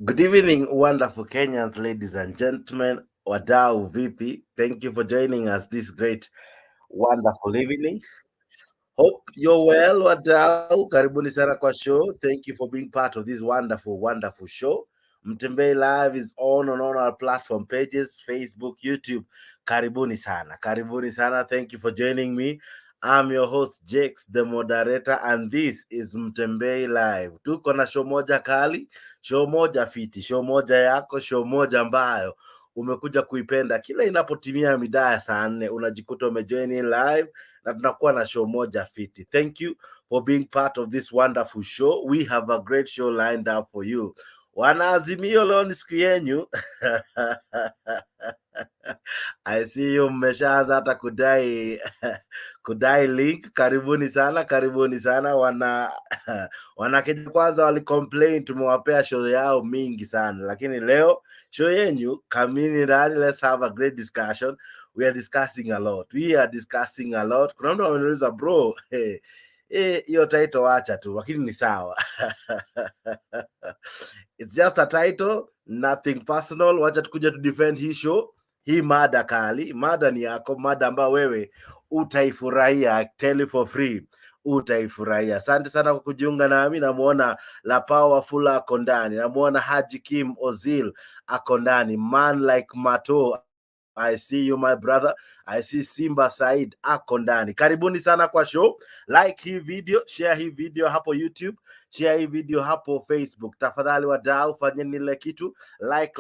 Good evening, wonderful Kenyans, ladies and gentlemen. Wadau vipi? Thank you for joining us this great, wonderful evening. Hope you're well, wadau. Karibuni sana kwa show. Thank you for being part of this wonderful, wonderful show. Mutembei Live is on all our platform pages, Facebook, YouTube. Karibuni sana. Karibuni sana. Thank you for joining me. I'm your host, Jakes, the moderator, and this is Mutembei Live. Tuko na show moja kali, show moja fiti, show moja yako, show moja ambayo umekuja kuipenda. Kila inapotimia midaa ya saa 4 unajikuta umejoin in live na tunakuwa na show moja fiti. Thank you for being part of this wonderful show. We have a great show lined up for you. Wanaazimio, leo ni siku yenyu. I see you mmeshaanza hata kudai link. Karibuni sana, karibuni sana. Wanakenya kwanza walicomplain tumewapea show yao mingi sana, lakini leo show yenyu, kamini ndani, let's have a great discussion. We are discussing a lot. Kuna mtu ameniuliza bro, hiyo title wacha tu, lakini ni sawa. It's just a title, nothing personal. Wacha tukuja to defend hii show. Hii mada kali, mada ni yako, mada ambayo wewe utaifurahia. I tell you for free, utaifurahia. Asante sana kwa kujiunga nami. Namuona La Powerful ako ndani, namuona Haji Kim Ozil ako ndani, Man Like Mato, I see you my brother. I see Simba Said ako ndani. Karibuni sana kwa show. Like hii video, share hii video hapo YouTube, share hii video hapo Facebook. Tafadhali wadau, fanyeni ile kitu like,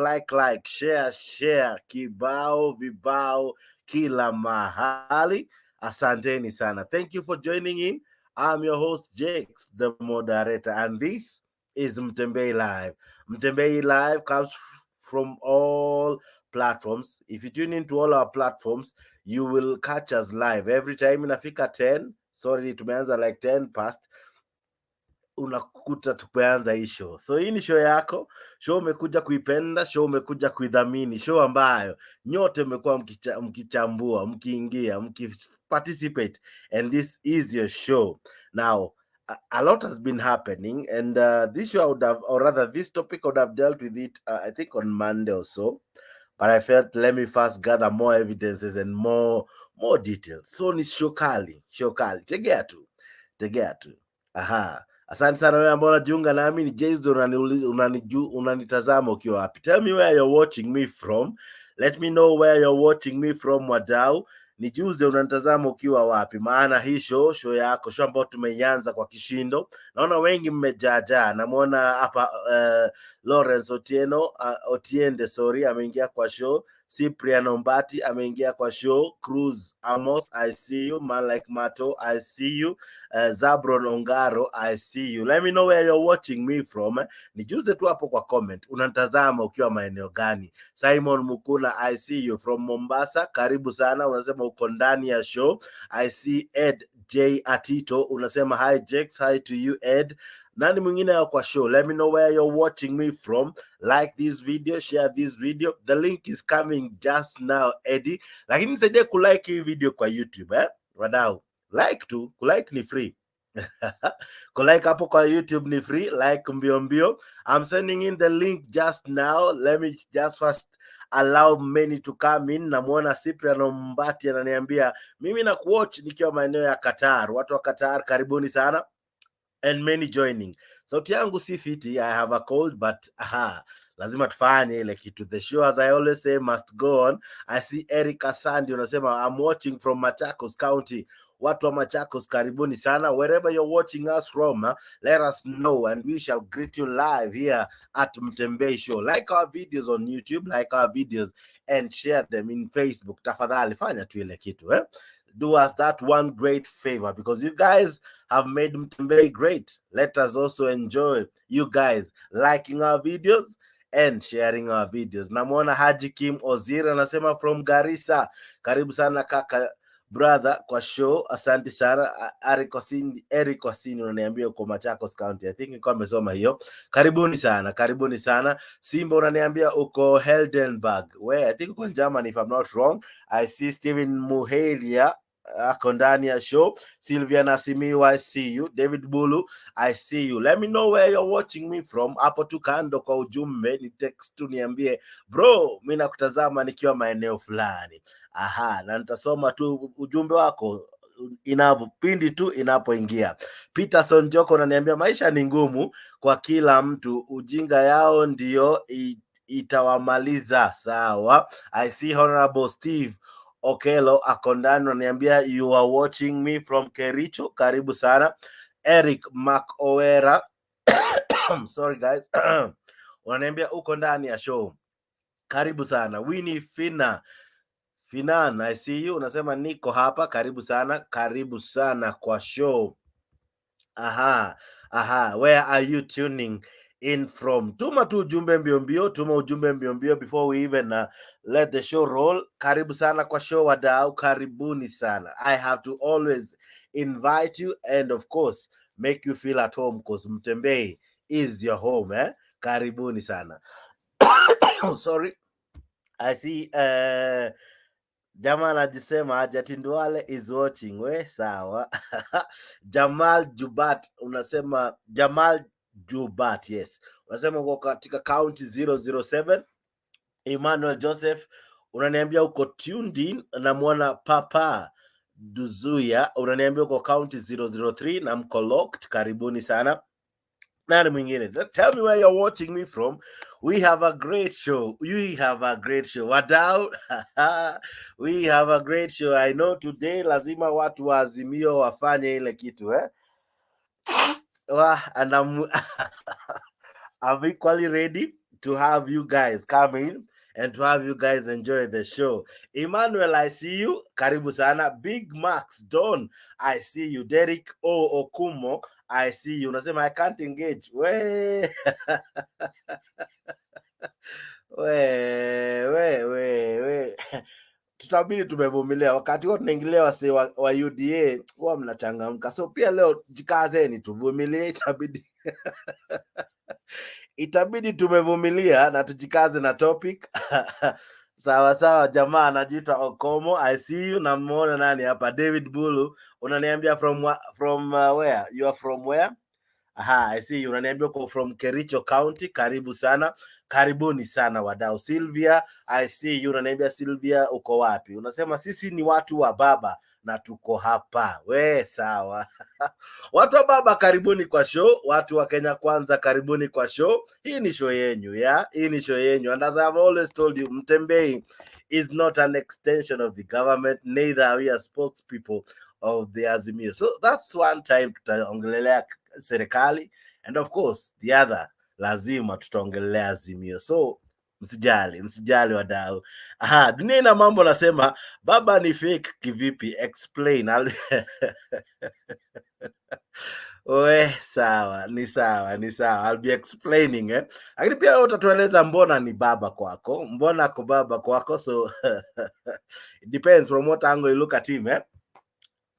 share kibao vibao kila mahali. Asanteni sana. Thank you for joining in. I'm your host Jakes, the moderator, and this is Mutembei Live. Mutembei Live comes from all platforms. If you tune into all our platforms, you will catch us live every time inafika 10. Sorry, tumeanza like 10 past, unakuta tumeanza hii show. So hii ni show yako, show umekuja kuipenda, show umekuja kuidhamini, show ambayo nyote mmekuwa mkichambua, mkiingia, mkiparticipate, and this is your show. Now, a lot has been happening, and this show I would have, or rather this topic I would have dealt with it, I think on Monday or so. But I felt, let me first gather more evidences and more details. So ni shokali. Tegea tu. Aha. Asante sana wewe ambao unajiunga nami. Ni Jason, unanitazama ukiwa wapi? Tell me where you're watching me from. Let me know where you're watching me from, wadau. Nijuze unanitazama ukiwa wapi, maana hii show yako, show ambayo tumeianza kwa kishindo. Naona wengi mmejaja. Namuona hapa Lawrence Otiende ameingia kwa show. Cyprian Ombati ameingia kwa show. Cruz Amos, I see you. Man Like Mato, I see you. Zabron Ongaro, I see you. Let me know where you're watching me from. Nijuze tu hapo kwa comment. Unatazama ukiwa maeneo gani? Simon Mukuna, I see you from Mombasa. Karibu sana, unasema uko ndani ya show. I see Ed J Atito, unasema hi Jakes, hi to you Ed. Nani mwingine yao kwa show? Let me know where you're watching me from. Like this video, share this video. The link is coming just now, Eddie. Lakini nisaidie kulike hii video kwa YouTube, wadau. Like tu, kulike ni free. Kulike hapo kwa YouTube ni free, like mbio. I'm sending in the link just now. Let me just first allow many to come in. Namuona Cyprian Mbati ananiambia mimi na kuwatch nikiwa maeneo ya Qatar. Watu wa Qatar, karibuni sana. And many joining. Sauti yangu si fiti, I have a cold, but lazima tufanye ile kitu. The show, as I always say, must go on. I see Eric Asandi unasema I'm watching from Machakos County. Watu wa Machakos, karibuni sana. Wherever you're watching us from, let us know and we shall greet you live here at Mutembei Show. Like our videos on YouTube, like our videos, and share them in Facebook. Tafadhali fanya tu ile kitu, Do us that one great favor, because you guys have made Mutembei great. Let us also enjoy you guys liking our videos and sharing our videos. Namuona Haji Kim Ozil anasema from Garissa. Karibu sana kaka brother kwa show. Asante sana. Eric Osini unaniambia uko Machakos County. I think nilikuwa nimesoma hiyo. Karibuni sana. Simba unaniambia uko Heldenberg. Where I think uko Germany if I'm not wrong. I see Steven Muhelia ako ndani ya show. Sylvia Nasimiu, I see you. David Bulu, I see you. Let me know where you're watching me from. Hapo tu kando kwa ujumbe ni text tu niambie, bro, mimi nakutazama nikiwa maeneo fulani. Aha, na nitasoma tu ujumbe wako pindi tu inapoingia. Peterson Joko ananiambia maisha ni ngumu kwa kila mtu, ujinga yao ndio itawamaliza. Sawa. I see Honorable Steve Okelo akondani ananiambia you are watching me from Kericho, karibu sana. Eric Macowera sorry guys wananiambia uko ndani ya show, karibu sana. Winnie Finan, I see you, unasema niko hapa, karibu sana kwa show. Aha, where are you tuning in from? Tuma tu ujumbe mbio mbio before we even let the show roll. Karibu sana kwa show wadau, karibuni sana. I have to always invite you and of course make you feel at home because Mutembei is your home, eh? Karibuni sana. Sorry. I see Jamaa anajisema Ajati Ndwale is watching. We sawa. Jamal Jubat unasema Jamal Jubat, yes. Unasema uko katika county 007. Emmanuel Joseph unaniambia uko tuned in. Namwona Papa Duzuya unaniambia uko county 003 na mko locked. Karibuni sana. Nani mwingine? Tell me where you're watching me from. We have a great show. Wadau. We have a great show. I know today lazima watu wa Azimio wafanye ile kitu, eh? And I'm equally ready to have you guys come in and to have you guys enjoy the show. Emmanuel, I see you. Karibu sana. Big Max Don, I see you. Derek O Okumo, I see you. Unasema I can't engage. We. we. Tutabidi tumevumilia. Wakati huo tunaingilia wase wa UDA huwa mnachangamka. So pia leo jikazeni tuvumilie, itabidi tumevumilia na tujikaze na topic. Sawa jamaa anajiita Okomo, I see you. Namuona nani hapa? David Bulu unaniambia from where? You are from where? Aha, I see you. Unaniambia uko from Kericho County. Karibu sana. Karibuni sana wadau. Sylvia, I see you. Unaniambia Sylvia uko wapi? Unasema sisi ni watu wa baba na tuko hapa. We sawa. Watu wa baba karibuni kwa show. Watu wa Kenya Kwanza karibuni kwa show. Hii ni show yenyu, yeah? Hii ni show yenyu. And as I've always told you, Mutembei is not an extension of the government, neither are we a spokespeople of the Azimio. So that's one time tutaongelelea serikali, and of course the other lazima tutaongelea Azimio. So msijali wadau. Aha, dunia ina mambo nasema baba ni fake kivipi? Explain. We sawa, ni sawa. I'll be explaining, eh. Lakini pia utatueleza mbona ni baba kwako, mbona ako baba kwako. So it depends from what angle you look at him, eh.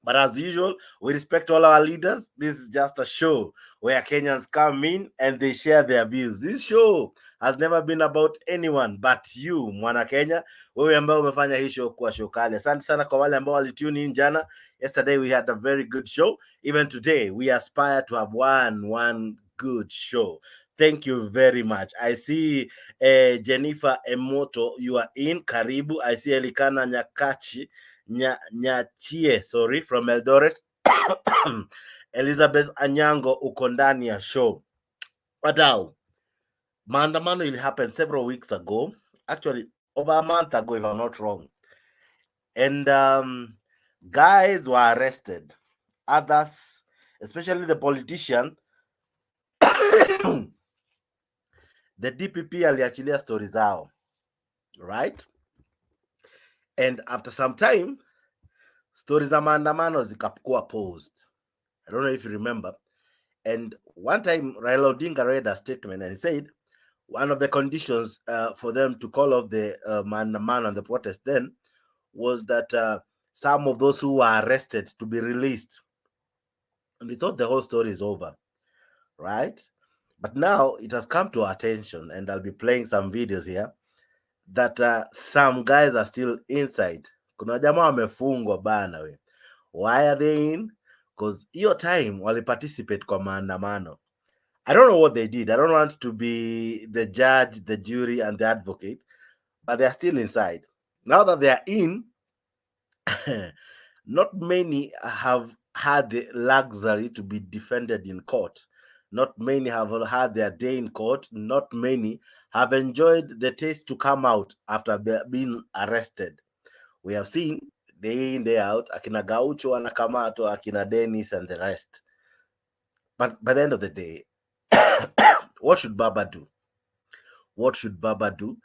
But as usual, we respect all our leaders. This is just a show where Kenyans come in and they share their views. This show has never been about anyone but you, mwana Kenya. Wewe ambao umefanya hii show kuwa show kali. Asante sana kwa wale ambao walitune in jana. Yesterday we had a very good show. Even today we aspire to have one good show. Thank you very much. I see Jennifer Emoto, you are in. Karibu. I see Elikana Nyakachi. Nyachie, sorry, from Eldoret. Elizabeth Anyango uko ndani ya show. Wadau, maandamano it happened several weeks ago, actually over a month ago if I'm not wrong, and guys were arrested. Others, especially the politician the DPP aliachilia stories zao, right? And after some time stories za maandamano zikakuwa paused. I don't know if you remember. And one time Raila Odinga read a statement and he said one of the conditions for them to call off the maandamano and the protest then was that some of those who were arrested to be released. And we thought the whole story is over, right? But now it has come to our attention, and I'll be playing some videos here, that some guys are still inside. Kuna jamaa wamefungwa bana we. Why are they in? Because your time wali participate kwa maandamano. I don't know what they did. I don't want to be the judge, the jury, and the advocate, but they are still inside. Now that they are in, not many have had the luxury to be defended in court. Not many have had their day in court. Not many have enjoyed the taste to come out after being arrested. We have seen day in, day out, akina Gaucho, anakamato, akina Dennis, and the rest. But by the end of the day, what should Baba do? What should Baba do?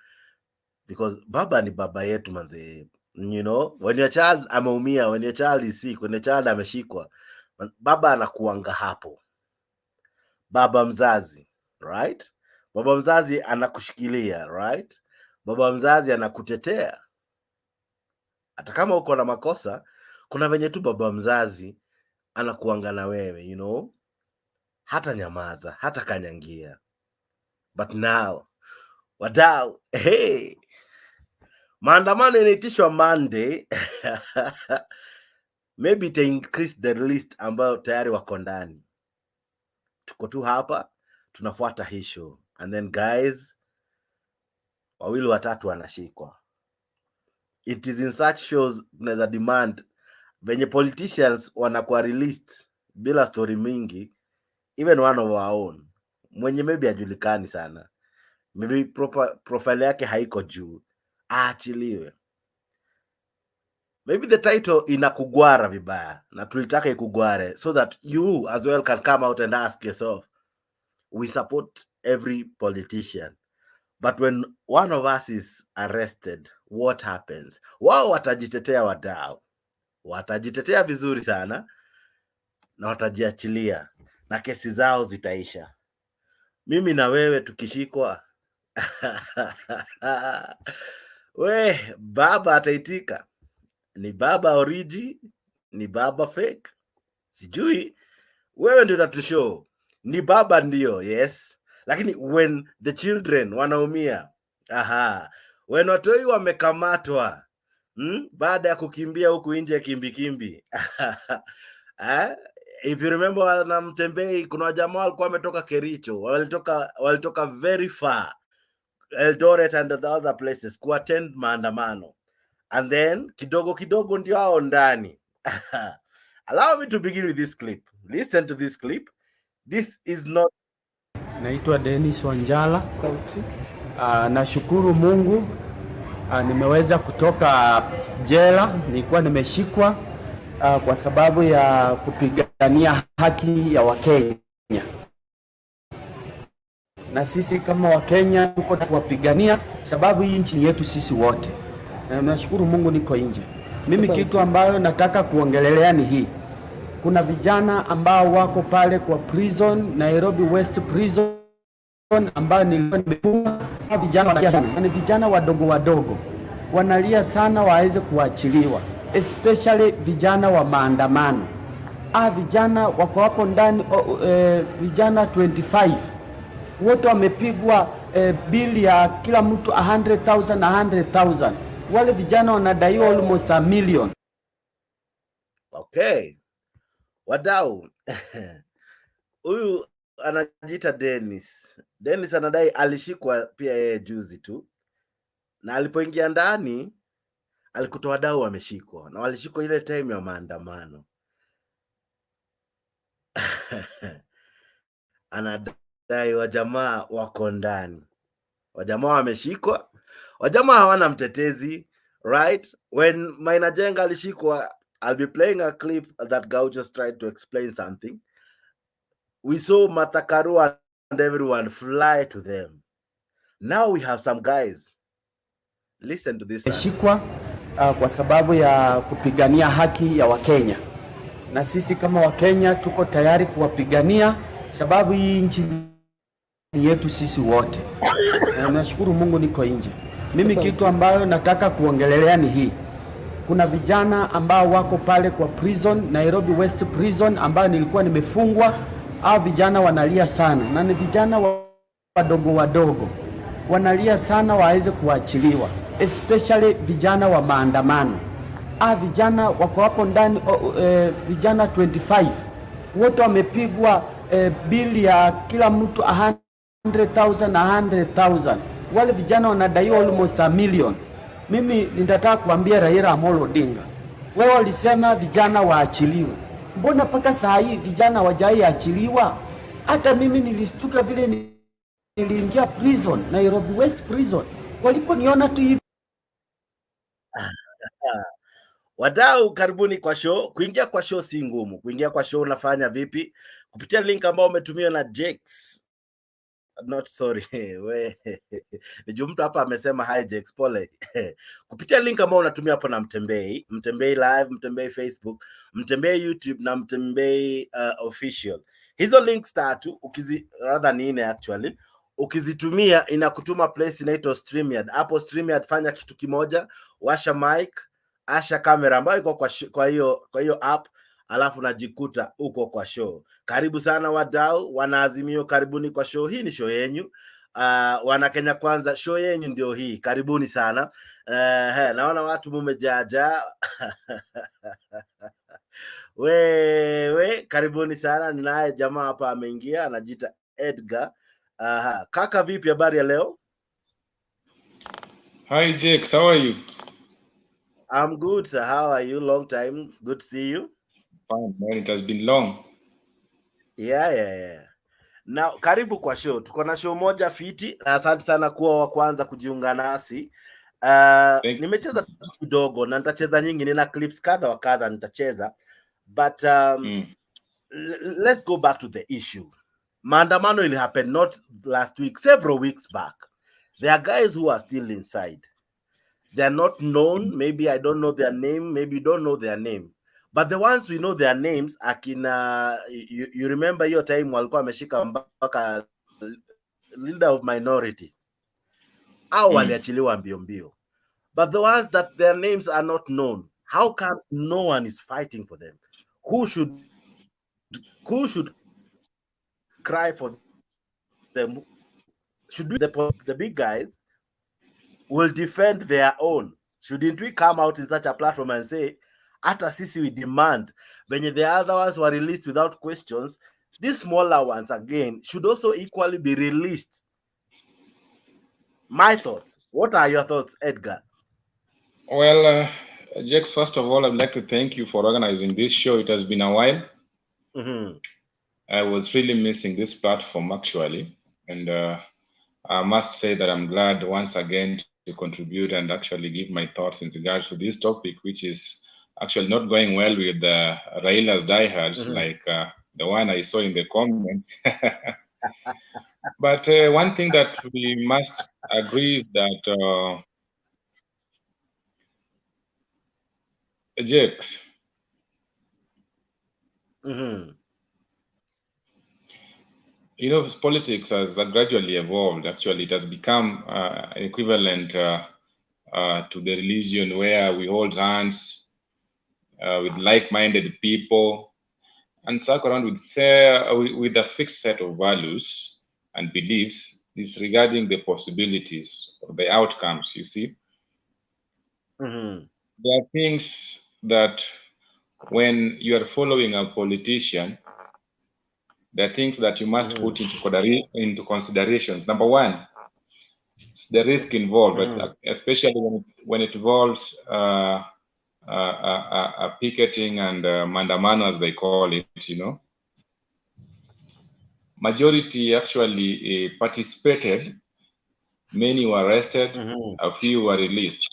Because Baba ni baba yetu manze. You know, when your child ameumia, when your child is sick, when your child ameshikwa, Baba anakuanga hapo. Baba mzazi, right? Baba mzazi anakushikilia, right? Baba mzazi anakutetea. Hata kama uko na makosa, kuna venye tu baba mzazi anakuanga na wewe, you know? Hata nyamaza, hata kanyangia. But now, wadau, hey, maandamano inaitishwa Monday. Maybe ita increase the list ambayo tayari wako ndani. Tuko tu hapa, tunafuata hii show. And then guys, wawili watatu wanashikwa. It is in such shows tunaweza demand venye politicians wanakuwa released bila story mingi, even one of our own, mwenye maybe hajulikani sana, maybe profile yake haiko juu, aachiliwe. Maybe the title inakugwara vibaya na tulitaka ikugware so that you as well can come out and ask yourself, we support every politician, but when one of us is arrested, what happens? Wao watajitetea, wadau watajitetea vizuri sana na watajiachilia na kesi zao zitaisha. Mimi na wewe tukishikwa we baba ataitika. Ni baba origi, ni baba fake, sijui. Wewe ndio utatushow ni baba ndio, yes, lakini when the children wanaumia, when watoi wamekamatwa baada ya kukimbia huku nje kimbi if you remember na Mutembei, kuna jamaa walikuwa wametoka Kericho, walitoka very far, Eldoret and the other places, kuattend maandamano, and then kidogo ndio hao ndani. Allow me to begin with this clip. Listen to this clip. This is not... Naitwa Dennis Wanjala. Sauti. Nashukuru Mungu nimeweza kutoka jela. Nilikuwa nimeshikwa kwa sababu ya kupigania haki ya Wakenya. Na sisi kama Wakenya tuko kuwapigania sababu hii nchi yetu sisi wote. Na nashukuru Mungu niko nje. Mimi kitu ambayo nataka kuongelelea ni hii. Kuna vijana ambao wako pale kwa prison, Nairobi West Prison, ambao nimefunga. Ni vijana wadogo wanalia sana waweze kuachiliwa, especially vijana wa maandamano. Vijana wako hapo ndani, vijana 25 wote wamepigwa bili ya kila mtu 100,000. Wale vijana wanadaiwa almost $1 million. Okay. Wadau, huyu anajiita Dennis. Dennis anadai alishikwa pia yeye juzi tu, na alipoingia ndani alikuta wadau wameshikwa, na walishikwa ile time ya maandamano. Anadai wajamaa wako ndani, wajamaa wameshikwa, wajamaa hawana mtetezi, right? When Maina Jenga alishikwa, I'll be playing a clip that Gaucho just tried to explain something. We saw Matakaru and everyone fly to them. Now we have some guys. Listen to this. Shikwa kwa sababu ya kupigania haki ya Wakenya. Na sisi kama Wakenya tuko tayari kuwapigania sababu hii nchi yetu sisi wote. Na nashukuru Mungu niko nje. Mimi kitu ambayo nataka kuongelelea ni hii. Kuna vijana ambao wako pale kwa prison, Nairobi West Prison, ambao nilikuwa nimefungwa. Vijana wanalia sana, na ni vijana wadogo wanalia sana waweze kuachiliwa, especially vijana wa maandamano. vijana wako hapo ndani, vijana 25 wote wamepigwa bili ya kila mtu 100,000. Wale vijana wanadaiwa almost $1 million. Mimi nitataka kuambia Raila Amolo Odinga, wewe walisema vijana waachiliwe, mbona mpaka saa hii vijana wajaiachiliwa? Hata mimi nilistuka vile niliingia prison, Nairobi West Prison, waliponiona tu hivi. Wadau, karibuni kwa show. Kuingia kwa show si ngumu. Kuingia kwa show unafanya vipi? Kupitia link ambao umetumiwa na Jakes. Not sorry. Niju mtu hapa amesema hi Jakes, pole. Kupitia link ambao unatumia hapo na Mutembei, Mutembei live, Mutembei Facebook, Mutembei YouTube na Mutembei official. Hizo links tatu rather ni nne actually. Ukizitumia inakutuma place inaitwa StreamYard. Hapo StreamYard fanya kitu kimoja, washa mic, asha kamera ambayo iko kwa hiyo app, alafu najikuta uko kwa show. Karibu sana wadau, wanaazimio, karibuni kwa show. Hii ni show yenyu. Wana Kenya Kwanza, show yenyu ndio hii. Karibuni sana. Naona watu mumejaja. We, karibuni sana. Ninaye jamaa hapa ameingia, anajiita Edgar. Kaka, vipi, habari ya leo? Hi Jake, how are you? I'm good, sir. How are you? Long time. Good to see you. Fine, man. It has been long. Yeah. Na karibu kwa show. Tuko na show moja fiti. Asante sana kuwa wa kwanza kujiunga nasi. Nimecheza kidogo na nitacheza nyingi, nina clips kadha wa kadha nitacheza. But let's go back to the issue. Maandamano will happen not last week, several weeks back. There are guys who are still inside. They're not known. Maybe I don't know their name. Maybe you don't know their name. But the ones we know their names, akina, you remember your time walikuwa ameshika mpaka leader of minority. Au waliachiliwa mbio. But the ones that their names are not known, how comes no one is fighting for them? Who should cry for them? Should the big guys will defend their own? Shouldn't we come out in such a platform and say, hata sisi we demand, when the other ones were released without questions, these smaller ones again should also equally be released? My thoughts. What are your thoughts, Edgar? Well, Jax, first of all, I'd like to thank you for organizing this show. It has been a while. I was really missing this platform, actually. And I must say that I'm glad once again to contribute and actually give my thoughts in regards to this topic, which is actually not going well with Raila's diehards, like the one I saw in the comment. But one thing that we must agree is that Jax, you know, politics has gradually evolved. Actually, it has become equivalent to the religion, where we hold hands with like-minded people and circle around with a fixed set of values and beliefs disregarding the possibilities or the outcomes, you see. There are things that when you are following a politician, there are things that you must put into considerations. Number one, it's the risk involved, but especially when it involves picketing and maandamano, as they call it, you know. Majority actually participated. Many were arrested. A few were released.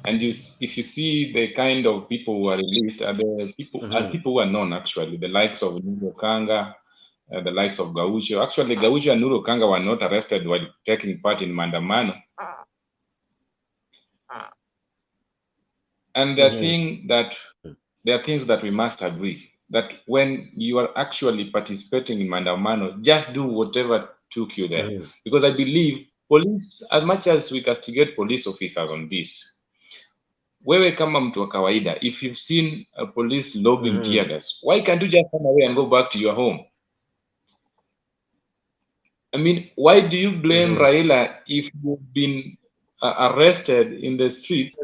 And if you see the kind of people who are released, are the people who are known, actually, the likes of Nuru Kanga, the likes of Gaucho. Actually, Gaucho and Nuru Kanga were not arrested while taking part in Maandamano. And there are things that we must agree, that when you are actually participating in Maandamano, just do whatever took you there. Because I believe police, as much as we castigate police officers on this, wewe kama mtu wa kawaida, if you've seen a police lobbing tear gas, why can't you just come away and go back to your home? I mean, why do you blame Raila if you've been arrested in the street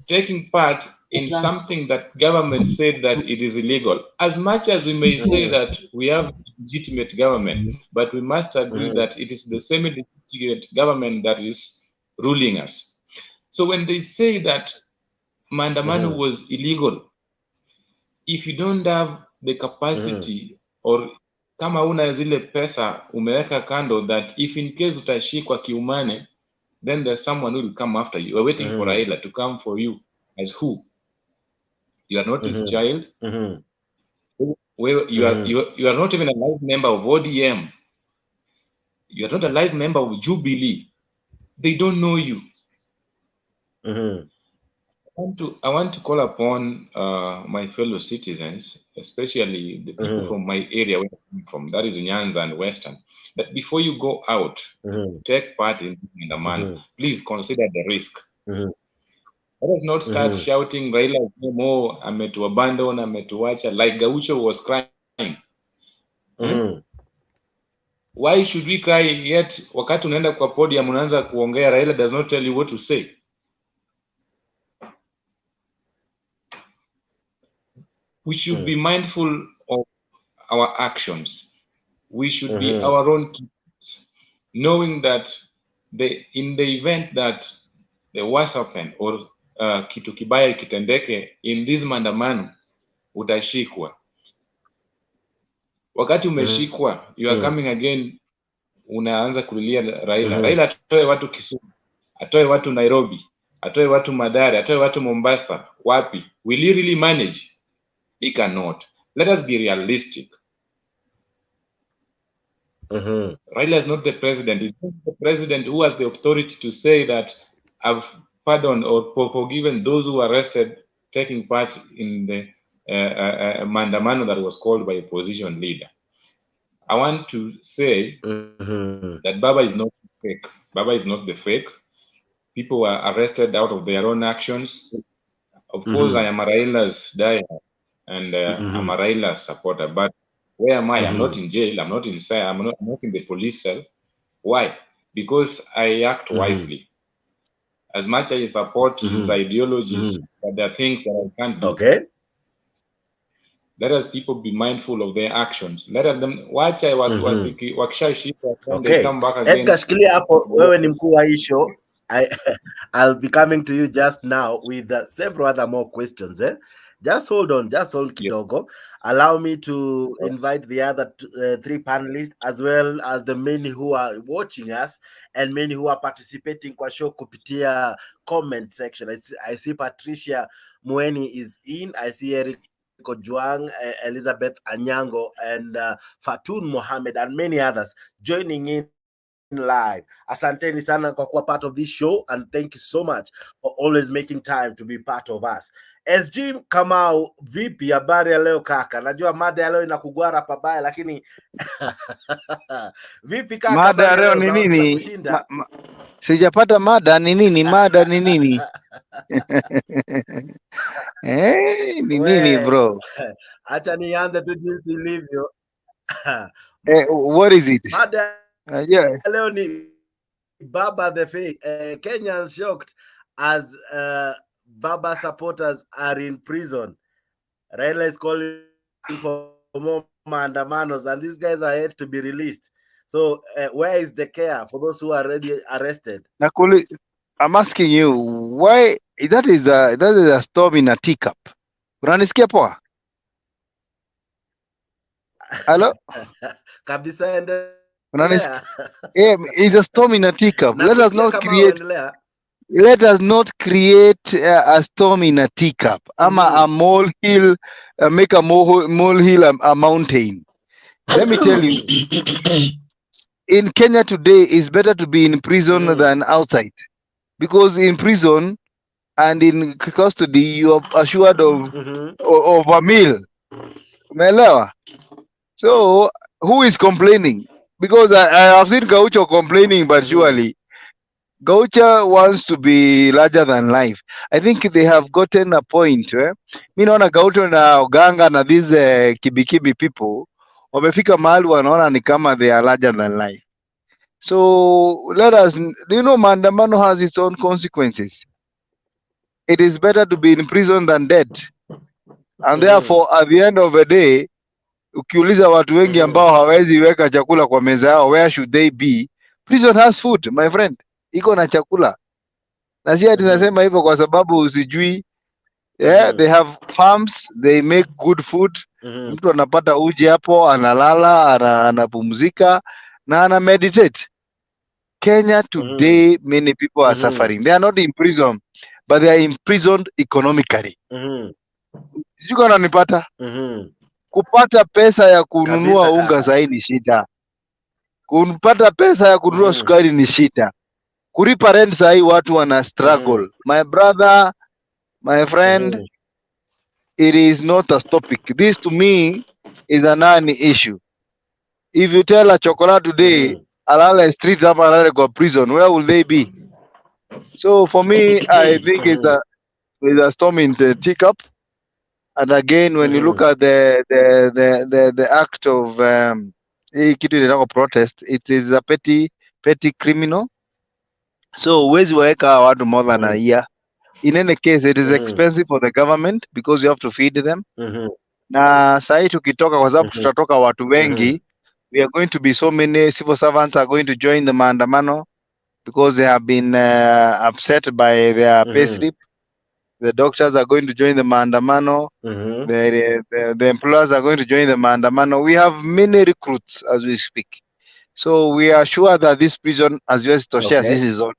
taking part in something that government said that it is illegal. As much as we may say that we have legitimate government, but we must agree that it is the semi-legitimate government that is ruling us. So when they say that Maandamano was illegal, if you don't have the capacity or kama una zile pesa umeweka kando, that if in case utashikwa kiumane, then there's someone who will come after you. We're waiting for Raila to come for you. As who? You are not his child. You are not even a live member of ODM. You are not a live member of Jubilee. They don't know you. I want to call upon my fellow citizens, especially the people from my area where I'm from, that is Nyanza and Western, that before you go out, take part in the man, please consider the risk. Let us not start shouting Raila more, ametuabandon, ametuacha, like Gaucho was crying. Why should we cry yet wakati unaenda kwa podium unaanza kuongea, Raila does not tell you what to say? We should be mindful of our actions. We should be our own keepers, knowing that in the event that the worst happen or kitu kibaya kitendeke in this maandamano, utashikwa. Wakati umeshikwa, you are coming again, unaanza kulilia Raila. Raila atoe watu Kisumu, atoe watu Nairobi, atoe watu Mathare, atoe watu Mombasa. Wapi? Will he really manage? He cannot. Let us be realistic. Raila is not the president. He's not the president who has the authority to say that I've pardoned or forgiven those who were arrested taking part in the Maandamano that was called by opposition leader. I want to say that Baba is not fake. Baba is not the fake. People were arrested out of their own actions. Of course, I am a Raila's diehard and I'm a Raila supporter. But where am I? I'm not in jail. I'm not in cell. I'm not in the police cell. Why? Because I act wisely. As much as I support his ideologies, but there are things that I can't do. Okay. Let us people be mindful of their actions. Let them watch wakishashika, they come back again. Edgar, shikilia hapo, wewe ni mkuu wa hii show. I'll be coming to you just now with several other more questions. Just hold on, just hold kidogo. Allow me to invite the other three panelists, as well as the many who are watching us and many who are participating kwa show kupitia comment section. I see Patricia Mweni is in. I see Eric Juang, Elizabeth Anyango, and Fatun Mohammed, and many others joining in live. Asanteni sana kwa kuwa part of this show, and thank you so much for always making time to be part of us. SG Kamau, vipi habari ya leo kaka? Najua mada ya leo inakugwara pabaya, lakini vipi kaka? Mada ya leo ni nini? Sijapata mada ni nini? Mada ni nini? Ni nini bro? Acha nianze tu jinsi ilivyo. What is it? Mada leo ni Baba the Fake. Kenyans shocked as Baba supporters are in prison. Raila is calling for more maandamanos, and these guys are yet to be released. So where is the care for those who are already arrested? Nakuli, I'm asking you, why that is a storm in a teacup. Unanisikia poa? Hello? Kabisa endelea. It's a storm in a teacup. Let us not create a storm in a teacup. Ama a molehill, make a molehill a mountain. Let me tell you, in Kenya today, it's better to be in prison than outside, because in prison and in custody you are assured of a meal. Umeelewa? So who is complaining? Because I have seen Gaucho complaining, but surely Gaucho wants to be larger than life. I think they have gotten a point. Mi naona Gaucho na Oganga na these kibikibi people wamefika mahali wanaona ni kama they are larger than life. So let us, Maandamano has its own consequences. It is better to be in prison than dead. And therefore, at the end of the day, ukiuliza watu wengi ambao hawezi weka chakula kwa meza yao, where should they be? Prison has food, my friend. Iko na chakula. Na si ati nasema hivyo kwa sababu usijui. Yeah, they have farms, they make good food. Mtu anapata uji hapo, analala, anapumzika na ana meditate. Kenya today, many people are suffering. They are not in prison, but they are imprisoned economically. Sijui kama unanipata? Kupata pesa ya kununua Kabisa unga kaka. sahi ni shida. Kupata pesa ya kununua sukari ni shida. Kulipa rent sahi watu wana struggle. My brother, my friend, it is not a topic. This to me is a non-issue. If you tell a chocolate today, alale street ama alale kwa prison, where will they be? So for me, I think it's a storm in the teacup. And again, when you look at the act of protest, it is a petty criminal. So where's waweka watu more than a year? In any case, it is expensive for the government because you have to feed them. Na sahi tukitoka kwa sababu tutatoka watu wengi, we are going to be so many civil servants are going to join the maandamano because they have been upset by their pay slip. The doctors are going to join the maandamano. The employers are going to join the maandamano. We have many recruits as we speak. So we are sure that this prison, as US Toshia, this is all.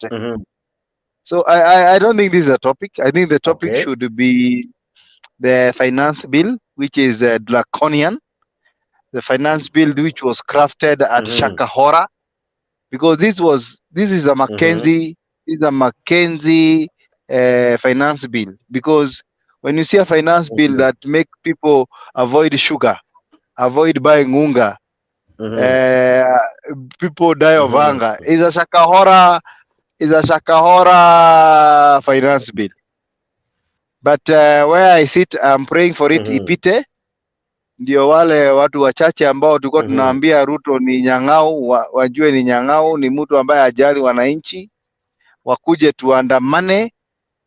So I don't think this is a topic. I think the topic should be the finance bill, which is draconian. The finance bill which was crafted at Shakahora, because this is a Mackenzie, finance bill. Because when you see a finance bill that make people avoid sugar, avoid buying unga, people die of hunger, is a Shakahora finance bill. But where I sit, I'm praying for it ipite. Ndio wale watu wachache ambao tulikuwa tunaambia Ruto ni nyang'au, wajue ni nyang'au, ni mtu ambaye hajali wananchi, wakuje tuandamane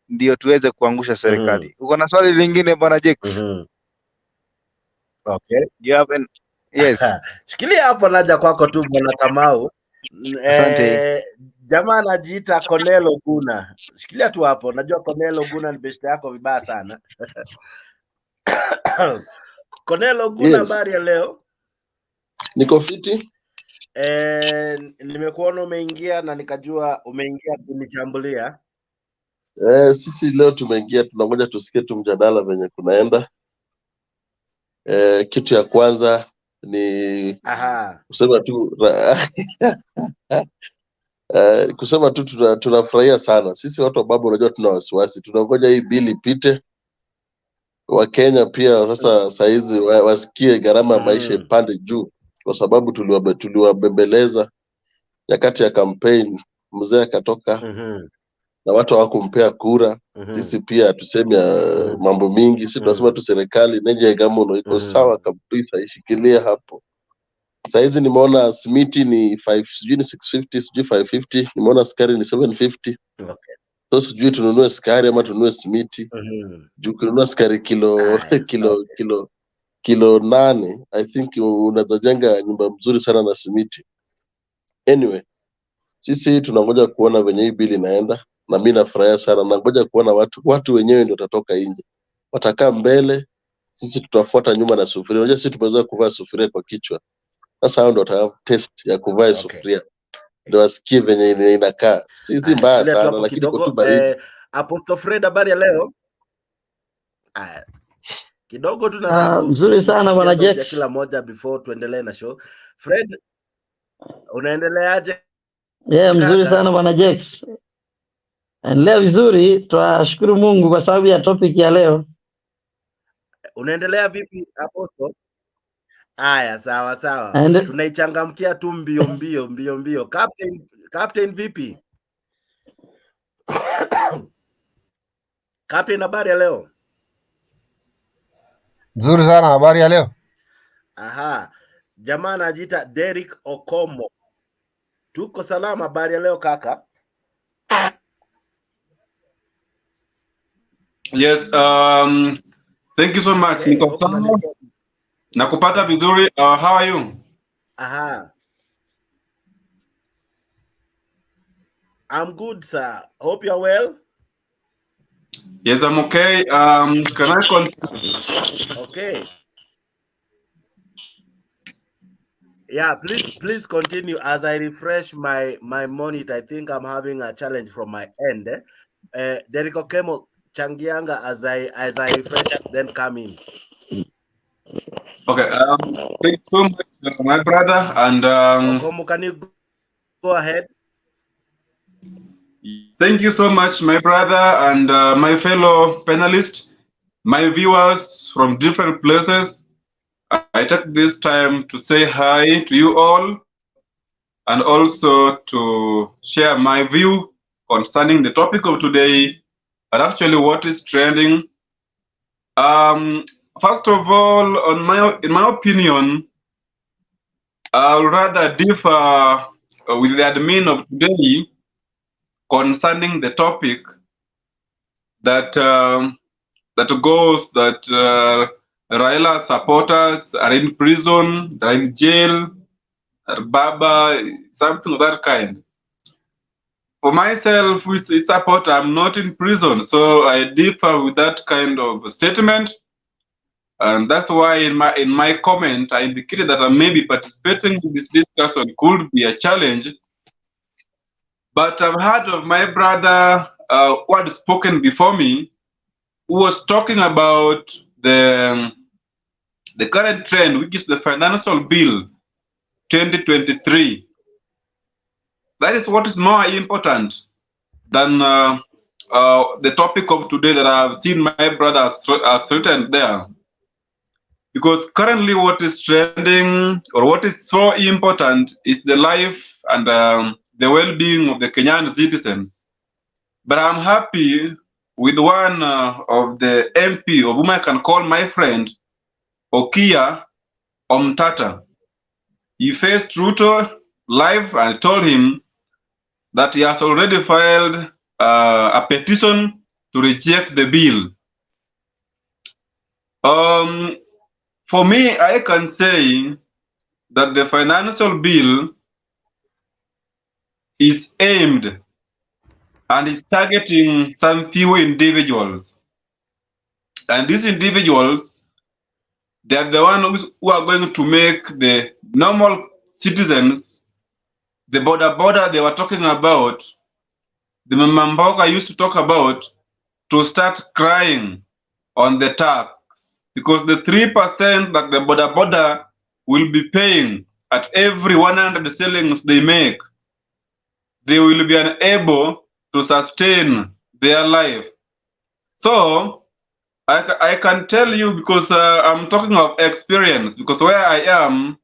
ndio tuweze kuangusha serikali. Uko na swali lingine bwana Jex? You have yes. Shikilia hapo, naja kwako tu bwana Kamau. Asante. Jamaa anajiita Cornelo Guna. Shikilia tu hapo. Najua Cornelo Guna ni best yako vibaya sana. Cornelo Guna, habari ya leo? Niko fiti. Nimekuona umeingia na nikajua umeingia kunichambulia. Sisi leo tumeingia, tunangoja tusikie tu mjadala venye kunaenda. Kitu ya kwanza ni kusema tu kusema tu tunafurahia sana. Sisi watu wa babu, unajua tuna wasiwasi. Tunangoja hii bili ipite. Wakenya pia sasa saizi wasikie gharama ya maisha ipande juu, kwa sababu tuliwabembeleza nyakati ya campaign, mzee akatoka na watu hawakumpea kura. Sisi pia tuseme mambo mingi, sisi tunasema tu serikali neje gamuno iko sawa kabisa, ishikilie hapo. Saizi nimeona simiti ni 5, sijui ni 650, sijui 550, nimeona sukari ni 750. So sijui tununue sukari ama tununue simiti. Juu kununua sukari kilo 8, I think unazajenga nyumba mzuri sana na simiti. Anyway, sisi tunangoja kuona venye hii bili inaenda, na mimi nafurahia sana. Nangoja kuona watu wenyewe ndio watatoka nje, watakaa mbele, sisi tutafuata nyuma na sufuria. Unajua sisi tumezoea kuvaa sufuria kwa kichwa, sasa hao ndio wataka test ya kuvaa sufuria, ndio wasikie venye inakaa. Sisi mbaya sana, lakini kwa tu baridi. Apostle Fred, habari ya leo? Kidogo tunataka mzuri sana bwana Jex. Kila moja before tuendelee na show. Fred, unaendeleaje? Mzuri sana bwana Jex. Leo vizuri, tunashukuru Mungu kwa sababu ya topic ya leo. Unaendelea vipi Apostle? Aya, sawa. Tunaichangamkia tu mbio. Captain vipi? Captain, habari ya leo? Nzuri sana, habari ya leo? Jamaa anajiita Derek Okomo. Tuko salama, habari ya leo kaka? Yes, thank you so much. Okay, Niko hope sawa. unanisikia. Nakupata vizuri. How are you? Aha. I'm good, sir. Hope you're well. Yes, I'm okay. Can I continue? Okay. Yeah, please continue as I refresh my monitor. I think I'm having a challenge from my end. Derek Okemo Changianga as I refresh, then come in. Okay. Thank you so much, my brother. And Okomo, can you go ahead? thank you so much, my brother, and my fellow panelists, my viewers from different places. I take this time to say hi to you all, and also to share my view concerning the topic of today, and actually what is trending. First of all, in my opinion, I'll rather differ with the admin of today concerning the topic that that goes that Raila supporters are in prison, they're in jail, Baba, something of that kind. For myself, with support, I'm not in prison, so I differ with that kind of statement. And that's why in my comment, I indicated that maybe participating in this discussion could be a challenge. But I've heard of my brother who had spoken before me, who was talking about the current trend, which is the financial bill 2023. That is what is more important than the topic of today that I've seen my brother has written there. Because currently what is trending or what is so important is the life and the well-being of the Kenyan citizens. But I'm happy with one of the MP of whom I can call my friend, Okia Omtata. He faced Ruto live and told him that he has already filed a petition to reject the bill. For me, I can say that the financial bill is aimed and is targeting some few individuals. And these individuals, they are the ones who are going to make the normal citizens, the border they were talking about, the Mamamboka used to talk about, to start crying on the tax. Because the 3% that the border will be paying at every 100 shillings they make, they will be unable to sustain their life. So I can tell you, because I'm talking of experience, because where I am,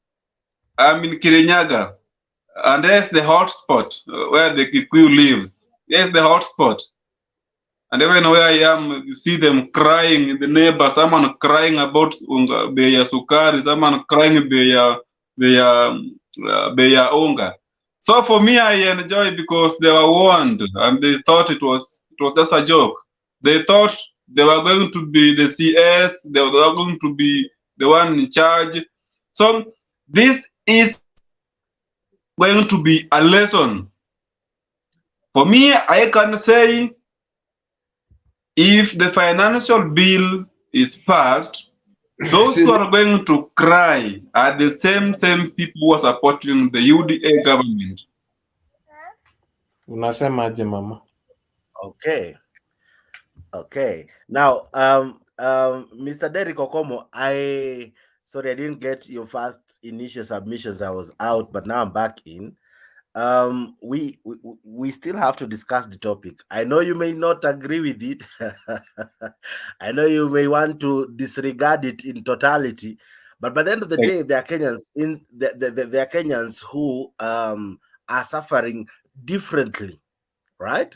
I'm in Kirinyaga, and there's the hotspot where the Kikuyu lives. There's the hotspot. And even where I am, you see them crying in the neighbor, someone crying about beya sukari, someone crying beya unga. So for me, I enjoy because they were warned and they thought it was just a joke. They thought they were going to be the CS, they were going to be the one in charge. So this is going to be a lesson. For me, I can say if the financial bill is passed, those who are going to cry are the same people who are supporting the UDA government. Unasemaje mama? Okay. Now, Mr. Derek Okomo, sorry I didn't get your first initial submissions. I was out, but now I'm back in. We still have to discuss the topic. I know you may not agree with it. I know you may want to disregard it in totality, but by the end of the day, there are Kenyans there are Kenyans who are suffering differently, right?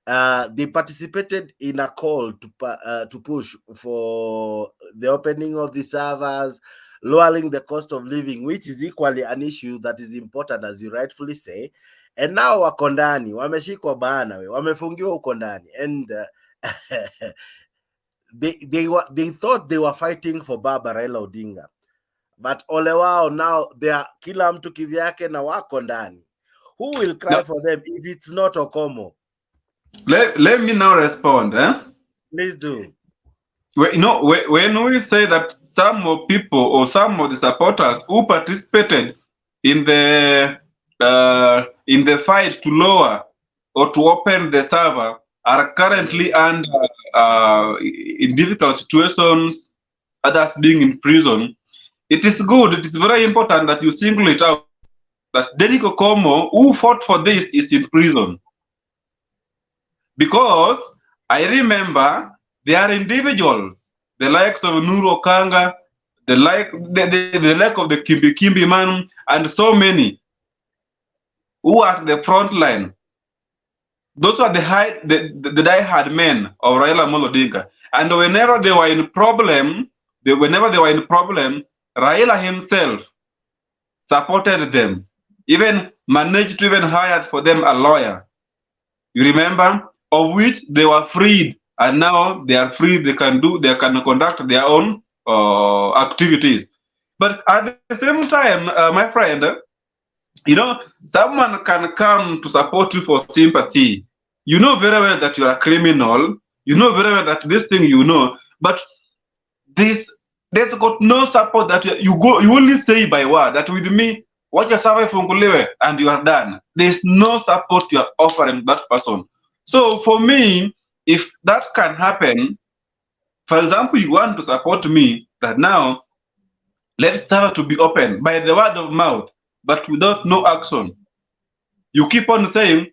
They participated in a call to push for the opening of the servers, lowering the cost of living, which is equally an issue that is important, as you rightfully say. and now wako ndani, wameshikwa bana, wamefungiwa huko ndani, and they thought they were fighting for Baba Raila Odinga, but ole wao now they are kila mtu kivyake na wako ndani. Who will cry for them if it's not Okomo? Let me now respond. Please do. You know, when we say that some of people or some of the supporters who participated in the fight to lower or to open the server are currently under in difficult situations, others being in prison, it is good, it is very important that you single it out that Derrick Okomo, who fought for this, is in prison. Because I remember there are individuals, the likes of Nuru Okanga, the like of the Kimbi man, and so many who are at the front line. Those are the die-hard men of Raila Odinga. And whenever they were in problem, Raila himself supported them, even managed to even hire for them a lawyer. You remember? Of which they were freed, and now they are free. They can conduct their own activities. But at the same time, my friend, you know, someone can come to support you for sympathy. You know very well that you are a criminal. You know very well that this thing you know, but there's got no support that you only say by word that with me, what you survive funguliwe and you are done. There's no support you are offering that person. So for me, if that can happen, for example, you want to support me that now let's serve to be open by the word of mouth, but without no action. You keep on saying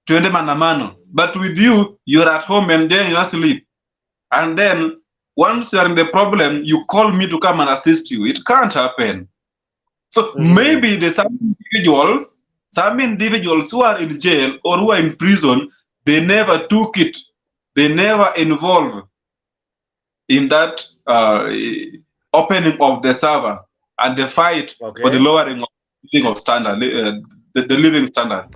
tuende maandamano, but with you, you're at home and then you are asleep. And then once you are in the problem, you call me to come and assist you. It can't happen. So maybe there's some individuals who are in jail or who are in prison, they never took it. They never involved in that opening of the server and the fight for the lowering of standard, the living standard.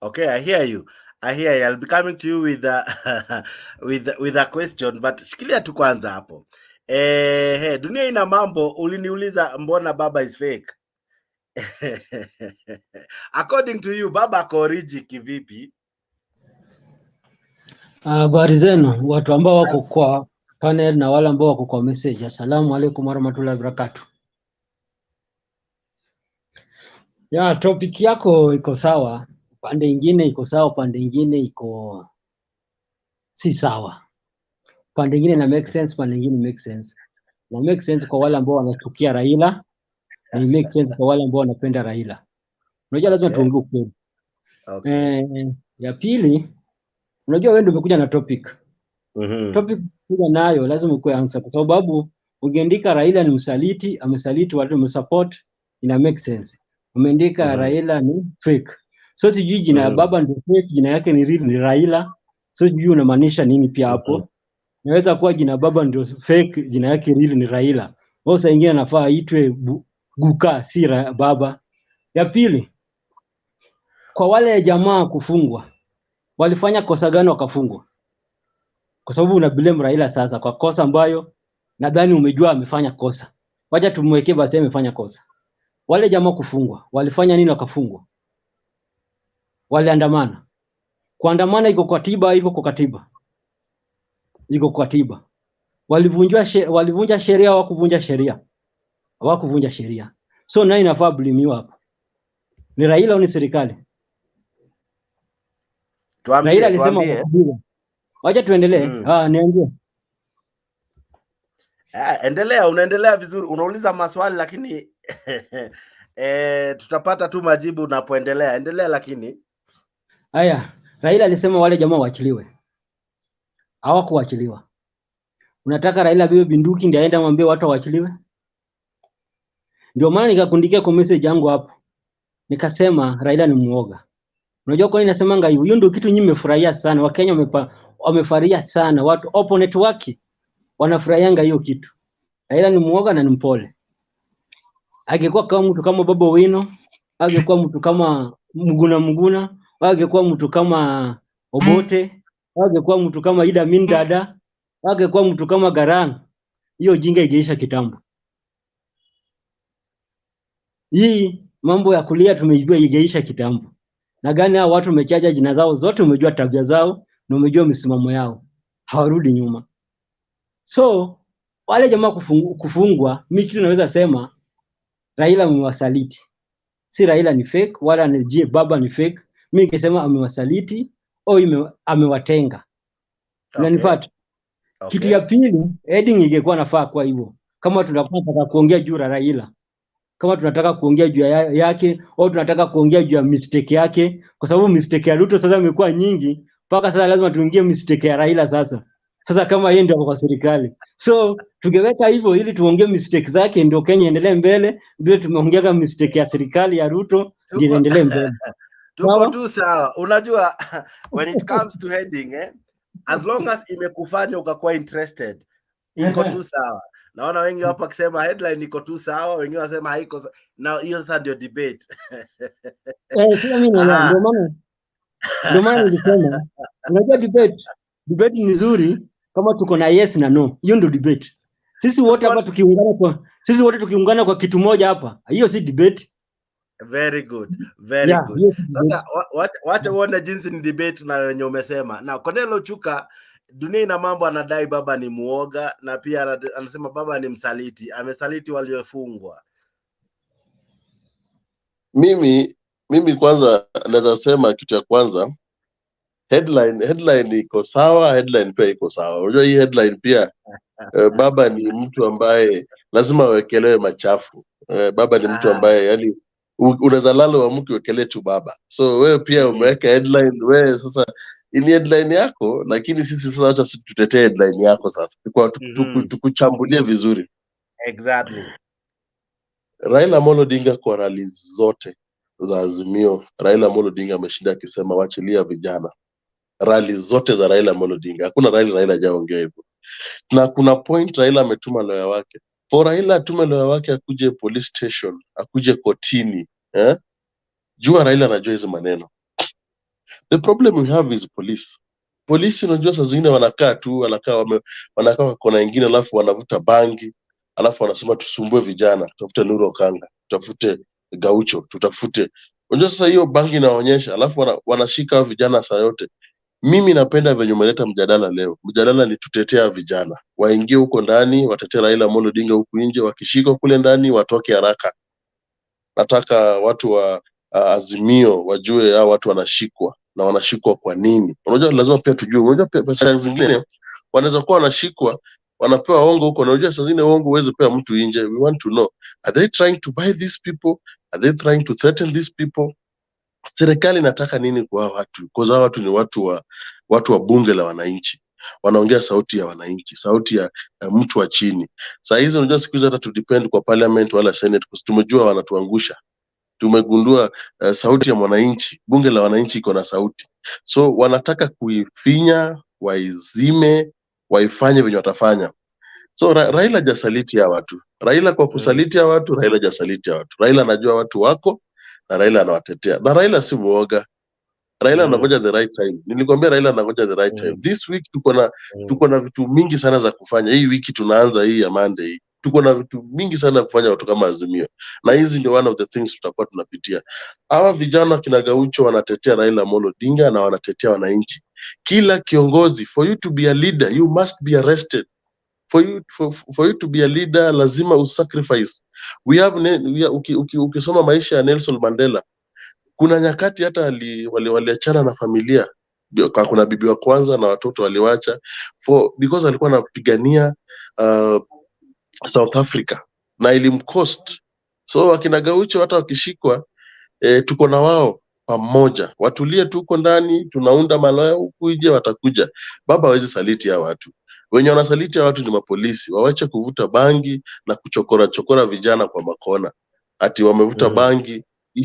Okay, I hear you. I'll be coming to you with with a question, but shikilia tu kwanza hapo. Dunia ina mambo, uliniuliza mbona baba is fake. According to you, baba ako origi kivipi? Habari zenu watu ambao wako kwa panel na wale ambao wako kwa message. Assalamu alaikum warahmatullahi wabarakatuh. Ya topic yako iko sawa, pande ingine iko sawa, pande ingine iko si sawa. Pande ingine na make sense, pande ingine make sense. Na make sense kwa wale ambao wanachukia Raila, na make sense kwa wale ambao wanapenda Raila. Unajua lazima tuongee ukweli. Ya pili, unajua wewe ndio umekuja na topic. Topic kuja nayo lazima ukue answer, kwa sababu ungeandika Raila ni msaliti, amesaliti watu msupport, ina make sense. Umeandika Raila ni fake. So sijui jina ya baba ndio fake, jina yake ni real, ni Raila. So sijui unamaanisha nini pia hapo. Inaweza kuwa jina baba ndio fake, jina yake real ni Raila. Au saa nyingine anafaa aitwe Guka si baba. Ya pili, kwa wale jamaa kufungwa, walifanya kosa gani wakafungwa? Kwa sababu una blame Raila sasa kwa kosa ambayo nadhani umejua amefanya kosa. Wacha tumwekee basi amefanya kosa. Wale jamaa kufungwa, walifanya nini wakafungwa? Waliandamana. Kuandamana iko kwa katiba, iko kwa katiba. Iko kwa katiba. Walivunja sheria au kuvunja sheria? Hawakuvunja sheria. So nani inafaa blame hapo? Ni Raila au ni serikali? Raila alisema wacha tuendelee. Niambie. Endelea, unaendelea vizuri. Unauliza maswali lakini tutapata tu majibu unapoendelea. Endelea lakini. Haya, Raila alisema wale jamaa waachiliwe. Hawakuachiliwa. Unataka Raila bibi binduki ndiye aende amwambie watu waachiliwe? Ndio maana nikakundikia kwa message yangu hapo. Nikasema Raila ni muoga. Unajua kwa nini nasemanga hivyo? Hiyo ndio kitu nyinyi mmefurahia sana. Wakenya wamefurahia sana. Watu opponent wake wanafurahianga hiyo kitu. Raila ni muoga na ni mpole. Angekuwa kama mtu kama Baba Wino, angekuwa mtu kama Muguna, angekuwa mtu kama Obote, angekuwa mtu kama Ida Mindada, angekuwa mtu kama Garang, hiyo jinga ingeisha kitambo. Hii mambo ya kulia tumejua ingeisha kitambo. Na gani hao watu umechaja jina zao zote, umejua tabia zao na umejua misimamo yao, hawarudi nyuma. So wale jamaa kufungwa, mimi kitu naweza sema Raila amewasaliti. Si Raila ni fake wala ni baba ni fake. Mimi ningesema amewasaliti au amewatenga. Unanipata? Okay. Kitu ya pili, heading ingekuwa nafaa kwa hivyo. Kama tunataka kuongea juu ya Raila, kama tunataka kuongea juu yake au tunataka kuongea juu ya mistake yake, kwa sababu mistake ya Ruto sasa imekuwa nyingi mpaka sasa lazima tuingie mistake ya Raila sasa. Sasa kama yeye ndio kwa serikali. So tungeweka hivyo ili tuongee mistake zake ndio Kenya endelee mbele, bila tumeongea mistake ya serikali ya Ruto ndio endelee mbele. Tuko tu sawa. Unajua when it comes to heading as long as imekufanya ukakuwa interested, iko tu sawa. Naona wengi hapo wakisema headline iko tu sawa, wengine wanasema haiko. Na hiyo sasa ndio debate. Sio mimi ndio maana nilisema unajua debate ni nzuri kama tuko na yes na no. Hiyo ndio debate. Sisi wote hapa tukiungana kwa kitu moja hapa, hiyo si debate. Very good. Very good. Sasa wacha uone jinsi ni debate na wenye umesema. Na Cornelo Chuka, dunia ina mambo, anadai baba ni muoga na pia anasema baba ni msaliti. Amesaliti waliofungwa. Mimi kwanza naweza sema kitu ya kwanza, headline iko sawa, headline pia iko sawa. Unajua hii headline pia baba ni mtu ambaye lazima awekelewe machafu. Baba ni mtu ambaye yani unaweza lala uamke uwekelee tu baba. So wewe pia umeweka headline, wewe sasa ni headline yako, lakini sisi sasa acha tutetee headline yako sasa. Tukuchambulie vizuri. Exactly. Raila Amolo Odinga kwa rally zote za Azimio, Raila Amolo Odinga ameshinda akisema waachilia vijana. Rally zote za Raila Amolo Odinga, hakuna rally Raila hajaongea hivyo. Na kuna point Raila ametuma lawyer wake. For Raila atume lawyer wake akuje police station, akuje kotini, jua Raila anajua hizo maneno. The problem we have is police. Polisi unajua saa zingine wanakaa tu, wanakaa kona nyingine, alafu wanavuta bangi, alafu wanasema tusumbue vijana, tutafute Nuru Okanga, tutafute Gaucho, tutafute. Unajua sasa hiyo bangi inaonyesha, alafu wanashika vijana saa yote. Mimi napenda venye umeleta mjadala leo. Mjadala ni tutetea vijana. Waingie huko ndani, watetee Raila Amolo Odinga huku nje, wakishika kule ndani watoke haraka. Nataka watu wa Azimio wajue hao watu wanashikwa na wanashikwa kwa nini. Unajua lazima pia tujue. Unajua pesa zingine wanaweza kuwa wanashikwa, wanapewa hongo huko, na unajua saa zingine hongo huwezi pewa mtu nje. We want to know, are they trying to buy these people? Are they trying to threaten these people? Serikali inataka nini kwa watu? Kwa sababu watu ni watu wa bunge la wananchi. Wanaongea sauti ya wananchi, sauti ya mtu wa chini. Saa hizi unajua siku hizi hata to depend kwa parliament wala senate, kwa tumejua wanatuangusha. Tumegundua sauti ya mwananchi, bunge la wananchi iko na sauti. So wanataka kuifinya, waizime, waifanye venye watafanya. So Raila jasaliti ya watu. Raila kwa kusaliti ya watu, Raila jasaliti ya watu. Raila anajua watu wako na Raila anawatetea. Na Raila si muoga. Raila anangoja the right time. Nilikwambia Raila anangoja the right time. This week tuko na vitu mingi sana za kufanya. Hii wiki tunaanza hii ya Monday. Tuko na vitu mingi sana kufanya watu kama Azimio. Na hizi ndio one of the things tutakuwa tunapitia. Hawa vijana kina Gaucho wanatetea Raila Amolo Odinga na wanatetea wananchi. Kila kiongozi, for you to be a leader, you must be arrested. For you to be a leader, lazima usacrifice. Ukisoma maisha ya Nelson Mandela, kuna nyakati hata waliachana na familia. Kuna bibi wa kwanza na watoto waliwacha because alikuwa anapigania South Africa na ilimcost. So akina Gaucho hata wakishikwa tuko na wao pamoja. Watulie tuko ndani, tunaunda malaya huku nje, watakuja. Baba hawezi saliti ya watu. Wenye wanasaliti ya watu ni mapolisi. Wawache kuvuta bangi na kuchokora vijana kwa makona. Ati wamevuta bangi. Hii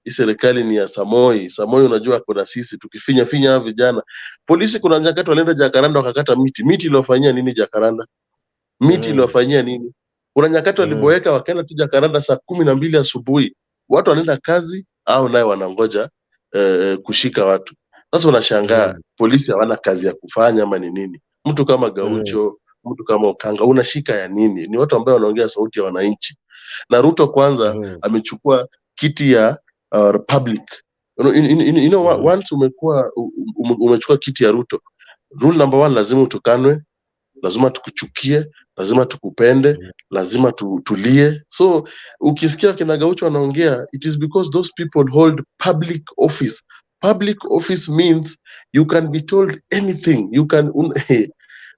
serikali ni ya Samoi. Samoi unajua kuna sisi tukifinya vijana. Polisi kuna nyakati walienda Jakaranda wakakata miti. Miti iliwafanyia nini Jakaranda? Miti iliwafanyia nini? Kuna nyakati waliboeka wakaenda tu Jakaranda saa 12 asubuhi. Watu wanaenda kazi au naye wanangoja kushika watu. Sasa unashangaa polisi hawana kazi ya kufanya ama ni nini? Mtu kama Gaucho, mtu kama Okanga unashika ya nini? Ni watu ambao wanaongea sauti ya wananchi. Na Ruto kwanza amechukua kiti ya republic. You know, once umechukua kiti ya Ruto, rule number 1, lazima utukanwe, lazima tukuchukie, lazima tukupende, lazima tulie. So ukisikia kina Gaucho wanaongea, it is because those people hold public office. Public office means you can be told anything. You can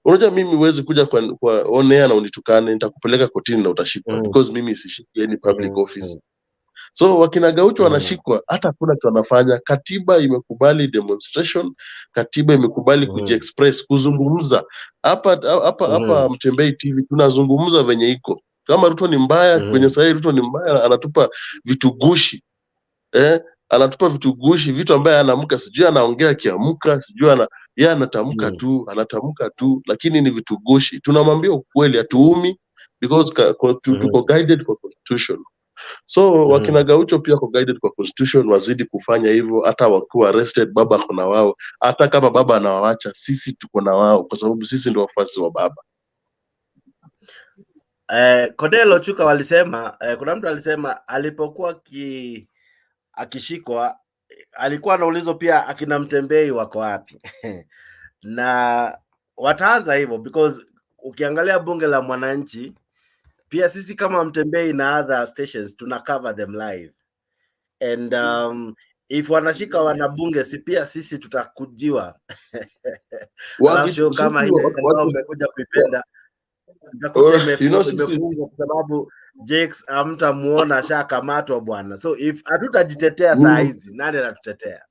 unajua mimi huwezi kuja kwa on air na unitukane, nitakupeleka kotini na utashikwa because mimi sishiki any public office. So wakina Gaucho wanashikwa, hata kuna kitu wanafanya. Katiba imekubali demonstration, katiba imekubali kujiexpress, kuzungumza. Hapa Mutembei TV tunazungumza venye iko. Kama Ruto ni mbaya, kwenye sahi Ruto ni mbaya, anatupa vitu gushi. Anatupa vitu gushi, vitu ambaye anaamka sijui anaongea kiamka, sijui yeye anatamka tu, lakini ni vitu gushi. Tunamwambia ukweli, hatuumi because tuko guided kwa constitution. So wakina Gaucho pia kwa guided kwa constitution, wazidi kufanya hivyo. Hata wakiwa arrested, baba kuna wao. Hata kama baba anawaacha, sisi tuko na wao kwa sababu sisi ndio wafuasi wa baba. Kodelo Chuka walisema, kuna mtu alisema alipokuwa akishikwa alikuwa anaulizwa pia akina Mutembei wako wapi. Na wataanza hivyo because ukiangalia bunge la mwananchi pia sisi kama Mutembei na other stations tuna cover them live, and if wanashika wanabunge si pia sisi tutakujiwa. Alafu kama hiyo umekuja kuipenda imefungwa kwa sababu Jakes hamtamuona shakamatwa bwana. So if hatutajitetea saa hizi, nani anatutetea?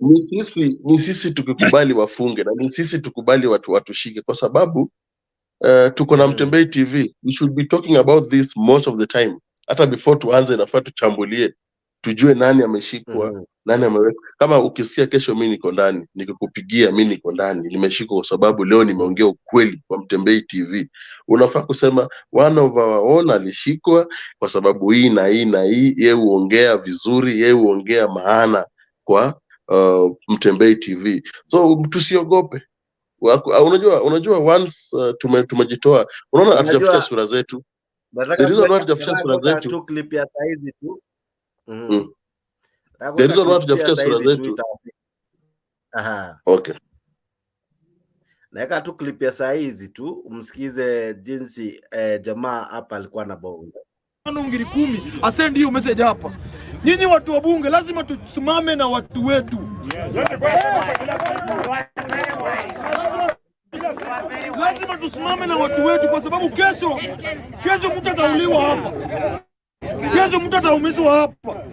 Ni sisi tukikubali wafunge, na ni sisi tukubali watushike kwa sababu tuko na Mutembei TV. We should be talking about this most of the time. Hata before tuanze nafaa tuchambulie, tujue nani ameshikwa, nani ameweka. Kama ukisikia kesho mimi niko ndani, nikikupigia mimi niko ndani, nimeshikwa kwa sababu leo nimeongea ukweli kwa Mutembei TV. Unafaa kusema one of our own alishikwa kwa sababu hii na hii na hii, yeye huongea vizuri, yeye huongea maana kwa Mutembei TV. So tusiogope. Unajua once tumejitoa, unaona hatujaficha sura zetu. The reason why hatujaficha sura zetu tu clip ya saizi tu. The reason why hatujaficha sura zetu. Okay. Naeka tu clip ya saizi tu umsikize jinsi jamaa hapa alikuwa na bonga. Ngiri 10 asend hiyo message hapa. Nyinyi watu wa bunge lazima tusimame na watu wetu. Lazima tusimame na watu wetu kwa sababu kesho mtu atauliwa hapa. Kesho mtu ataumizwa hapa.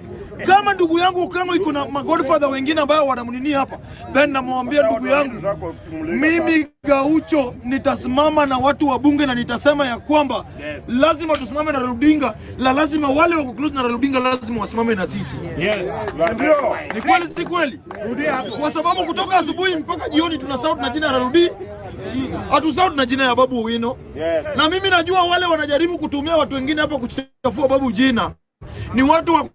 Kama ndugu yangu kama iko na godfather wengine ambao wanamnini hapa, then namwambia ndugu yangu, mimi Gaucho nitasimama na watu wa bunge na nitasema ya kwamba lazima tusimame na Raila, lazima wale wako close na Raila lazima wasimame na sisi. Ndio. Ni kweli si kweli? Kwa sababu kutoka asubuhi mpaka jioni tuna shout na jina la Raila. Hatusout na jina ya Babu Wino. Na mimi najua wale wanajaribu kutumia watu wengine hapa kuchafua Babu jina ni watu wa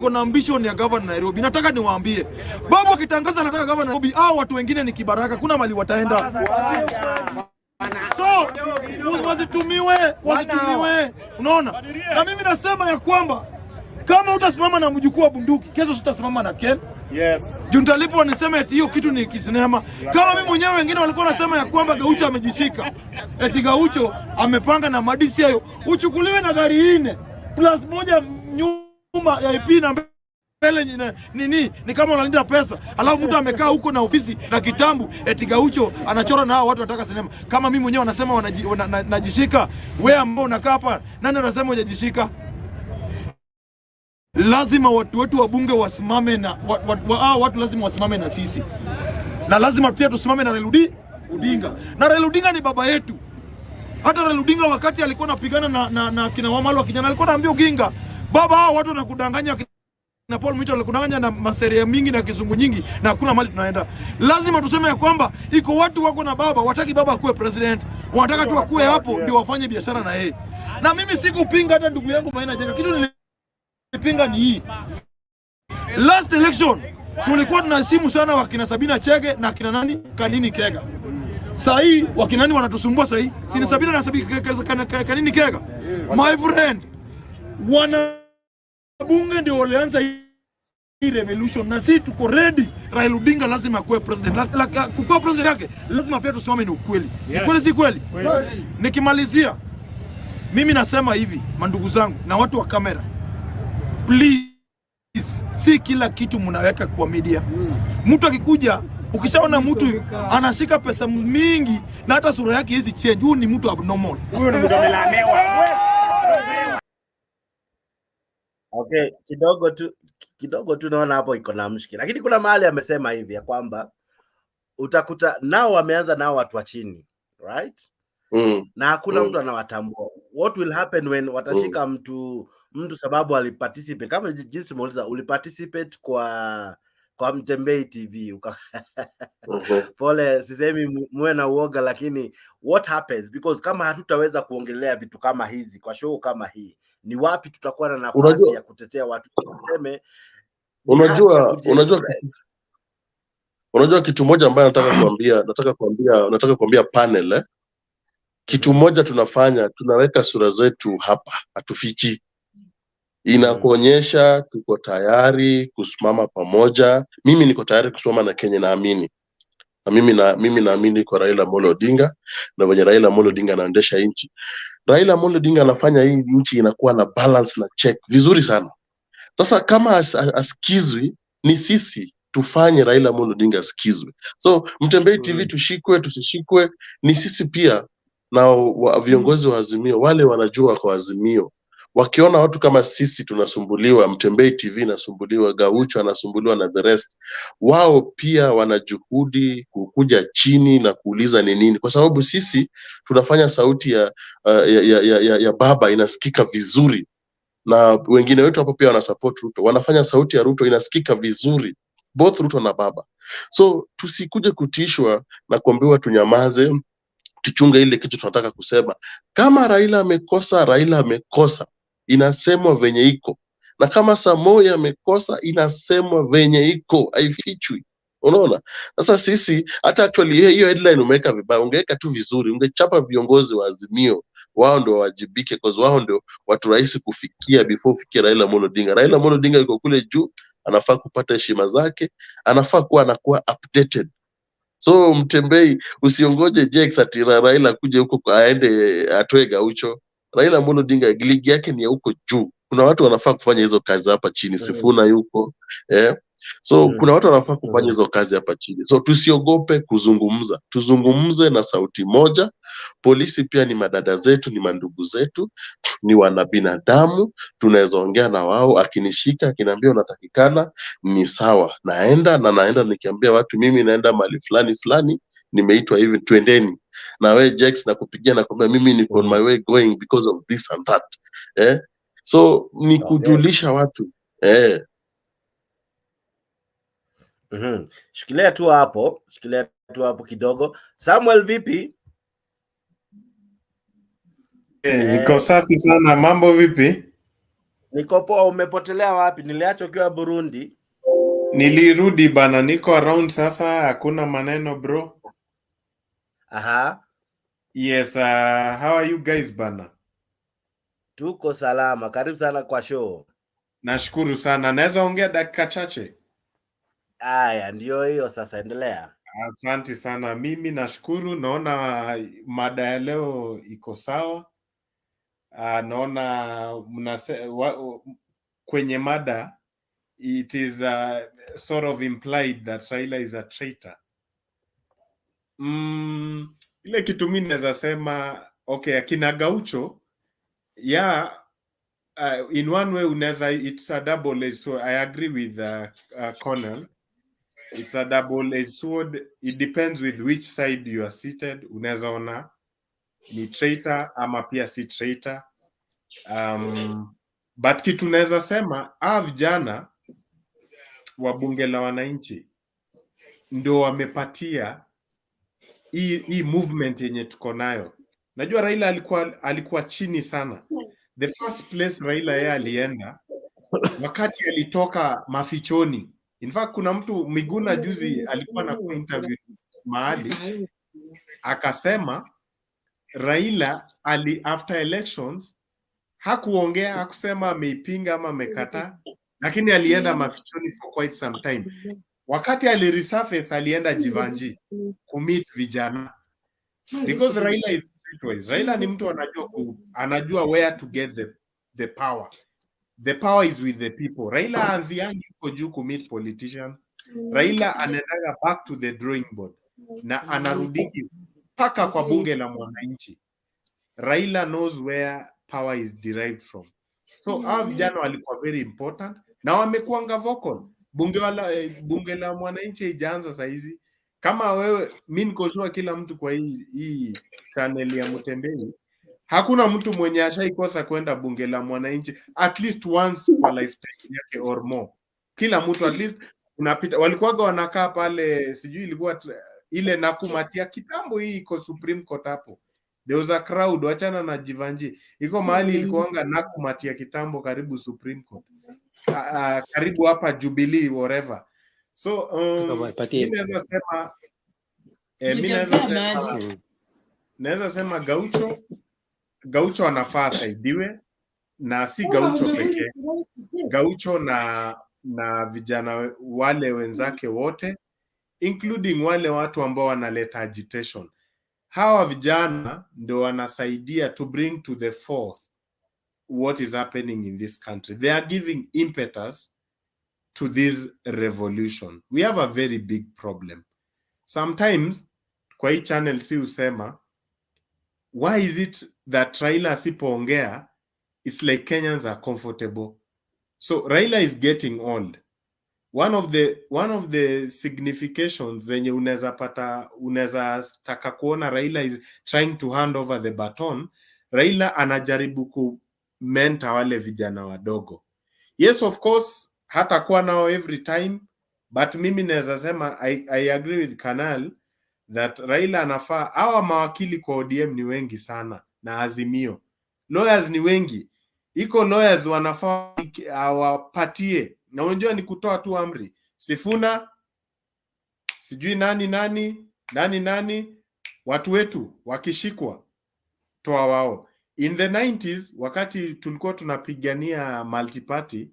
kuna ambition ya governor Nairobi. Nataka niwaambie, Babu akitangaza anataka governor Nairobi, au watu wengine ni kibaraka, kuna mali wataenda. So wasitumiwe. Unaona? Na mimi nasema ya kwamba kama utasimama na mjukuu wa bunduki, kesho utasimama na Ken. Junta lipo wanasema eti hiyo kitu ni kisinema. Kama mimi mwenyewe wengine walikuwa nasema ya kwamba Gaucho amejishika. Eti Gaucho amepanga na madisi hayo uchukuliwe na gari 4 plus moja nyuma ya IP na mbele ni kama unalinda pesa. Alafu mtu amekaa huko na ofisi na kitambu eti Gaucho anachora na hao watu wanataka sinema. Kama mimi mwenyewe wanasema wanajishika, wewe ambao unakaa hapa nani anasema hujajishika? Lazima watu wetu wa bunge wasimame na watu lazima wasimame na sisi. Na lazima pia tusimame na Raila Odinga. Na Raila Odinga ni baba yetu. Hata Raila Odinga wakati alikuwa anapigana na kina Wamalo wa kijana alikuwa anaambia Odinga, baba hao watu wanakudanganya na Paul Mitchell kunanganya na maseria mingi na kizungu nyingi na hakuna mali tunaenda. Lazima tuseme ya kwamba iko watu wako na baba, wataki baba akuwe president. Wanataka tu akuwe hapo ndio wafanye biashara na yeye. Na mimi sikupinga hata ndugu yangu Maina Jenga. Kitu nilipinga ni hii. Last election tulikuwa tunasimu sana wakina Sabina Chege na kina nani Kanini Kega. Sasa hii wakina nani wanatusumbua sasa hii? Si Sabina na Kanini Kega. My friend, wana bunge ndio walianza hii revolution na sisi tuko ready. Raila Odinga lazima akuwe president. Kukuwa president yake lazima pia tusimame ni ukweli. Ukweli si kweli? Nikimalizia mimi nasema hivi mandugu zangu na watu wa kamera. Please, si kila kitu mnaweka kwa media. Mtu akikuja ukishaona mtu anashika pesa mingi na hata sura yake hizi change, huyu ni mtu abnormal. Huyu ni mtu amelanewa. Okay, kidogo tu naona hapo iko na mshiki. Lakini kuna mahali amesema hivi ya kwamba utakuta nao wameanza nao watu wa chini, right? Na hakuna mtu anawatambua. What will happen when watashika mtu sababu aliparticipate, kama jinsi muuliza uliparticipate kwa Mutembei TV pole, sisemi muwe na uoga, lakini what happens, because kama hatutaweza kuongelea vitu kama hizi kwa show kama hii, ni wapi tutakuwa na nafasi ya kutetea watu tuseme? Unajua kitu moja ambayo nataka kuambia panel kitu moja tunafanya, tunaweka sura zetu hapa, hatufichi. Inakuonyesha tuko tayari kusimama pamoja. Mimi niko tayari kusimama na Kenya naamini. Na mimi naamini kwa Raila Amolo Odinga na wenye Raila Amolo Odinga anaendesha nchi. Raila Amolo Odinga anafanya hii nchi inakuwa na balance na check vizuri sana. Sasa kama asikizwi, ni sisi tufanye Raila Amolo Odinga asikizwe. So Mutembei TV tushikwe tusishikwe, ni sisi pia na viongozi wa Azimio, wale wanajua kwa Azimio. Wakiona watu kama sisi tunasumbuliwa, Mutembei TV inasumbuliwa, Gaucho anasumbuliwa na the rest, wao pia wanajuhudi kukuja chini na kuuliza ni nini, kwa sababu sisi tunafanya sauti ya baba inasikika vizuri, na wengine wetu hapo pia wanasupport Ruto, wanafanya sauti ya Ruto inasikika vizuri, both Ruto na baba. So tusikuje kutishwa na kuambiwa tunyamaze, tuchunge ile kitu tunataka kusema. Kama Raila amekosa, inasemwa venye iko. Na kama Samoei amekosa, inasemwa venye iko, haifichwi. Unaona? Sasa sisi hata actually hiyo headline umeweka vibaya, ungeweka tu vizuri, ungechapa viongozi wa Azimio, wao ndio wajibike, because wao ndio watu rahisi kufikia before ufikie Raila Amolo Odinga. Raila Amolo Odinga yuko kule juu, anafaa kupata heshima zake, anafaa kuwa anakuwa updated. So Mutembei, usiongoje Jex ati Raila kuje huko aende atoe Gaucho. Raila Amolo Odinga ligi yake ni ya huko juu. Kuna watu wanafaa kufanya hizo kazi hapa chini. Sifuna yuko so kuna watu wanafaa kufanya hizo kazi hapa chini. So tusiogope kuzungumza, tuzungumze na sauti moja. Polisi pia ni madada zetu, ni mandugu zetu, ni wanabinadamu, tunaweza ongea na wao. Akinishika akiniambia unatakikana, ni sawa, naenda nikiambia watu mimi naenda mahali fulani, nimeitwa hivi, twendeni. Na we Jex na kupigia na kwambia mimi niko on my way going because of this and that. So ni kujulisha watu. Shikilia tu hapo kidogo. Samuel, vipi? Niko safi sana. Mambo vipi? Niko poa. Umepotelea wapi? Niliacha ukiwa Burundi. Nilirudi bana, niko around sasa, hakuna maneno bro. Yes, how are you guys bana? Tuko salama. Karibu sana kwa show. Nashukuru sana. Naweza ongea dakika chache? Aya, ndio hiyo sasa, endelea. Asante sana. Mimi nashukuru, naona mada ya leo iko sawa. Naona kwenye mada it is sort of implied that Raila is a traitor. Ile kitu mimi naweza sema, okay, akina Gaucho, in one way unaweza, it's a double-edged sword. I agree with Colonel. It's a double-edged sword. It depends with which side you are seated. Unaweza ona ni traitor ama pia si traitor. But kitu naweza sema, vijana wa bunge la wananchi ndio wamepatia hii movement yenye tuko nayo. Najua Raila alikuwa chini sana. The first place Raila yeye alienda wakati alitoka mafichoni. In fact kuna mtu Miguna juzi alikuwa na interview mahali akasema Raila after elections hakuongea, hakusema ameipinga ama amekataa, lakini alienda mafichoni for quite some time. Wakati aliresurface alienda Jivanji kumit vijana, because Raila is streetwise. Raila ni mtu anajua where to get the power. The power is with the people. Raila anziangi yuko juu kumit politicians. Raila anaendaga back to the drawing board na anarudiki paka kwa bunge la mwananchi. Raila knows where power is derived from. So hao vijana walikuwa very important na wamekuanga vocal. Bunge la mwananchi ijaanza saizi. Kama wewe, mimi niko sure kila mtu kwa hii channel ya Mutembei, hakuna mtu mwenye ashaikosa kwenda bunge la mwananchi at least once kwa lifetime yake or more. Kila mtu at least unapita, walikuwaga wanakaa pale, sijui ilikuwa ile Nakumatia kitambo, hii iko Supreme Court hapo. There was a crowd, wachana na Jivanji. Iko mahali ilikuanga Nakumatia kitambo karibu Supreme Court. Karibu hapa Jubilee whatever. So mimi naweza sema Gaucho anafaa saidiwe, na si Gaucho pekee. Gaucho na vijana wale wenzake wote, including wale watu ambao wanaleta agitation. Hawa vijana ndio wanasaidia to bring to the fore what is happening in this country. They are giving impetus to this revolution. We have a very big problem. Sometimes kwa hii channel si usema, why is it that Raila asipoongea it's like Kenyans are comfortable? So Raila is getting old. One of the significations zenye unaweza taka kuona Raila is trying to hand over the baton. Raila anajaribu ku mentor wale vijana wadogo. Yes, of course hatakuwa nao every time, but mimi naweza sema I agree with Kanal that Raila anafaa. Hawa mawakili kwa ODM ni wengi sana na Azimio. Lawyers ni wengi. Iko lawyers wanafaa awapatie. Na unajua ni kutoa tu amri. Sifuna, sijui nani, watu wetu wakishikwa toa wao. In the 90s wakati tulikuwa tunapigania multiparty,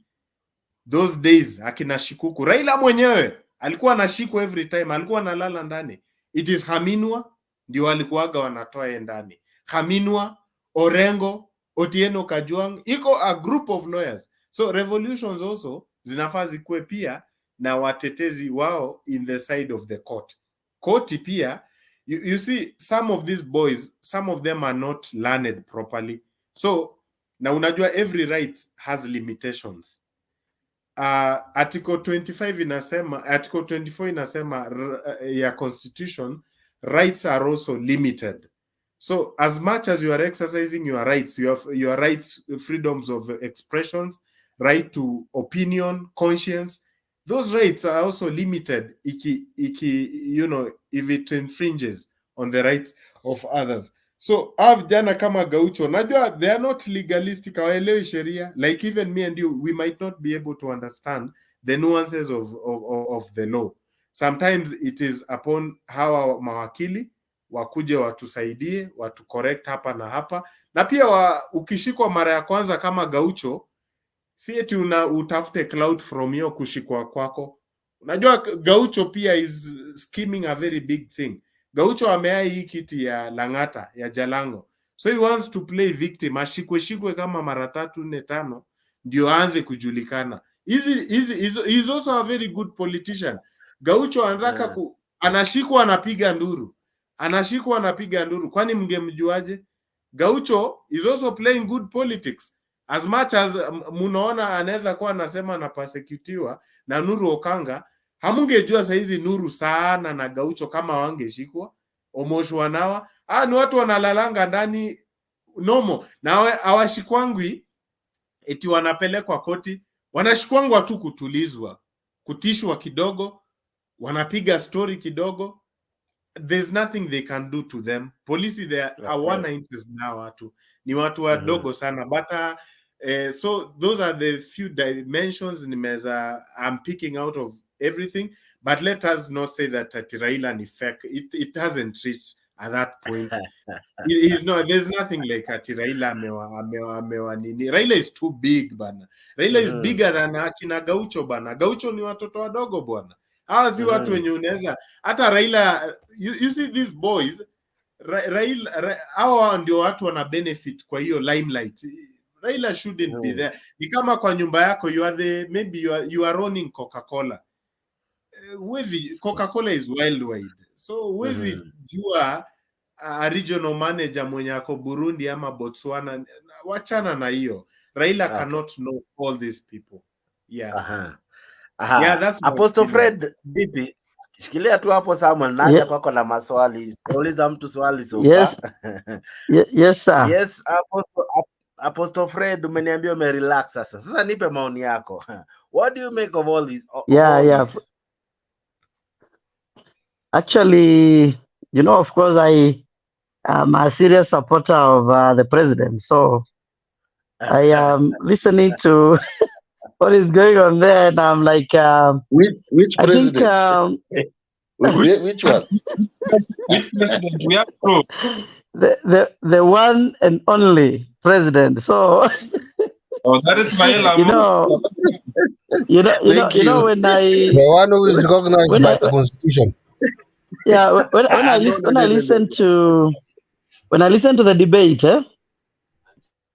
those days akina Shikuku, Raila mwenyewe alikuwa anashikwa every time, alikuwa analala ndani. It is Haminwa ndio walikuwaga wanatoa yeye ndani. Haminwa, Orengo, Otieno Kajwang, iko a group of lawyers. So revolutions also zinafaa zikuwe pia na watetezi wao in the side of the court. Koti pia, you see some of these boys, some of them are not learned properly. So na unajua every right has limitations. Article 25 inasema, Article 24 inasema ya constitution, rights are also limited. So as much as you are exercising your rights, your rights, freedoms of expressions, right to opinion, conscience, those rights are also limited you know, if it infringes on the rights of others. So vijana kama Gaucho, najua they are not legalistic, hawaelewi sheria. Like even me and you, we might not be able to understand the nuances of the law. Sometimes it is upon hawa mawakili wakuje watusaidie, watu correct hapa na hapa. Na pia ukishikwa mara ya kwanza kama Gaucho, si eti utafute cloud from hiyo kushikwa kwako. Unajua Gaucho pia is scheming a very big thing. Gaucho ameai hii kiti ya Lang'ata ya Jalango. So he wants to play victim, ashikwe kama mara 3, 4, 5 ndio aanze kujulikana. He's also a very good politician. Gaucho anataka anashikwa anapiga nduru. Anashikwa anapiga nduru. Kwani mngemjuaje? Gaucho is also playing good politics. As much as munaona anaweza kuwa anasema na persecutiwa na Nuru Okanga, hamungejua saizi Nuru sana na Gaucho kama wangeshikwa. Omosho wanawa ni watu wanalalanga ndani nomo, na hawashikwangwi eti wanapelekwa koti, wanashikwangwa tu kutulizwa. kutishwa kidogo, wanapiga story kidogo. There's nothing they can do to them. Polisi hawana interest na watu, ni watu wadogo sana. But so those are the few dimensions I'm picking out of everything. But let us not say that Raila ni fake. It hasn't reached at that point. He's not. There's nothing like Raila amewa nini. Raila is too big bana. Raila is bigger than akina Gaucho bana. Gaucho ni watoto wadogo bwana. Hawa si watu wenye unaweza hata Raila. You see these boys, Raila hawa ndio watu wana benefit kwa hiyo limelight. Raila shouldn't be there. Ni kama kwa nyumba yako maybe you are running Coca-Cola. Coca-Cola is worldwide. So huwezi jua a regional manager mwenye ako Burundi ama Botswana, wachana na hiyo. Raila cannot know all these people. Yeah. Yeah, that's Apostle Fred, vipi? Shikilia tu hapo Samuel, naja kwako na maswali. Uliza mtu swali so far. Yes sir. Yes, Apostle Fred, umeniambia umerelax sasa. Sasa nipe maoni yako. What do you make of all this? This? Actually, you know, of course, I am a serious supporter of the president. So I am listening to what is going on there, and I'm like, which president? I think, which one? Which president? We have to. The one and only president. So that is Raila. You know when the one who is recognized by the constitution. Yeah, when I listen to the debate,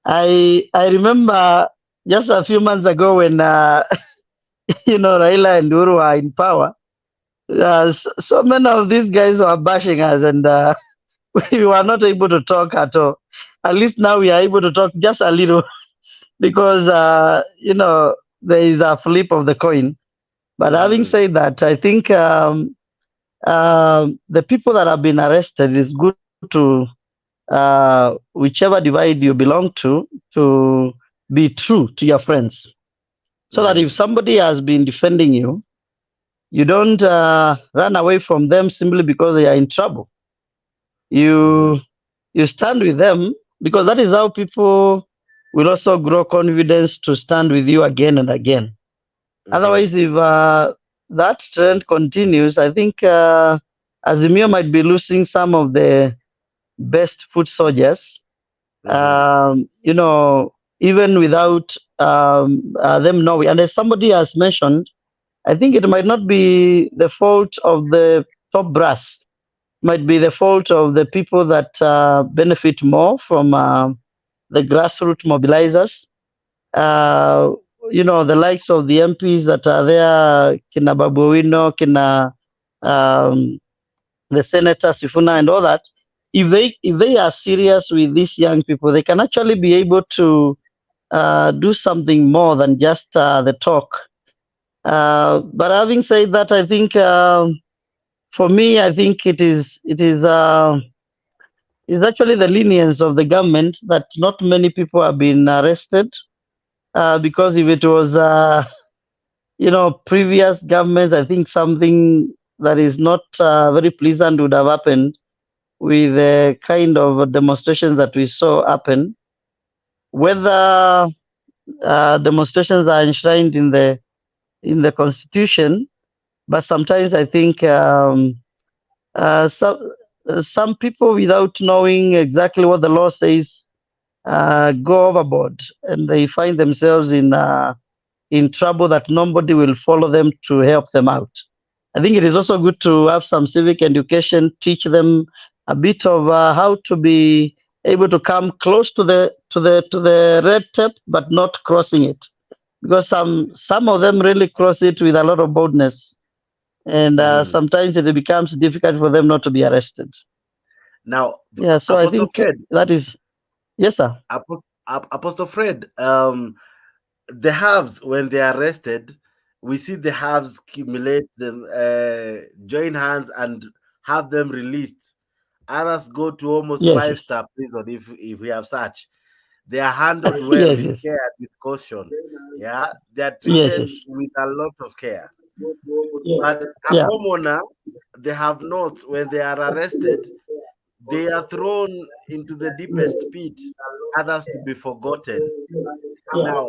I remember just a few months ago when Raila and Uhuru were in power. So many of these guys were bashing us, and we were not able to talk at all. At least now we are able to talk just a little because there is a flip of the coin. But having said that, I think the people that have been arrested, is good to whichever divide you belong to be true to your friends, so that if somebody has been defending you, you don't run away from them simply because they are in trouble. You stand with them, because that is how people will also grow confidence to stand with you again and again. Otherwise, if that trend continues, I think Azimio might be losing some of the best foot soldiers, even without them knowing. And as somebody has mentioned, I think it might not be the fault of the top brass. It might be the fault of the people that benefit more from the grassroots mobilizers. The likes of the MPs that are there, Kina Babuino, Kina the Senator Sifuna and all that. If they are serious with these young people, they can actually be able to do something more than just the talk. But having said that, I think for me, I think it is actually the lenience of the government that not many people have been arrested. Because if it was, previous governments, I think something that is not very pleasant would have happened with the kind of demonstrations that we saw happen. Whether demonstrations are enshrined in the constitution, but sometimes I think some people, without knowing exactly what the law says, go overboard, and they find themselves in trouble that nobody will follow them to help them out. I think it is also good to have some civic education, teach them a bit of how to be able to come close to the red tape, but not crossing it, because some of them really cross it with a lot of boldness, and sometimes it becomes difficult for them not to be arrested. Now, so I think that is. Yes, sir. Apostle Fred, the halves, when they are arrested, we see the halves accumulate them, join hands and have them released. Others go to almost 5-star prison if we have such. They are handled well, with care, with caution. Yeah, they are treated with a lot of care. But a Yeah. commoner, they have not, when they are arrested, they are thrown into the deepest pit, others to be forgotten. Now,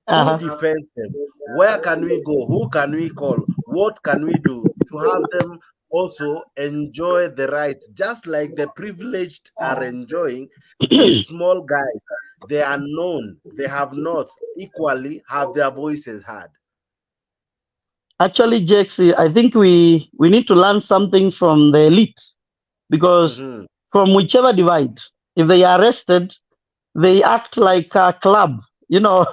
who defends them? Where can we go? Who can we call? What can we do to have them also enjoy the rights, just like the privileged are enjoying? These small guys, they are known, they have not equally have their voices heard. Actually, JX, I think we need to learn something from the elite, because from whichever divide, if they are arrested, they act like a club. You know,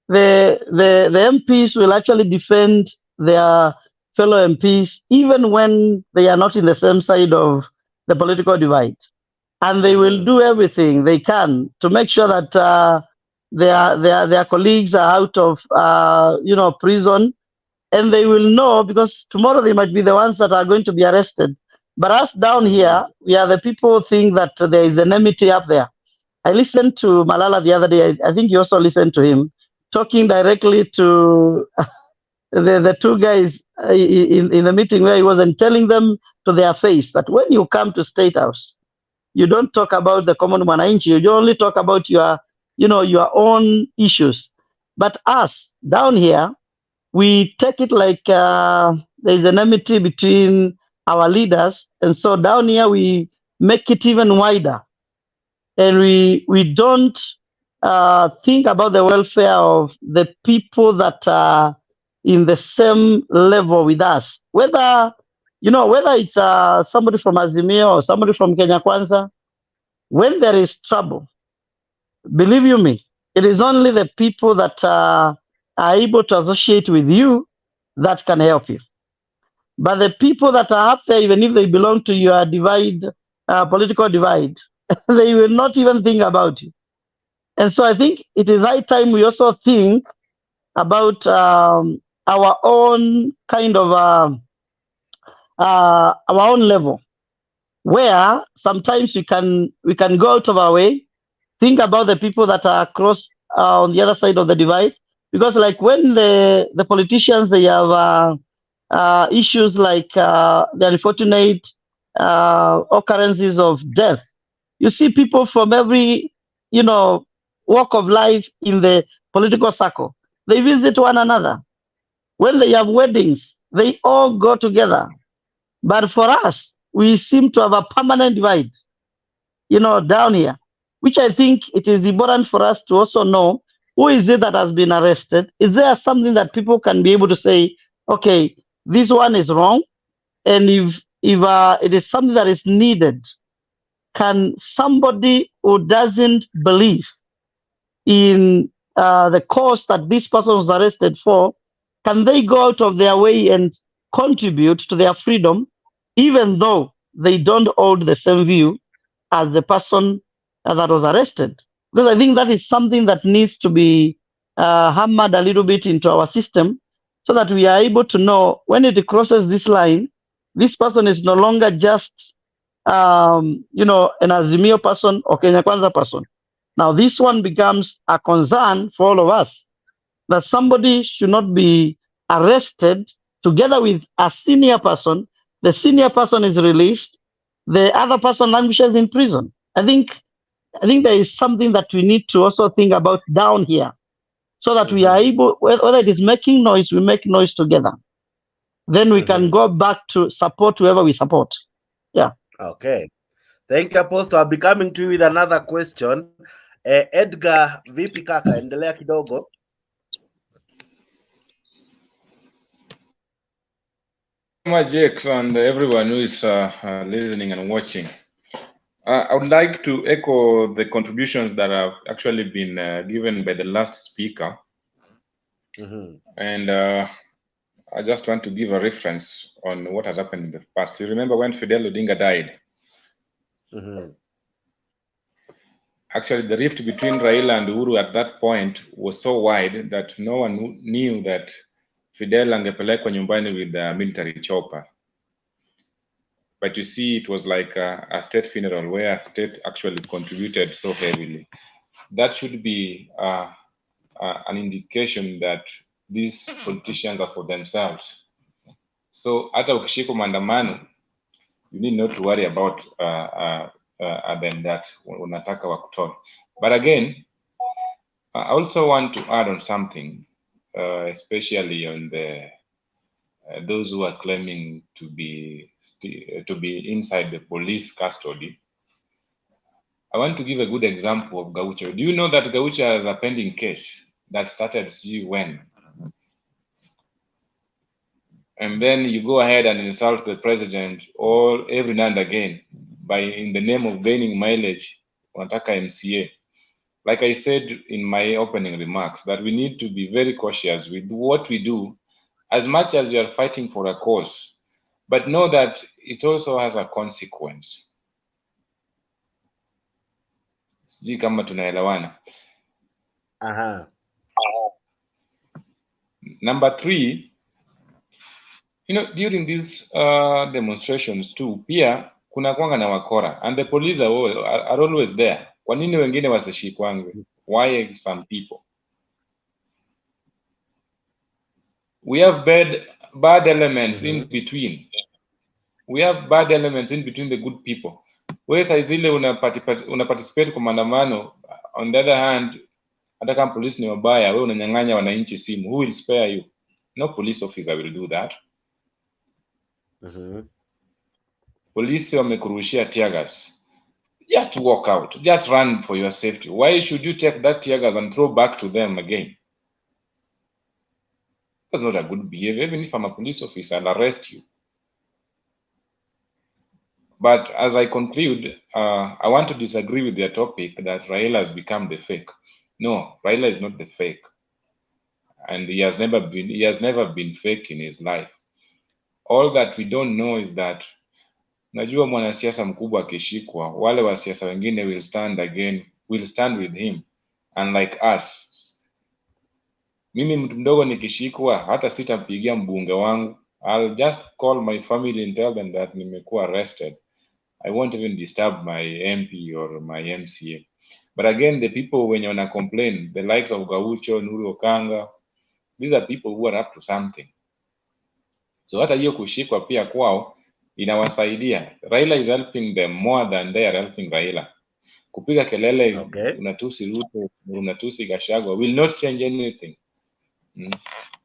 the MPs will actually defend their fellow MPs even when they are not in the same side of the political divide, and they will do everything they can to make sure that their colleagues are out of prison, and they will know, because tomorrow they might be the ones that are going to be arrested. But us down here, we are the people who think that there is enmity up there. I listened to Malala the other day. I think you also listened to him talking directly to the two guys in the meeting, where he wasn't telling them to their face that when you come to State House, you don't talk about the common mwananchi. You only talk about your own issues. But us down here, we take it like there's an enmity between our leaders, and so down here we make it even wider, and we don't think about the welfare of the people that are in the same level with us, whether it's somebody from Azimio or somebody from Kenya Kwanza. When there is trouble, believe you me, it is only the people that are able to associate with you that can help you. But the people that are up there, even if they belong to your political divide, they will not even think about you. And so I think it is high time we also think about our own kind of our own level, where sometimes we can go out of our way, think about the people that are across on the other side of the divide, because like when the politicians, they have issues like the unfortunate occurrences of death, you see people from every walk of life in the political circle, they visit one another. When they have weddings, they all go together. But for us, we seem to have a permanent divide, down here, which I think it is important for us to also know who is it that has been arrested. Is there something that people can be able to say, okay, this one is wrong, and if it is something that is needed, can somebody who doesn't believe in the cause that this person was arrested for, can they go out of their way and contribute to their freedom, even though they don't hold the same view as the person that was arrested? Because I think that is something that needs to be hammered a little bit into our system, so that we are able to know when it crosses this line, this person is no longer just an Azimio person or Kenya Kwanza person. Now this one becomes a concern for all of us, that somebody should not be arrested together with a senior person. The senior person is released, the other person languishes in prison. I think there is something that we need to also think about down here, so that we are able, whether it is making noise, we make noise together. Then we can go back to support whoever we support. Yeah. Okay. Thank you, Apostle. I'll be coming to you with another question. Edgar, vipi kaka? Endelea kidogo. Much, Jake, and everyone who is listening and watching. I would like to echo the contributions that have actually been given by the last speaker. And I just want to give a reference on what has happened in the past. You remember when Fidel Odinga died? Actually, the rift between Raila and Uhuru at that point was so wide that no one knew that Fidel angepelekwa nyumbani with the military chopper. But you see, it was like a state funeral where state actually contributed so heavily. That should be an indication that these politicians are for themselves. So hata ukishika maandamano, you need not to worry about than that unataka wakutoe. But again, I also want to add on something, especially on the those who are claiming to be inside the police custody. I want to give a good example of Gaucho. Do you know that Gaucho has a pending case that started when? And then you go ahead and insult the president all every now and again by in the name of gaining mileage, wanataka MCA. Like I said in my opening remarks, that we need to be very cautious with what we do, as much as we are fighting for a cause, but know that it also has a consequence. Sijui kama tunaelewana. Number 3, during these demonstrations too, pia kuna kwanga na wakora, and the police are always there. Kwa nini wengine wasishikwange? Why some people? We have bad elements in between. We have bad elements in between the good people. Wewe saa zile una participate kwa maandamano, on the other hand, hata kama police ni wabaya, wewe unanyang'anya wananchi simu. Who will spare you? No police officer will do that. Police wamekurushia tear gas. Just walk out. Just run for your safety. Why should you take that tear gas and throw back to them again? That's not a good behavior. Even if I'm a police officer, I'll arrest you. But as I conclude, I want to disagree with their topic that Raila has become the fake. No, Raila is not the fake, and he has never been fake in his life. All that we don't know is that najua mwanasiasa mkubwa akishikwa, wale wasiasa wengine will stand with him, unlike us. Mimi mtu mdogo nikishikwa, hata sitampigia mbunge wangu. I'll just call my family and tell them that nimekuwa arrested. I won't even disturb my MP or my MCA. But again, the people when you wanna complain, the likes of Gaucho, Nuru Okanga, these are people who are up to something. So hata hiyo kushikwa pia kwao inawasaidia. Raila is helping them more than they are helping Raila. Kupiga kelele, unatusi Ruto, unatusi Gachagua will not change anything.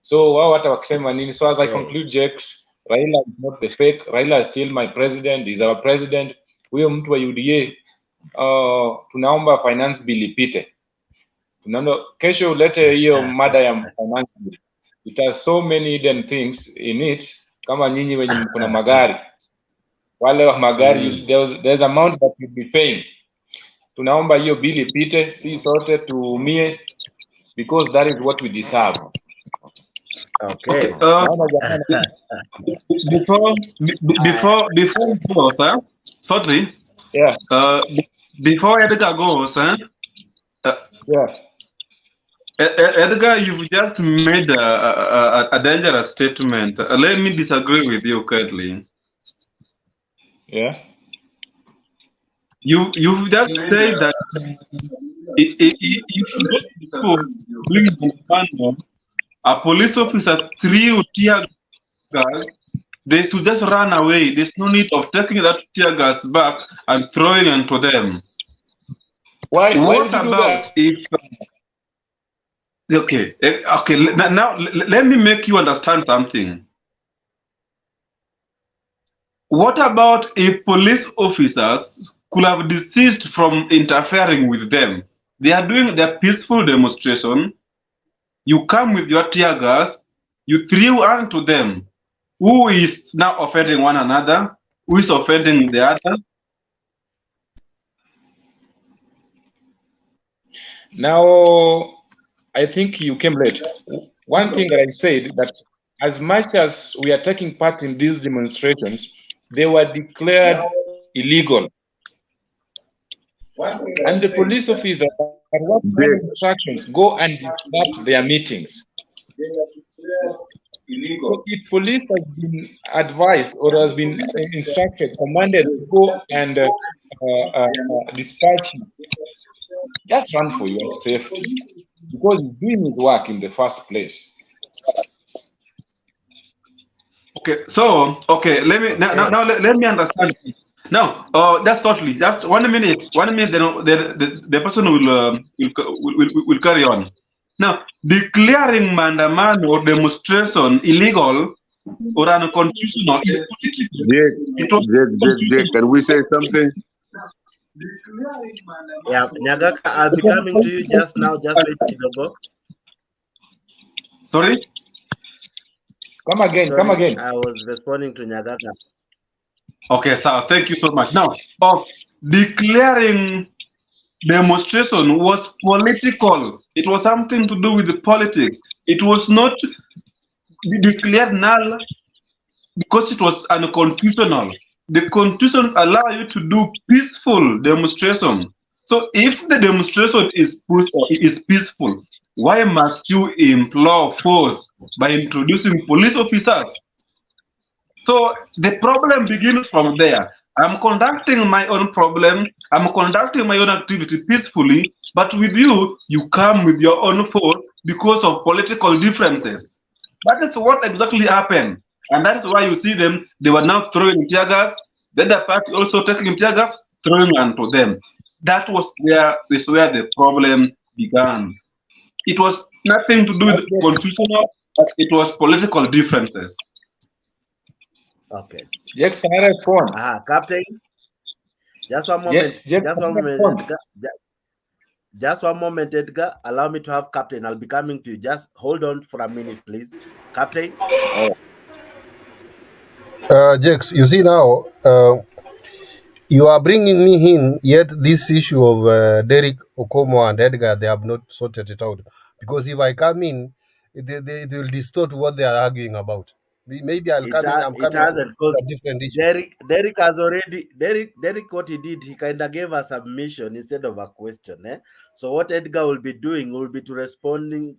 So wao hata wakisema nini? So as I conclude, Jakes, Raila is not the fake. Raila is still my president. He's our president. Huyo mtu wa UDA, tunaomba finance bill ipite. Tunaomba kesho ulete hiyo mada ya finance bill. It has so many hidden things in it. Kama nyinyi wenye kuna magari, wale wa magari, there's amount that you'll be paying. Tunaomba hiyo bill ipite, si sote tuumie, because that is what we deserve. Okay. Before goes, sorry. Yeah. Before Edgar goes, yeah. Edgar, you've just made a dangerous statement. Let me disagree with you, Kathleen. Yeah. You've just said that if those people bring the panel, a police officer threw tear gas, they should just run away. There's no need of taking that tear gas back and throwing into them. What about if? Okay. Now let me make you understand something. What about if police officers could have desisted from interfering with them? They are doing their peaceful demonstration. You come with your tear gas, you threw onto them. Who is now offending one another? Who is offending the other? Now, I think you came late. One thing that I said, that as much as we are taking part in these demonstrations, they were declared illegal. And the police officers are what instructions go and disrupt their meetings. So if police has been advised or has been instructed, commanded to go and dispatch you, just run for your safety, because he's doing his work in the first place. Okay, so let me now let me understand it. Now, that's 1 minute. 1 minute. Then the person will carry on. Now, declaring Maandamano or demonstration illegal or unconstitutional is political. Jake, can we say something? Yeah, Nyagaka, I'll be coming to you just now. Just wait a go. Sorry? Come again. I was responding to Nyagaka. Okay, sir. Thank you so much. Now, declaring demonstration was political. It was something to do with the politics. It was not declared null because it was unconstitutional. The constitutions allow you to do peaceful demonstration. So if the demonstration is peaceful, why must you employ force by introducing police officers? So the problem begins from there. I'm conducting my own problem. I'm conducting my own activity peacefully, but with you, you come with your own force because of political differences. That is what exactly happened. And that's why you see them, they were now throwing tear gas. The other party also taking tear gas, throwing onto them. That was where the problem began. It was nothing to do with constitutional, but it was political differences. Okay. Jax, can I respond? Captain. Just one moment. Just one moment. Just one moment, Edgar. Allow me to have Captain. I'll be coming to you. Just hold on for a minute, please. Captain. Jax, you see now, you are bringing me in, yet this issue of Derek Okomo and Edgar, they have not sorted it out. Because if I come in, it will distort what they are arguing about. Maybe I'm coming It hasn't, because a different issue. Derek has already, Derek, what he did, he kind of gave a submission instead of a question. So what Edgar will be doing will be responding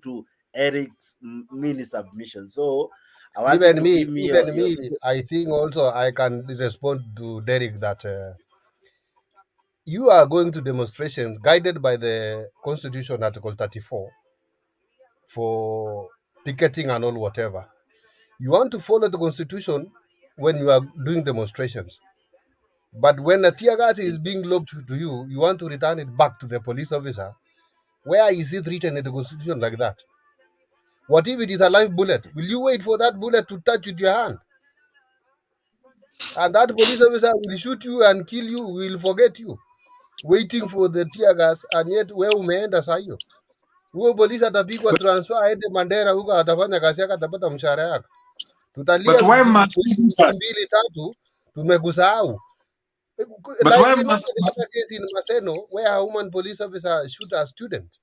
to Eric's mini submission. So I want Even to me, give me I think also I can respond to Derek that you are going to demonstrations guided by the Constitution Article 34 for picketing and all whatever. You want to follow the Constitution when you are doing demonstrations. But when a tear gas is being lobbed to you, you want to return it back to the police officer. Where is it written in the Constitution like that? What if it is a live bullet? Will you wait for that bullet to touch with your hand? And that police officer will shoot you and kill you, will forget you, waiting for the tear gas, and yet where umeenda saa hiyo? Huyo polisi atapigwa transfer aende Mandera huko, atafanya kazi yake, atapata mshahara yake. Tutalia mbili tatu, tumekusahau. Like remember the other case in Maseno where a woman police officer shoot a student.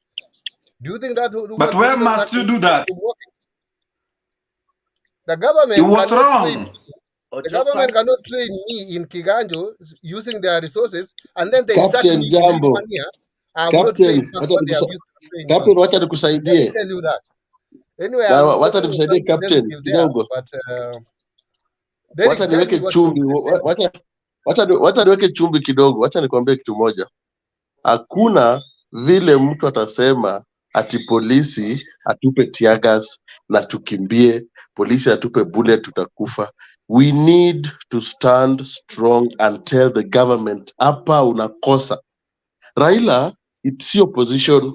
Do you think that woman But where must you do that? The government it was wrong. The government cannot train me in Kiganjo using their resources, and then they sack Captain me Jambo. in here. I have not trained what they have used to train Captain, me. wacha Let nikusaidie. me tell you that. Anyway, Wacha nikusaidie Captain kidogo. Wacha niweke chumvi. Wacha niweke chumvi kidogo. Wacha nikwambie kitu moja. Hakuna vile mtu atasema ati polisi atupe tear gas na tukimbie, polisi atupe bullet tutakufa. We need to stand strong and tell the government, hapa unakosa. Raila, it's your position.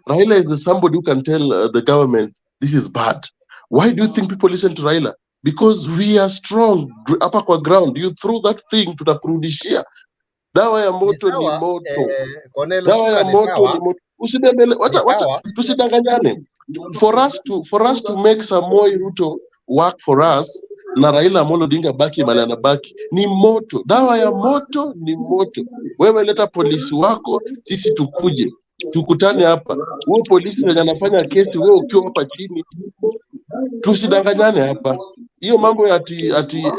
Raila is somebody who can tell the government, this is bad. Why do you think people listen to Raila? Because we are strong. Hapa kwa ground, you throw that thing, tutakurudishia. Dawa ya moto ni moto. Dawa ya moto ni moto. Usidanganyane. Wacha tusidanganyane. For us to make Samoei Ruto work for us, na Raila Amolo Odinga baki mali anabaki, ni moto. Dawa ya moto ni moto. Wewe leta polisi wako, sisi tukuje. Tukutane hapa. Huyo polisi mwenye anafanya kesi, wewe ukiwa hapa chini. Tusidanganyane hapa. Hiyo mambo ati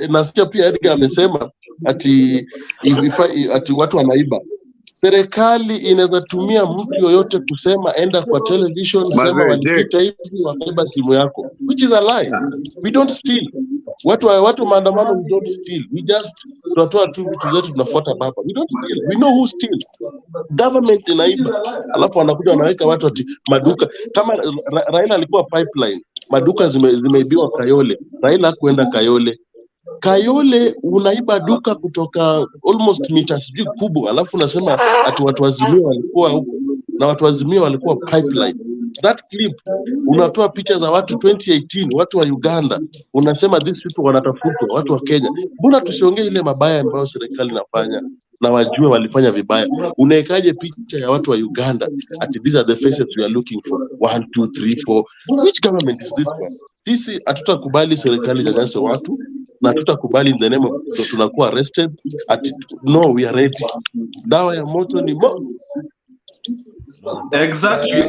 nasikia pia Edgar amesema ati watu wanaiba. Serikali inaweza tumia mtu yoyote kusema enda kwa television sema walipita hivi wakaiba simu yako, which is a lie. We don't steal. Watu maandamano, we don't steal. We just tunatoa tu vitu zetu tunafuata baba. We don't steal. We know who steal. Government inaiba. Alafu wanakuja wanaweka watu ati maduka. Kama Raila alikuwa pipeline, maduka zimeibiwa Kayole. Raila kuenda Kayole. Kayole unaiba duka kutoka almost mita sijui kubwa, alafu unasema ati watu Azimio walikuwa huko na watu Azimio walikuwa pipeline. That clip unatoa picha za watu 2018, watu wa Uganda, unasema these people wanatafutwa, watu wa Kenya. Mbona tusiongee ile mabaya ambayo serikali inafanya na wajue walifanya vibaya? Unaekaje picha ya watu wa Uganda ati these are the faces we are looking for 1 2 3 4? Which government is this one? Sisi hatutakubali serikali nyanyase watu na tutakubali in the name of tunakuwa arrested ati no we are ready. Dawa ya moto ni Exactly.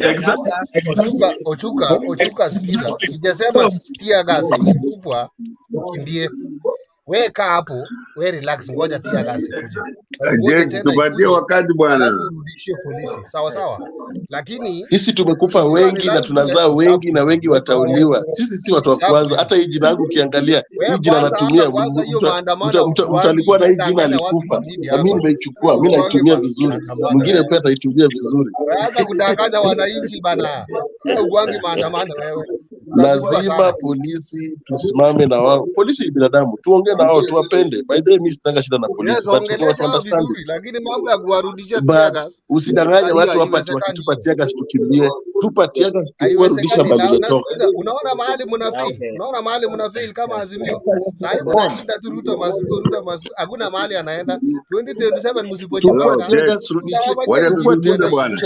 Ochuka, sikiza. Sijasema tia gas ikitupwa ukimbie. Weka hapo, we relax, ngoja tia gas ikuje. Tupatie wakati bwana. Alafu urudishie polisi. Sawa. Lakini sisi tumekufa wengi na tunazaa wengi na wengi watauliwa. Sisi si watu wa kwanza. Hata hii jina yangu ukiangalia, hii jina natumia mtu alikuwa na hii jina alikufa. Na mimi nimeichukua, mimi naitumia vizuri. Mwingine pia ataitumia vizuri. Hata kudanganya wananchi bana. Uwangi maandamano wewe. Lazima polisi tusimame na wao. Polisi ni binadamu, tuongee na wao, tuwapende. By the way, mimi sitanga shida na polisi, but ongelesha vizuri, lakini mambo ya kuwarudisha tiagas, usidanganye watu hapa wakitupa tiagas tukimbie. Tupa tiagas tuwarudisha mbali umetoka. Unaona mahali mnafeel kama Azimio. Sasa mnashinda tu Ruto masiku, hakuna mahali anaenda. 2027 msipojipanga tiagas rudishie bwana.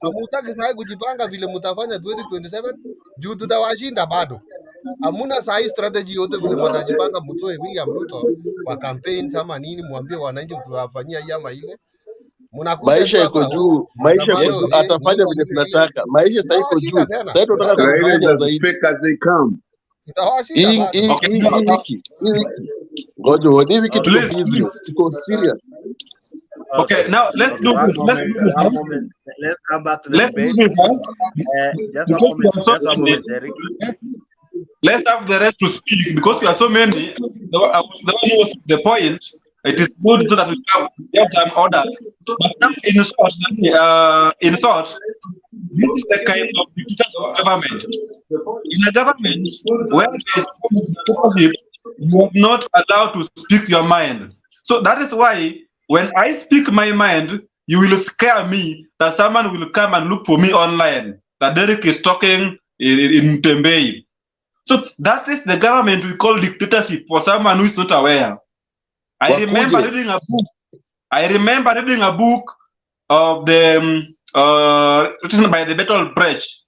Hamutaki sasa kujipanga vile mtafanya 2027 juu tutawashinda bado. Hamuna sahi strategy yote vile mtajipanga mtoe William Ruto kwa campaign ama nini, mwambie wananchi tutawafanyia yama ile. Maisha iko juu, atafanya vile tunataka. Maisha sasa iko juu. Sasa tunataka kufanya zaidi. Hii ngoja hii wiki tuko business, tuko serious. Okay, now let's do this. Let's come back to the debate. Just one moment, Eric. Let's have the rest to speak because we are so many. The one who was the point. It is good so that we have some orders. But now, in short, this is the kind of dictatorship government. In a government where there is dictatorship, you are not allowed to speak your mind. So that is why when I speak my mind, you will scare me that someone will come and look for me online. That Derek is talking in Mutembei. So that is the government we call dictatorship for someone who is not aware. I remember reading a book of the written by the Battle Bridge,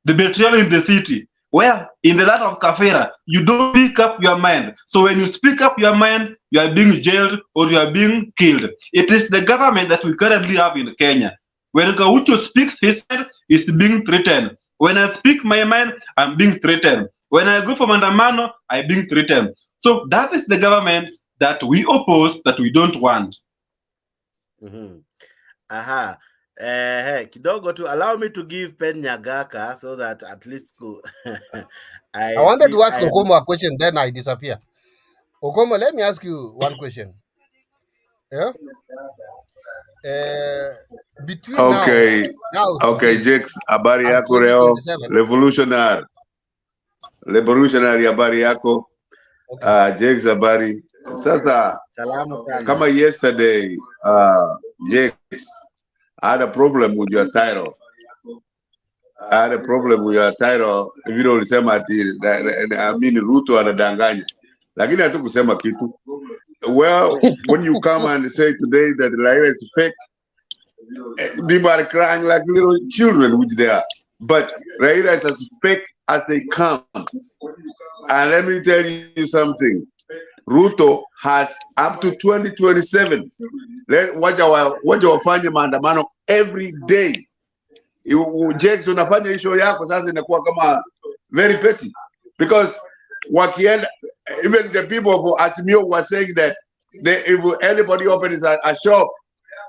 The Betrayal in the City, where in the land of Kafira, you don't speak up your mind. So when you speak up your mind, you are being jailed or you are being killed. It is the government that we currently have in Kenya. When Gaucho speaks his mind, is being threatened. When I speak my mind, I'm being threatened. When I go for Maandamano, I'm being threatened. So that is the government that we oppose, that we don't want. Kidogo to allow me to give Pen Nyagaka so that at least I wanted to ask Okomo a question, then I disappear. Okomo, let me ask you one question. Yeah? Between now, Jakes, habari yako leo, revolutionary habari yako. Jakes, habari. Sasa, kama yesterday, Jakes, I had a problem with your title. If you don't say Ruto anadanganya. Lakini hatu kusema kitu. Well, when you come and say today that Raila is fake, people are crying like little children, which they are. But Raila is as fake as they come. And let me tell you something. Ruto has up to 2027. Waja wafanye maandamano every day. Jakes, unafanya hisho yako sasa inakuwa kama very petty. Because wakienda, even the people of Azimio were saying that if anybody opens a shop,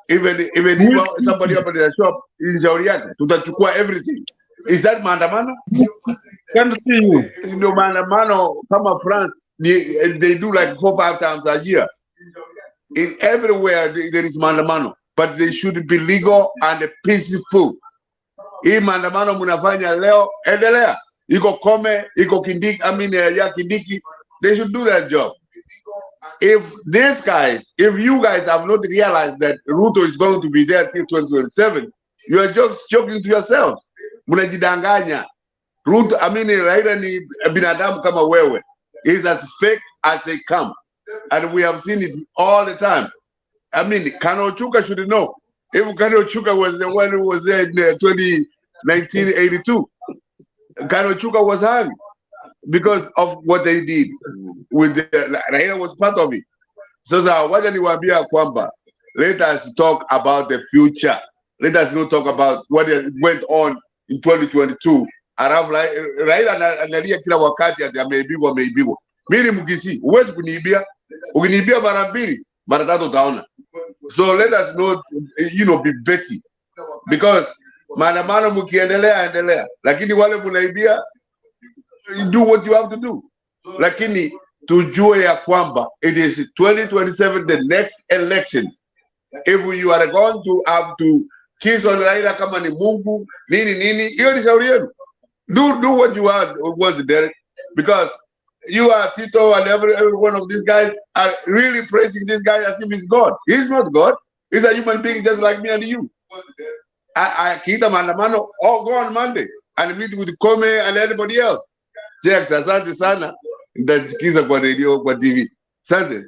even if somebody opens a shop in shauri yake, tutachukua everything. Is that maandamano? Can't see you. No, maandamano kama France, they do like 4-5 times a year. In everywhere there is maandamano, but they should be legal and peaceful. Hii maandamano mnafanya leo, endelea. iko Kome, iko Kindiki, Kindiki, they should do that job. If these guys, if you guys have not realized that Ruto is going to be there till 2027, you are just joking to yourselves. Mnajidanganya. Ruto, Raila ni binadamu kama wewe. He's as fake as they come. And we have seen it all the time. Kanochuka should know. If Kanochuka was the one who was there in 1982, Kanochuka was hung because of what they did. Raila was part of it. So wacha niwaambia kwamba let us talk about the future. Let us not talk about what went on in 2022. Arafu Raila analia kila wakati ati ameibiwa. Mimi Mugisi, huwezi kuniibia. Ukiniibia mara mbili, mara tatu utaona. So let us not, be petty. Because maandamano mkiendelea, lakini wale mnaibia, do what you have to do. Lakini tujue ya kwamba it is 2027, the next election. If you are going to have to kiss on Raila kama ni Mungu, nini, hiyo ni shauri yenu. Do what you want, Derek, because you are Tito and every one of these guys are really praising this guy as if he's God. He's not God. He's a human being just like me and you. Kita Maandamano, go on Monday and meet with Kome and everybody else. Jax, asante sana. Ndasikiza kwa radio, kwa TV. Asante.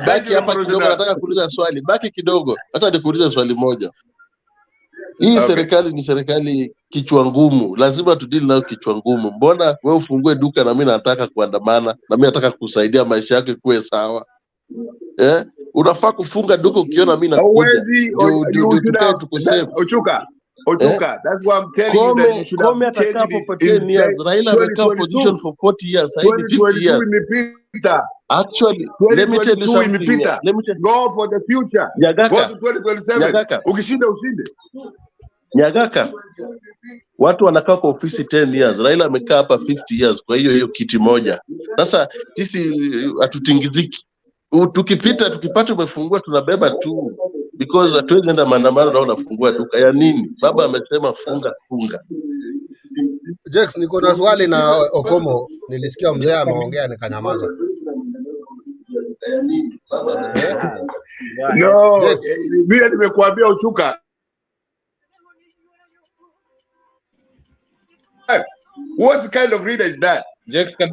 Baki hapa kidogo, nataka kuuliza swali. Baki kidogo. Hata nikuulize swali moja. Hii serikali ni serikali kichwa ngumu. Lazima tudili nayo kichwa ngumu. Mbona wewe ufungue duka na mimi nataka kuandamana, na mimi nataka kusaidia maisha yako kuwe sawa? Unafaa kufunga duka ukiona mimi nakuja. Ochuka, that's what I'm telling you, that you should have changed it for 10 years. Raila amekaa position for 40 years, 50 years. Actually, let me tell you something. Go for the future. Nyagaka. Go to 2027. Nyagaka. Ukishinda ushinde. Nyagaka. Watu wanakaa kwa ofisi 10 years. Raila amekaa hapa 50 years kwa hiyo kiti moja. Sasa sisi hatutingiziki. Tukipata umefungua tunabeba tu, because hatuwezi enda maandamano na unafungua duka ya nini? Baba amesema funga. Jax, niko na swali na Okomo, nilisikia mzee ameongea nikanyamaza. No, mimi nimekuambia Ochuka. What kind of reader is that?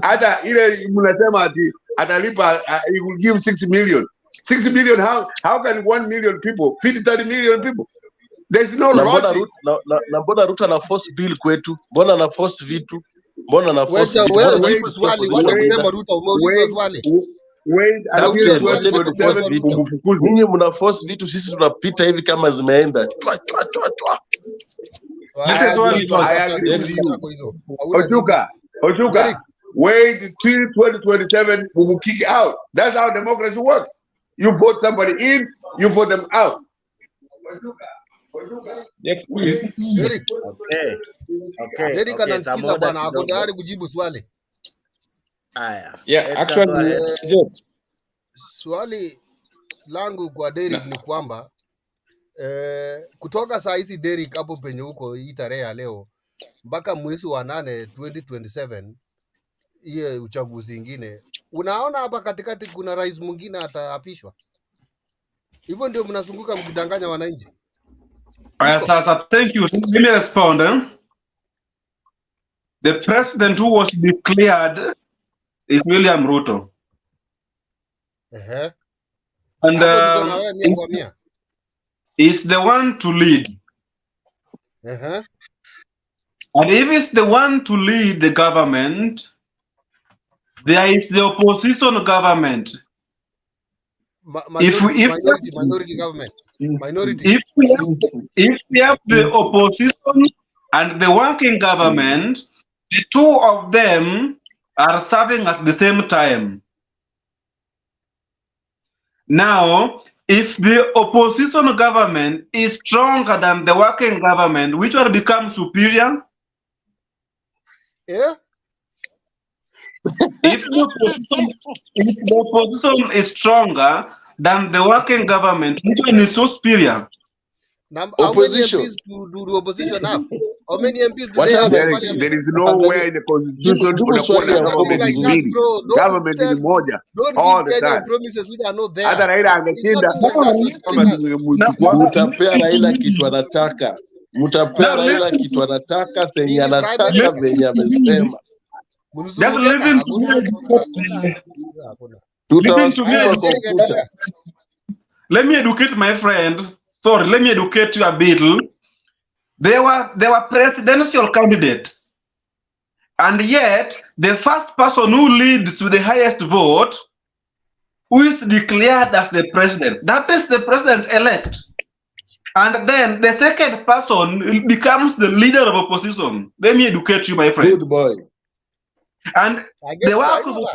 Hata ile mnasema ati atalipa, he will give 6 million. 6 million, how can 1 million people feed 30 million people? There's no logic. Na mbona Ruto ana force bill kwetu? Mbona ana force vitu? Mbona ana force vitu? Wewe swali, wacha kusema Ruto, umeuliza swali. Ninyi mna force vitu, sisi tunapita hivi kama zimeenda. Ochuka, wait till 2027, we will kick out. That's how democracy works. You vote somebody in, you vote them out. Eric anasikiza bwana, ako tayari kujibu swali. Actually, swali langu kwa Derek ni kwamba kutoka saa hizi Derek hapo penye huko hii tarehe ya leo mpaka mwezi wa 8 2027 hiyo uchaguzi ingine, unaona hapa katikati kuna rais mwingine ataapishwa? Hivyo ndio mnazunguka mkidanganya wananchi. Sasa, thank you. Let me respond. The president who was declared is William Ruto. And is the one to lead. And if it's the one to lead the government, there is the opposition government. Minority government. If we have the opposition and the working government, the two of them are serving at the same time. Now, if the opposition government is stronger than the working government, which will become superior? If the opposition is stronger than the working government, which one is so superior? How many MPs do the opposition have? How many MPs do they Wacha have in There parliament? is nowhere in the constitution jibu unakuwa swali na ya government Nothing like Ng'ombe. that, mbili. bro. Government ni moja Don't all give the Kenya time. promises which are not there. Hata Raila It's angeshinda nothing like that. Don't tell kama us. tungechukua. Mutapea Raila kitu anataka, mutapea Now Raila listen, kitu anataka, penye Nini prime anataka, minister? venye amesema. just Mnusumugeta? listen to me. Hakuna. Listen to me. Haya, Tutawasukuma kwa Derek, ukuta. endelea. Let me educate my friend. Sorry, let me educate you a bit. There were presidential candidates, and yet the first person who leads to the highest vote, who is declared as the president, that is the president-elect. And then the second person becomes the leader of opposition. Let me educate you, my friend. Good boy. And I get the you. I work know of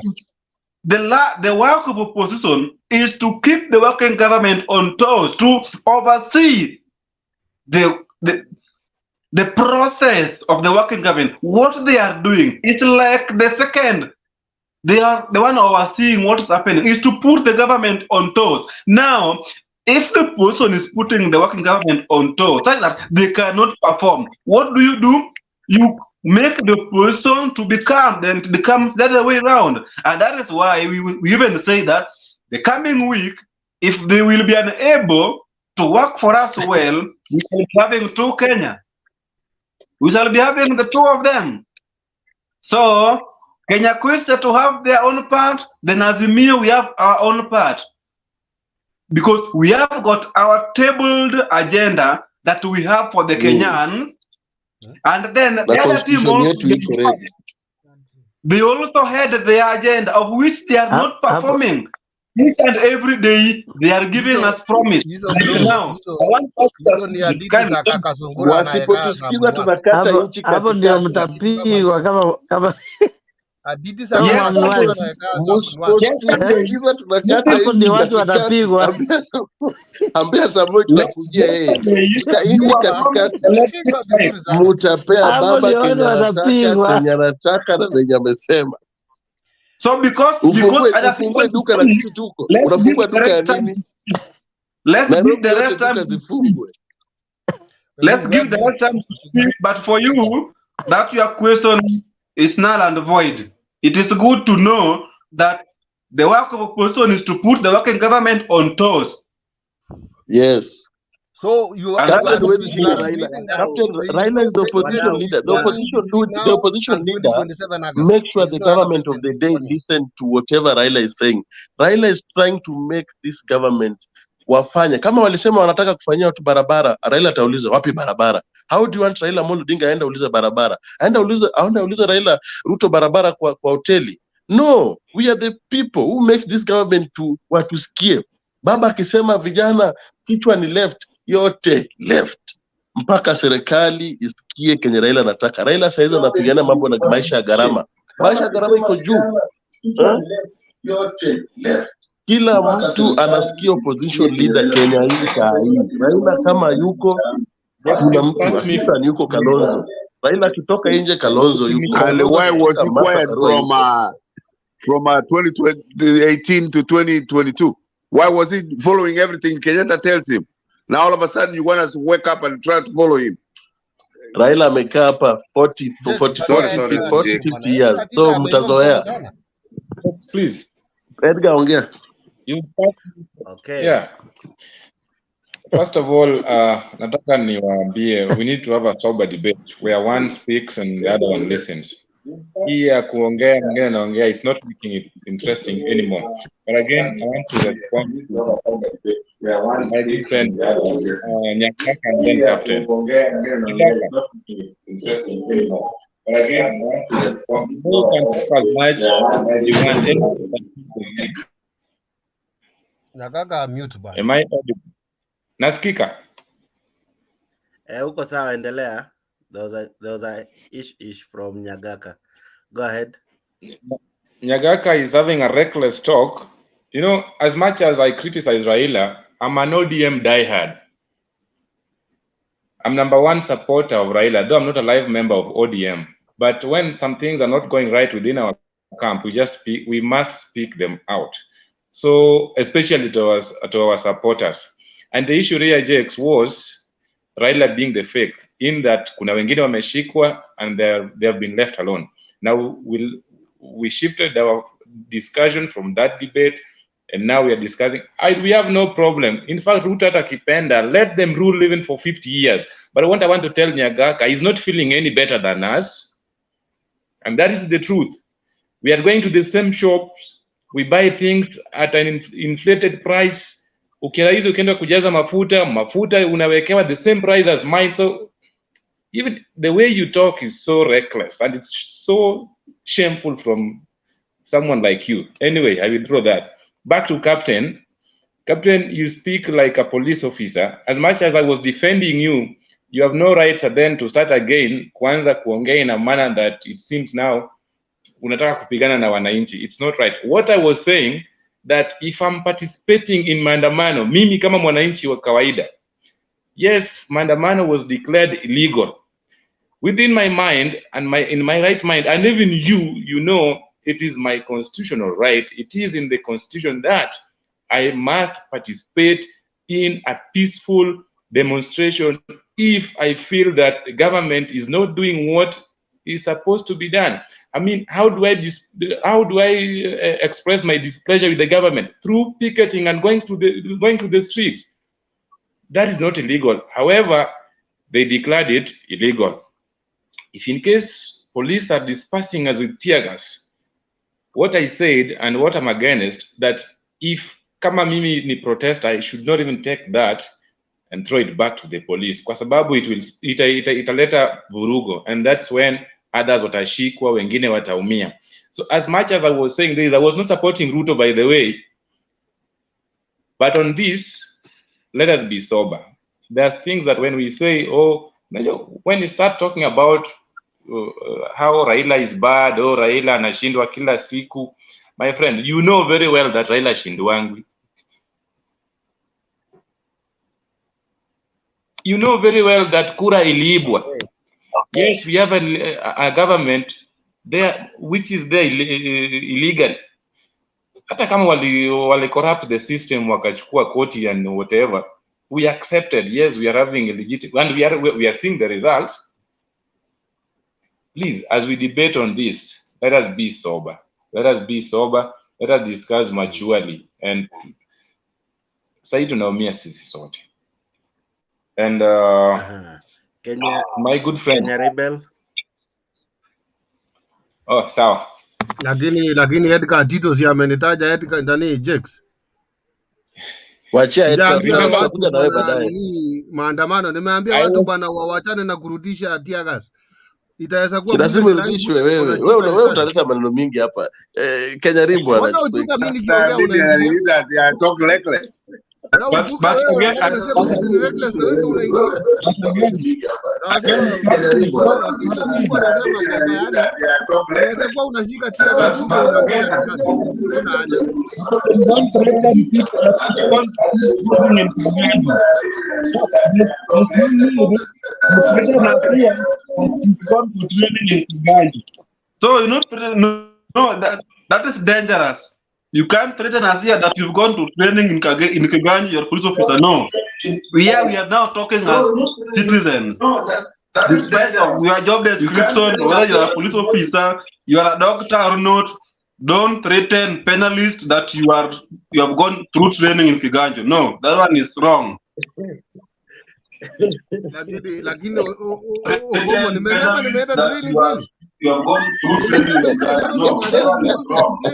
that. the work of opposition is to keep the working government on toes, to oversee the process of the working government. What they are doing is like the second. They are the one overseeing what's happening, is to put the government on toes. Now, if the person is putting the working government on toes, such that they cannot perform, what do? You make the person to become, then it becomes the other way around. And that is why we even say that the coming week, if they will be unable to work for us well, we will be having two Kenya. We shall be having the two of them. So Kenya Kwanza to have their own part, then Azimio we have our own part. Because we have got our tabled agenda that we have for the Kenyans, and then the other team also, they also had their agenda of which they are not performing. Each and every day they are giving us promise. Now, hizo ni hadithi za kaka Sungura anayekaa za Wasipotusikiza tunakata nchi hapo ndio katikati. mtapigwa kama hadithi za kama kaka Sungura Mwanwasi. anayekaa za Msiposikiza tunakata Hapo nchi ndio watu katikati. watapigwa. Ambia Samuel tunakujia yeye. Nchi katikati. Mutapea Hapo baba ndio watu Kenya anataka, watapigwa. Kenya anataka na venye amesema. So because ufungue duka na sisi tuko. Unafungua duka ya nini? Let's give the Nairobi rest time. zifungwe. Let's give the rest time to speak. But for you, that your question is null and void. It is good to know that the work of opposition is to put the working government on toes. Yes. So Captain Raila is the opposition leader. The opposition leader make sure the government of the day listen to whatever Raila is saying. Raila is trying to make this government wafanye kama walisema wanataka kufanyia watu barabara. Raila atauliza wapi barabara? How do you want Raila Amolo Odinga aenda uliza barabara? Aenda uliza Raila Ruto barabara kwa hoteli? No, we are the people who makes this government to watusikie. Baba akisema vijana kichwa ni left, yote left, mpaka serikali isikie kenye Raila anataka. Raila saizi anapigana mambo na maisha ya gharama. Maisha ya gharama iko juu. Yote left. Kila mtu anasikia opposition leader Kenya hii saa hii. Raila kama yuko, kuna mtu assistant yuko Kalonzo. Raila akitoka nje Kalonzo yuko. And why was he quiet from 2018 to 2022? Why was he following everything Kenyatta tells him? Now all of a sudden you want us to wake up and try to follow him. Raila amekaa hapa 40 50 years. So mtazoea. Please. Edgar ongea. Okay. Yeah. First of all, nataka niwaambie, we need to have a sober debate where one speaks and the other one listens. Hii ya kuongea mwingine anaongea, it's not making it interesting anymore. But again, I want to respond to my good friend Nyakaka and then Captain. But again, I want to respond. You can talk as much as you want. Nyakaka mute bana. Am I audible? Nasikika? Uko sawa, endelea. There was a ish from Nyagaka. Go ahead. Nyagaka is having a reckless talk. You know, as much as I criticize Raila, I'm an ODM diehard. I'm #1 supporter of Raila, though I'm not a live member of ODM. But when some things are not going right within our camp, we must speak them out. So, especially to our supporters. And the issue Ria Jakes was Raila being the fake. in that kuna wengine wameshikwa and they have been left alone. Now we shifted our discussion from that debate, and now we are discussing. We have no problem. In fact, Ruto atakipenda, let them rule even for 50 years. But what I want to tell Nyagaka, he's not feeling any better than us. And that is the truth. We are going to the same shops. We buy things at an inflated price. Ukiraizi ukienda kujaza mafuta unawekewa the same price as mine. So even the way you talk is so reckless, and it's so shameful from someone like you. Anyway, I withdraw that. Back to Captain. Captain, you speak like a police officer. As much as I was defending you, you have no rights then to start again kuanza kuongea in a manner that it seems now unataka kupigana na wananchi. It's not right. What I was saying, that if I'm participating in maandamano, mimi kama mwananchi wa kawaida, yes, maandamano was declared illegal. Within my mind and in my right mind, and even you know, it is my constitutional right. It is in the constitution that I must participate in a peaceful demonstration if I feel that the government is not doing what is supposed to be done. I mean, how do I express my displeasure with the government? Through picketing and going to the streets. That is not illegal. However, they declared it illegal. If in case police are dispersing us with tear gas, what I said and what I'm against, that if kama mimi ni protester, I should not even take that and throw it back to the police, kwa sababu italeta vurugo, and that's when others watashikwa, wengine wataumia. So as much as I was saying this, I was not supporting Ruto, by the way, but on this, let us be sober. There's things that when we say, when you start talking about how Raila is bad, Raila anashindwa kila siku, my friend, you know very well that Raila shindwangi. You know very well that kura iliibwa. Yes, we have a government there which is there illegal. Hata kama wali corrupt the system, wakachukua koti and whatever, we accepted. Yes, we are having a legitimate, and we are seeing the results. Please, as we debate on this, let us be sober. Let us be sober. Let us discuss maturely. And sasa tunaumia sisi sote. And Kenya, my good friend Kenya Rebel. Oh, sawa. Lakini Edgar Tito si amenitaja Edgar ndani Jex. Wachia Sijaambia Edgar, watu kuja na wewe bana baadaye. nini maandamano, nimeambia watu bana wawachane na kurudisha tear gas. Itaweza kuwa lazima urudishwe wewe. Wewe utaleta maneno mingi hapa. Kenya Rebel ana. Mbona uchuka mimi nikiongea unaingilia? Ya talk reckless. Uchuka wewe unasema sisi ni reckless na wewe ndio unaingilia. Unaweza kuwa unashika tear gas huko unaongea risasi. Una haja. So you know, no, that is dangerous. You can't threaten us here that you've gone to training in Kiganji, you're a police officer. No, we are now talking as citizens. Despite of your job description, whether you are a police officer, you are a doctor or not, don't threaten penalists that you have gone through training in Kiganji. No, that one is wrong. Lakini Ogomo nimeenda training kweli. You have gone through training.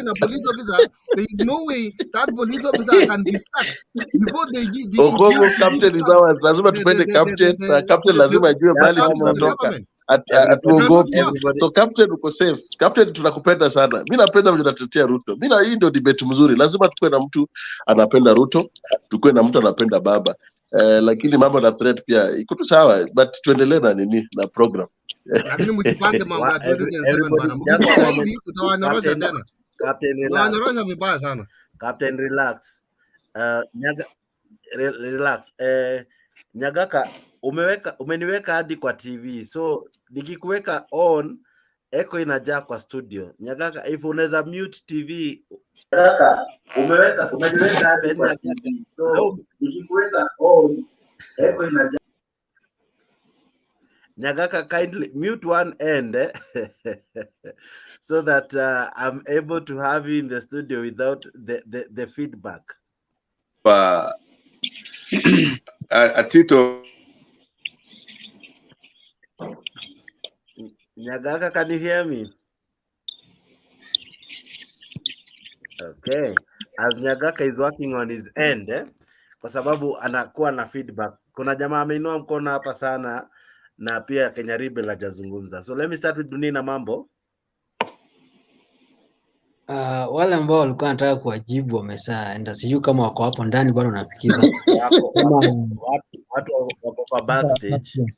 A police officer, there is no way that police officer can be sacked before they Ogomo captain is ours. Lazima tupende captain. Captain lazima ajue mali tunatoka. Atuogope. So captain uko safe. Captain tunakupenda sana. Mimi napenda vile unatetea Ruto. Hii ndio debate mzuri. Lazima tukue na mtu anapenda Ruto, tukue na mtu anapenda baba. Lakini mambo na threat pia iko tu sawa, but tuendelee na nini na program. Lakini mjipange mambo ya 2027 bana. Mkisikia hivi utawanyorosha tena. Captain relax. Utawanyorosha vibaya sana. Captain relax. Relax. Nyagaka umeniweka hadi kwa TV. So nikikuweka on echo inajaa kwa studio. Nyagaka, if unaweza mute TV. Nyagaka umeniweka hadi kwa TV. So nikikuweka on echo inajaa. Nyagaka, kindly mute one end so that I'm able to have you in the studio without the feedback. Tito. Nyagaka, can you hear me? Okay. As Nyagaka is working on his end, kwa sababu anakuwa na feedback. Kuna jamaa ameinua mkono hapa sana na pia Kenya Rebel hajazungumza. So let me start with Dunina mambo. Wale ambao walikuwa wanataka kuwajibu wameshaenda, sijui kama wako hapo ndani bado nasikiza. Watu wako kwa backstage.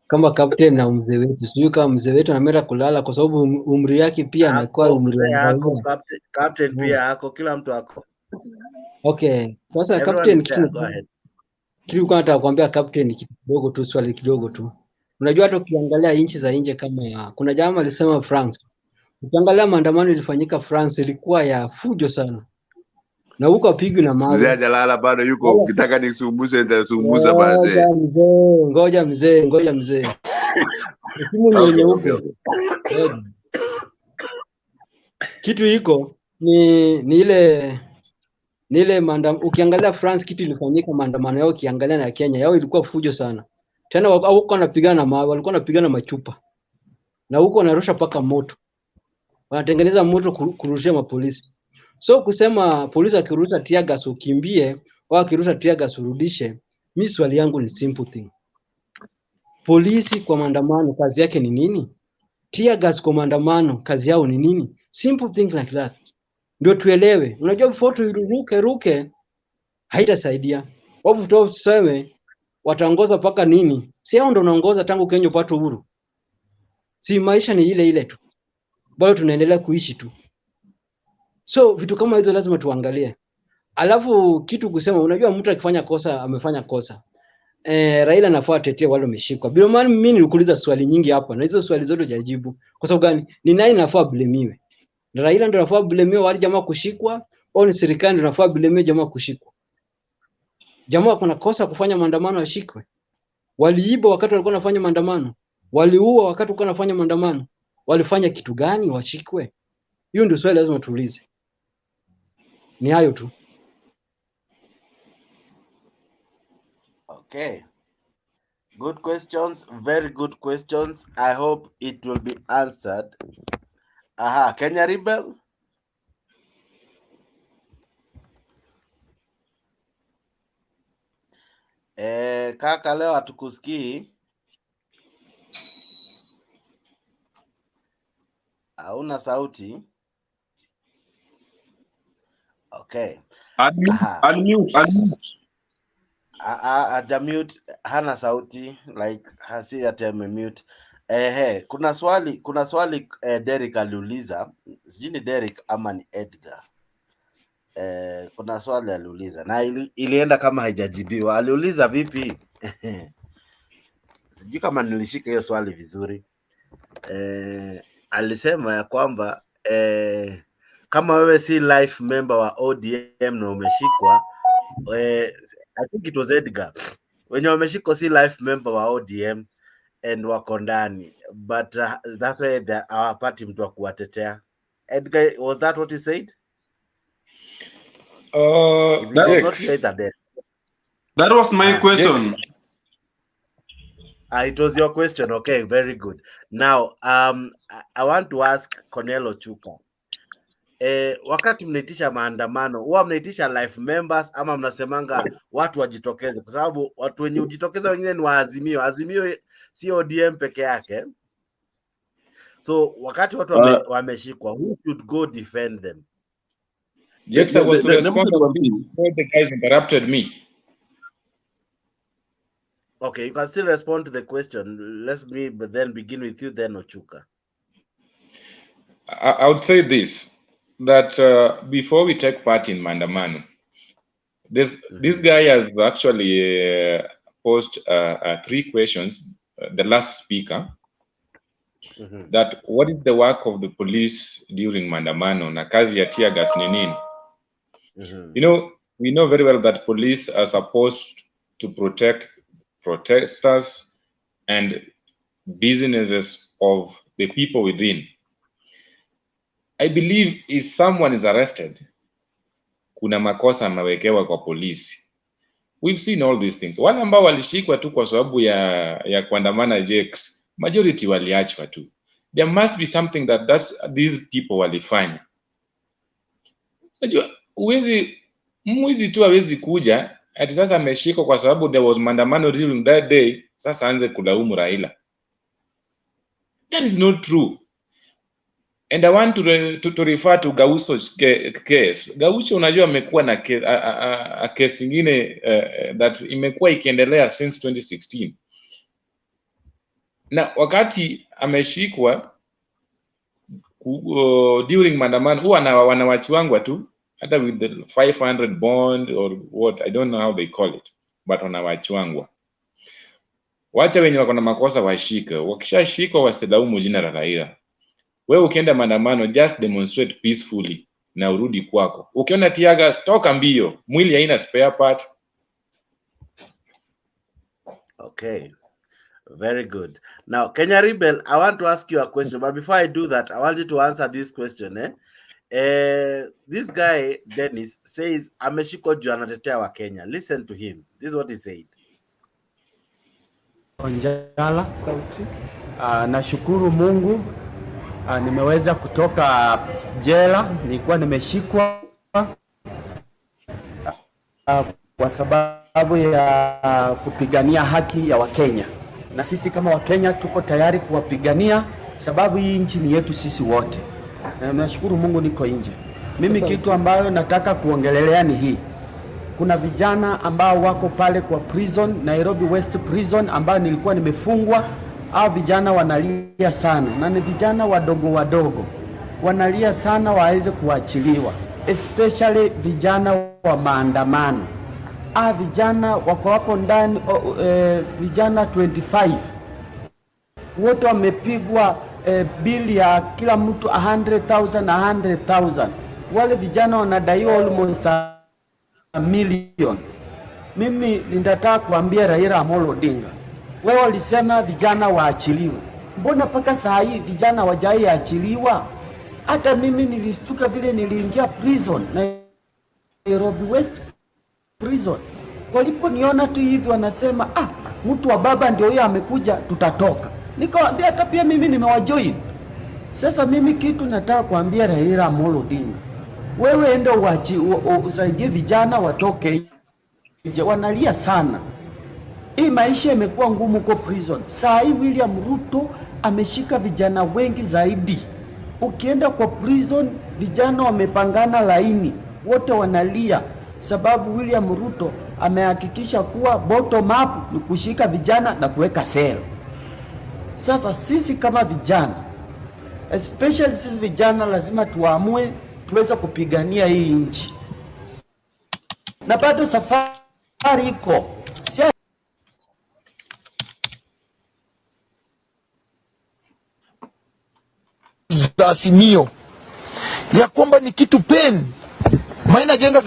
Kama captain na mzee wetu, sijui kama mzee wetu anaenda kulala kwa sababu umri yake pia anakuwa umri wa captain pia ako, kila mtu ako. Okay, sasa captain, kitu nataka kuambia captain kitu kidogo tu, swali kidogo tu. Unajua hata ukiangalia nchi za nje kama kuna jamaa alisema France. Ukiangalia maandamano ilifanyika France ilikuwa ya fujo sana. Na huko apigwi na mawe. Mzee hajalala bado yuko, ukitaka nisumbuze nitasumbuza baadaye. Ngoja mzee. Simu ni nyeupe. Kitu hiko ni ile maandamano. Ukiangalia France kitu ilifanyika maandamano yao, ukiangalia na Kenya yao ilikuwa fujo sana. Tena huko wanapigana na mawe, walikuwa wanapigana machupa. Na huko wanarusha paka moto. Wanatengeneza moto kurushia mapolisi. So kusema polisi akirusha tear gas ukimbie, au akirusha tear gas urudishe, mimi swali yangu ni simple thing. Polisi kwa maandamano kazi yake ni nini? Tear gas kwa maandamano kazi yao ni nini? Simple thing like that. Ndio tuelewe. Unajua before ruke haitasaidia. Wafu tuseme wataongoza paka nini? Si hao ndio wanaongoza tangu Kenya upate uhuru. Si maisha ni ile tu. Bado tunaendelea kuishi tu. So vitu kama hizo lazima tuangalie. Alafu kitu kusema, unajua mtu akifanya kosa amefanya kosa. Raila anafaa atetee wale wameshikwa. Bila maana mimi nilikuuliza swali nyingi hapa na hizo swali zote hujajibu. Kwa sababu gani? Ni nani anafaa blamiwe? Raila ndio anafaa blamiwe wale jamaa kushikwa au ni serikali ndio anafaa blamiwe jamaa kushikwa? Jamaa kuna kosa kufanya maandamano ashikwe. Waliiba wakati walikuwa wanafanya maandamano. Waliua wakati walikuwa wanafanya maandamano. Walifanya kitu gani washikwe? Hiyo ndio swali lazima tuulize. Ni hayo tu. Okay. Good questions, very good questions. I hope it will be answered. Aha, Kenya Rebel. Kaka leo hatukusikii. Hauna sauti. Okay. Unmute. Ajamute, hana sauti, like hasi ati amemute. Kuna swali Derek aliuliza, sijui ni Derek ama ni Edgar. Kuna swali aliuliza na ilienda kama haijajibiwa. Aliuliza vipi? Sijui kama nilishika hiyo swali vizuri. Alisema ya kwamba kama wewe si life member wa ODM na umeshikwa, I think it was Edgar, wenye wameshikwa si life member wa ODM and wako ndani, but that's why hawapati mtu wa kuwatetea. Edgar, was that what you said? That was my question. It was your question. Okay, very good. Now, I want to ask Cornel Ochuka. Wakati mnaitisha maandamano, huwa mnaitisha life members ama mnasemanga watu wajitokeze? Kwa sababu watu wenye ujitokeza wengine ni wa Azimio. Azimio si ODM peke yake. So wakati watu wameshikwa, who should go defend them? Yes, I was to respond before the guys interrupted me. Okay, you can still respond to the question. Let's then begin with you, then Ochuka. I would say this, that before we take part in Maandamano, this guy has actually posed 3 questions, the last speaker, that what is the work of the police during Maandamano, na kazi ya tear gas ni nini? You know, we know very well that police are supposed to protect protesters and businesses of the people within. I believe if someone is arrested, kuna makosa amewekewa kwa polisi. We've seen all these things. Wale ambao walishikwa tu kwa sababu ya kuandamana Jakes, majority waliachwa tu. There must be something that these people walifanya. Unajua mwizi tu hawezi kuja ati sasa ameshikwa kwa sababu there was maandamano during that day, sasa anze kulaumu Raila. That is not true. And I want to refer to Gaucho's case. Gaucho unajua amekuwa na case nyingine that imekuwa ikiendelea since 2016. Na wakati ameshikwa during maandamano huwa wanawachwangwa tu hata with the 500 bond or what, I don't know how they call it, but wanawachwangwa. Wacha wenye wako na makosa washike, wakishashikwa wasilaumu jina la Raila. Wewe ukienda maandamano just demonstrate peacefully na urudi kwako. Ukiona tiaga toka mbio, mwili haina spare part. Okay. Very good. Now, Kenya Rebel, I want to ask you a question, but before I do that, I want you to answer this question. This guy, Dennis, says, ameshikwa juu anatetea wa Kenya. Listen to him. This is what he said. Onjala, sauti. Nashukuru Mungu. Nimeweza kutoka jela, nilikuwa nimeshikwa kwa sababu ya kupigania haki ya Wakenya. Na sisi kama Wakenya tuko tayari kuwapigania sababu hii nchi ni yetu sisi wote. Nashukuru Mungu niko nje. Mimi kitu ambayo nataka kuongelelea ni hii. Kuna vijana ambao wako pale kwa prison, Nairobi West Prison, ambao nilikuwa nimefungwa. Hao vijana wanalia sana, na ni vijana wadogo wanalia sana waweze kuachiliwa, especially vijana wa maandamano. Vijana wako hapo ndani, vijana 25 wote wamepigwa bili ya kila mtu 100,000. Wale vijana wanadaiwa almost $1 million. Mimi ninataka kuambia Raila Amolo Odinga, wewe ulisema vijana waachiliwe. Mbona paka saa hii vijana hawajaachiliwa? Hata mimi nilistuka vile niliingia prison na Nairobi West Prison. Waliponiona tu hivi wanasema mtu wa baba ndio huyo amekuja, tutatoka. Nikawaambia hata pia mimi nimewajoin. Sasa mimi kitu nataka kuambia Raila Amolo Odinga, wewe enda usaidie vijana watoke nje, wanalia sana. Hii maisha imekuwa ngumu kwa prison. Saa hii William Ruto ameshika vijana wengi zaidi. Ukienda kwa prison vijana wamepangana laini, wote wanalia sababu William Ruto amehakikisha kuwa bottom up ni kushika vijana na kuweka sel. Sasa sisi kama vijana, especially sisi vijana, lazima tuamue tuweze kupigania hii nchi. Na bado safari iko. Azimio ya kwamba ni kitu pen Maina Jenga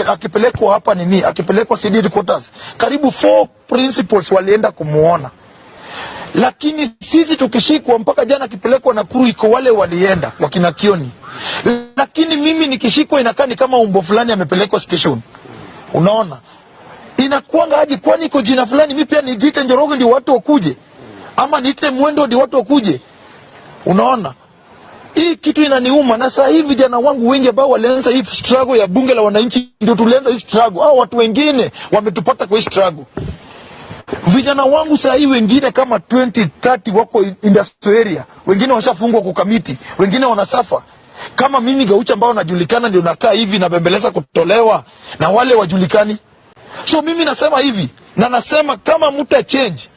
akipelekwa hapa nini, akipelekwa CD headquarters, karibu 4 principals walienda kumuona. Lakini sisi tukishikwa, mpaka jana akipelekwa Nakuru iko wale walienda wakina Kioni. Lakini mimi nikishikwa inakaa ni kama umbo fulani amepelekwa station. Unaona? Inakuanga aje, kwani iko jina fulani mimi pia nijiite Njoroge ndio watu wakuje? Ama niite Mwendo ndio watu wakuje? Unaona? Hii kitu inaniuma. Na sasa hivi vijana wangu wengi ambao walianza hii struggle ya bunge la wananchi ndio tulianza hii struggle. Watu wengine wametupata kwa hii struggle. Vijana wangu sasa hivi wengine kama 20-30 wako industrial area. Wengine washafungwa kwa kamiti, wengine wanasafa. Kama mimi Gaucho ambao najulikana ndio nakaa hivi na bembeleza kutolewa, na wale wajulikani. So mimi nasema hivi, na nasema kama muta change,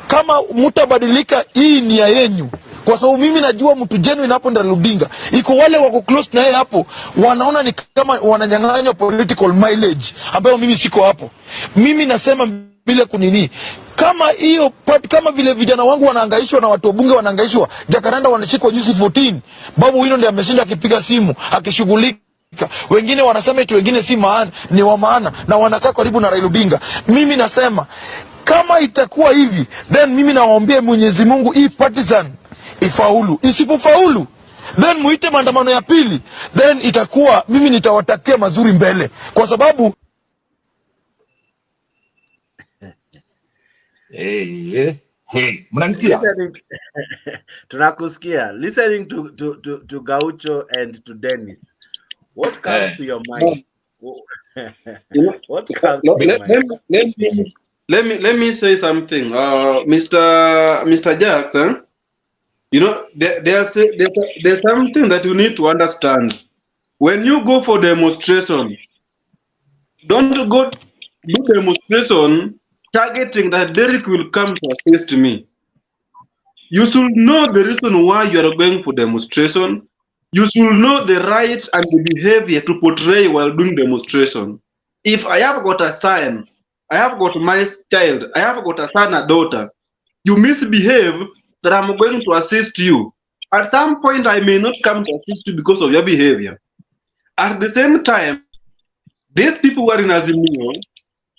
kama mutabadilika, hii ni ya yenyu. Kwa sababu mimi najua mtu genuine hapo Raila Odinga. Iko wale wako close na yeye hapo, wanaona ni kama wananyang'anywa political mileage, ambayo mimi siko hapo. Mimi nasema bila kunini, kama hiyo part, kama vile vijana wangu wanahangaishwa na watu wa bunge wanahangaishwa, Jacaranda wanashikwa juzi 14, Babu Wino ndiye ameshinda akipiga simu, akishughulika. Wengine wanasema eti wengine si maana, ni wa maana na wanakaa karibu na Raila Odinga. Mimi nasema Kama itakuwa hivi, then mimi nawaombea Mwenyezi Mungu hii partisan ifaulu. Isipofaulu, then muite maandamano ya pili, then itakuwa mimi nitawatakia mazuri mbele, kwa sababu mnanisikia? Tunakusikia. Listening to Gaucho and to Dennis, what comes to your mind? What comes to your mind? Let me say something, Mr. Jackson. You know, there's something that you need to understand. When you go for demonstration, don't go do demonstration targeting that Derek will come to assist me. You should know the reason why you are going for demonstration. You should know the right and the behavior to portray while doing demonstration. If I have got a son, I have got my child, I have got a son or daughter, you misbehave, that I'm going to assist you. At some point, I may not come to assist you because of your behavior. At the same time, these people who are in Azimio,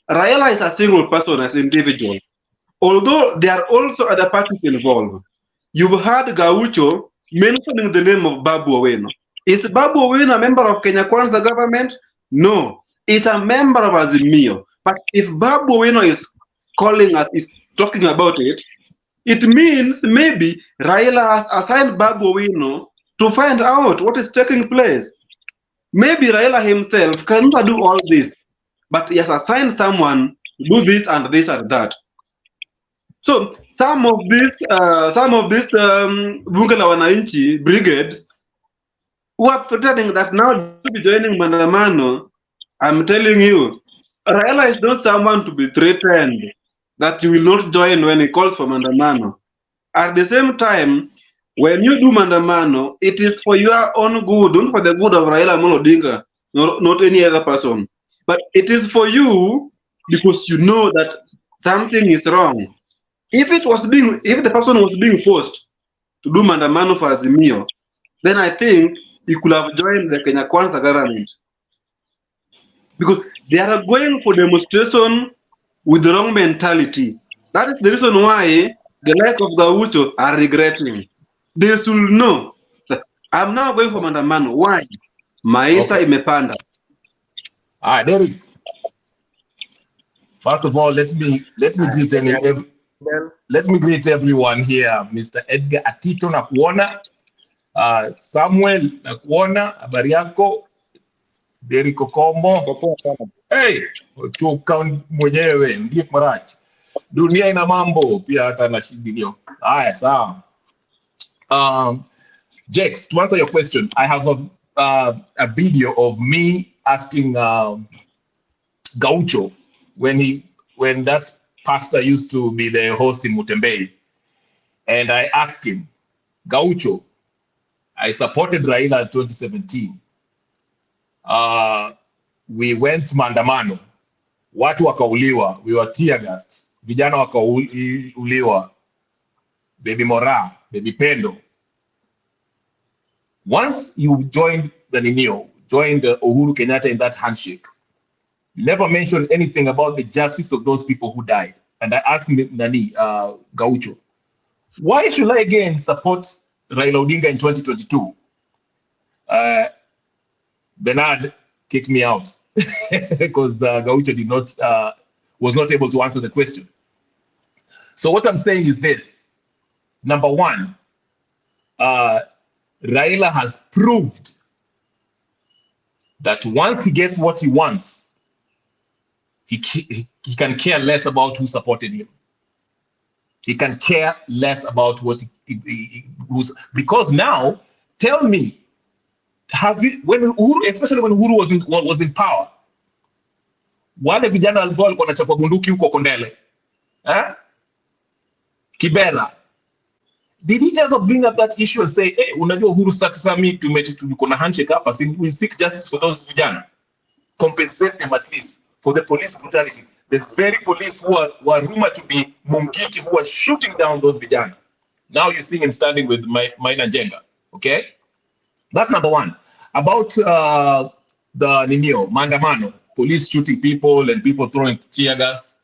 Raila is a single person as individual. Although there are also other parties involved. You've heard Gaucho mentioning the name of Babu Owino. Is Babu Owino a member of Kenya Kwanza government? No. He's a member of Azimio. But if Babu Owino is calling us, is talking about it, it means maybe Raila has assigned Babu Owino to find out what is taking place. Maybe Raila himself cannot do all this, but he has assigned someone to do this and this and that. So some of these Bunge la Wananchi brigades who are pretending that now to be joining Maandamano, I'm telling you, Raila is not someone to be threatened that you will not join when he calls for Maandamano. At the same time, when you do Maandamano, it is for your own good, not for the good of Raila Amolo Odinga, not any other person. But it is for you because you know that something is wrong. If the person was being forced to do Maandamano for Azimio, then I think he could have joined the Kenya Kwanza government. Because they are going for demonstration with the wrong mentality. That is the reason why the like of Gaucho are regretting. They should know that I'm now going for Maandamano. Why? Maisha imepanda. Derek. First of all, let me greet everyone here. Mr. Edgar Atito nakuona, Samuel nakuona, habari yako, Derek Okombo. Hey, chuka mwenyewe, ndiye Marachi. Dunia ina mambo, pia hata na shidilio. Haya, sawa. Jex, to answer your question, I have a video of me asking Gaucho when that pastor used to be the host in Mutembei, and I asked him, Gaucho, I supported Raila in 2017. We went Maandamano, watu wakauliwa, we were tear gassed, vijana wakauliwa, baby Mora, baby Pendo. Once you joined joined Uhuru Kenyatta in that handshake, you never mentioned anything about the justice of those people who died. And I asked Gaucho, why should I again support Raila Odinga in 2022? Bernard kicked me out because Gaucho was not able to answer the question. So what I'm saying is this. Number one, Raila has proved that once he gets what he wants, he can care less about who supported him. He can care less about what because now, tell me, especially when Uhuru was in power, wale vijana walikuwa wanachapa bunduki huko Kondele, Kibera, did he ever bring up that issue and say, hey, unajua Uhuru sasa mimi tuko na handshake hapa, we seek justice for those vijana, compensate them at least for the police brutality, the very police who were rumored to be Mungiki, who was shooting down those vijana. Now you see him standing with Maina Njenga. Okay, that's number one. About the Maandamano, police shooting people and people throwing tear gas.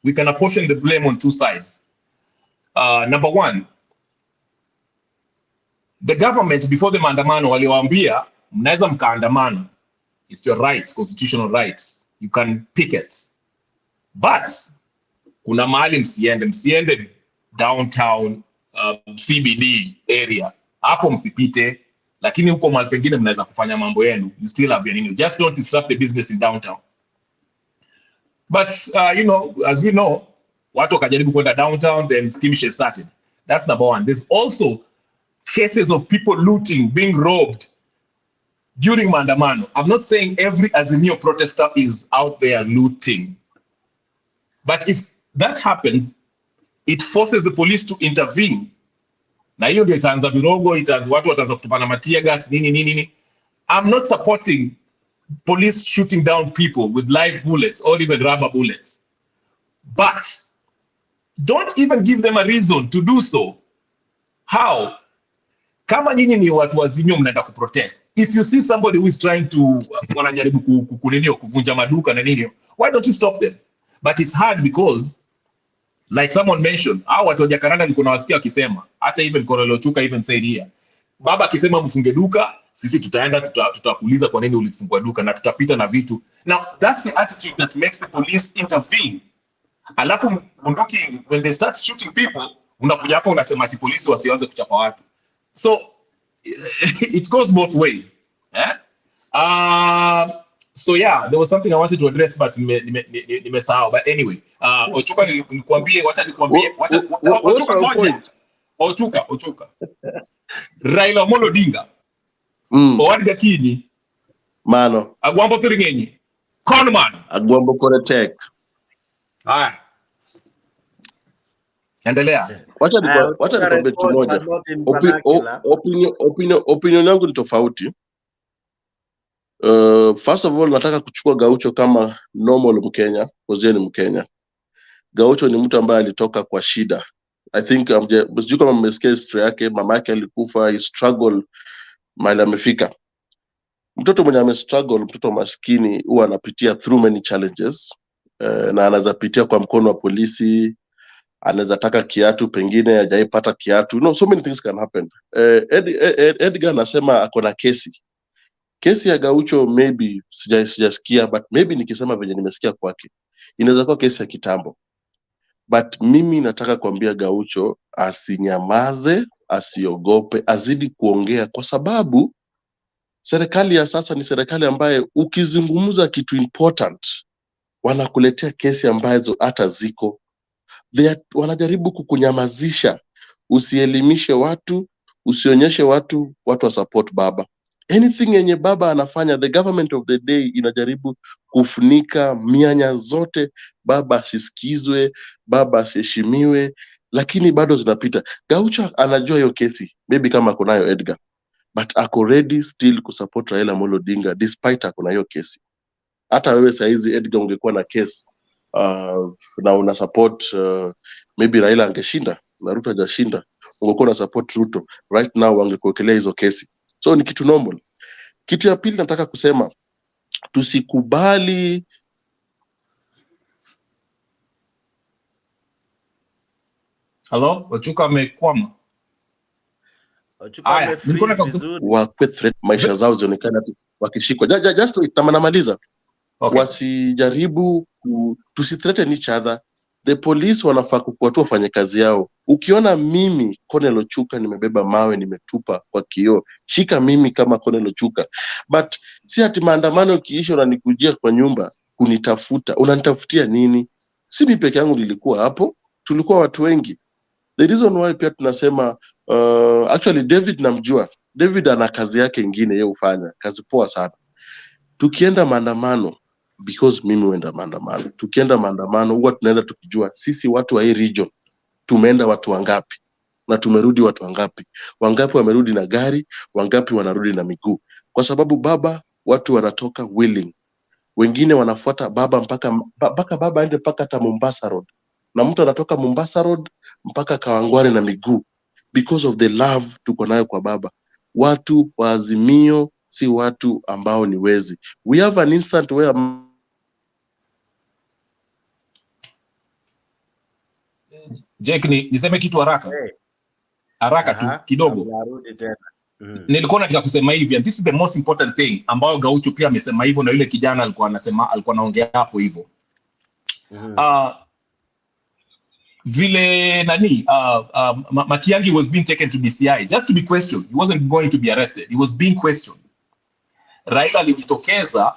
we can apportion the blame on two sides. Number one, the government before the maandamano waliwaambia mnaweza mkaandamana. It's your rights, constitutional rights. You can picket. But kuna mahali msiende downtown CBD area. Hapo msipite, lakini huko mahali pengine mnaweza kufanya mambo yenu. You still have your just don't disrupt the business in downtown. But you know, as we know, watu wakajaribu kwenda downtown, then skirmishes started. That's number one. There's also cases of people looting, being robbed during maandamano. I'm not saying every Azimio protester is out there looting. But if that happens, it forces the police to intervene. Na hiyo ndio itaanza virogo, watu wataanza kutupana matia gas, nini. I'm not supporting police shooting down people with live bullets or even rubber bullets. But don't even give them a reason to do so. How? Kama nyinyi ni watu wazimio mnaenda kuprotest. If you see somebody who is trying to wanajaribu kuvunja maduka na nini, why don't you stop them? But it's hard because, like someone mentioned, watu wa Jakaranda nilikuwa nawasikia wakisema, hata even Korolochuka even said here, baba akisema mfunge duka, sisi tutaenda tutakuuliza kwa nini ulifungua duka na tutapita na vitu. Now that's the attitude that makes the police intervene. Alafu bunduki, when they start shooting people, unakuja hapo unasema ati polisi wasianze kuchapa watu. So it goes both ways. So yeah, there was something I wanted to address, but nimesahau. But anyway, Ochuka nilikwambie, Ochuka. Raila Amolo Odinga. Owadga Kinyi. Mano. Agwambo Tiringenyi. Conman. Agwambo Koretek. Haya. Endelea. Wacha nikwambie kitu moja. Opinion yangu ni tofauti. First of all, nataka kuchukua Gaucho kama normal Mkenya, kwa ni Mkenya. Gaucho ni mtu ambaye alitoka kwa shida. I think sijui kama mmesikia history yake, mama yake alikufa, he struggle mahali amefika. Mtoto mwenye amestruggle, mtoto maskini huwa anapitia through many challenges. Na anaweza pitia kwa mkono wa polisi, anaweza taka kiatu, pengine hajaipata kiatu. You know, so many things can happen. Edgar anasema ako na kesi. Kesi ya Gaucho maybe sijasikia, but maybe nikisema venye nimesikia kwake inaweza kuwa kesi ya kitambo. But mimi nataka kuambia Gaucho asinyamaze, asiogope, azidi kuongea, kwa sababu serikali ya sasa ni serikali ambaye ukizungumza kitu important wanakuletea kesi ambazo hata ziko. Wanajaribu kukunyamazisha, usielimishe watu, usionyeshe watu wa support baba. Anything yenye baba anafanya, the government of the day inajaribu kufunika mianya zote, baba asisikizwe, baba asiheshimiwe, lakini bado zinapita. Gaucho anajua hiyo kesi, maybe kama kunayo Edgar, but ako ready still kusupport Raila Amolo Odinga despite ako na hiyo kesi. Hata wewe saizi Edgar ungekuwa na kesi na una support maybe Raila angeshinda na Ruto hajashinda, ungekuwa na support Ruto right now, wangekuwekelea hizo kesi. So ni kitu normal. Kitu ya pili nataka kusema, tusikubali Hello, Ochuka amekwama. Ochuka amefreeze vizuri. Wakwe threat maisha zao zionekana wakishikwa. Just wait, namaliza. Okay. Wasijaribu tusithreaten each other. The police wanafaa kukuatua wafanye kazi yao. Ukiona mimi Colonel Ochuka nimebeba mawe nimetupa kwa kioo, shika mimi kama Colonel Ochuka. But si ati maandamano kiisha unanikujia kwa nyumba kunitafuta. Unanitafutia nini? Si mimi peke yangu nilikuwa hapo, tulikuwa watu wengi. The reason why pia tunasema actually David namjua. David ana kazi yake ingine yeye ufanya, kazi poa sana. Tukienda maandamano, because mimi huenda maandamano. Tukienda maandamano huwa tunaenda tukijua sisi watu wa hii region tumeenda watu wangapi na tumerudi watu wangapi. Wangapi wamerudi na gari, wangapi wanarudi na miguu. Kwa sababu baba watu wanatoka willing. Wengine wanafuata baba mpaka baba aende mpaka hata Mombasa Road. Na mtu anatoka Mombasa Road mpaka Kawangware na miguu because of the love tuko nayo kwa baba. Watu wa Azimio si watu ambao ni wezi. We have an instant where Jake, niseme kitu haraka. Haraka tu kidogo. Nilikuwa nataka kusema hivi, and this is the most important thing ambayo Gaucho pia amesema hivyo, na yule kijana alikuwa anaongea hapo hivyo. Vile Matiang'i was being taken to DCI just to be questioned. He wasn't going to be arrested. He was being questioned. Raila alijitokeza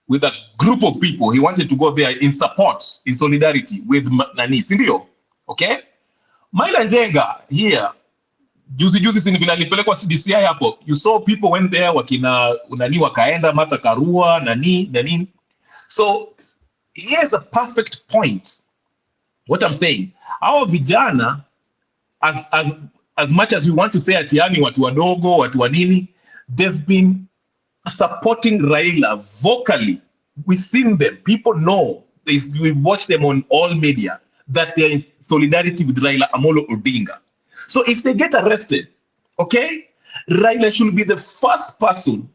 with a group of people. He wanted to go there in support, in solidarity with sindio? Okay? Maila Njenga here, juzi sini vile alipelekwa DCI hapo. You saw people went there wakina wakaenda Martha Karua nani. So here's a perfect point. What I'm saying, our vijana, as much as we want to say atiani watu wadogo, watu wanini, they've been supporting Raila vocally. We've seen them. People know. We've watched them on all media that they're in solidarity with Raila Amolo Odinga. So if they get arrested, okay, Raila should be the first person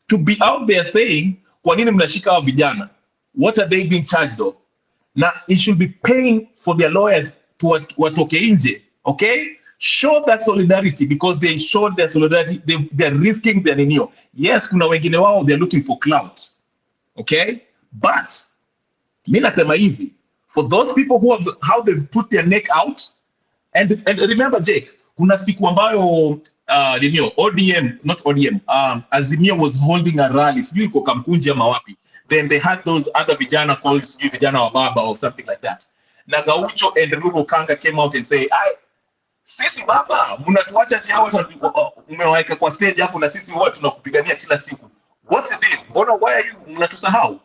to be out there saying, kwa nini mnashika hawa vijana? What are they being charged of? Now, it should be paying for their lawyers to watoke nje, okay? Show that solidarity, because they showed their solidarity. They're risking their renewal. Yes, kuna wengine wao, they're looking for clout, okay? But, mimi nasema hivi, for those people who have, how they've put their neck out, and remember, Jake, kuna siku ambayo, ODM, not ODM, Azimio was holding a rally, sijui iko Kamkunji ama wapi. Then they had those other vijana called vijana wa baba or something like that. Na Gaucho and Ruto Kanga came out and say, sisi baba, mnatuacha ati hawa umewaweka kwa stage hapo na sisi huwa tunakupigania kila siku. What's the deal? Bono, why are you mnatusahau?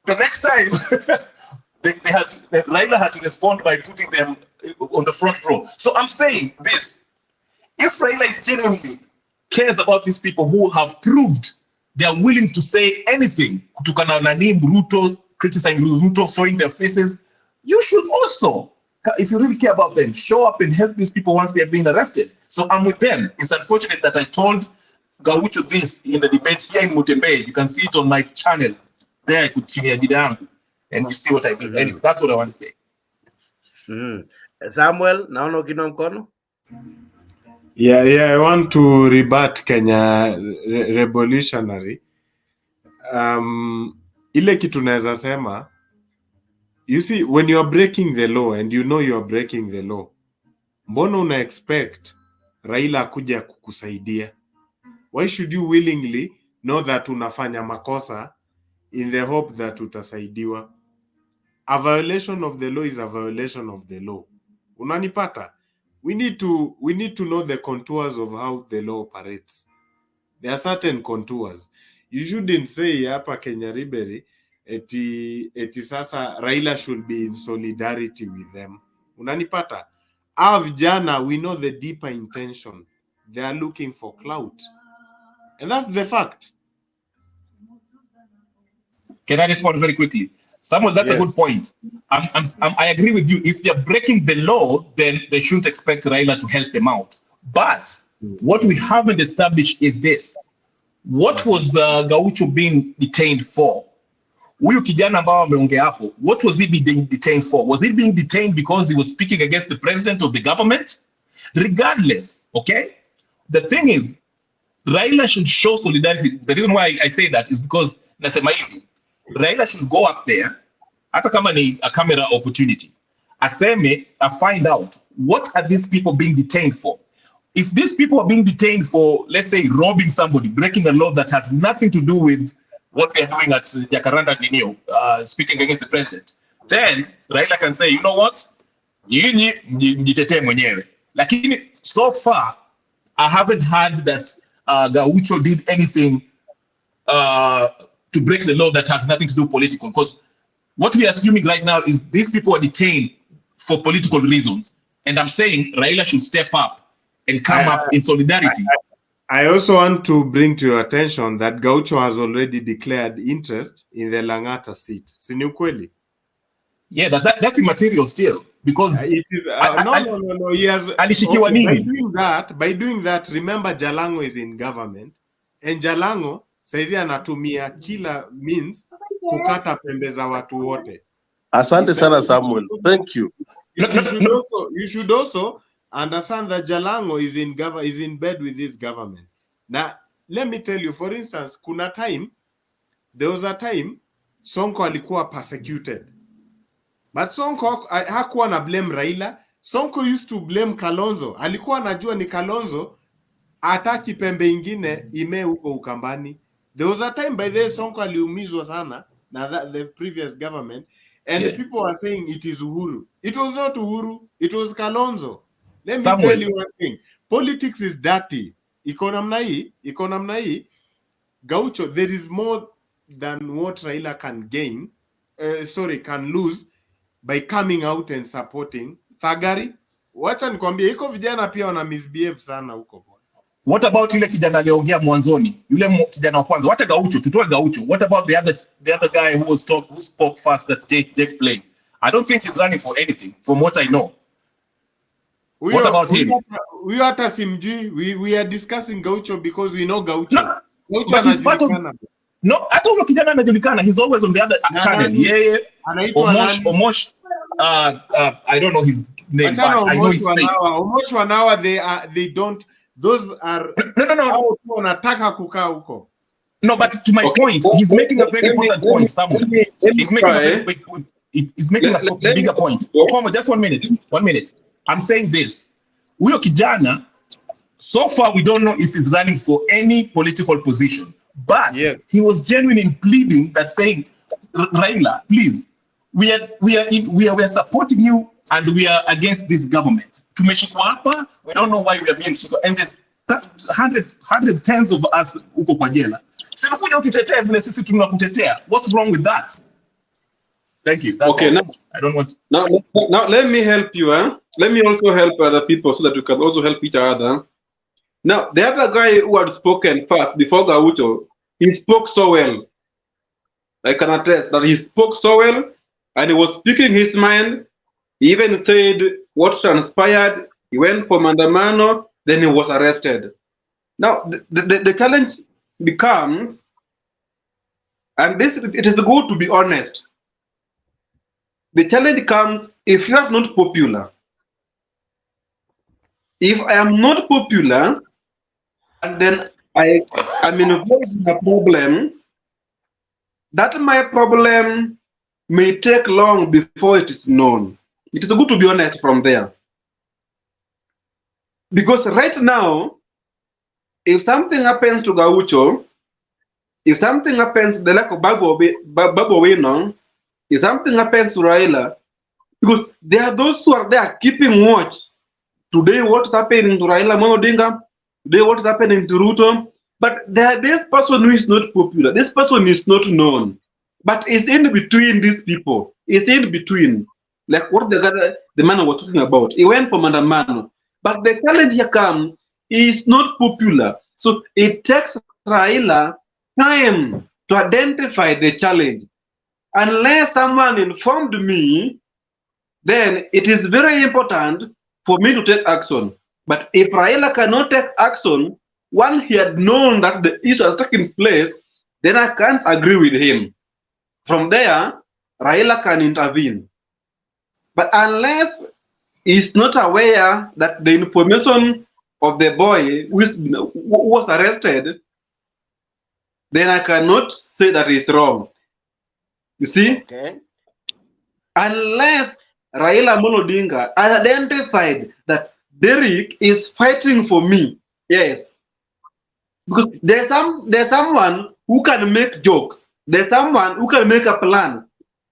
The next time Raila had to respond by putting them on the front row. So I'm saying this, if Raila is genuinely cares about these people who have proved they are willing to say anything, kutukana na name Ruto, criticizing Ruto, showing their faces, you should also, if you really care about them, show up and help these people once they are being arrested. So I'm with them. It's unfortunate that I told Gaucho this in the debate here in Mutembei. You can see it on my channel there, and you see what I mean. Anyway, that's what I want to say. Samuel, naona ukina mkono? Yeah, I want to rebut Kenya revolutionary. Ile kitu naweza sema, you see, when you are breaking the law and you know you are breaking the law, mbona una expect Raila kuja kukusaidia? Why should you willingly know that unafanya makosa in the hope that utasaidiwa? A violation of the law is a violation of the law. Unanipata? We need to know the contours of how the law operates. There are certain contours. You shouldn't say hapa Kenya Riberi eti sasa Raila should be in solidarity with them. Unanipata? Our vijana, we know the deeper intention. They are looking for clout. And that's the fact. Can I respond very quickly? Samuel, that's a good point. I agree with you. If they're breaking the law, then they shouldn't expect Raila to help them out. But what we haven't established is this. What was Gaucho being detained for? Huyu kijana ambao ameongea hapo, what was he being detained for? Was he being detained because he was speaking against the president of the government? Regardless, okay? The thing is, Raila should show solidarity. The reason why I say that is because nasema hivi, Raila should go up there, hata kama ni a camera opportunity, aseme, find out what are these people being detained for. If these people are being detained for, let's say, robbing somebody, breaking a law that has nothing to do with what they're doing at Jacaranda Ninio, speaking against the president, then Raila can say, you know what, nyinyi mjitetee mwenyewe. Lakini so far, I haven't heard that Gaucho did anything to break the law that has nothing to do political, because what we are assuming right now is these people are detained for political reasons. And I'm saying Raila should step up and come up in solidarity. I also want to bring to your attention that Gaucho has already declared interest in the Langata seat. Sini ukweli? Yeah, that's immaterial still, because it is, no. He has, by doing that, remember Jalango is in government, and Jalango saizi anatumia kila means kukata pembe za watu wote. Asante sana Samuel. Thank you. You should also understand that Jalango is in bed with this government. Now, let me tell you, for instance, there was a time Sonko alikuwa persecuted. But Sonko hakuwa na blame Raila. Sonko used to blame Kalonzo. Alikuwa anajua ni Kalonzo ataki pembe ingine ime huko Ukambani. There was a time by the Sonko aliumizwa sana na the previous government, and people were saying it is Uhuru. It was not Uhuru, it was Kalonzo. Let me tell you one thing. Politics is dirty. Iko namna hii. Gaucho, there is more than what Raila can can lose by coming out and supporting Thagari. Wacha nikwambie, iko vijana pia wana misbehave sana huko. What about ile kijana aliongea mwanzoni? Yule kijana wa kwanza. What Gaucho? Tutoe Gaucho. What about the other guy who spoke fast, that Jake playing? I don't think he's running for anything, from what I know. What about him? We hata simjui. We are discussing Gaucho because we know Gaucho. No, but he's part of... No, hata huyo kijana anajulikana. He's always on the other channel. Yeah. Omosh. I don't know his name, but I know his face. Omosh Wanawa, they don't. Those are no. Wanataka kukaa huko. No, but to my point, he's making a very important point. He's making a bigger point. Just 1 minute. 1 minute. I'm saying this. Huyo kijana, so far we don't know if he's running for any political position, but he was genuine in pleading that, saying, Raila, please, we are supporting you and we are against this government. Tumeshikwa hapa, we don't know why we are being shikwa, and there's hundreds, tens of us huko kwa jela. Sasa kuja ukitetea vile sisi tunakutetea. What's wrong with that? Thank you. That's okay, all. I don't want. Now let me help you. Let me also help other people so that we can also help each other. Now, the other guy who had spoken first before Gaucho, he spoke so well. I can attest that he spoke so well, and he was speaking his mind. He even said what transpired. He went for Maandamano, then he was arrested. Now, the challenge becomes, and it is good to be honest. The challenge comes if you are not popular. If I am not popular, and then I am involved in a problem, that my problem may take long before it is known. It is good to be honest from there. Because right now, if something happens to Gaucho, if something happens to the like of Babu Wino, if something happens to Raila, because there are those who are there keeping watch. Today, what's happening to Raila Odinga? Today, what's happening to Ruto? But this person who is not popular, this person is not known, but it's in between these people. It's in between, like what the man was talking about. He went for Maandamano, but the challenge here comes, he is not popular. So it takes Raila time to identify the challenge. Unless someone informed me, then it is very important for me to take action. But if Raila cannot take action, once he had known that the issue has taken place, then I can't agree with him. From there, Raila can intervene. But unless he's not aware that the information of the boy who was arrested, then I cannot say that he's wrong. You see? Okay. Unless Raila Odinga identified that Derek is fighting for me, yes. Because there's someone who can make jokes. There's someone who can make a plan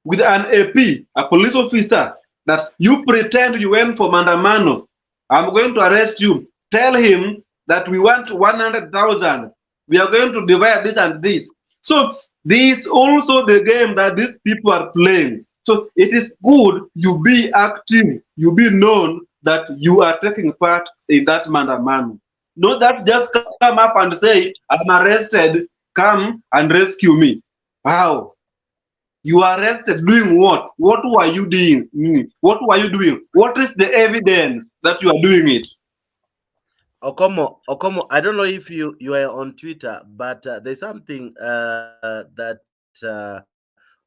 with an AP, a police officer, that you pretend you went for Maandamano. I'm going to arrest you. Tell him that we want 100,000. We are going to divide this and this. So this is also the game that these people are playing. So it is good you be active, you be known that you are taking part in that Maandamano. Not that just come up and say, I'm arrested, come and rescue me. How? You are arrested doing what? What were you doing? What were you doing? What is the evidence that you are doing it? Okomo, I don't know if you are on Twitter, but there's something that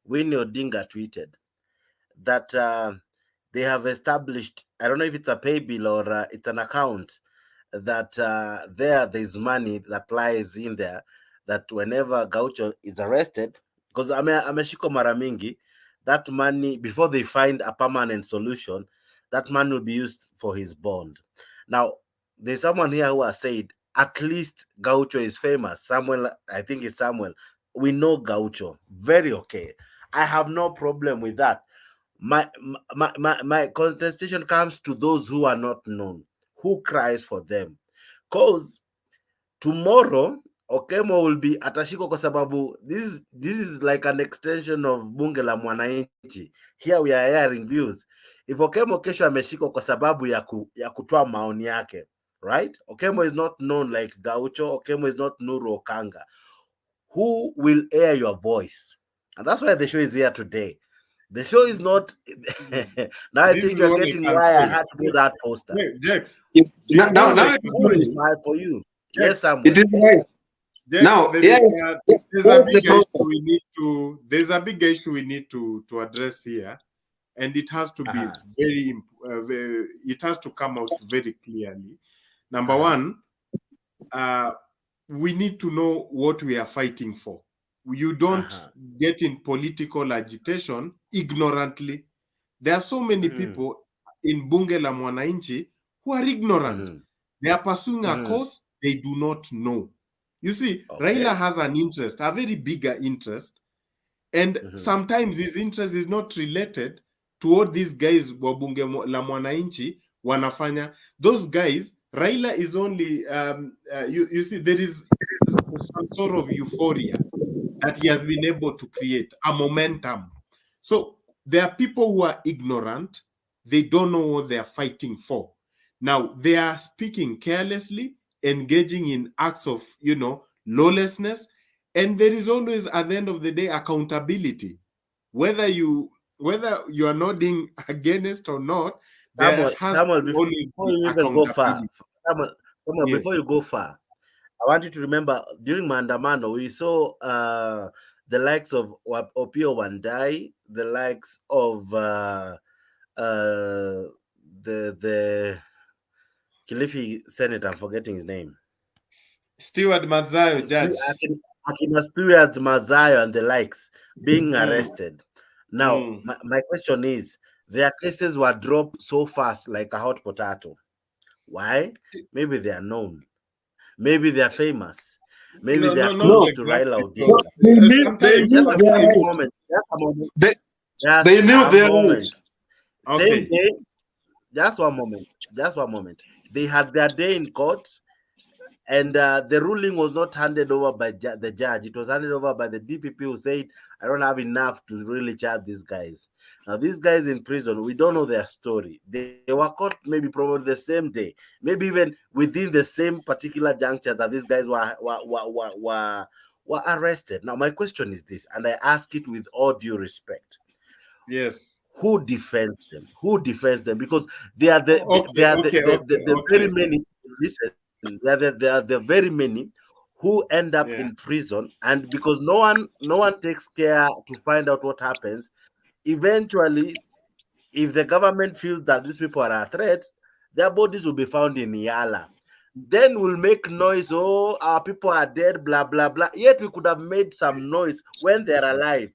Winnie Odinga tweeted, that they have established, I don't know if it's a pay bill or it's an account, that there's money that lies in there, that whenever Gaucho is arrested, because ameshiko mara mingi, that money, before they find a permanent solution, that money will be used for his bond. Now, there's someone here who has said, at least Gaucho is famous. Samuel, I think it's Samuel. We know Gaucho. Very okay. I have no problem with that. My contestation comes to those who are not known. Who cries for them? Because tomorrow Okemo will be atashiko kwa sababu this is like an extension of bunge la mwananchi. Here we are hearing views. If Okemo kesho ameshikwa kwa sababu ya kutoa maoni yake, right? Okemo is not known like Gaucho. Okemo is not Nuru Okanga. Who will air your voice? And that's why the show is here today. The show is not. Now I think you're getting why I had to do that poster. Wait, Jex. Now Who will fight for you? Yes, Samuel. it is right. Jex, Now, there's a big issue we need to address here, and it has to be very, it has to come out very clearly. Number one, we need to know what we are fighting for. You don't get in political agitation ignorantly. There are so many people in Bunge la Mwananchi who are ignorant. They are pursuing a cause they do not know. You see, Raila has an interest, a very bigger interest, and sometimes his interest is not related to what these guys wa Bunge la Mwananchi wanafanya. Those guys, Raila is only, you see, there is some sort of euphoria that he has been able to create, a momentum. So there are people who are ignorant. They don't know what they are fighting for. Now, they are speaking carelessly, engaging in acts of, lawlessness. And there is always, at the end of the day, accountability. Whether you are nodding against or not, Samuel, before you even go far, before you go far, I want you to remember during Maandamano, we saw the likes of Opio Wandai, the likes of the Kilifi senator, I'm forgetting his name. Stewart Mazayo, Judge. Akina Stewart Mazayo and the likes being arrested. Now, my question is, their cases were dropped so fast like a hot potato. Why? Maybe they are known. Maybe they are famous. Maybe they are close to Raila Odinga. They knew their moment. Same day, just one moment. They had their day in court, and the ruling was not handed over by the judge. It was handed over by the DPP, who said, I don't have enough to really charge these guys. Now, these guys in prison, we don't know their story. They were caught maybe probably the same day, maybe even within the same particular juncture that these guys were arrested. Now, my question is this, and I ask it with all due respect. Yes. Who defends them? Who defends them? Because they are the very many. Listen, there are the very many who end up in prison, and because no one takes care to find out what happens, eventually, if the government feels that these people are a threat, their bodies will be found in Yala. Then we'll make noise, oh, our people are dead, blah, blah, blah. Yet we could have made some noise when they're alive.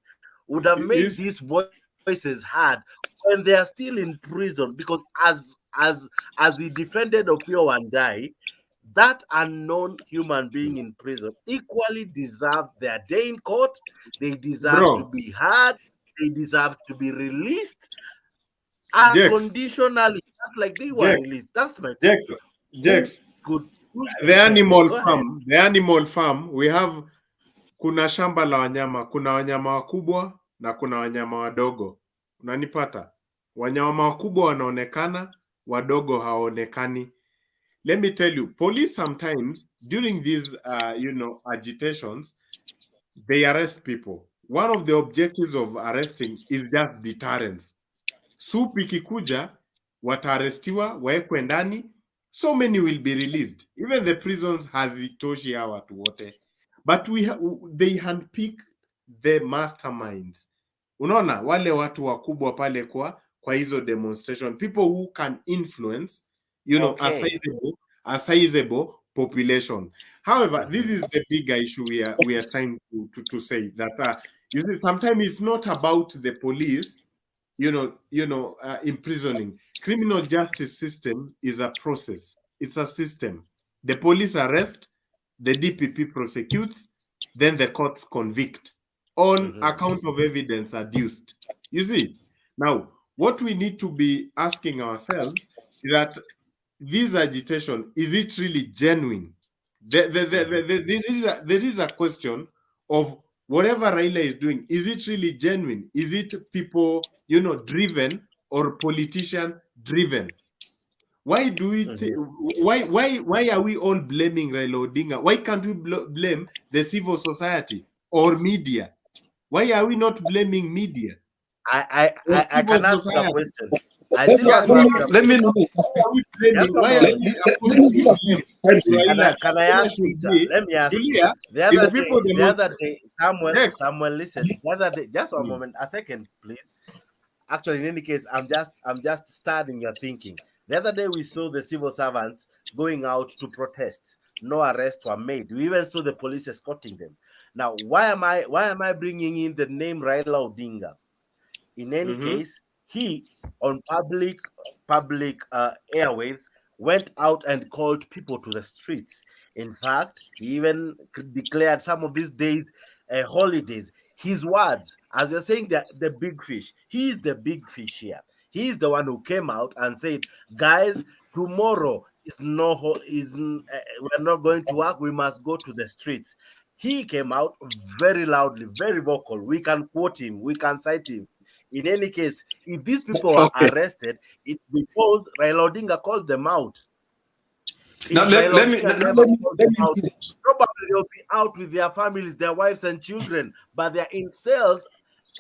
Would have made these voices heard when they are still in prison, because as we defended Opio Wandai, that unknown human being in prison equally deserve their day in court. They deserve to be heard. They deserve to be released unconditionally, just like they were released. That's my question. The animal farm, we have kuna shamba la wanyama, kuna wanyama wakubwa na kuna wanyama wadogo. Unanipata? Wanyama wakubwa wanaonekana, wadogo haonekani. Let me tell you, police sometimes during these agitations, they arrest people. One of the objectives of arresting is just deterrence. Supu ikikuja, wataarestiwa, waekwe ndani, so many will be released. Even the prisons hazitoshi hawa watu wote. But they handpick the masterminds. Unaona wale watu wakubwa pale kwa kwa hizo demonstration, people who can influence, you know, Okay. a sizable population. However, this is the bigger issue we are trying to say that you see, sometimes it's not about the police, imprisoning. Criminal justice system is a process. It's a system. The police arrest, the DPP prosecutes, then the courts convict on account of evidence adduced. You see, now what we need to be asking ourselves is that this agitation, is it really genuine? There is a question of whatever Raila is doing, is it really genuine? Is it people, driven or politician driven? Why do we why are we all blaming Raila Odinga? Why can't we blame the civil society or media? Why are we not blaming media? I can ask you a question. I Let still want to ask you a me question. Why are we approaching Raila? Can I ask you, sir? Let me ask you. The other day, Samuel, listen. The other day, just a moment, a second, please. Actually, in any case, I'm just starting your thinking. The other day, we saw the civil servants going out to protest. No arrests were made. We even saw the police escorting them. Now, why am I bringing in the name Raila Odinga? In any case, he on public airways went out and called people to the streets. In fact, he even declared some of these days holidays. His words, as you're saying, the big fish. He is the big fish here. He is the one who came out and said, "Guys, tomorrow we're not going to work. We must go to the streets." He came out very loudly, very vocal. We can quote him. We can cite him. In any case, if these people are arrested, it's because Raila Odinga called them out. Now, let me probably they'll be out with their families, their wives and children, but they're in cells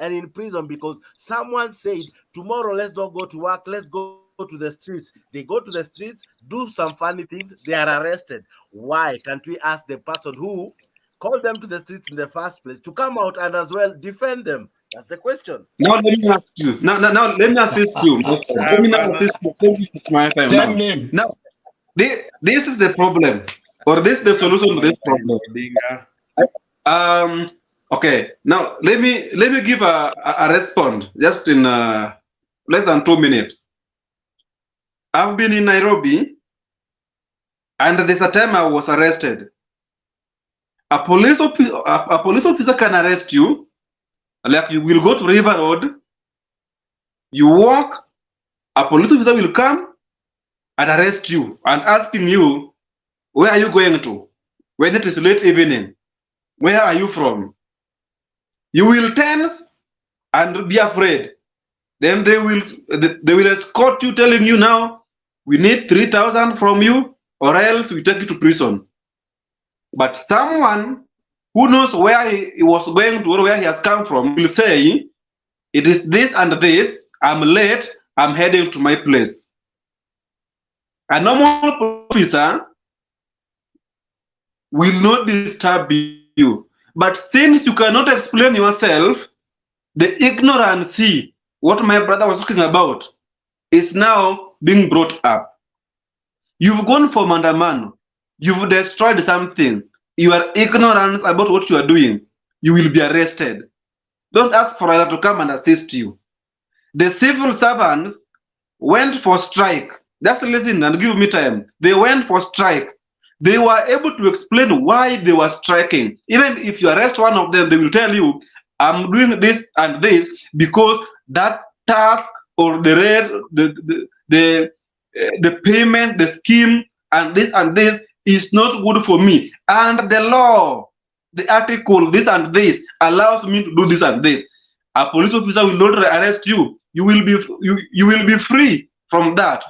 and in prison because someone said, tomorrow let's not go to work, let's go to the streets. They go to the streets, do some funny things, they are arrested. Why can't we ask the person who called them to the streets in the first place to come out and as well defend them? That's the question. Now let me ask you. Now let me assist you. Let me now assist you. It's my time now. Now, this is the problem, or this is the solution to this problem. Okay. Now let me give a response just in less than 2 minutes. I've been in Nairobi, and there's a time I was arrested. A police officer can arrest you. Like you will go to River Road, you walk, a police officer will come and arrest you and asking you, where are you going to? When it is late evening, where are you from? You will tense and be afraid. Then they will escort you, telling you now, we need 3,000 from you, or else we take you to prison. But someone who knows where he was going to or where he has come from will say, it is this and this, I'm late, I'm heading to my place. A normal officer will not disturb you. But since you cannot explain yourself, the ignorance, what my brother was talking about, is now being brought up. You've gone for Maandamano, you've destroyed something. You are ignorant about what you are doing, you will be arrested. Don't ask for Raila to come and assist you. The civil servants went for strike. Just listen and give me time. They went for strike. They were able to explain why they were striking. Even if you arrest one of them, they will tell you, I'm doing this and this because that task or the payment, the scheme, and this is not good for me. And the law, the article, this and this, allows me to do this and this. A police officer will not arrest you. You will be free from that.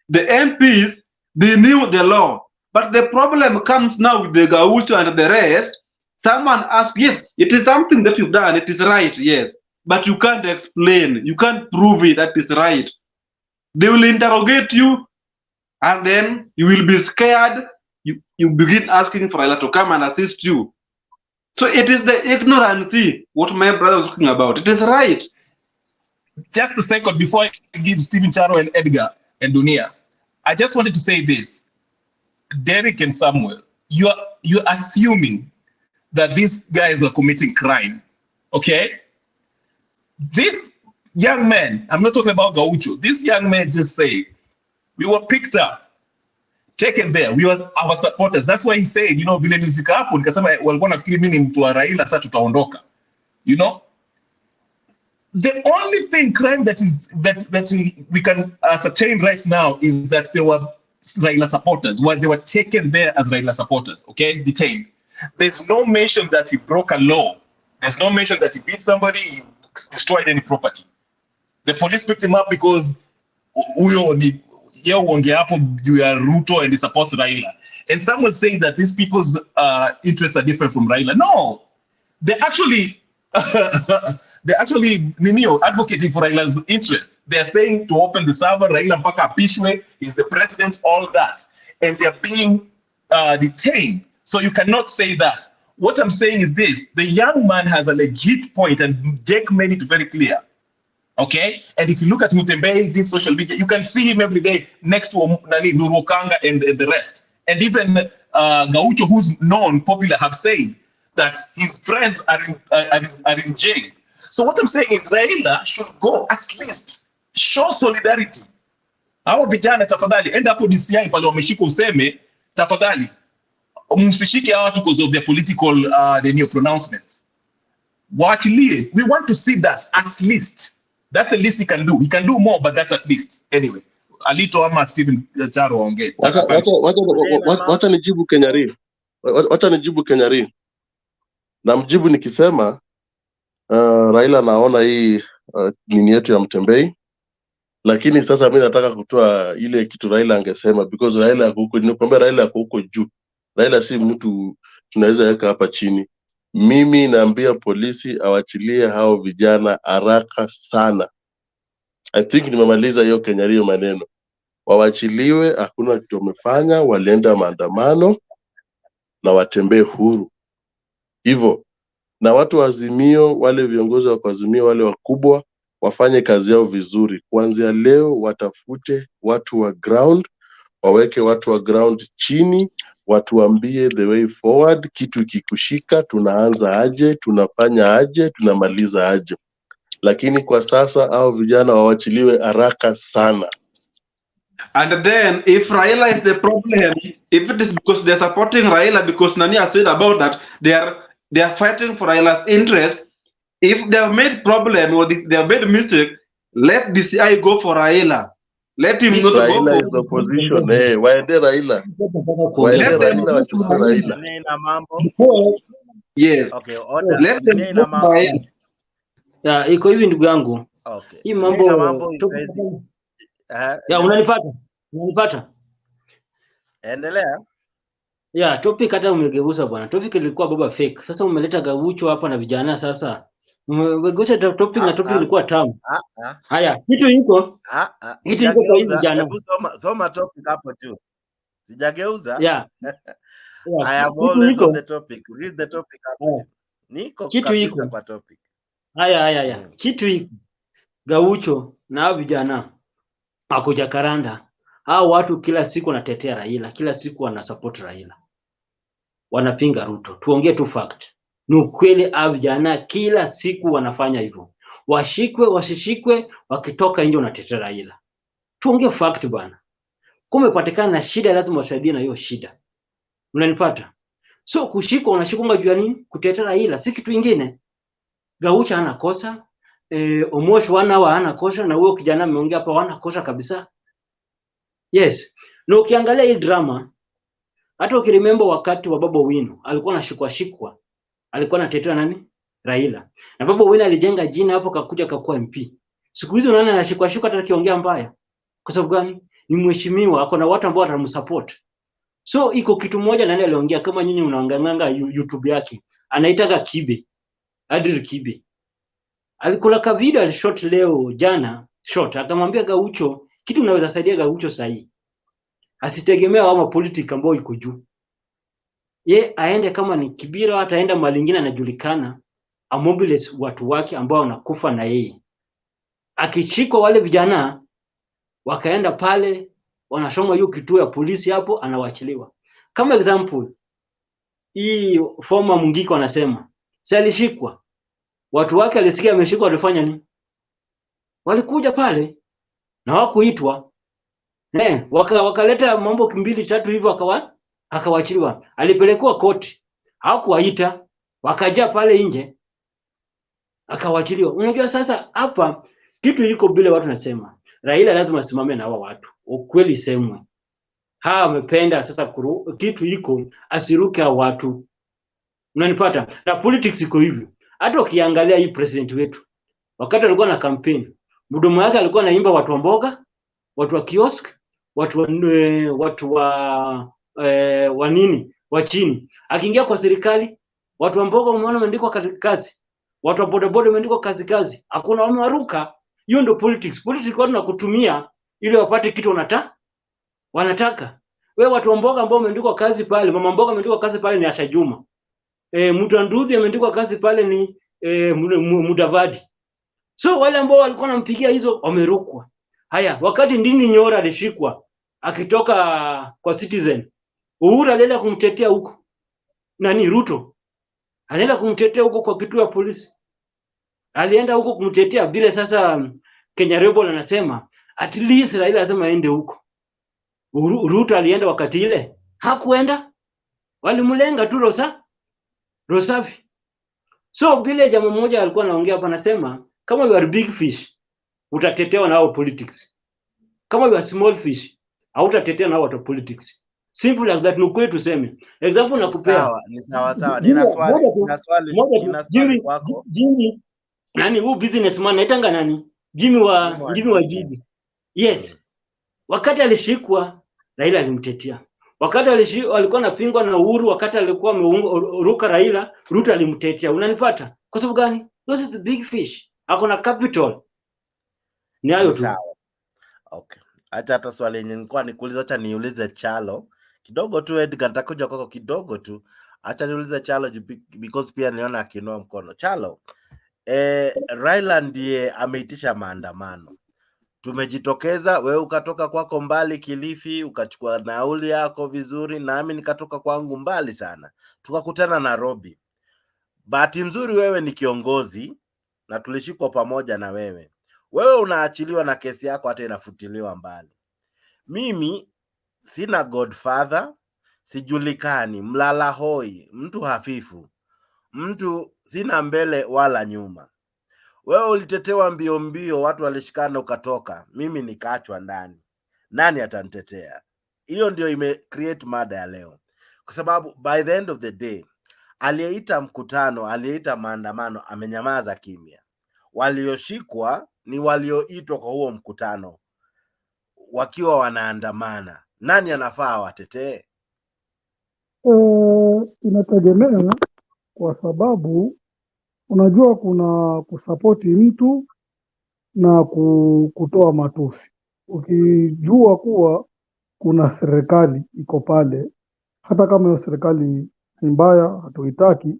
The MPs, they knew the law. But the problem comes now with the Gaucho and the rest. Someone asks, yes, it is something that you've done, it is right, yes. But you can't explain, you can't prove it that is right. They will interrogate you, and then you will be scared. You begin asking for Raila to come and assist you. So it is the ignorance, what my brother was talking about. It is right. just a second before I give Stephen Charo and Edgar and Dunia, I just wanted to say this. Derek and Samuel, you're assuming that these guys are committing crime, okay? This young man, I'm not talking about Gaucho, this young man just said, we were picked up, taken there, we were our supporters. That's why he said, you know, vile nilifika hapo nikasema walikuwa nafikiri mimi ni mtu wa Raila, sasa tutaondoka. You know? The only crime that we can ascertain right now is that they were Raila supporters, they were taken there as Raila supporters, okay, detained. There's no mention that he broke a law. There's no mention that he beat somebody, he destroyed any property. The police picked him up because huyo ni yeye uongea hapo juu ya Ruto and he supports Raila. And some will say that these people's interests are different from Raila. No, they're actually advocating for Raila's interest. They're saying to open the server, Raila mpaka apishwe, is the president, all that. And they're being detained. So you cannot say that. What I'm saying is this, the young man has a legit point, and Jake made it very clear. Okay? And if you look at Mutembei, this social media, you can see him every day next to Nurokanga and the rest. And even Gaucho, who's known, popular, have said that his friends are in jail. So what I'm saying is Raila should go at least show solidarity. Hawa vijana tafadhali, enda hapo DCI pale wameshika useme, tafadhali, msishike hawa watu because of their political the pronouncements. Waachilie. We want to see that at least. That's the least he can do. He can do more, but that's at least. Anyway, Alito ama Stephen Charo waongee. Wacha nijibu Kenyari. Wacha nijibu Kenyari. Na mjibu nikisema Raila naona hii nini yetu ya Mutembei, lakini sasa mimi nataka kutoa ile kitu Raila angesema, because Raila huko, ninakwambia Raila huko juu. Raila si mtu tunaweza weka hapa chini. Mimi naambia polisi awachilie hao vijana haraka sana. I think nimemaliza hiyo Kenyari maneno. Wawachiliwe, hakuna kitu wamefanya, walienda maandamano na watembee huru. Hivyo na watu wa Azimio, wale viongozi wa Azimio, wale wakubwa wafanye kazi yao vizuri. Kuanzia leo watafute watu wa ground, waweke watu wa ground chini, watuambie the way forward, kitu kikushika tunaanza aje, tunafanya aje, tunamaliza aje. Lakini kwa sasa hao vijana wawachiliwe haraka sana. And then if Raila is the problem, if it is because they're supporting Raila, because Nani has said about that, they are fighting for Raila's interest. If they have made problem or they have made mistake, let DCI go for Raila. Let him not Raila go is the opposition. Waende Raila. Waende Raila, wachukue Raila. Nina mambo. Yes. Okay, order. Let them Nina go for mambo. Raila. Ya, iko hivi ndugu yangu. Okay. Hii Nina mambo mambo isaisi. ya unanipata? Endelea. Ya, topic hata umegeuza bwana. Topic ilikuwa baba fake. Sasa umeleta Gaucho hapa na vijana sasa. Umegeuza topic na topic ilikuwa tamu. Haya, kitu iko. Kitu iko kwa hizi vijana. Hebu soma topic hapo tu. Sijageuza. Yeah. I am always on the topic. Read the topic hapo. Niko kabisa kwa topic. Haya. Kitu iko. Gaucho na hao vijana wako Jakaranda. Hao watu kila siku wanatetea Raila, kila siku wanasupport Raila. Wanapinga Ruto. Tuongee tu fact. Ni ukweli hao vijana kila siku wanafanya hivyo. Washikwe, wasishikwe, wakitoka nje wanatetea Raila. Tuongee fact bwana. Kumepatikana na shida, lazima wasaidie na hiyo shida. Unanipata? So kushikwa, unashikwa juu ya nini? Kutetea Raila, si kitu kingine. Gaucho hana kosa, Omosh hana kosa, na huyo kijana ameongea hapa hana kosa kabisa. Yes. Na ukiangalia hii drama, hata ukiremember wakati wa Baba Wino, alikuwa anashikwa. Alikuwa anatetea nani? Raila. Na Baba Wino alijenga jina hapo, kakuja akakuwa MP. Siku hizo unaona anashikwa hata akiongea mbaya. Kwa sababu gani? Ni mheshimiwa, ako na watu ambao watamsupport. So iko kitu moja nani aliongea, kama nyinyi unaanganganga YouTube yake. Anaitaga Kibe. Adri Kibe. Alikula ka video alishot leo jana, akamwambia Gaucho, kitu unaweza saidia Gaucho sahi. Asitegemea wao politics ambao iko juu. Ye aende kama ni Kibira, ataenda mahali nyingine anajulikana, amobilize watu wake ambao wanakufa na yeye. akishikwa wale vijana wakaenda pale wanasoma hiyo kituo ya polisi hapo, anawachiliwa. Kama example hii former Mungiko anasema si alishikwa, watu wake alisikia ameshikwa, walifanya nini? Walikuja pale na wakuitwa wakaleta mambo kimbili tatu hivyo, akawachiliwa. Alipelekwa koti, hawakuwaita, wakaja pale nje akawachiliwa. Unajua sasa hapa kitu iko bila, watu nasema Raila lazima asimame na hawa watu, ukweli semwe. Hawa wamependa sasa kitu iko asiruke hao watu, unanipata? Na politics iko hivyo. Hata ukiangalia hii president wetu wakati alikuwa na campaign, mdomo wake alikuwa anaimba watu wa mboga, watu wa kiosk, watu wa nini wa chini. Akiingia kwa serikali, watu wa mboga umeona wameandikwa kazi, watu wa bodaboda wameandikwa kazi, hakuna wamewaruka. Hiyo ndio politics. Politics watu nakutumia ili wapate kitu wanataka. Wewe watu wa mboga ambao wameandikwa kazi pale, mama mboga ameandikwa kazi pale ni Asha Juma. Mtu anduthi ameandikwa kazi pale ni Mudavadi. So wale ambao walikuwa wanampigia hizo wamerukwa. Haya, wakati Ndini Nyora alishikwa akitoka kwa Citizen, Uhuru alienda kumtetea huko. Nani Ruto alienda kumtetea huko kwa kituo ya polisi. Alienda huko kumtetea bila. Sasa Kenya Rebel anasema at least Raila anasema aende huko. Ruto alienda wakati ile? Hakuenda. Walimlenga tu Rosafi. So vile jamaa mmoja alikuwa anaongea hapa, anasema kama you are big fish utatetewa na hao politics. Kama you are small fish hautatetewa na hao watu politics. Simple like that. Nukweli tuseme. Example nakupea. Ni sawa. Nina swali kwako. Jimmy nani huyu businessman naitanga nani? Jimmy wa Jiji. Yes. Wakati alishikwa Raila alimtetea. Wakati alikuwa anapingwa na Uhuru, wakati alikuwa ameruka Raila, Ruto alimtetea. Unanipata? Kwa sababu gani? Those are the big fish. Hakuna capital. Ni hayo tu. Sawa. Okay. Hata swali yenyewe nilikuwa nikuuliza, acha niulize Chalo kidogo tu. Edgar, nitakuja kwako kidogo tu. Acha niulize Chalo because pia niona akinoa mkono. Chalo, Raila ndiye ameitisha maandamano. Tumejitokeza, wewe ukatoka kwako mbali Kilifi, ukachukua nauli yako vizuri, nami nikatoka kwangu mbali sana. Tukakutana Nairobi. Bahati nzuri wewe ni kiongozi na tulishikwa pamoja na wewe. Wewe unaachiliwa na kesi yako hata inafutiliwa mbali. Mimi sina godfather, sijulikani, mlala hoi, mtu hafifu. Mtu sina mbele wala nyuma. Wewe ulitetewa mbio, watu walishikana ukatoka. Mimi nikaachwa ndani. Nani atanitetea? Hiyo ndio ime create mada ya leo. Kwa sababu by the end of the day, aliyeita mkutano, aliyeita maandamano amenyamaza kimya. Walioshikwa ni walioitwa kwa huo mkutano wakiwa wanaandamana. Nani anafaa watetee? Inategemea, kwa sababu unajua kuna kusapoti mtu na kutoa matusi. Ukijua kuwa kuna serikali iko pale, hata kama hiyo serikali ni mbaya, hatuitaki,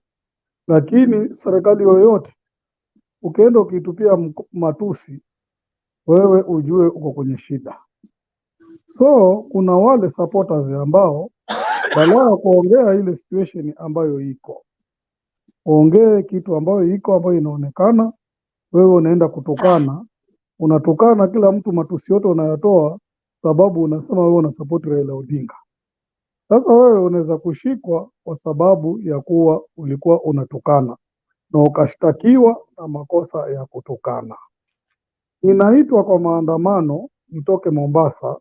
lakini serikali yoyote ukienda ukitupia matusi, wewe ujue uko kwenye shida. So kuna wale supporters ambao badala kuongea ile situation ambayo iko, ongee kitu ambayo iko, ambayo inaonekana, wewe unaenda kutukana, unatukana kila mtu, matusi yote unayatoa sababu unasema wewe una support Raila Odinga. Sasa wewe unaweza kushikwa kwa sababu ya kuwa ulikuwa unatukana na ukashtakiwa na makosa ya kutukana. Ninaitwa kwa maandamano, nitoke Mombasa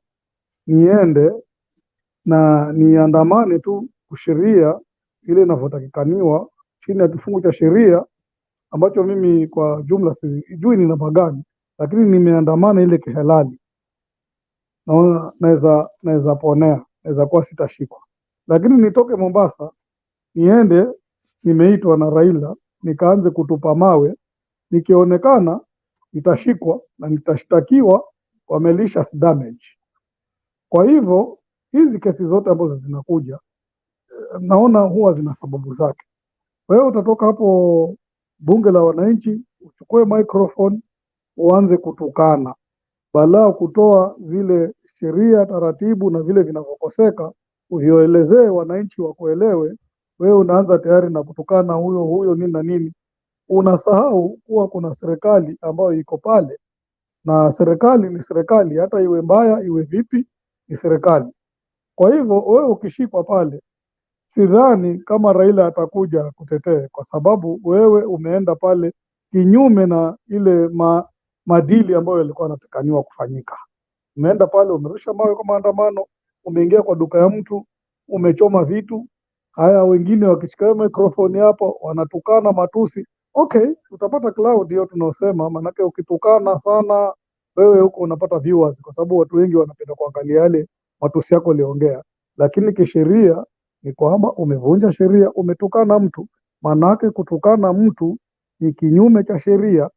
niende na niandamane tu sheria ile inavyotakikaniwa chini ya kifungu cha sheria ambacho mimi kwa jumla sijui ni namba gani, lakini nimeandamana ile kihalali. Naona naweza ponea, naweza kuwa sitashikwa. Lakini nitoke Mombasa niende, nimeitwa na Raila, nikaanze kutupa mawe, nikionekana nitashikwa na nitashtakiwa kwa malicious damage. Kwa hivyo hizi kesi zote ambazo zinakuja, naona huwa zina sababu zake. Wewe utatoka hapo bunge la wananchi, uchukue microphone, uanze kutukana, balaa kutoa zile sheria, taratibu na vile vinavyokoseka uvielezee wananchi wakuelewe, wewe unaanza tayari na kutukana huyo nini na nini. Unasahau kuwa kuna serikali ambayo iko pale, na serikali ni serikali, hata iwe mbaya iwe vipi, ni serikali. Kwa hivyo wewe ukishikwa pale, sidhani kama Raila atakuja kutetee, kwa sababu wewe umeenda pale kinyume na ile madili ambayo yalikuwa yanatakaniwa kufanyika. Umeenda pale, umerusha mawe kwa maandamano, umeingia kwa duka ya mtu, umechoma vitu. Haya, wengine wakishika microphone hapo wanatukana matusi. Okay, utapata cloud, hiyo tunaosema, manake ukitukana sana wewe huko unapata viewers, kwa sababu watu wengi wanapenda kuangalia yale matusi yako uliongea. Lakini kisheria ni kwamba umevunja sheria, umetukana mtu. Manake kutukana mtu ni kinyume cha sheria.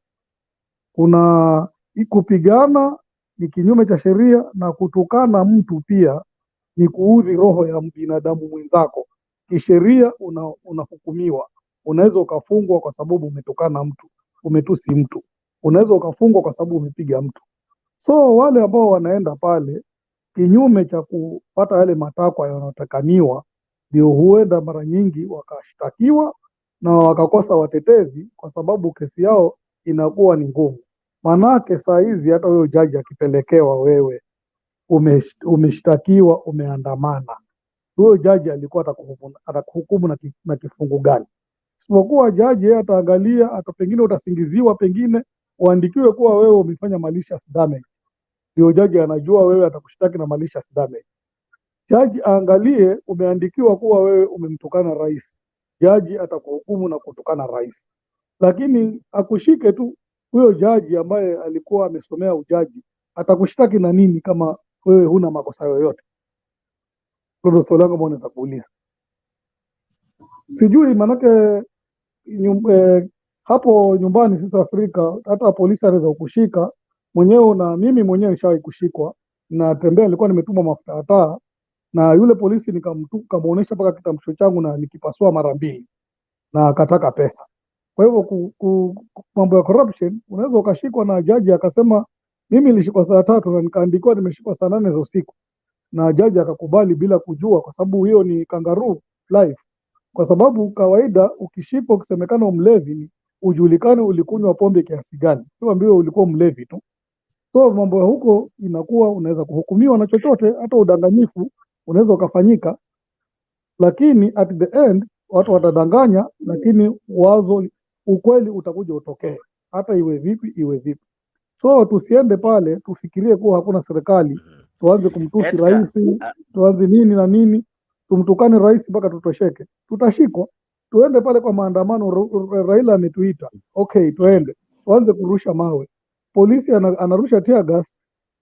Kuna kupigana ni kinyume cha sheria, na kutukana mtu pia ni kuudhi roho ya binadamu mwenzako. Kisheria unahukumiwa, unaweza ukafungwa kwa sababu umetukana mtu, umetusi mtu, unaweza ukafungwa kwa sababu umepiga mtu. So wale ambao wanaenda pale kinyume cha kupata yale matakwa yanayotakaniwa, ndio huenda mara nyingi wakashtakiwa na wakakosa watetezi, kwa sababu kesi yao inakuwa ni ngumu. Manake saa hizi hata huyo jaji akipelekewa wewe umeshtakiwa, umeandamana, huyo jaji alikuwa atakuhukumu na kifungu gani? Isipokuwa jaji yeye ataangalia, pengine utasingiziwa, pengine uandikiwe kuwa wewe umefanya malicious damage, ndio jaji anajua wewe atakushtaki na malicious damage. Jaji aangalie umeandikiwa kuwa wewe umemtukana rais, jaji atakuhukumu na kutukana rais. Lakini akushike tu huyo jaji ambaye alikuwa amesomea ujaji, atakushtaki na nini kama wewe huna makosa yoyote? Ndio swali langu ambalo naweza kuuliza. Sijui manake hapo nyumbani sisi Afrika, hata polisi anaweza kukushika mwenyewe, na mimi mwenyewe nishawahi kushikwa, na tembea nilikuwa nimetuma mafuta ya taa, na yule polisi nikamuonesha mpaka kitambulisho changu na nikipasua mara 2 na akataka pesa. Kwa hivyo mambo ya corruption, unaweza ukashikwa na jaji akasema mimi nilishikwa saa 3 na nikaandikiwa nimeshikwa saa 8 za usiku, na jaji akakubali bila kujua, kwa sababu hiyo ni kangaroo life. Kwa sababu kawaida ukishikwa ukisemekana umlevi, ujulikane ulikunywa pombe kiasi gani, sio mbio ulikuwa mlevi tu. So mambo ya huko inakuwa unaweza kuhukumiwa na chochote, hata udanganyifu unaweza ukafanyika, lakini at the end watu watadanganya, lakini ukweli utakuja utokee, hata iwe vipi. So tusiende pale tufikirie kuwa hakuna serikali, tuanze kumtusi rais, tuanze nini na nini, tumtukane rais mpaka tutosheke. Tutashikwa. Tuende pale kwa maandamano, Raila ametuita, okay, tuanze kurusha mawe. Polisi anarusha tear gas,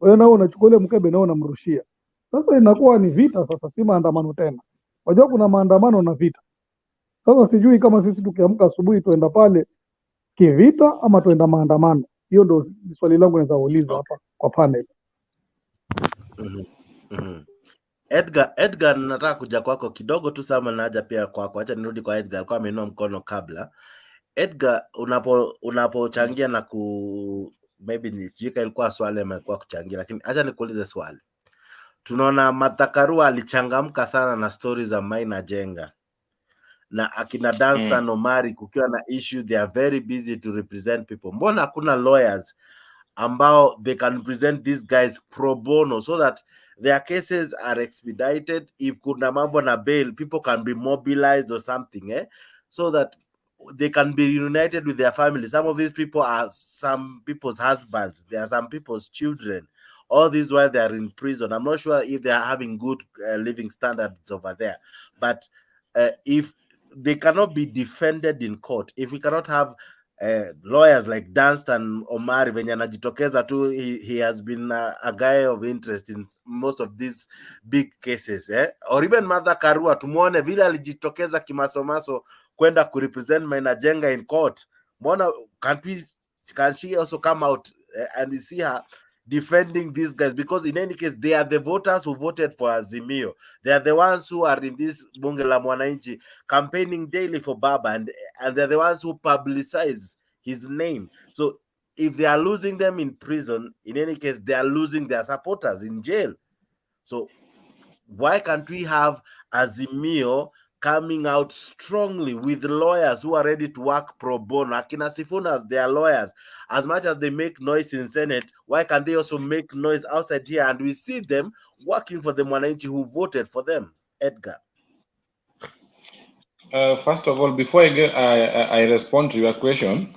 wewe nao unachukua ile mkebe nao unamrushia. Sasa inakuwa ni vita, sasa si maandamano tena. Wajua kuna maandamano na vita. Sasa sijui kama sisi tukiamka asubuhi tuenda pale kivita ama tuenda maandamano. Hiyo ndio swali langu naweza kuuliza hapa kwa panel. Edgar, nataka kuja kwako kidogo tu, sama naja pia kwako. Acha nirudi kwa Edgar, alikuwa ameinua mkono kabla. Edgar, unapochangia na maybe ni sijui ilikuwa swali amekuwa kuchangia, lakini acha nikuulize swali. Tunaona Martha Karua alichangamka sana na stories za Maina Jenga na akina Danstan Omari, kukiwa na issue, they are very busy to represent people. Mbona hakuna lawyers ambao they can present these guys pro bono so that their cases are expedited? If kuna mambo na bail, people can be mobilized or something, so that they can be reunited with their families. Some of these people are some people's husbands, they are some people's children. All this while they are in prison. I'm not sure if they are having good living standards over there. But if they cannot be defended in court, if we cannot have lawyers like Danstan Omari, venye anajitokeza tu, he has been a guy of interest in most of these big cases, or even Martha Karua, tumuone vile alijitokeza kimasomaso kwenda kurepresent Maina Jenga in court. Mbona can she also come out and we see her defending these guys? Because in any case, they are the voters who voted for Azimio. They are the ones who are in this bunge la mwananchi campaigning daily for Baba, and they're the ones who publicize his name. So if they are losing them in prison, in any case, they are losing their supporters in jail. So why can't we have Azimio coming out strongly with lawyers who are ready to work pro bono? Akina Sifunas, they are lawyers. As much as they make noise in Senate, why can't they also make noise outside here? And we see them working for the Mwananchi who voted for them. Edgar. First of all, before I respond to your question,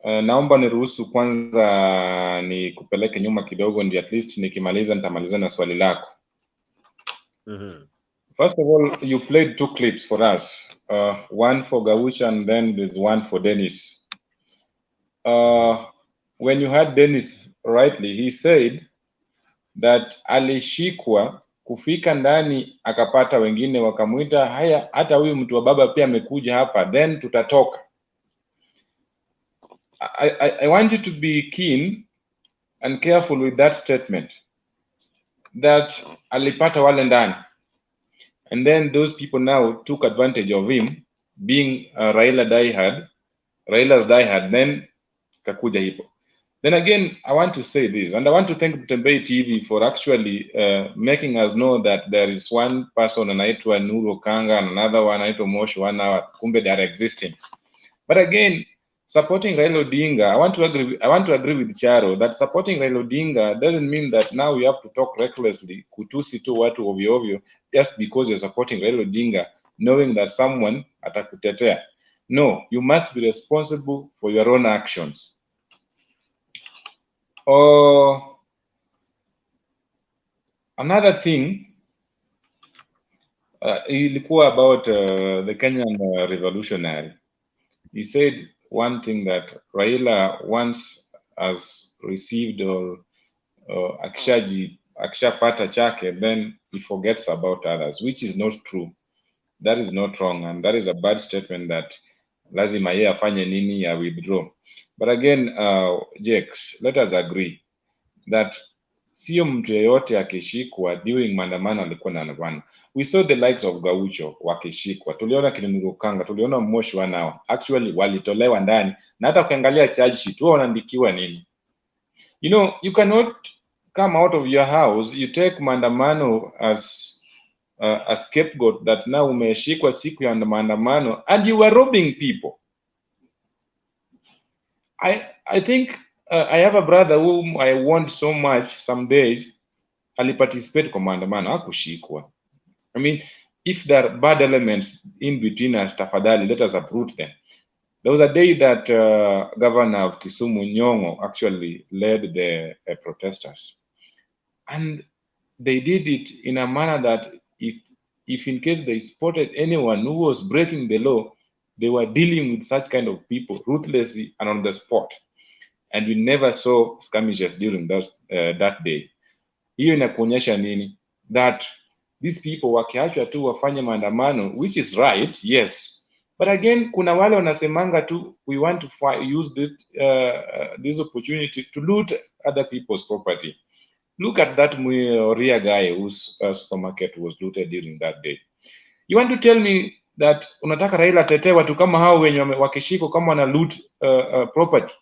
naomba niruhusu kwanza ni kupeleke nyuma kidogo, ndio at least nikimaliza nitamaliza na swali lako. First of all, you played 2 clips for us, one for Gaucho and then there's one for Dennis. When you heard Dennis rightly, he said that alishikwa kufika ndani akapata wengine wakamuita, haya hata huyu mtu wa baba pia amekuja hapa, then tutatoka. I want you to be keen and careful with that statement, that alipata wale ndani, and then those people now took advantage of him being Raila's diehard, then kakuja hipo. Then again, I want to say this, and I want to thank Mutembei TV for actually making us know that there is one person anaitwa Nuru Kanga and another one anaitwa Moshi 1 hour, kumbe they are existing. But again, supporting Raila Odinga, I want to agree with Charo that supporting Raila Odinga doesn't mean that now we have to talk recklessly, kutusi tu watu ovyo ovyo, just because you're supporting Raila Odinga, knowing that someone atakutetea. No, you must be responsible for your own actions. Another thing, ilikuwa about the Kenyan revolutionary. He said one thing, that Raila once has received or akishapata chake, then he forgets about others, which is not true. That is not wrong, and that is a bad statement that lazima yeye afanye nini ya withdraw. But again, Jakes, let us agree that sio mtu yeyote akishikwa during maandamano alikuwa na navana. We saw the likes of Gaucho wakishikwa, tuliona Nuru Kanga, tuliona Moshi 1 hour, actually walitolewa ndani, na hata ukiangalia charge sheet wao wanaandikiwa nini. You know, you cannot come out of your house, you take maandamano as a scapegoat that now umeshikwa siku ya maandamano and you were robbing people. I think I have a brother whom I want so much some days, aliparticipate kwa maandamano, hakushikwa. I mean, if there are bad elements in between us, tafadhali, let us uproot them. There was a day that Governor of Kisumu, Nyong'o, actually led the protesters. And they did it in a manner that if in case they spotted anyone who was breaking the law, they were dealing with such kind of people ruthlessly and on the spot. And we never saw skirmishes during that day. Hiyo inakuonyesha nini? That these people wakiachwa tu wafanye maandamano, which is right, yes. But again, kuna wale wanasemanga tu, we want to use this opportunity to loot other people's property. Look at that Muria guy whose supermarket was looted during that day. You want to tell me that unataka Raila tetee watu kama hao wenye wakishiko kama wana loot property?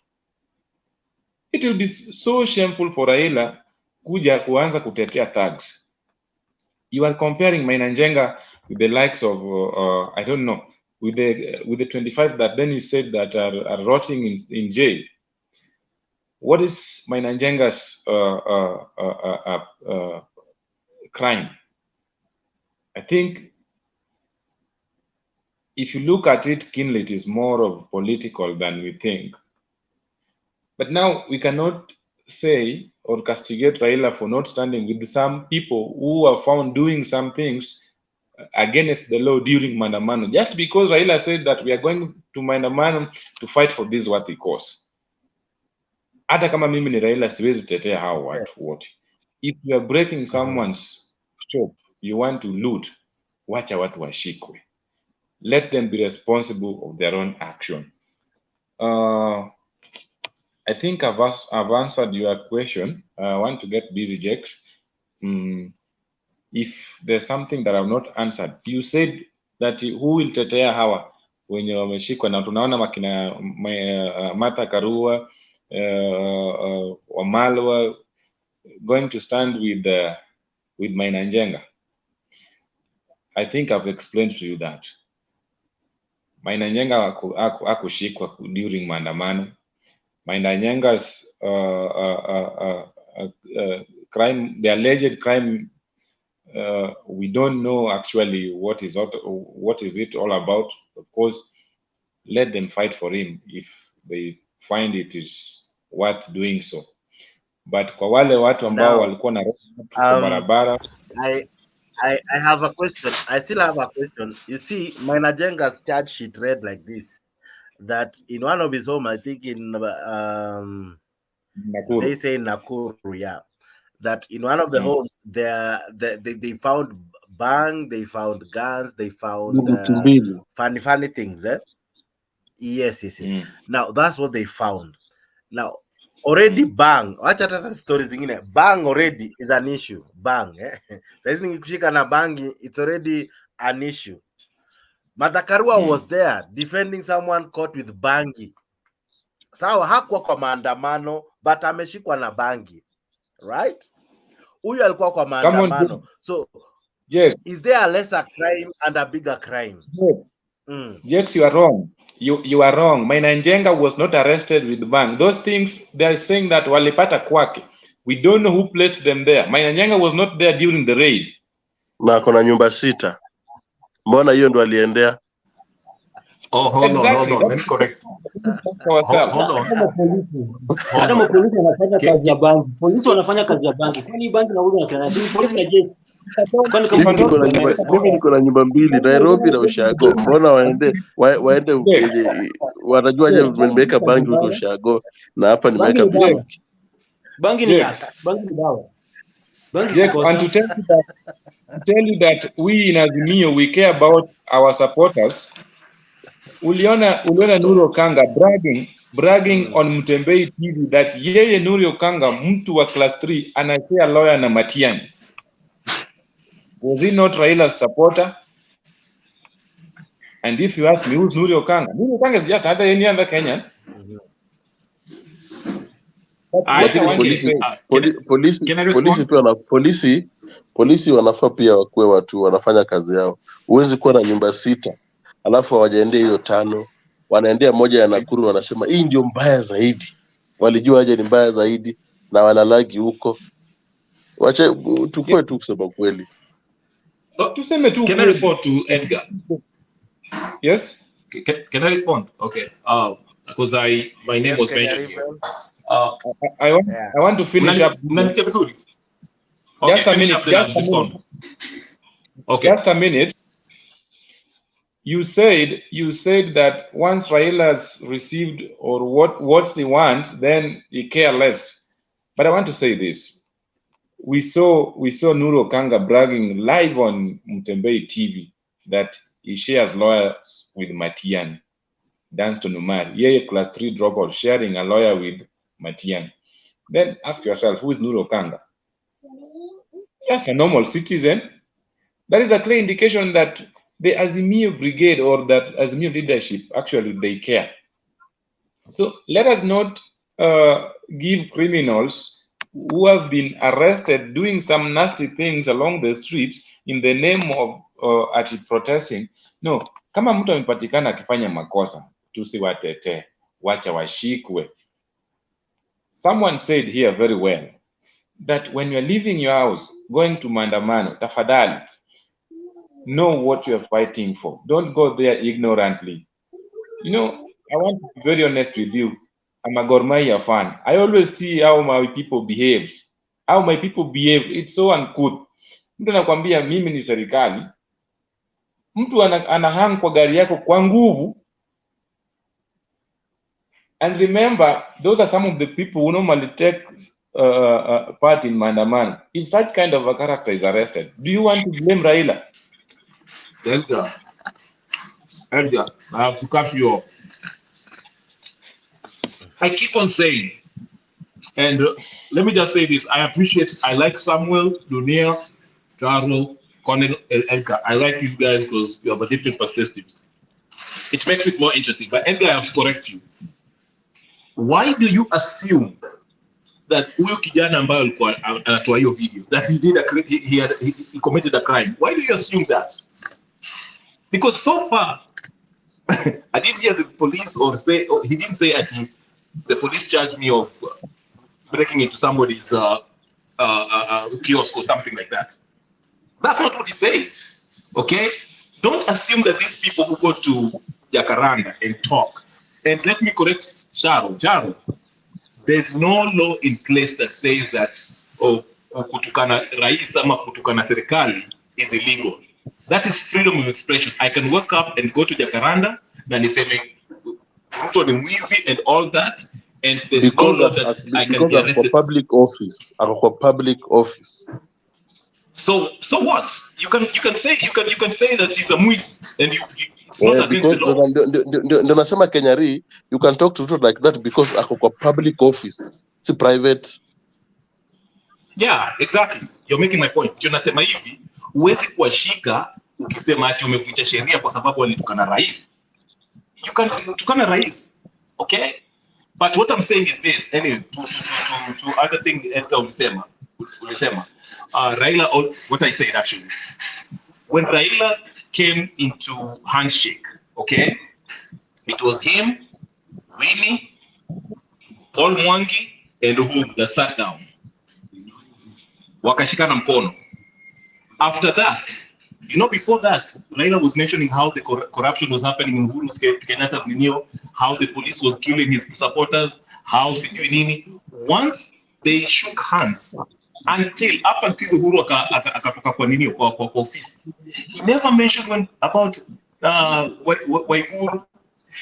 It will be so shameful for Raila kuja kuanza kutetea thugs. You are comparing Mainanjenga with the likes of I don't know, with the 25 that Dennis said that are rotting in jail. What is Mainanjenga's crime? I think if you look at it keenly, it is more of political than we think. But now we cannot say or castigate Raila for not standing with some people who are found doing some things against the law during Maandamano, just because Raila said that we are going to Maandamano to fight for this worthy cause. Hata kama mimi ni Raila siwezi tetea hao watu wote. If you are breaking someone's shop, you want to loot, wacha watu washikwe. Let them be responsible of their own action. I think I've answered your question. I want to get busy, Jakes. If there's something that I've not answered, you said that who will tetea hawa? wenye wameshikwa, na tunaona makina Martha Karua, Wamalwa going to stand with Maina Njenga. I think I've explained to you that Maina Njenga hakushikwa during maandamano. Maina Njenga's crime, the alleged crime, we don't know actually what is it all about. Of course, let them fight for him if they find it is worth doing so. But kwa wale watu ambao walikuwa na barabara, I have a question. I still have a question. You see, Maina Njenga's charge sheet read like this: that in one of his home, I think in Nakuru. They say Nakuru, yeah, that in one of the homes they found bang, they found guns, they found funny things. Yes. Now that's what they found. Now already bang, wacha hata stories zingine, bang already is an issue. Bang, saizi nikikushika na bangi, it's already an issue. Martha Karua was there defending someone caught with bangi. Sawa, hakuwa kwa maandamano but ameshikwa na bangi, right? Huyu alikuwa kwa maandamano. So yes, is there a lesser crime and a bigger crime? Yes, you are wrong. You are wrong. Maina Njenga was not arrested with bang. Those things they are saying that walipata kwake. We don't know who placed them there. Maina Njenga was not there during the raid. Na kuna nyumba 6. Mbona hiyo ndo aliendea? Oh, hold on. Let me correct. Hold on. Hata mapolisi wanafanya kazi ya banki. Polisi wanafanya kazi ya banki. Kwani banki na wewe unataka nini? Polisi na jeshi. Mimi niko na nyumba 2 Nairobi na Ushago. Mbona waende wanajuaje nimeweka bangi huko Ushago na hapa nimeweka bunduki? Bangi ni yaka. Bangi ni dawa. Bangi yes, and to tell you that we in Azimio we care about our supporters. Uliona Nuri Okanga bragging on Mutembei TV that yeye Nuri Okanga mtu wa class 3 anashare lawyer na Matiang'i. Was he not Raila's supporter? And if you ask me, who's Nuri Okanga? Nuri Okanga is just any other Kenyan. Polisi wanafaa pia wakuwe watu wanafanya kazi yao. Huwezi kuwa na nyumba 6 alafu hawajaendea hiyo 5, wanaendea moja ya Nakuru, wanasema hii ndio mbaya zaidi. Walijua aje ni mbaya zaidi na wanalagi huko. Wacha tukue tu kusema kweli. Tuseme tu. Can I respond to Edgar? Yes. Can I respond? Okay. Because my name was mentioned here. I want to finish up. Just a minute. Okay. Just a minute. You said that once Raila's received or what he wants, then he care less. But I want to say this: we saw Nuri Okanga bragging live on Mutembei TV that he shares lawyers with Matiang'i, Danston Umar, yeye class 3 dropout, sharing a lawyer with Matiang'i. Then ask yourself, who is Nuri Okanga? Just a normal citizen. That is a clear indication that the Azimio brigade or that Azimio leadership, actually they care. So let us not give criminals who have been arrested doing some nasty things along the street in the name of protesting. No, kama mtu amepatikana akifanya makosa, tusiwatetee, wacha washikwe. Someone said here very well that when you're leaving your house, going to Maandamano, tafadhali, know what you're fighting for. Don't go there ignorantly. You know, I want to be very honest with you. I'm a Gor Mahia fan. I always see how my people behave. It's so uncouth. Mtu anakuambia mimi ni serikali. Mtu anahang kwa gari yako kwa nguvu. And remember, those are some of the people who normally take part in Maandamano. If such kind of a character is arrested, do you want to blame Raila? Edgar, I have to cut you off. I keep on saying, and let me just say this: I like Samuel, Dunia, Charles, Colonel, Edgar. I like you guys because you have a different perspective. it makes it more interesting. But Edgar, I have to correct you. Why do you assume that huyo kijana ambaye alikuwa anatoa hiyo video that he did he committed a crime? Why do you assume that? Because so far I didn't hear the police or he didn't say actually the police charged me of breaking into somebody's kiosk or something like that. That's not what he says. Okay? Don't assume that these people who go to Jacaranda and talk. And let me correct Charo. There's no law in place that says that kutukana rais ama kutukana serikali is illegal. That is freedom of expression. I can wake up and go to Jacaranda na niseme Ruto ni mwizi and all that, and there's no law that I can be arrested. Public office. So what? You can say that he's a mwizi and it's not against the law. Ndio nasema Kenyari, you can talk to Ruto like that because ako kwa public office, si private. Yeah, exactly. You're making my point. Tunasema hivi, huwezi kuwashika ukisema ati umevunja sheria kwa sababu walitukana rais. You can tukana rais, okay? But what I'm saying is this. Anyway, to other thing Edgar ulisema. Raila, what I said actually. When Raila came into handshake, okay? It was him, Winnie, Paul Mwangi, and Uhuru that sat down. Wakashikana mkono. After that, before that, Raila was mentioning how the corruption was happening in Uhuru Kenyatta's Ninio, how the police was killing his supporters, how sijui nini. Once they shook hands, up until Uhuru akatoka kwa Ninio, kwa office, he never mentioned about Waiguru.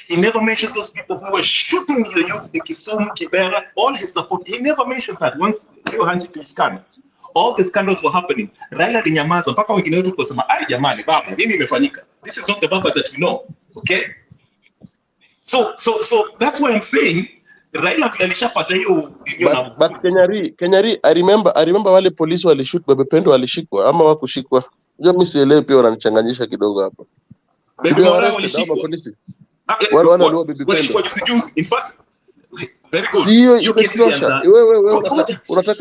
He never mentioned those people who were shooting the youth in Kisumu, Kibera, all his support. He never mentioned that. Once hiyo handshake ilishikana, all the scandals were happening. Raila alinyamaza mpaka wengine wetu kusema ai jamani baba nini imefanyika? This is not the baba that we know. Okay? So that's why I'm saying Raila alishapata hiyo but Kenyari I remember wale polisi walishoot Bebe Pendo walishikwa ama wakushikwa. Mimi sielewi pia wananichanganyisha kidogo hapa. Ndio arrested ama polisi. Wale walio Bebe Pendo. In fact, very good. Sio wewe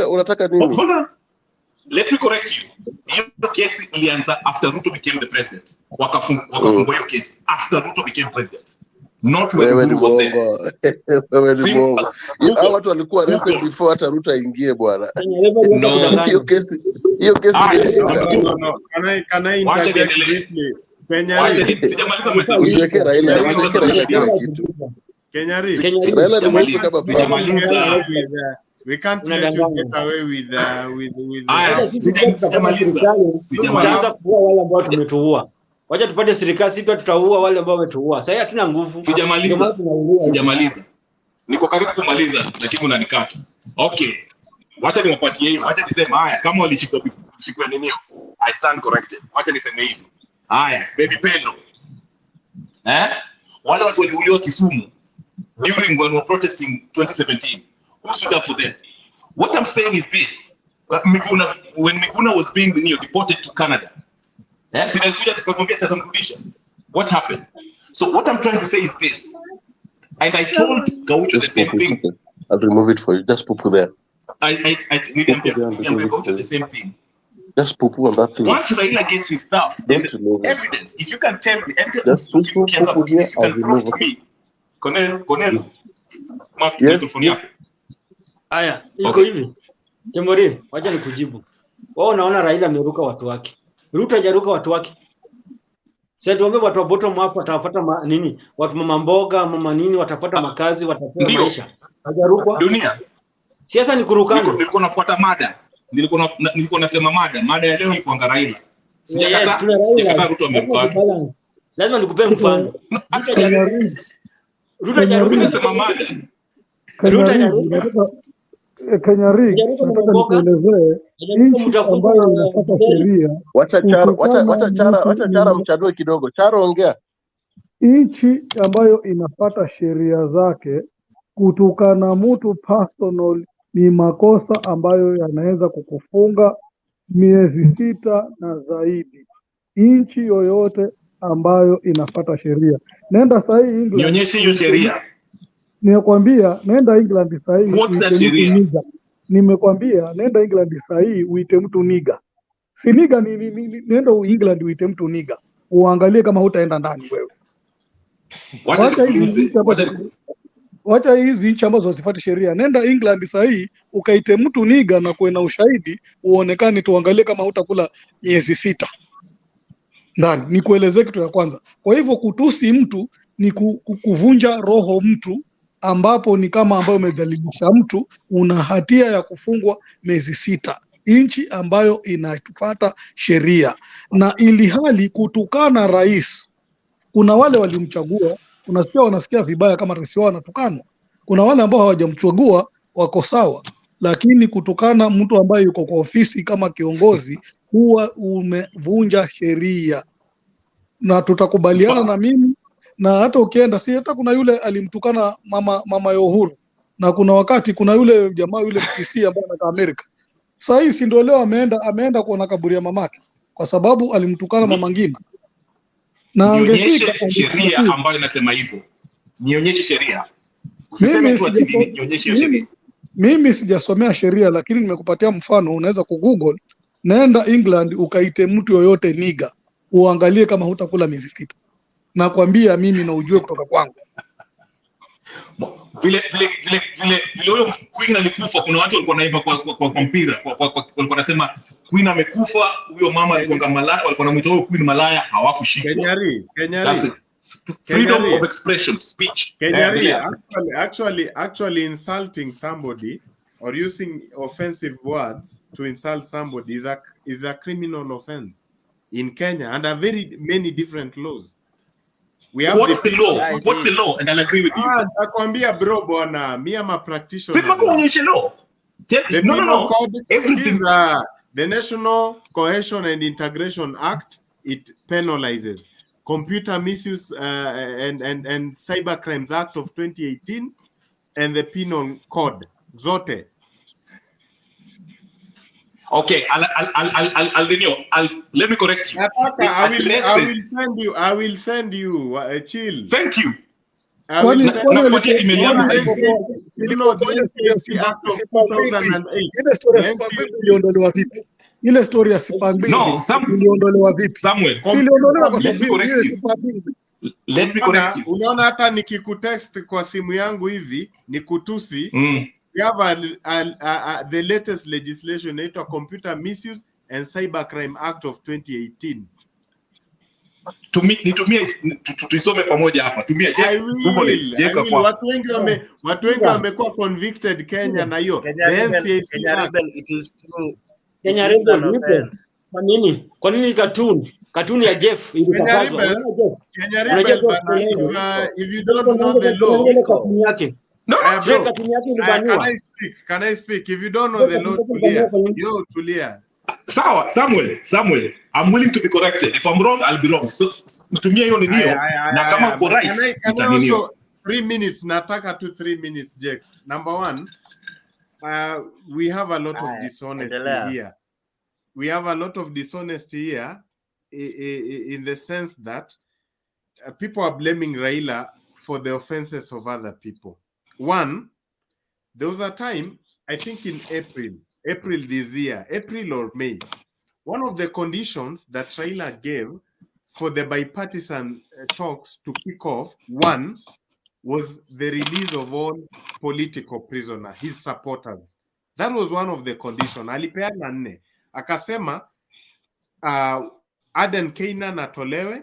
unataka nini? Hold on. Let me correct you. Hiyo kesi ilianza after Ruto became the president. Wakafungua hiyo kesi after Ruto became president. Not when Ruto was there. Wewe ni bongo. Hao watu walikuwa arrested before hata Ruto aingie bwana. No. Hiyo kesi. No. Can I interject briefly? Kenyari. Usiweke Raila kila kitu. Kenyari. Raila ni mtu kama Sijamaliza. We can't let you get away with Tutaanza kuua wale ambao tumetuua. Wacha tupate serikali, sisi pia tutaua wale ambao wametuua. Sasa hatuna nguvu. Sijamaliza. Niko karibu kumaliza lakini unanikata. Okay. Wacha niwapatie hiyo. Wacha niseme haya kama walishikwa nini? I stand corrected. Wacha niseme hivi. Haya, Baby Pendo. Wale watu waliuliwa Kisumu during when we were protesting 2017. Who stood up for them? What I'm saying is this. When Miguna was being deported to Canada, what happened? So what I'm trying to say is this. And I told Gaucho the same thing. I'll remove it for you. Just poo there. I need Gaucho the same thing. Just poo on that thing. Once Raila gets his stuff, then the evidence, if you can tell me, just poo here, I'll remove it. Cornel. Yes. Haya, iko hivi. Temori, wacha nikujibu. Wao unaona Raila ameruka watu wake. Ruto hajaruka watu wake. Sasa tuombe watu wa bottom up watapata nini? Watu mama mboga, mama nini watapata makazi, watapata maisha. Hajarukwa. Dunia. Siasa ni kurukana. Nilikuwa nafuata mada. Nilikuwa nasema mada ya leo ilikuwa Raila. Sijakataa Ruto ameruka. Lazima nikupe mfano. Ruto hajaruka nasema mada. Kenyari, nataka nikuelezee nchi ambayo inapata sheria. Wacha Chara mchanue kidogo. Chara ongea. Nchi ambayo inapata sheria zake kutukana mtu personal ni makosa ambayo yanaweza kukufunga miezi 6 na zaidi. Nchi yoyote ambayo inafata sheria. Nenda sahi England. Nionyeshe hiyo sheria. Nimekwambia nenda England sahi Quote that uite mtu sheria. niga. Nimekwambia nenda England sahi uite mtu niga. Si niga nenda England uite mtu niga. Uangalie kama hutaenda ndani wewe. Wacha hizi nchi ambazo hazifuati sheria. Nenda England sahi ukaite mtu niga na kuwe na ushahidi uonekane, tuangalie kama hutakula miezi 6 ndani. Nikuelezee kitu ya kwanza. Kwa hivyo kutusi mtu ni kuvunja roho mtu, ambapo ni kama ambayo umedhalilisha mtu, una hatia ya kufungwa miezi 6, nchi ambayo inafuata sheria. Na ili hali kutukana rais, kuna wale walimchagua, wanasikia vibaya kama rais wao anatukanwa. Kuna wale ambao hawajamchagua wako sawa, lakini kutukana mtu ambaye yuko kwa ofisi kama kiongozi, huwa umevunja sheria. Na tutakubaliana na mimi, na hata ukienda, si hata kuna yule alimtukana mama ya Uhuru, na kuna wakati kuna yule jamaa yule mkisi ambaye anakaa Amerika. Sasa hii si ndio leo ameenda kuona kaburi ya mamake kwa sababu alimtukana mama ngine. Na Nionyeshe sheria ambayo inasema hivyo. Nionyeshe sheria. Usiseme tu ati nionyeshe sheria. Mimi sijasomea sheria, lakini nimekupatia mfano. Unaweza kugoogle, naenda England ukaite mtu yoyote niga, uangalie kama hutakula miezi 6. Nakwambia mimi na ujue kutoka kwangu. Vile huyo Queen alikufa, kuna watu walikuwa naimba kwa mpira, walikuwa wanasema Queen amekufa, huyo mama alikuwa malaya, walikuwa wanamuita huyo Queen malaya, hawakushikwa. Kenyari. Freedom of expression, speech. Kenyari, actually insulting somebody or using offensive words to insult somebody is a criminal offense in Kenya under very many different laws. We have What's the law? And I'll agree with you. Nakwambia bro bwana, me am a practitioner. Law. No. Everything. The National Cohesion and Integration Act, it penalizes Computer Misuse and Cyber Crimes Act of 2018 and the Penal Code. Zote. Okay, let me correct you. I will send you chill. Thank you. Ile story ya Sipambili iliondolewa vipi? Iliondolewa kwa sababu ile Sipambili. Let me correct you. Unaona hata nikikutext kwa simu yangu hivi nikutusi, we have the latest legislation inaitwa Computer Misuse and Cybercrime Act of 2018. Nitumie tuisome pamoja hapa. Tumia watu wengi wamekuwa convicted Kenya na hiyo. Kenya Rebel. Kwa nini cartoon ya Jeff ilikatazwa? Kenya Rebel, if you don't know the law, can I speak? If you don't know the law, tulia. Sawa, Samuel, I'm willing to be corrected. If I'm wrong, I'll be wrong. So tumia hiyo ndio. Na kama uko right, also 3 minutes, nataka tu 3 minutes, Jex. Number 1, we have a lot of dishonesty here. We have a lot of dishonesty here in the sense that people are blaming Raila for the offenses of other people. One, there was a time, I think in April this year, April or May, one of the conditions that Raila gave for the bipartisan talks to kick off, one, was the release of all political prisoners, his supporters. That was one of the conditions. Alipeana 4. Akasema, Aden Keynan atolewe,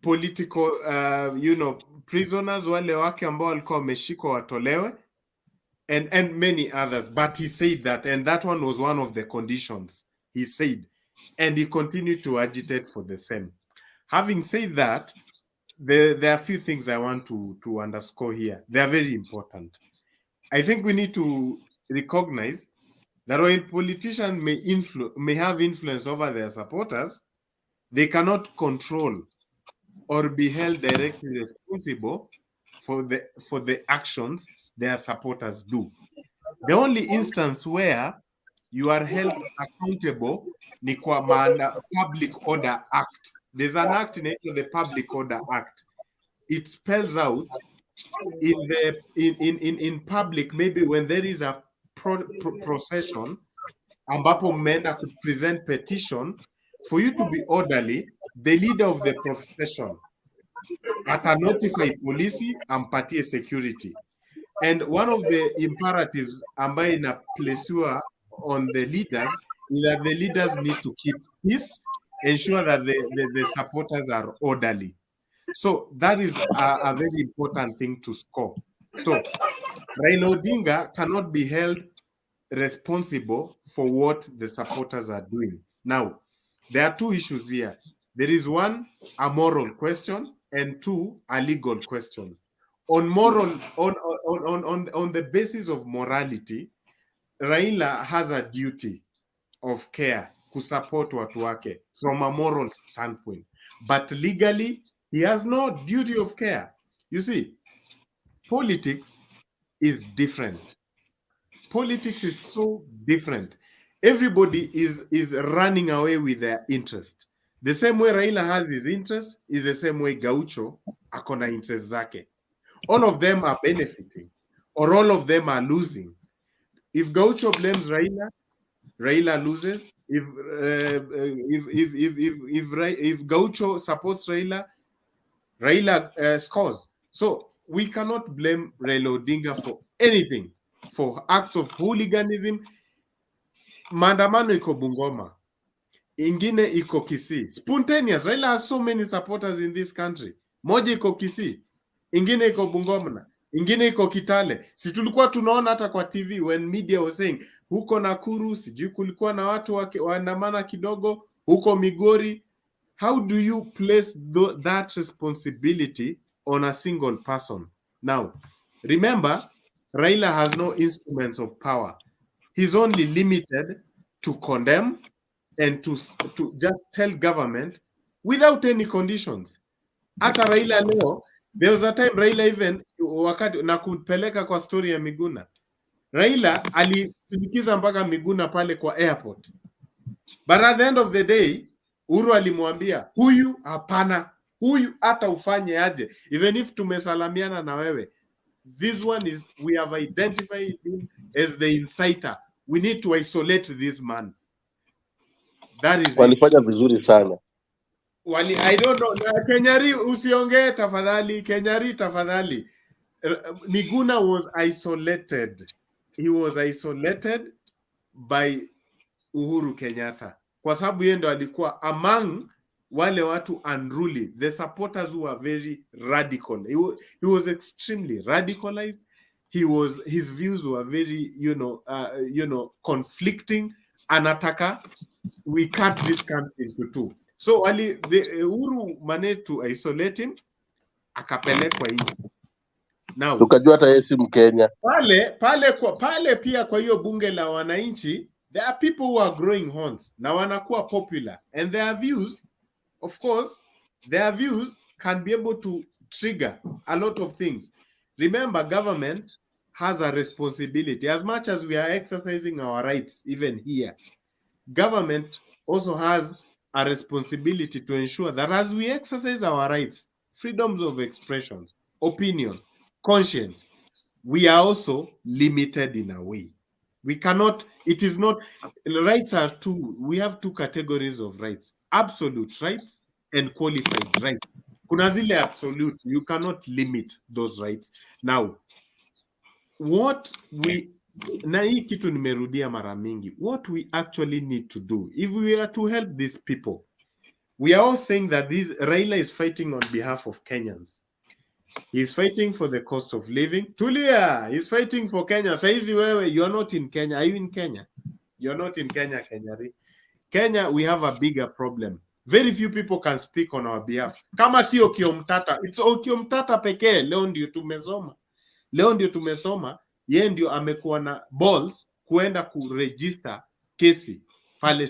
political, prisoners wale wake ambao walikuwa wameshikwa watolewe, and many others. But he said that, and that one was one of the conditions he said, and he continued to agitate for the same. Having said that, there are a few things I want to underscore here. They are very important. I think we need to recognize that when politicians may have influence over their supporters, they cannot control or be held directly responsible for the actions their supporters do. The only instance where you are held accountable ni kwa Public Order Act. There's an act in the Public Order Act. It spells out in public, maybe when there is a procession, ambapo mmeenda could present petition, for you to be orderly, the leader of the procession ata notify polisi ampatie security. And one of the imperatives ambayo inaplesiwa on the leaders is that the leaders need to keep peace, ensure that the supporters are orderly. So that is a very important thing to score. So Raila Odinga cannot be held responsible for what the supporters are doing. Now, there are two issues here. There is one, a moral question, and two, a legal question. On moral, on the basis of morality, Raila has a duty of care to support watu wake from a moral standpoint. But legally, he has no duty of care. You see, politics is different. Politics is so different. Everybody is running away with their interest. The same way Raila has his interest is the same way Gaucho akona interest zake. All of them are benefiting, or all of them are losing. If Gaucho blames Raila, Raila loses. If Gaucho supports Raila, Raila scores. So we cannot blame Raila Odinga for anything, for acts of hooliganism. Maandamano iko Bungoma, ingine iko Kisii. Spontaneous. Raila has so many supporters in this country. Moja iko Kisii, ingine iko Bungoma, ingine iko Kitale. Si tulikuwa tunaona hata kwa TV when media was saying huko Nakuru sijui kulikuwa na watu waandamana kidogo, huko Migori. How do you place that responsibility on a single person? Now, remember, Raila has no instruments of power. He's only limited to condemn and to just tell government without any conditions. Hata Raila leo, there was a time Raila even, wakati na kupeleka kwa story ya Miguna, Raila alisindikiza mpaka Miguna pale kwa airport. But at the end of the day, Uhuru alimwambia huyu hapana, huyu hata ufanye aje, even if tumesalamiana na wewe, this one is, we have identified him as the inciter. We need to isolate this man. That is walifanya vizuri sana. I don't know. Kenyari usiongee tafadhali. Kenyari tafadhali. Miguna was isolated. He was isolated by Uhuru Kenyatta. Kwa sababu yeye ndo alikuwa among wale watu unruly, the supporters who were very radical. He was extremely radicalized. His views were very, conflicting. Anataka, we cut this country into two. So the Uhuru managed to isolate him, akapelekwa nje. Now tukajua hata yeye si Mkenya. Pale pia kwa hiyo bunge la wananchi, there are people who are growing horns na wanakuwa popular, and their views, of course, their views can be able to trigger a lot of things. Remember, government has a responsibility. As much as we are exercising our rights, even here, government also has a responsibility to ensure that as we exercise our rights, freedoms of expression, opinion, conscience, we are also limited in a way. We cannot, it is not, rights are two, we have two categories of rights, absolute rights and qualified rights. Kuna zile absolute, you cannot limit those rights. Now, what we, na hii kitu nimerudia mara mingi, what we actually need to do, if we are to help these people, we are all saying that Raila is fighting on behalf of Kenyans. He's fighting for the cost of living. Tulia, he's fighting for Kenya. Saizi wewe, you're not in Kenya. Are you in Kenya? You're not in Kenya, Kenyari. Kenya, we have a bigger problem. Very few people can speak on our behalf. Kama si Okiomtata, it's Okiomtata pekee. Leo ndio tumesoma. Yeye ndio amekuwa na balls kuenda kuregister kesi pale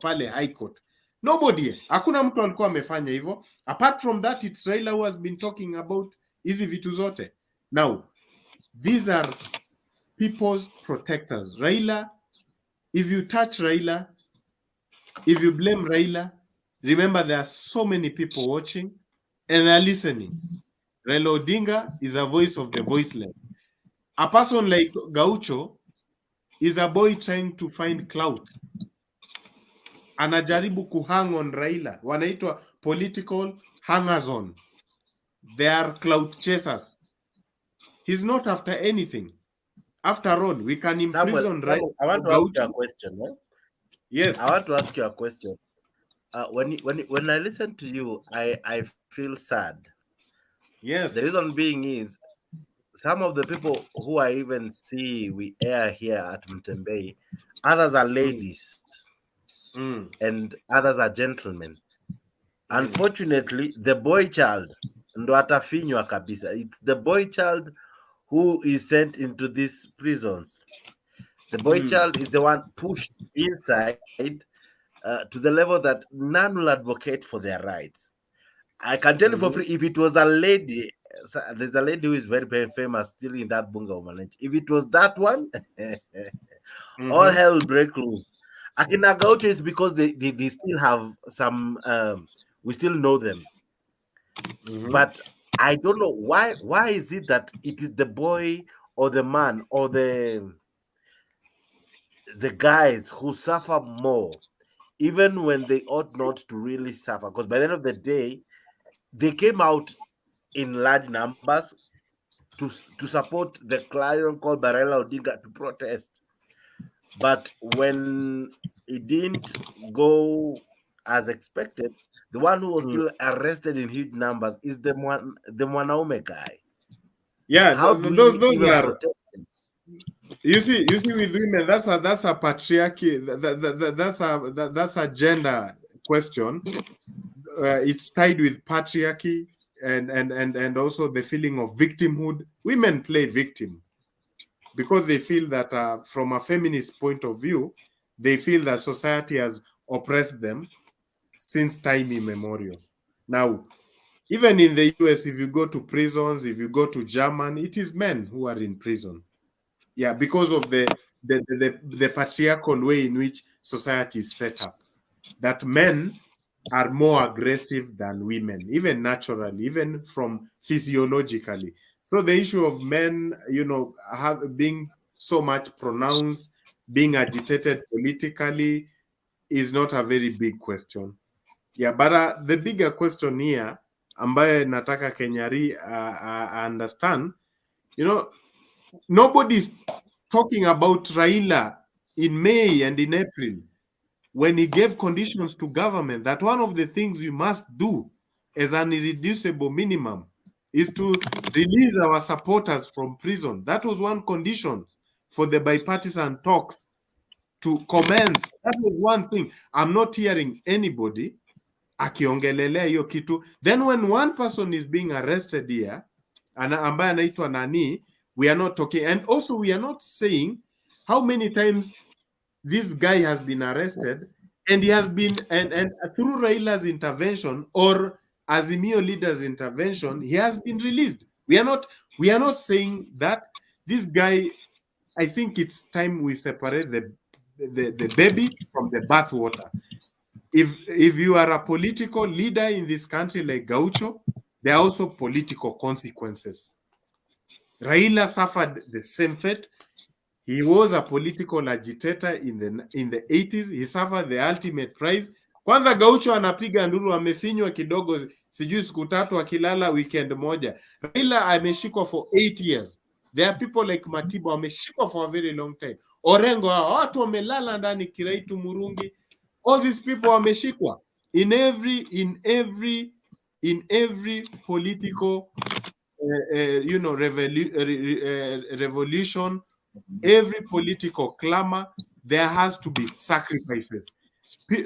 pale High Court. Nobody, hakuna mtu alikuwa amefanya hivyo. Apart from that, it's Raila who has been talking about hizi vitu zote. Now, these are people's protectors. Raila, if you touch Raila, if you blame Raila, remember there are so many people watching and they're listening. Raila Odinga is a voice of the voiceless. A person like Gaucho is a boy trying to find clout. Anajaribu kuhang on Raila. Wanaitwa political hangers on. They are clout chasers. He's not after anything. After all, we can imprison Raila. I want to ask you a question. Eh? Yes. I want to ask you a question. When I listen to you, I feel sad. Yes. The reason being is some of the people who I even see we air here at Mutembei, others are ladies and others are gentlemen. Unfortunately, the boy child ndo atafinywa kabisa. It's the boy child who is sent into these prisons. The boy child is the one pushed inside to the level that none will advocate for their rights. I can tell you for free, if it was a lady, there's a lady who is very, very famous still in that bunga woman. If it was that one, all hell break loose. Akina Gaucho is because they still have some, we still know them. But I don't know why is it that it is the boy or the man or the guys who suffer more, even when they ought not to really suffer, because by the end of the day, they came out in large numbers to support the clarion called Raila Odinga to protest. But when it didn't go as expected, the one who was still arrested in huge numbers is the Mwanaume guy. Yeah, how do we even protect him? You see, with women, that's a patriarchy. That's a gender question. It's tied with patriarchy and also the feeling of victimhood. Women play victim because they feel that from a feminist point of view, they feel that society has oppressed them since time immemorial. Now, even in the US, if you go to prisons, if you go to Germany, it is men who are in prison. Yeah, because of the patriarchal way in which society is set up. That men are more aggressive than women, even naturally, even from physiologically. So the issue of men, being so much pronounced, being agitated politically is not a very big question. Yeah, but the bigger question here, ambaye nataka Kenyari understand, nobody's talking about Raila in May and in April when he gave conditions to government that one of the things we must do as an irreducible minimum is to release our supporters from prison. That was one condition for the bipartisan talks to commence. That was one thing. I'm not hearing anybody akiongelelea hiyo kitu. Then when one person is being arrested here, ambaye anaitwa nani, we are not talking. And also we are not saying how many times this guy has been arrested and he has been, and through Raila's intervention or Azimio leaders' intervention, he has been released. We are not saying that this guy, I think it's time we separate the baby from the bathwater. If you are a political leader in this country like Gaucho, there are also political consequences. Raila suffered the same fate. He was a political agitator in the 80s. He suffered the ultimate prize. Kwanza Gaucho anapiga nduru, amefinywa kidogo, sijui siku tatu akilala weekend moja. Raila ameshikwa for 8 years. There are people like Matibo ameshikwa for a very long time. Orengo, watu wamelala ndani, Kiraitu, Murungi. All these people wameshikwa. In every political revolution, every political clamor, there has to be sacrifices.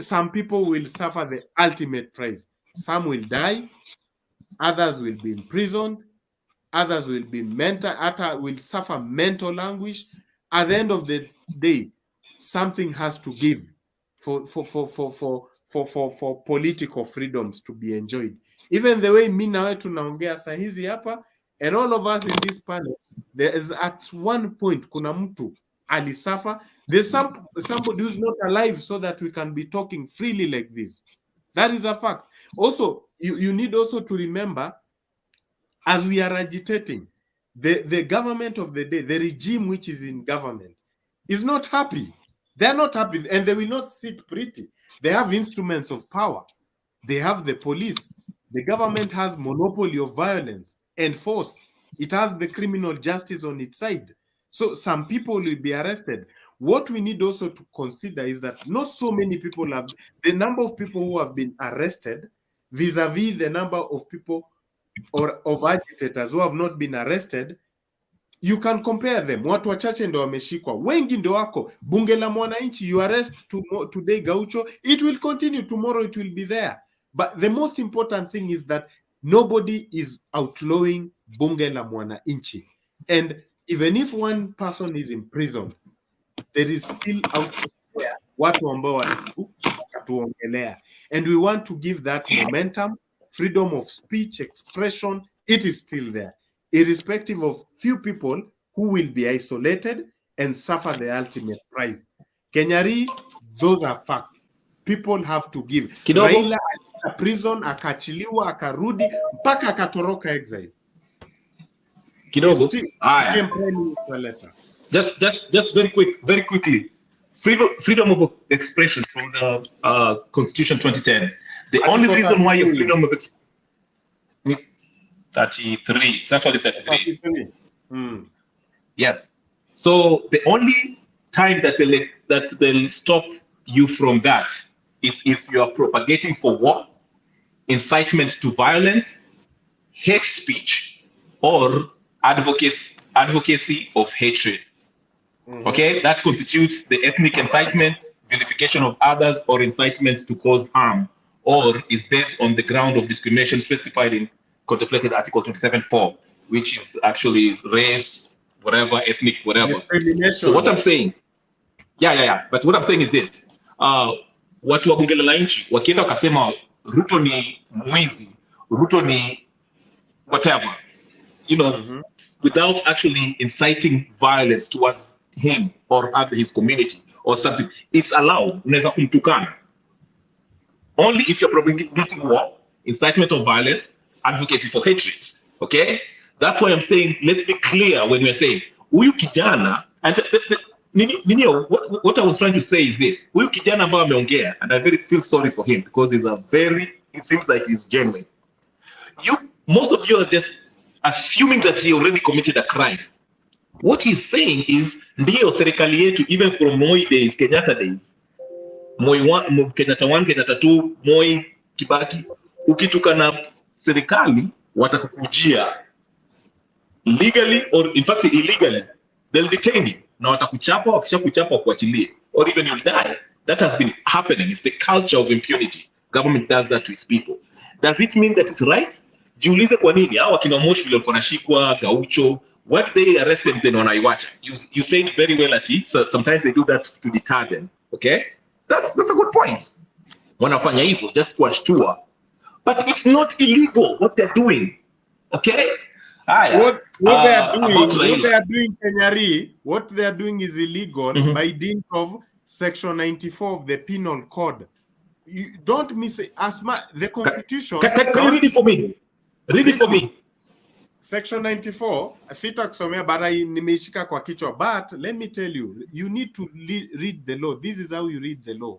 Some people will suffer the ultimate price. Some will die, others will be imprisoned, others will be will suffer mental anguish. At the end of the day, something has to give for political freedoms to be enjoyed. Even the way mi na wewe tunaongea saa hizi hapa, and all of us in this panel, there is at one point kuna mtu alisuffer. There's somebody who's not alive so that we can be talking freely like this. That is a fact. Also, you need also to remember, as we are agitating, the government of the day, the regime which is in government, is not happy. They're not happy, and they will not sit pretty. They have instruments of power. They have the police. The government has monopoly of violence and force. It has the criminal justice on its side. So some people will be arrested. What we need also to consider is that not so many people have, the number of people who have been arrested vis-a-vis the number of people or of agitators who have not been arrested, you can compare them. Watu wachache ndo wameshikwa, wengi ndo wako. Bunge la Mwananchi, you arrest today Gaucho, it will continue, tomorrow it will be there. But the most important thing is that nobody is outlawing Bunge la Mwananchi. And even if one person is in prison, there is still out there watu ambao watatuongelea. And we want to give that momentum, freedom of speech, expression, it is still there, irrespective of few people who will be isolated and suffer the ultimate price. Kenyari, those are facts. People have to give. Kidogo. Raila alikuwa prison, akachiliwa, akarudi, mpaka akatoroka exile. Kidogo. Just very quickly. Freedom of expression from the Constitution 2010. The only reason why your freedom of expression 33. It's actually 33. Yes. So the only time that they'll stop you from that if you are propagating for war, incitement to violence, hate speech, or advocacy of hatred. Okay, that constitutes the ethnic incitement, vilification of others, or incitement to cause harm, or is based on the ground of discrimination specified in contemplated Article 27.4, which is actually race, whatever, ethnic, whatever. So what I'm saying, but what I'm saying is this: watu wa bunge la nchi wakienda wakasema Ruto ni mwizi, Ruto ni whatever, without actually inciting violence towards him or his community or something, it's allowed. Unaweza kumtukana. Only if you're propagating war, incitement of violence, advocacy for hatred. Okay? That's why I'm saying, let's be clear when we're saying, huyu kijana, and what I was trying to say is this: huyu kijana ambaye ameongea, and I very feel sorry for him because it seems like he's genuine. Most of you are just assuming that he already committed a crime. What he's saying is, ndio serikali yetu, even from Moi days, Kenyatta days, Kenyatta 1, Kenyatta 2, Moi, Kibaki, ukitukana serikali, watakukujia legally or in fact illegally, they'll detain you. Na watakuchapa, wakishakuchapa kuachilie, or even you'll die. That has been happening. It's the culture of impunity. Government does that with people. Does it mean that it's right? Jiulize kwa nini hao akina Moshi vile walikuwa nashikwa, Gaucho, what they arrested then wanaiwacha. You said very well at it. So sometimes they do that to deter them. Okay, that's a good point. Wanafanya hivyo just kuwashtua, but it's not illegal what they're doing. Okay. What they are doing, Kenyari, what they are doing is illegal by dint of Section 94 of the Penal Code. You don't miss it. The Constitution. Can you read it for me? Read it for me. Section 94. Sitakusomea bara nimeishika kwa kichwa. But let me tell you, you need to read the law. This is how you read the law.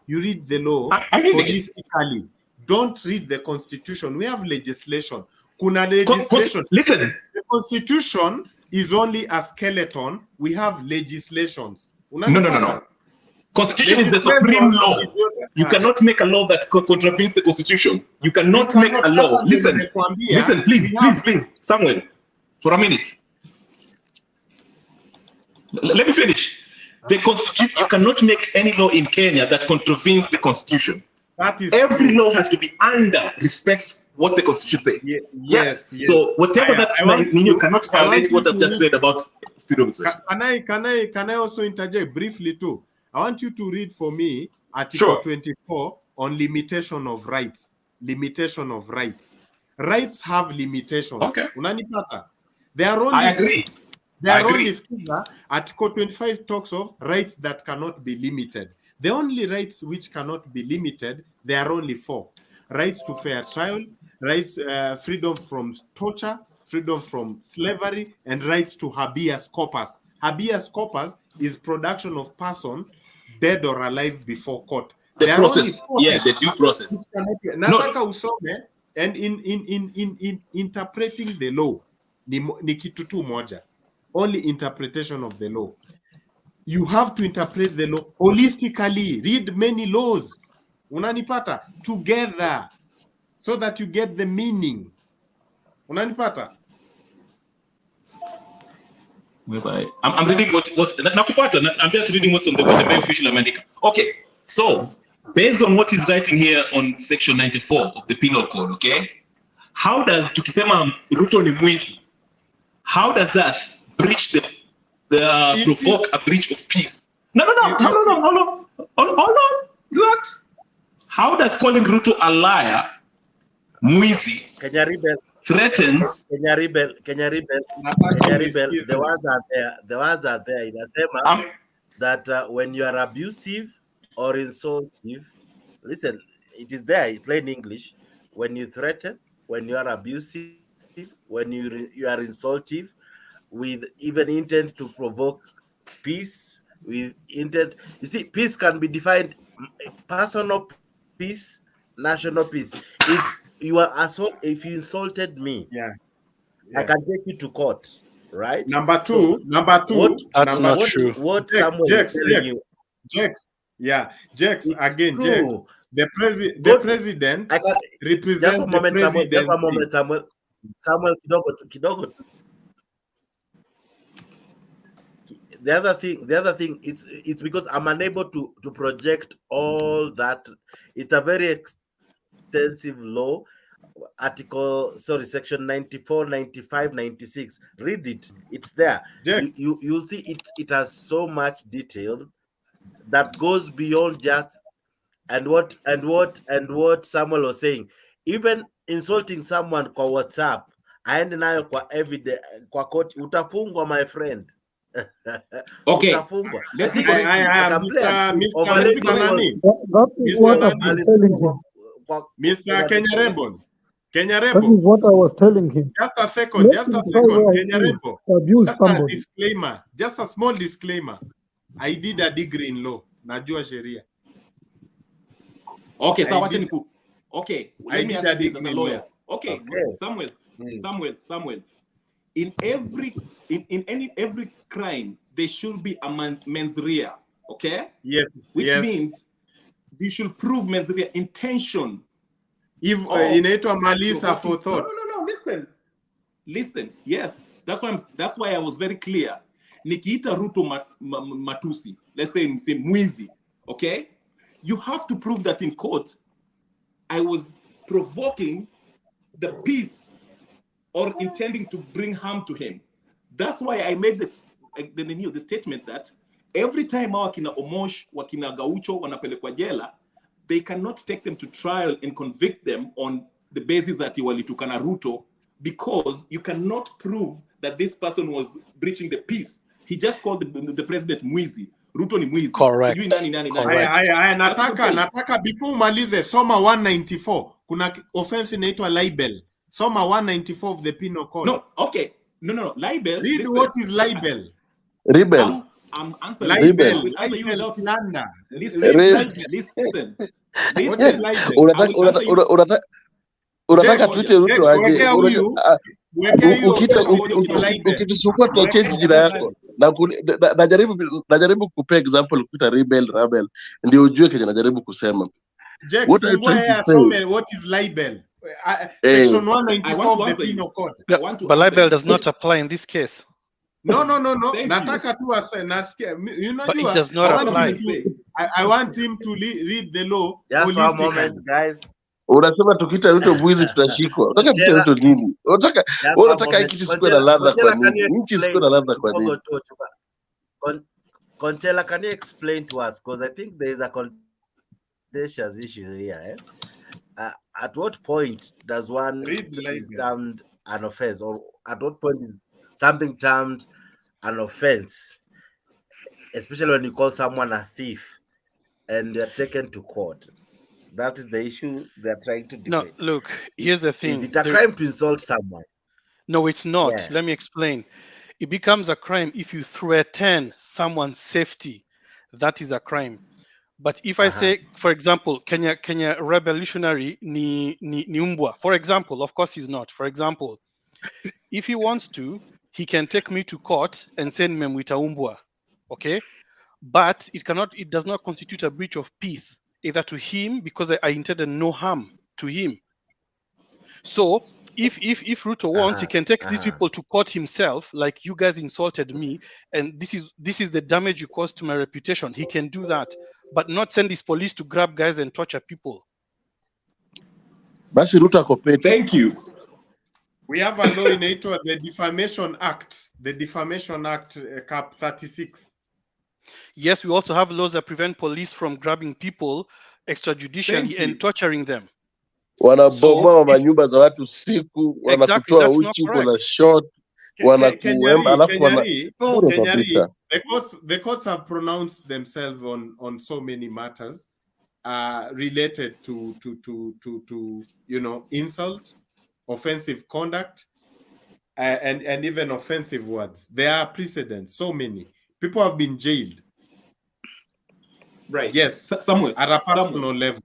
You read the law holistically. Don't read the Constitution. We have legislation. Kuna legislation. Listen. The Constitution is only a skeleton. We have legislations. No. Constitution is the supreme law. You cannot make a law that contravenes the Constitution. You cannot make a law. Listen, please, Samuel, for a minute. Let me finish. The Constitution, you cannot make any law in Kenya that contravenes the Constitution. Every law has to be respects what the Constitution says. Yes. So whatever you cannot violate what I've just read about freedom of expression. Can I also interject briefly too? I want you to read for me Article 24 on limitation of rights. Limitation of rights. Rights have limitations. Okay. Unanipata? I agree. Article 25 talks of rights that cannot be limited. The only rights which cannot be limited, there are only 4. Rights to fair trial, rights, freedom from torture, freedom from slavery, and rights to habeas corpus. Habeas corpus is production of person dead or alive before court. The there process, are only 4 yeah, the due process. which cannot be, No. nataka usome, and in interpreting the law ni kitu tu moja, only interpretation of the law. You have to interpret the law holistically, read many laws, unanipata, together, so that you get the meaning, unanipata. I'm reading what's nakupata. I'm just reading what's on the Mutembei official America. Okay, so based on what he's writing here on section 94 of the penal code, okay, how does tukisema Ruto ni mwizi, how does that breach the provoke a breach of peace? No, hold on, relax. How does calling Ruto a liar, mwizi, threatens? Kenya rebel, the words are there. Inasema that when you are abusive or insultive, listen, it is there in plain English. When you threaten, when you are abusive, when you are insultive, with even intent to provoke peace, with intent. You see, peace can be defined personal peace, national peace. If you insulted me, I can take you to court, right? Number two, So that's not true. What someone is telling you, Jex, again, true. Jex, the president represents just a moment, the presidency. Just a moment, Samuel, kidogo. The other thing, it's because I'm unable to project all that. It's a very extensive law. Section 94, 95, 96. Read it. It's there. You'll see it has so much detail that goes beyond just and what Samuel was saying. Even insulting someone kwa WhatsApp, aende nayo kwa evidence kwa court, utafungwa, my friend. Okay. Utafungwa. Let me correct you. That is what I've been telling him. Mr. Kenya That Rebo. is what I was telling him. Just a second. Kenya Rebo. Abuse just somebody. a disclaimer. Just a small disclaimer. I did a degree in law. Najua sheria. Okay, so watch niku. Okay, let me ask you this as a lawyer. Okay, Samuel. In every crime, there should be a mens rea. Okay. Yes. Which means you should prove mens rea intention. If inaitwa malisa for thought. No. Listen. Yes, that's why I was very clear. Nikiita Ruto matusi. Let's say mwizi. Okay. You have to prove that in court, I was provoking the peace or intending to bring harm to him. That's why I made the statement that every time wakina Omosh, wakina Gaucho, wanapelekwa jela, they cannot take them to trial and convict them on the basis that walitukana Ruto, because you cannot prove that this person was breaching the peace. He just called the president mwizi. Ruto ni mwizi. Correct. Nataka before umalize soma 194. Kuna offense inaitwa libel. Soma 194 of the penal code. No, okay. No. Libel. Read listen. what is libel. Rebel. I'm answering. Libel. Libel. Slander. Listen. What is libel? Unataka tuite Ruto aje? Ukituchukua tutachange jina yako. Najaribu kupea example kuita rebel ndio ujue kenye najaribu kusema. What is libel? Section 194 of the penal code. But libel does not apply in this case. No. Nataka tu nasikia. But it does not apply. I want him to read the law. Just one moment, guys. Unasema tukita Ruto mwizi tutashikwa. Unataka tuite Ruto nini? Unataka kitu sikuwe na ladha kwa nini? Nchi sikuwe na ladha kwa nini? Conchela, can you explain to us? Because I think there is a contentious issue here. At what point does one is termed an offense, or at what point is something termed an offense, especially when you call someone a thief? and they're taken to court. That is the issue they're trying to No, debate. look, here's the thing. Is it a crime to insult someone? No, it's not. Yeah. Let me explain. It becomes a crime if you threaten someone's safety. That is a crime. But if I say, for example, Kenya revolutionary ni umbwa, for example, of course he's not. For example, if he wants to, he can take me to court and send me with umbwa. Okay? But it does not constitute a breach of peace, either to him, because I intended no harm to him. So if Ruto wants, he can take these people to court himself, like you guys insulted me, and this is the damage you caused to my reputation. He can do that, but not send his police to grab guys and torture people. Basi Ruto akopeti. Thank you. We have a law in Italy, the Defamation Act, Cap 36. Yes, we also have laws that prevent police from grabbing people extrajudicially and torturing them. Wanabomoa manyumba za watu usiku, wanakutoa uchi, kuna shot, wanakuemba, alafu Kenyari, the courts have pronounced themselves on so many matters related to insult, offensive conduct, and even offensive words. There are precedents, so many. People have been jailed. Right. Yes. Somewhere. At a personal level.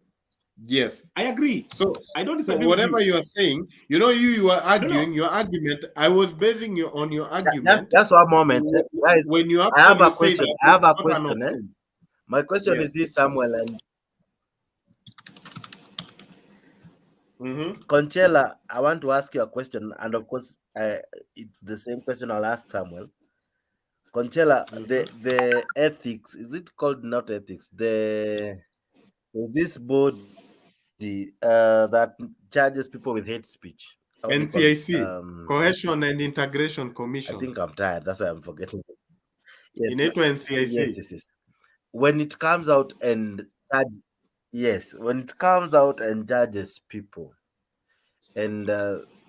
Yes. I agree. So I don't disagree so whatever with you are saying, you are arguing your argument. I was basing you on your argument. That's one moment. Guys, when you I have a actually question. My question is this, Samuel, and Conchela, I want to ask you a question, and of course, it's the same question I'll ask Samuel. Conchela, the ethics, is it called not ethics? There's this body that charges people with hate speech. NCIC, Cohesion and Integration Commission. I think I'm tired. That's why I'm forgetting. Yes, in NCIC. Yes. When it comes out and judges people and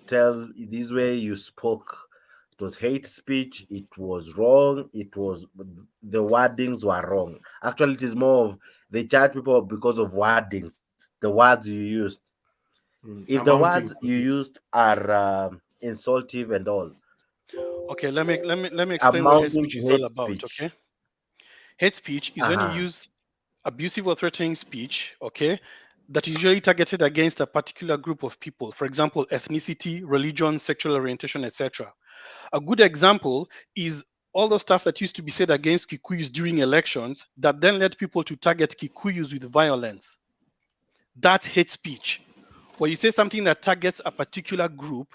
tell this way you spoke, it was hate speech, it was wrong, the wordings were wrong. Actually, it is more of they charge people because of wordings, the words you used. If the words you used are insultive and all. Okay, let me explain what hate speech is all about. Okay, hate speech is when you use abusive or threatening speech, okay, that is usually targeted against a particular group of people. For example, ethnicity, religion, sexual orientation, etc. A good example is all the stuff that used to be said against Kikuyus during elections that then led people to target Kikuyus with violence. That's hate speech. Where you say something that targets a particular group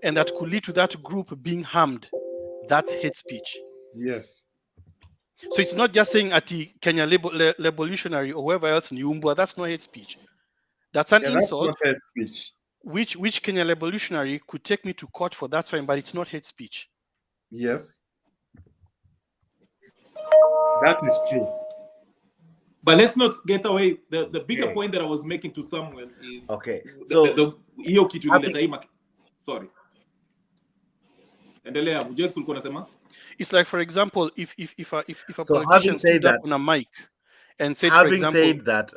and that could lead to that group being harmed, that's hate speech. Yes. So it's not just saying Ati Kenya revolutionary or whoever else in Umbwa, that's not hate speech. That's an insult. That's not hate speech. Which Kenya revolutionary could take me to court for that fine, but it's not hate speech. Yes. That is true. But let's not get away. The bigger point that I was making to Samuel is so sorry. Endelea, Mjex ulikuwa unasema? It's like, for example, if a politician stood up on a mic and said, for example, said that,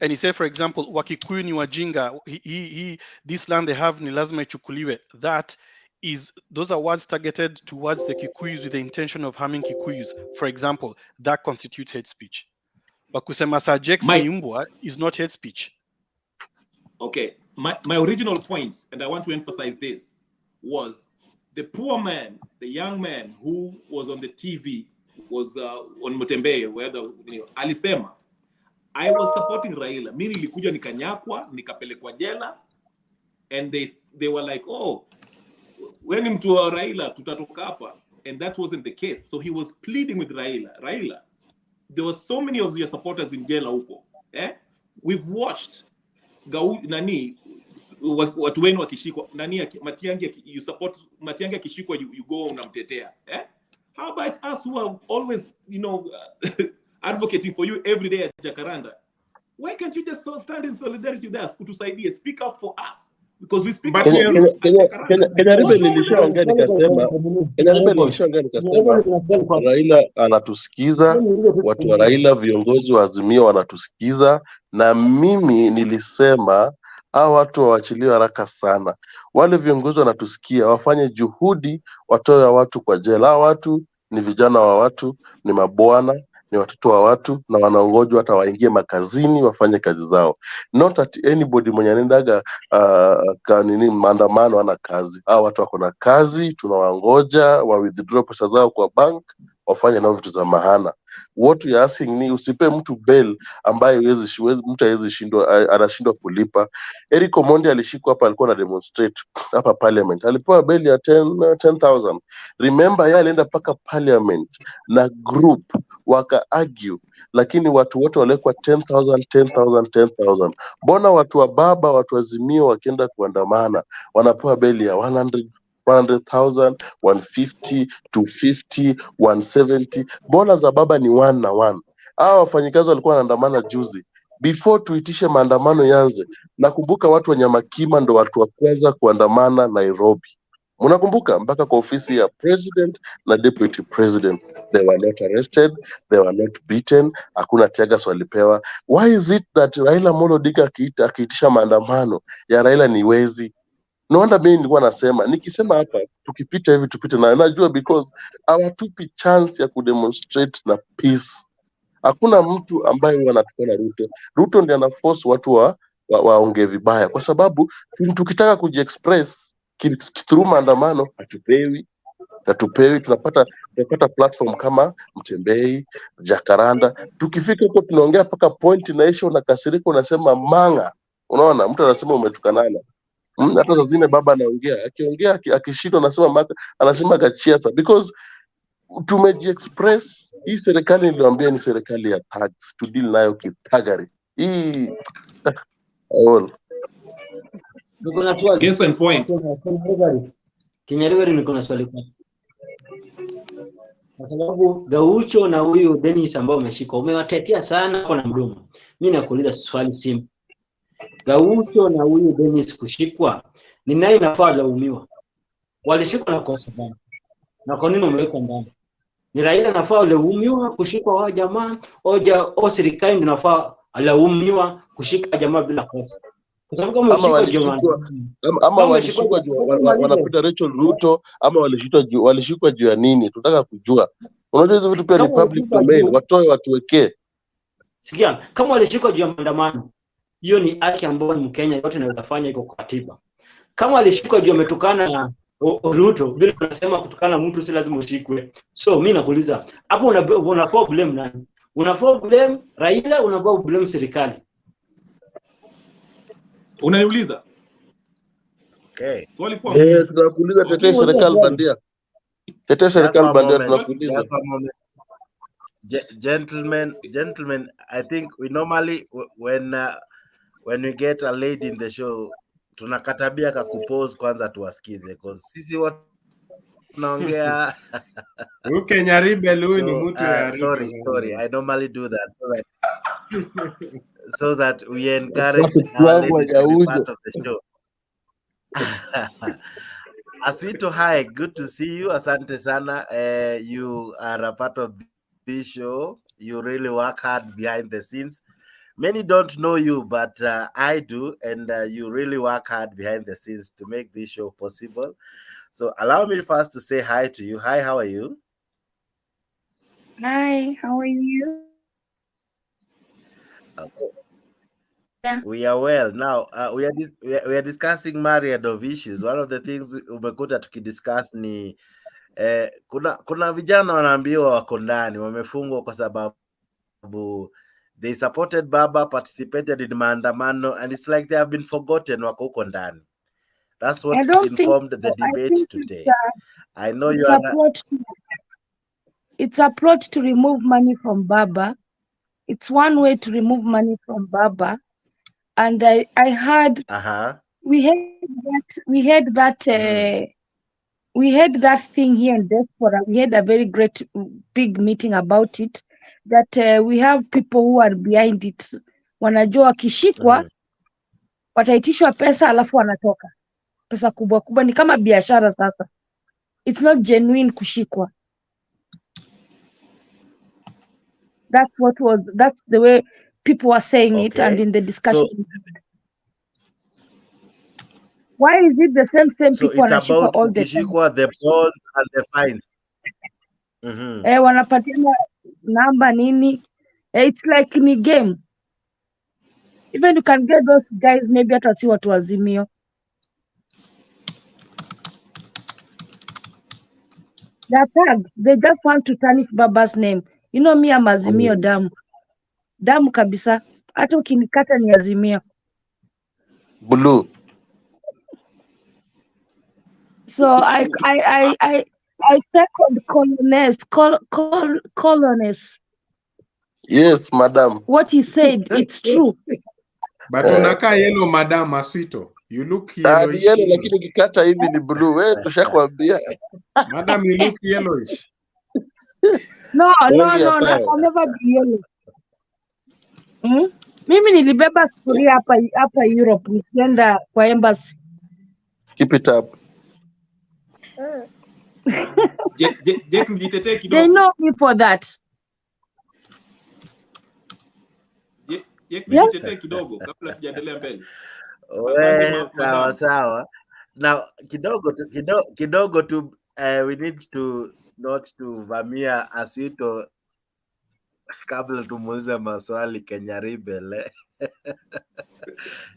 and he said, for example, Wakikuyu ni wajinga, this land they have ni lazima ichukuliwe. Those are words targeted towards the Kikuyus with the intention of harming Kikuyus. For example, that constitutes hate speech. But kusema Sajex ni umbwa is not hate speech. Okay, my original point, and I want to emphasize this, was the poor man, the young man who was on the TV, was on Mutembei, where alisema, I was supporting Raila. Mimi nilikuja nikanyakwa, nikapelekwa jela, and they were like, oh, when mtu wa Raila tutatoka hapa, and that wasn't the case. So he was pleading with Raila, there were so many of your supporters in jela huko. We've watched watu wenu wakishikwa, Matiang'i, you support Matiang'i akishikwa, you go unamtetea. How about us who are always, advocating for you every day at Jacaranda? Why can't you just stand in solidarity with us? Kutusaidia, speak up for us. because we speak But about you're Kenya Rebel nilishaongea nikasema, Raila anatusikiza, watu wa Raila, viongozi wa Azimio wanatusikiza, na mimi nilisema hao watu waachiliwe haraka sana. Wale viongozi wanatusikia, wafanye juhudi, watoe watu kwa jela. Hao watu ni vijana wa watu, ni mabwana, ni watoto wa watu, na wanaongojwa hata waingie makazini wafanye kazi zao. Not at anybody mwenye anaendaga maandamano ana kazi. Hao watu wako na kazi, tunawangoja wa withdraw pesa zao kwa bank, wafanye nao vitu za maana. What you asking ni usipe mtu bail ambaye mtu hawezi shindwa, anashindwa kulipa. Eric Omondi alishikwa hapa, alikuwa na demonstrate hapa Parliament, alipewa bail ya 10,000. Remember yeye alienda paka Parliament na group waka argue, lakini watu wote walikuwa 10,000. Mbona watu wa baba, watu wa Azimio wakienda kuandamana wanapewa bail ya 100,000, 150, 250, 170? Mbona za baba ni 1 na 1? Hao wafanyikazi walikuwa wanaandamana juzi, before tuitishe maandamano yanze. Nakumbuka watu wa Nyamakima ndo watu wa kwanza kuandamana Nairobi. Mnakumbuka mpaka kwa ofisi ya president na deputy president, they were not arrested, they were not beaten, hakuna tiagas walipewa. Why is it that Raila Amolo Odinga akiitisha maandamano ya Raila ni wezi? No wonder mimi nilikuwa nasema, nikisema hapa tukipita hivi tupite, na najua because hawatupi chance ya kudemonstrate na peace. Hakuna mtu ambaye wanatukana Ruto. Ruto ndiye ana force watu waongee vibaya, kwa sababu tukitaka kujiexpress through maandamano hatupewi. Tunapata platform kama Mutembei, Jakaranda. Tukifika huko tunaongea paka point inaisha, unakasirika, unasema manga. Unaona, mtu anasema umetukanana. Hata saa zingine baba anaongea, akiongea akishindwa anasema gachiasa, because tumejiexpress. Hii serikali niliwaambia ni serikali ya thugs, to deal nayo kitagari hii. Niko na swali. Case in point. Kenya Rebel niko na swali kwako. Kwa sababu Gaucho na huyu Dennis ambao umeshika umewatetea sana hapo na mdomo. Mimi nakuuliza swali simple. Gaucho na huyu Dennis kushikwa, ni nani nafaa laumiwa? Walishikwa na kosa gani? Na kwa nini wamewekwa ndani? Ni Raila nafaa laumiwa kushikwa wa jamaa, au serikali ndio nafaa laumiwa kushika jamaa bila kosa? Kwa sababu kama walishikwa wanapita Rachel Ruto, ama walishikwa juu ya nini? Tunataka kujua. Unajua hizo vitu pia ni public domain, watoe watuwekee. Sikia, kama walishikwa juu ya maandamano, hiyo ni haki ambayo Mkenya yote anaweza fanya, iko kwa katiba. Kama walishikwa juu ametukana na Ruto, bila unasema kutukana mtu si lazima ushikwe. So mimi nakuuliza, hapo unafaa blame nani? Unafaa blame Raila, unafaa blame serikali? Unaniuliza? Okay. Swali kwa tunakuuliza, tetee serikali bandia. Tetee serikali bandia tunakuuliza. Gentlemen, I think we normally when we get a lady in the show, tunakatabia kakupose kwanza tuwasikize, because sisi watu tunaongea. Kenya Rebel huyu ni mtu ya sorry, I normally do that so that we encourage our ladies to be part of the show. Aswito, hi, good to see you. Asante sana. You are a part of this show. You really work hard behind the scenes. Many don't know you, but I do, and you really work hard behind the scenes to make this show possible. So allow me first to say hi to you. Hi, how are you? Hi, how are you? Okay. Yeah. We are well. Now, we are discussing myriad of issues. One of the things umekuta tukidiscuss ni kuna vijana wanaambiwa wako ndani, wamefungwa kwa sababu they supported Baba, participated in maandamano, and it's like they have been forgotten, wako huko ndani. That's what informed the debate today. I know you are it's a plot to remove money from Baba. It's one way to remove money from Baba. And I heard we had that thing here in diaspora. We had a very great big meeting about it, that we have people who are behind it. Wanajua wakishikwa wataitishwa pesa alafu wanatoka. Pesa kubwa kubwa, ni kama biashara sasa. It's not genuine kushikwa. That's the way people were saying it, and in the discussion. So, why is it the same so people it's wanashikwa about all the time? ukishikwa, the bonds and the fines. Wanapatiana namba nini? It's like ni game. Even you can get those guys, maybe hata si watu wazimio. They're thugs. They just want to tarnish Baba's name. You know me, I'm Azimio damu. Damu kabisa. Hata ukinikata ni Azimio. Blue. So I second colonist. Yes, madam. What he said, it's true. But unaka yellow, madam Aswito. You look yellowish. Yellow, lakini ukikata hivi ni blue. Wewe tushakwambia. Madam, you look yellowish. No, I'll never be yellow. Mimi nilibeba sufuria hapa Europe nikienda kwa embassy. Keep it up. They know me for that. kidogo kabla tujaendelea mbele. Sawa. Now kidogo tu we need to not to vamia Aswito kabla tumuulize maswali Kenya Rebel.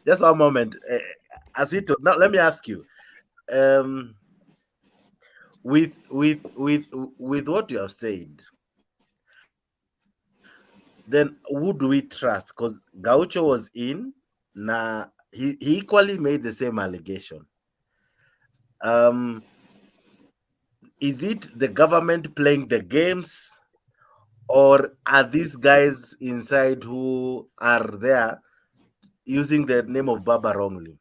Just one moment. Aswito, now let me ask you. With what you have said, then who do we trust? Because Gaucho was in, he equally made the same allegation. Is it the government playing the games, or are these guys inside who are there using the name of Baba wrongly?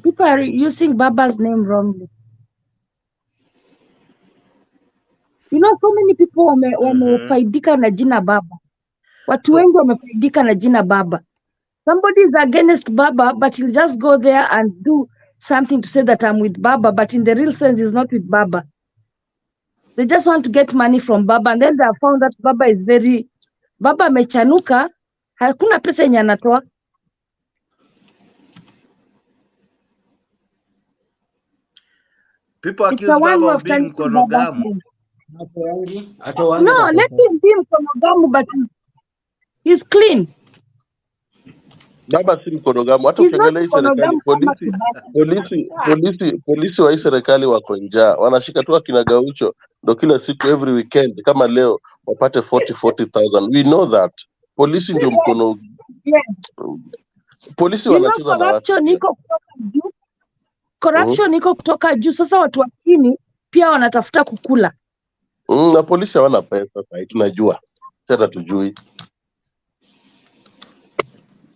People are using Baba's name wrongly. You know, so many people wamefaidika na jina Baba. Watu wengi wamefaidika na jina Baba. Somebody is against Baba, but he'll just go there and do something to say that I'm with Baba, but in the real sense he's not with Baba. They just want to get money from Baba, and then they have found that Baba amechanuka, hakuna pesa yenye anatoa. People accuse Baba of being mkonogamu. No, let him be mkonogamu, but he's clean. Baba si mkonogamu. Hata ukiangalia hii serikali, polisi wa hii serikali wako njaa. Wanashika tu akina Gaucho ndo kila siku, every weekend kama leo wapate 40,000. We know that. Polisi ndio mkono. Yes. Polisi wanacheza na watu. Corruption iko kutoka juu. Sasa watu wa chini pia wanatafuta kukula. Na polisi hawana pesa sasa, tunajua. Sasa tujui.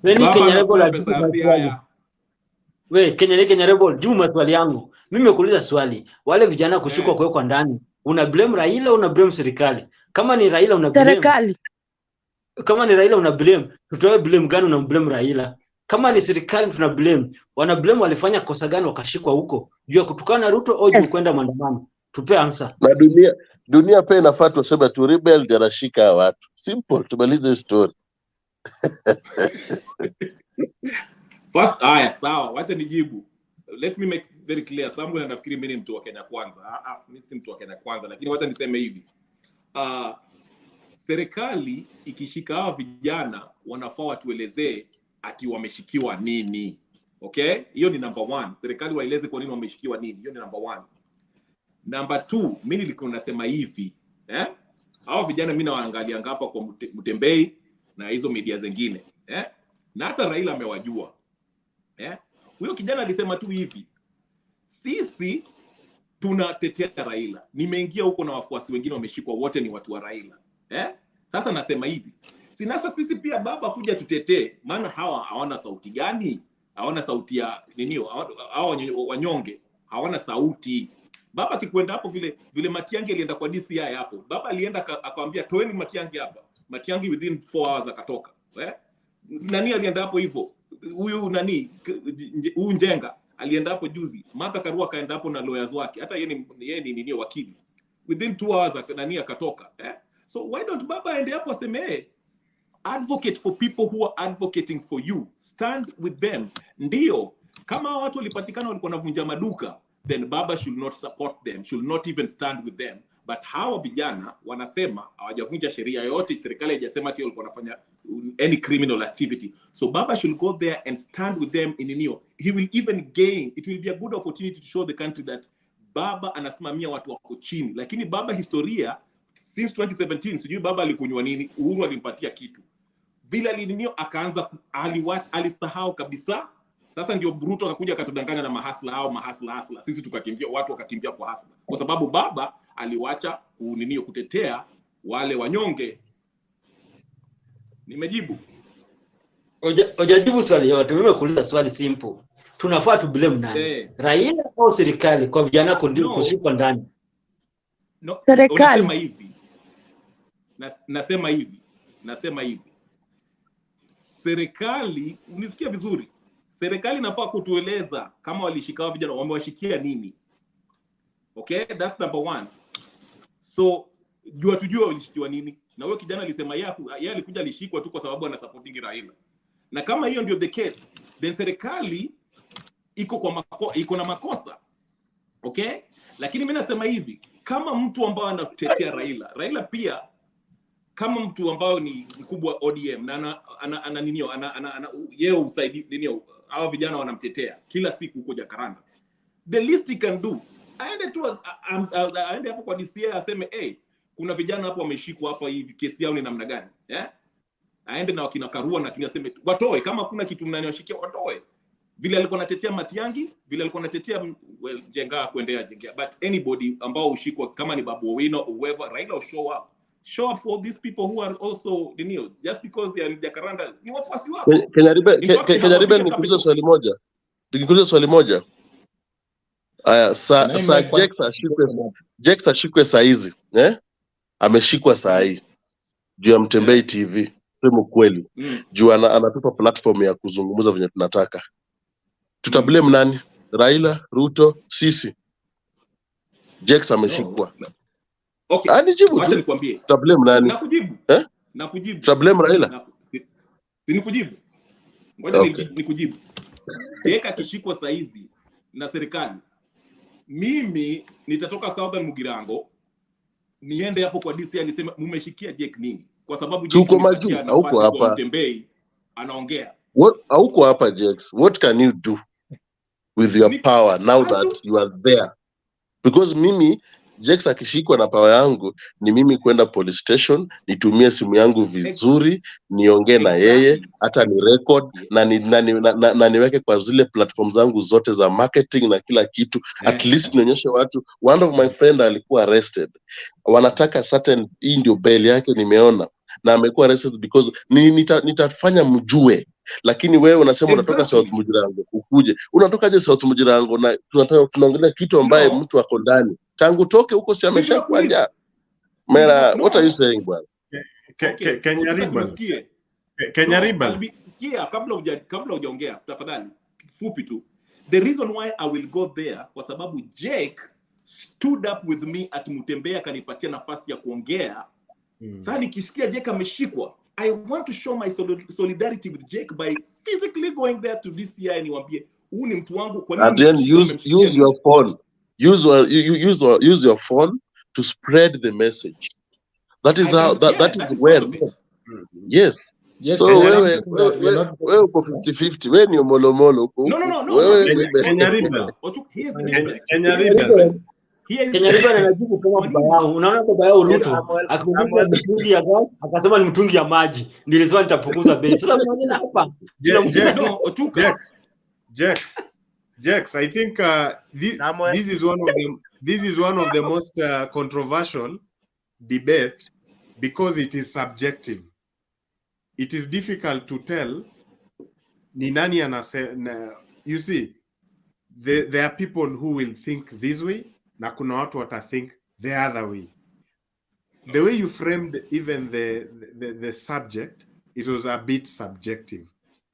Kenya Rebel, jibu maswali yangu. Mimi nimekuuliza swali. Wale vijana kushikwa kuwekwa ndani, una blame Raila, una blame serikali? Kama ni Raila una blame serikali. Kama ni Raila una blame, tutoe blame gani una blame Raila? Kama ni serikali tuna blame. Wana blame walifanya kosa gani wakashikwa huko? Juu ya kutukana na Ruto au juu kwenda maandamano? Tupe answer. Na dunia pia inafaa tuseme tu rebel ndio anashika watu. Simple, tumalize story. First, sawa, wacha nijibu. Let me make it very clear. Samuel anafikiri mimi ni mtu wa Kenya kwanza. Mimi si mtu wa Kenya kwanza, lakini wacha niseme hivi. Serikali ikishika hawa vijana wanafaa watuelezee ati wameshikiwa nini. Okay? Hiyo ni number 1. Serikali waeleze kwa nini wameshikiwa nini. Hiyo ni number 1. Number 2, mimi nilikuwa nasema hivi, hawa vijana mimi nawaangalia hapa kwa Mutembei na hizo media zingine, na hata Raila amewajua. Huyo kijana alisema tu hivi, sisi tunatetea Raila. Nimeingia huko na wafuasi wengine wameshikwa, wote ni watu wa Raila. Sasa nasema hivi, sinasa sisi pia Baba kuja tutetee, maana hawa hawana sauti gani? Hawana sauti ya nini? Hawa wanyonge hawana sauti. Baba kikwenda hapo vile Matiang'i alienda kwa DCI hapo. Baba alienda akamwambia toeni Matiang'i hapa. Matiang'i within 4 hours akatoka. Nani alienda hapo hivyo? huyu nani huyu Njenga alienda hapo juzi, Martha Karua akaenda hapo na lawyers wake, hata yeye ni wakili, within 2 hours nani akatoka So why don't baba aende hapo aseme advocate for people who are advocating for you, stand with them. Ndio kama watu walipatikana walikuwa wanavunja maduka, then baba should not support them, should not even stand with them. But hawa vijana wanasema hawajavunja sheria yote, serikali haijasema ati walikuwa wanafanya any criminal activity. So baba should go there and stand with them in Neo. He will even gain, it will be a good opportunity to show the country that baba anasimamia watu wako chini. Lakini baba historia since 2017 sijui baba alikunywa nini, Uhuru alimpatia kitu. Vile alinio akaanza alisahau kabisa. Sasa ndio Ruto akakuja akatudanganya na mahasla. Sisi tukakimbia, watu wakakimbia kwa hasla. Kwa sababu baba aliwacha kutetea wale wanyonge. Nimejibu. Hujajibu swali yote. Mimi nimekuuliza swali simple. Tunafaa tu blame nani? Raila au serikali kwa vijana kushikwa ndani? No, serikali. Nasema hivi. Serikali, unisikia vizuri? Serikali inafaa kutueleza kama walishika vijana wamewashikia nini. Okay, that's number 1. So tujue walishikiwa nini. Na huyo kijana alisema yeye alikuja alishikwa tu kwa sababu ana supporting Raila. Na kama hiyo ndio the case, then serikali iko na makosa. Okay? Lakini mimi nasema hivi, kama mtu ambaye anatetea Raila pia kama mtu ambao ni mkubwa ODM na yeye usaidi nini hao vijana wanamtetea kila siku huko Jakaranda, the least he can do aende hapo kwa DCI aseme kuna vijana hapo wameshikwa hapa hivi, kesi yao ni namna gani aende na wakina Karua na kinaseme watoe, kama kuna kitu mnaniwashikia watoe, vile alikuwa anatetea Matiangi, vile alikuwa anatetea Jenga kuendea Jenga, but anybody ambao ushikwa kama ni Babu Owino or whoever, Raila will show up for these people who are also just because they are in Jakaranda, ni wafuasi wako. Kenyaribe nikuuliza swali moja. Aya, Jex ashikwe saa hizi, ameshikwa saa hii juu ya Mutembei TV, sema kweli, juu anatupa platform ya kuzungumza venye tunataka. Tutablame nani? Raila, Ruto, sisi? Jex ameshikwa. Okay, nijibu wacha tu. nikwambie. Tutablame nani? Nakujibu. Tutablame Raila? Nikujibu. Ngoja nikujibu. Jeka kishikwa saa hizi na serikali. Mimi nitatoka Southern Mugirango niende hapo kwa DCI niseme mmeshikia Jek nini? Kwa sababu tuko majuu, hauko hapa. Mutembei anaongea. Hauko hapa Jex. What can you do with your power now that you are there? Because mimi Jex akishikwa na power yangu ni mimi kwenda police station, nitumie simu yangu vizuri, niongee na yeye, hata ni record na niweke kwa zile platforms zangu zote za marketing na kila kitu. At least nionyeshe watu one of my friend alikuwa arrested. Wanataka certain, hii ndio bail yake nimeona, na amekuwa arrested because nitafanya mjue. Lakini wewe unasema unatoka South Mugirango, ukuje. Unatokaje South Mugirango na tunaongelea kitu ambaye mtu ako ndani. Tangu toke huko si ameshakuwa njaa. Mera, what are you saying bwana? Kenyariba. Sikia kabla hujaongea tafadhali. Fupi tu. The reason why I will go there kwa sababu Jake stood up with me at Mutembei akanipatia nafasi ya kuongea. Sasa nikisikia Jake ameshikwa, I want to show my solidarity with Jake by physically going there to DCI niwaambie huu ni mtu wangu. Kwa nini? And then use your phone. Use your phone to spread the message. That is that is where. Yes. So wewe uko 50-50. Wewe ni molomolo huko. No. Kenyariba anajibu kama baba yao. Unaona baba yao Ruto akipunguza mtungi ya gas akasema ni mtungi ya maji. Ndio lazima nitapunguza bei. Sasa unaona hapa. Jax, I think this is one of the most controversial debate because it is subjective. It is difficult to tell ni nani you see, there are people who will think this way na kuna watu watathink the other way. The way you framed even the subject, it was a bit subjective.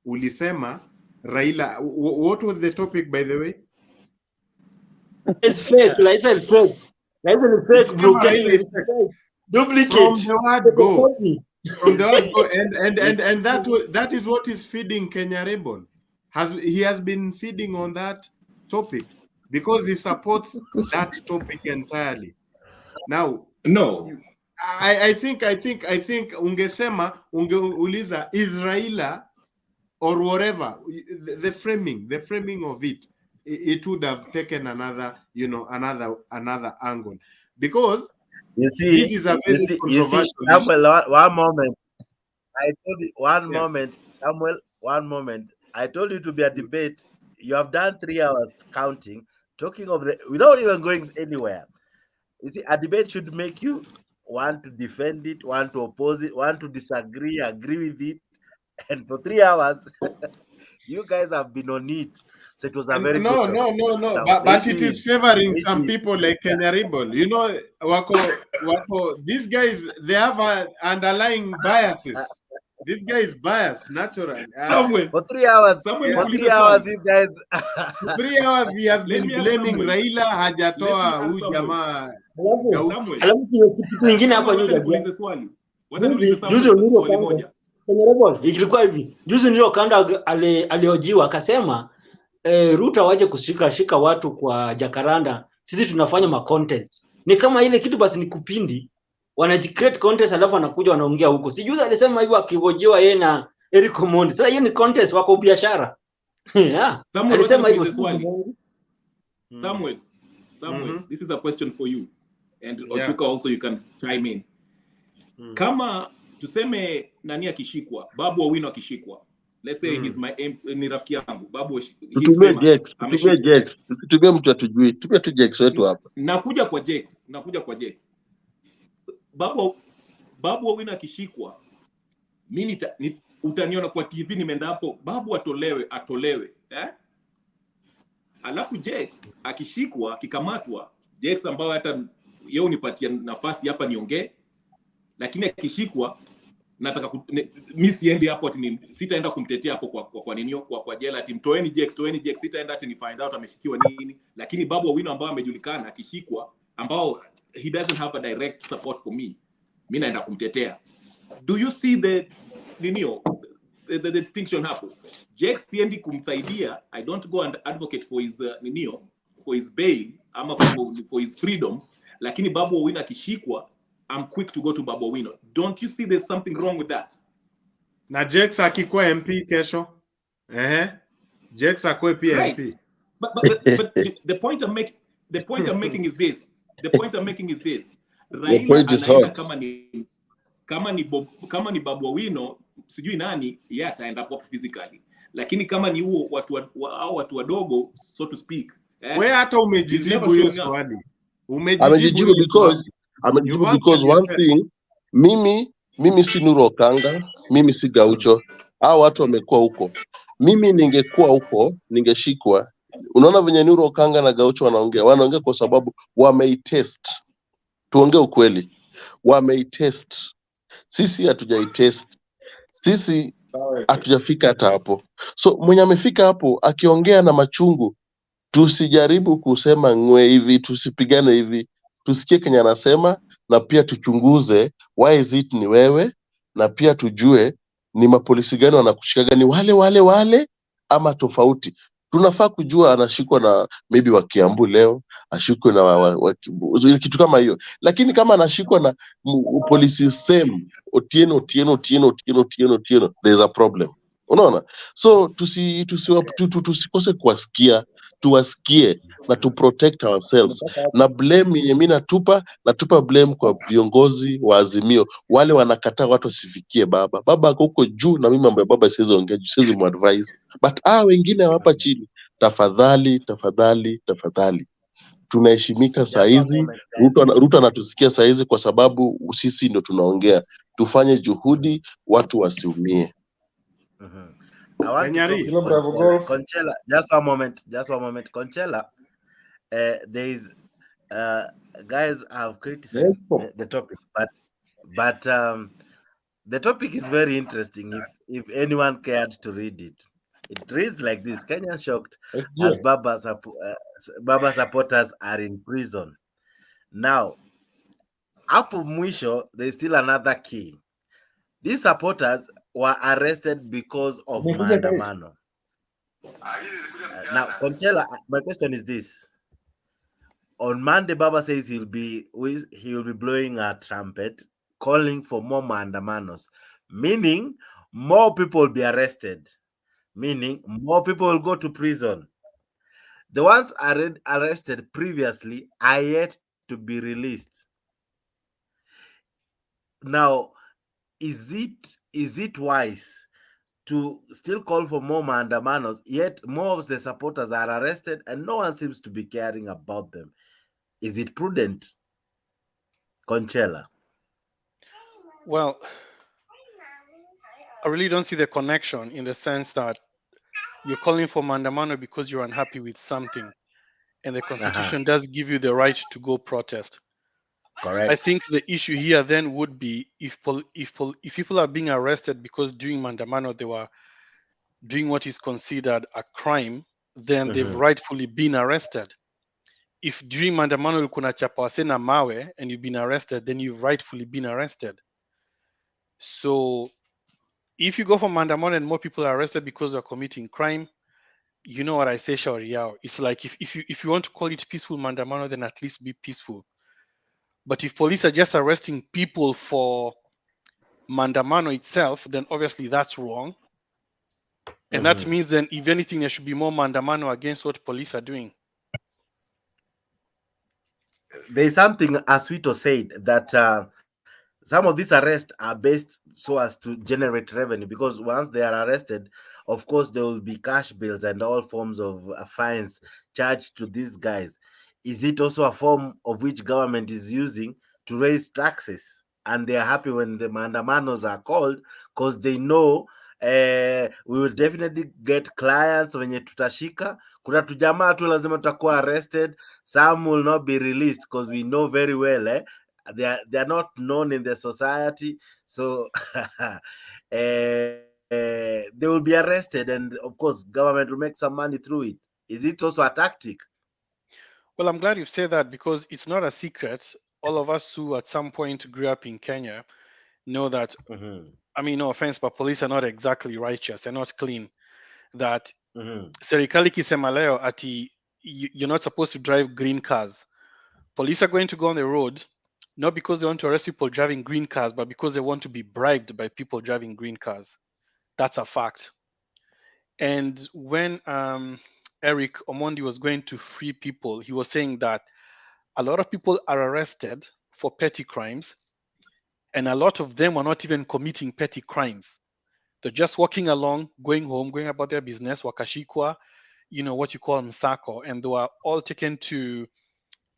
ulisema Raila, what was the topic by the way? It's fake. Raila is fake. Raila is fake, bro. Raila is fake. Duplicate. From the word go. From the word go. And that is what is feeding Kenya Rebel. He has been feeding on that topic because he supports that topic entirely. Now, no. I think ungesema ungeuliza Israela or whatever, the framing of it would have taken another, another angle, because you see, this is a very controversial Samuel, one moment. I told you moment, Samuel, one moment. I told you to be a debate. You have done 3 hours counting, talking of without even going anywhere. You see, a debate should make you want to defend it, want to oppose it, want to disagree, agree with it. And for 3 hours, you guys have been on it. So it was a very no. But it is favoring some people like Kenya Rebel. Wako, these guys, they have underlying biases. This guy is biased, naturally. For 3 hours, you guys. For 3 hours, we have been blaming Raila, hajatoa huyu jamaa Gaucho. Alafu kitu kingine hapa ilikuwa hivi. Juzi ndio kanda aliojiwa akasema Ruto waje kushika watu kwa Jacaranda. Sisi tunafanya ma contents. Ni kama ile kitu basi ni kupindi. Wanajicreate contest alafu wanakuja wanaongea huko. Sijuzi alisema hivyo akihojiwa yeye na Eric Omondi. Sasa hiyo ni contest wako biashara. Yeah. Alisema hivyo Samuel, this is a question for you. And Ochuka also you can chime in. Kama tuseme nani akishikwa, Babu Owino akishikwa. Let's say he's ni rafiki yangu. Babu tutumie Jex. Tutumie mtu atujui. Tupia tu Jex wetu hapa. Nakuja kwa Jex. Babu Owino akishikwa, mimi utaniona kwa TV nimeenda hapo, Babu atolewe. Alafu Jex akishikwa, akikamatwa, Jex ambao hata yeye unipatia nafasi hapa niongee, lakini akishikwa nataka mimi siendi hapo ati sitaenda kumtetea hapo kwa ninio kwa jela ati toeni Jex, sitaenda ati ni find out ameshikiwa nini. Lakini Babu Owino ambao amejulikana akishikwa, ambao he doesn't have a direct support for me, mimi naenda kumtetea. Do you see the distinction hapo? Jex siendi kumsaidia, I don't go and advocate for his for his bail ama for his freedom. Lakini Babu Owino akishikwa, I'm quick to go to Babu Owino. Don't you see there's something wrong with that? Na Jex akikuwa MP kesho. Jex akwe pia right. MP. But the point I'm making is this. Raila anaenda kama ni Babu Owino, sijui nani, yeye ataenda hapo physically. Lakini kama ni huo watu wadogo, so to speak. Wewe hata umejibu hiyo swali. Amejibu because one thing, mimi si Nuru Okanga, mimi si Gaucho. Hao watu wamekuwa huko. Mimi ningekuwa huko, ningeshikwa. Unaona venye Nuru Okanga na Gaucho wanaongea kwa sababu wameitest. Tuongee ukweli. Wameitest. Sisi hatujaitest. Sisi hatujafika hata hapo. So mwenye amefika hapo akiongea na machungu, tusijaribu kusema ngwe hivi, tusipigane hivi. Tusikie Kenya anasema na pia tuchunguze why is it ni wewe, na pia tujue ni mapolisi gani wanakushikaga, ni wale ama tofauti. Tunafaa kujua anashikwa na maybe wa Kiambu leo, ashikwe na kitu kama hiyo. Lakini kama anashikwa na polisi same Otieno, there's a problem. Unaona? So tusikose kuwasikia, tuwasikie na to protect ourselves. Na blame yenye mimi natupa blame kwa viongozi wa Azimio, wale wanakataa watu wasifikie baba. Baba ako huko juu na mimi mambo ya baba siwezi ongea, siwezi muadvise. But wengine hapa chini, tafadhali tunaheshimika saa hizi. Ruto anatusikia saa hizi kwa sababu sisi ndo tunaongea. Tufanye juhudi watu wasiumie. I want to talk to Conchela. Just one moment. Conchela, there is guys have criticized the topic, but The topic is very interesting. If anyone cared to read it, it reads like this: Kenya shocked as Baba supporters are in prison. Now, hapo mwisho, there's still another key. These supporters were arrested because of maandamano. Now, Conchela, my question is this: on Monday, Baba says he will be blowing a trumpet, calling for more maandamanos, meaning more people will be arrested, meaning more people will go to prison. The ones arrested previously are yet to be released. Now, is it wise to still call for more maandamanos, yet more of the supporters are arrested and no one seems to be caring about them? Is it prudent, Conchela? Well, I really don't see the connection in the sense that you're calling for maandamano because you're unhappy with something, and the Constitution does give you the right to go protest. Correct. I think the issue here then would be if people are being arrested because during maandamano they were doing what is considered a crime, then they've rightfully been arrested. If during maandamano kuna chapa wase na mawe and you've been arrested, then you've rightfully been arrested. So if you go for maandamano and more people are arrested because they're committing crime, you know what I say, shauri yao. It's like if you want to call it peaceful maandamano, then at least be peaceful. But if police are just arresting people for maandamano itself, then obviously that's wrong. And that means then, if anything, there should be more maandamano against what police are doing. There's something Aswito said that some of these arrests are based so as to generate revenue, because once they are arrested, of course, there will be cash bills and all forms of fines charged to these guys. Is it also a form of which government is using to raise taxes? And they are happy when the maandamanos are called because they know we will definitely get clients wenye tutashika. Kuna tujamaa tu lazima tutakuwa arrested. Some will not be released because we know very well they are not known in the society, so they will be arrested, and of course government will make some money through it. Is it also a tactic? Well, I'm glad you've said that, because it's not a secret. All of us who at some point grew up in Kenya know that, I mean, no offense, but police are not exactly righteous. They're not clean. That serikali kisema leo ati you're not supposed to drive green cars. Police are going to go on the road, not because they want to arrest people driving green cars, but because they want to be bribed by people driving green cars. That's a fact. And when Eric Omondi was going to free people, he was saying that a lot of people are arrested for petty crimes, and a lot of them are not even committing petty crimes. They're just walking along, going home, going about their business, wakashikwa, what you call msako, and they were all taken to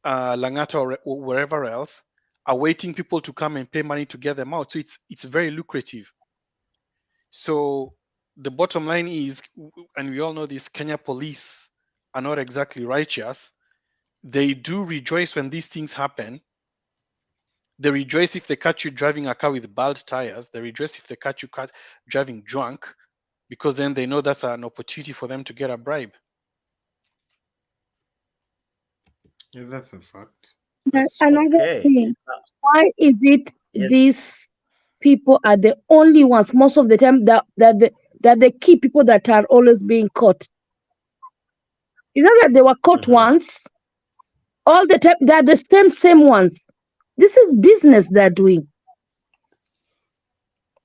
Langata or wherever else, awaiting people to come and pay money to get them out. So it's very lucrative. So the bottom line is, and we all know this, Kenya police are not exactly righteous. They do rejoice when these things happen. They rejoice if they catch you driving a car with bald tires. They rejoice if they catch you driving drunk, because then they know that's an opportunity for them to get a bribe. Yeah, that's a fact. Another thing, why is it these people are the only ones most of the time that the key people that are always being caught? Is not that they were caught once, all the time. They are the same ones. This is business they're doing.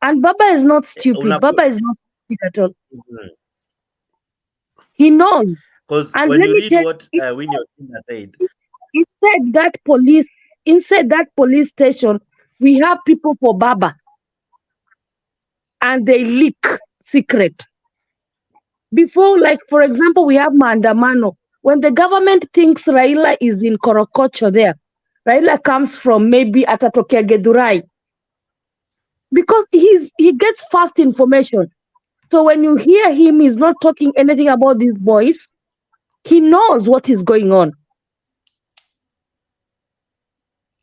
And Baba is not stupid. Baba is not stupid at all. He knows. Because and when you read what Winnie said, inside that police station, we have people for Baba, and they leak secret. Before, like for example, we have Maandamano. When the government thinks Raila is in Korokocho there, Raila comes from maybe Atatokea Gedurai, because he gets fast information. So when you hear him, he's not talking anything about these boys. He knows what is going on.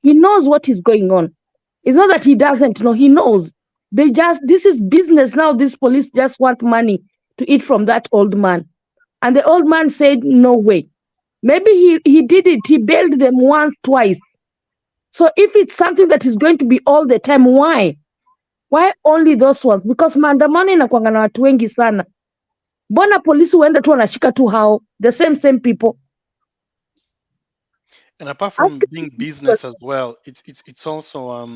He knows what is going on. It's not that he doesn't know, he knows. This is business now. These police just want money to eat from that old man. And the old man said, no way. Maybe he did it. He bailed them once, twice. So if it's something that is going to be all the time, why? Why only those ones? Because maandamano inakuanga na watu wengi sana. Mbona polisi huenda tu wanashika tu hao, the same people. And apart from being business as well, it's also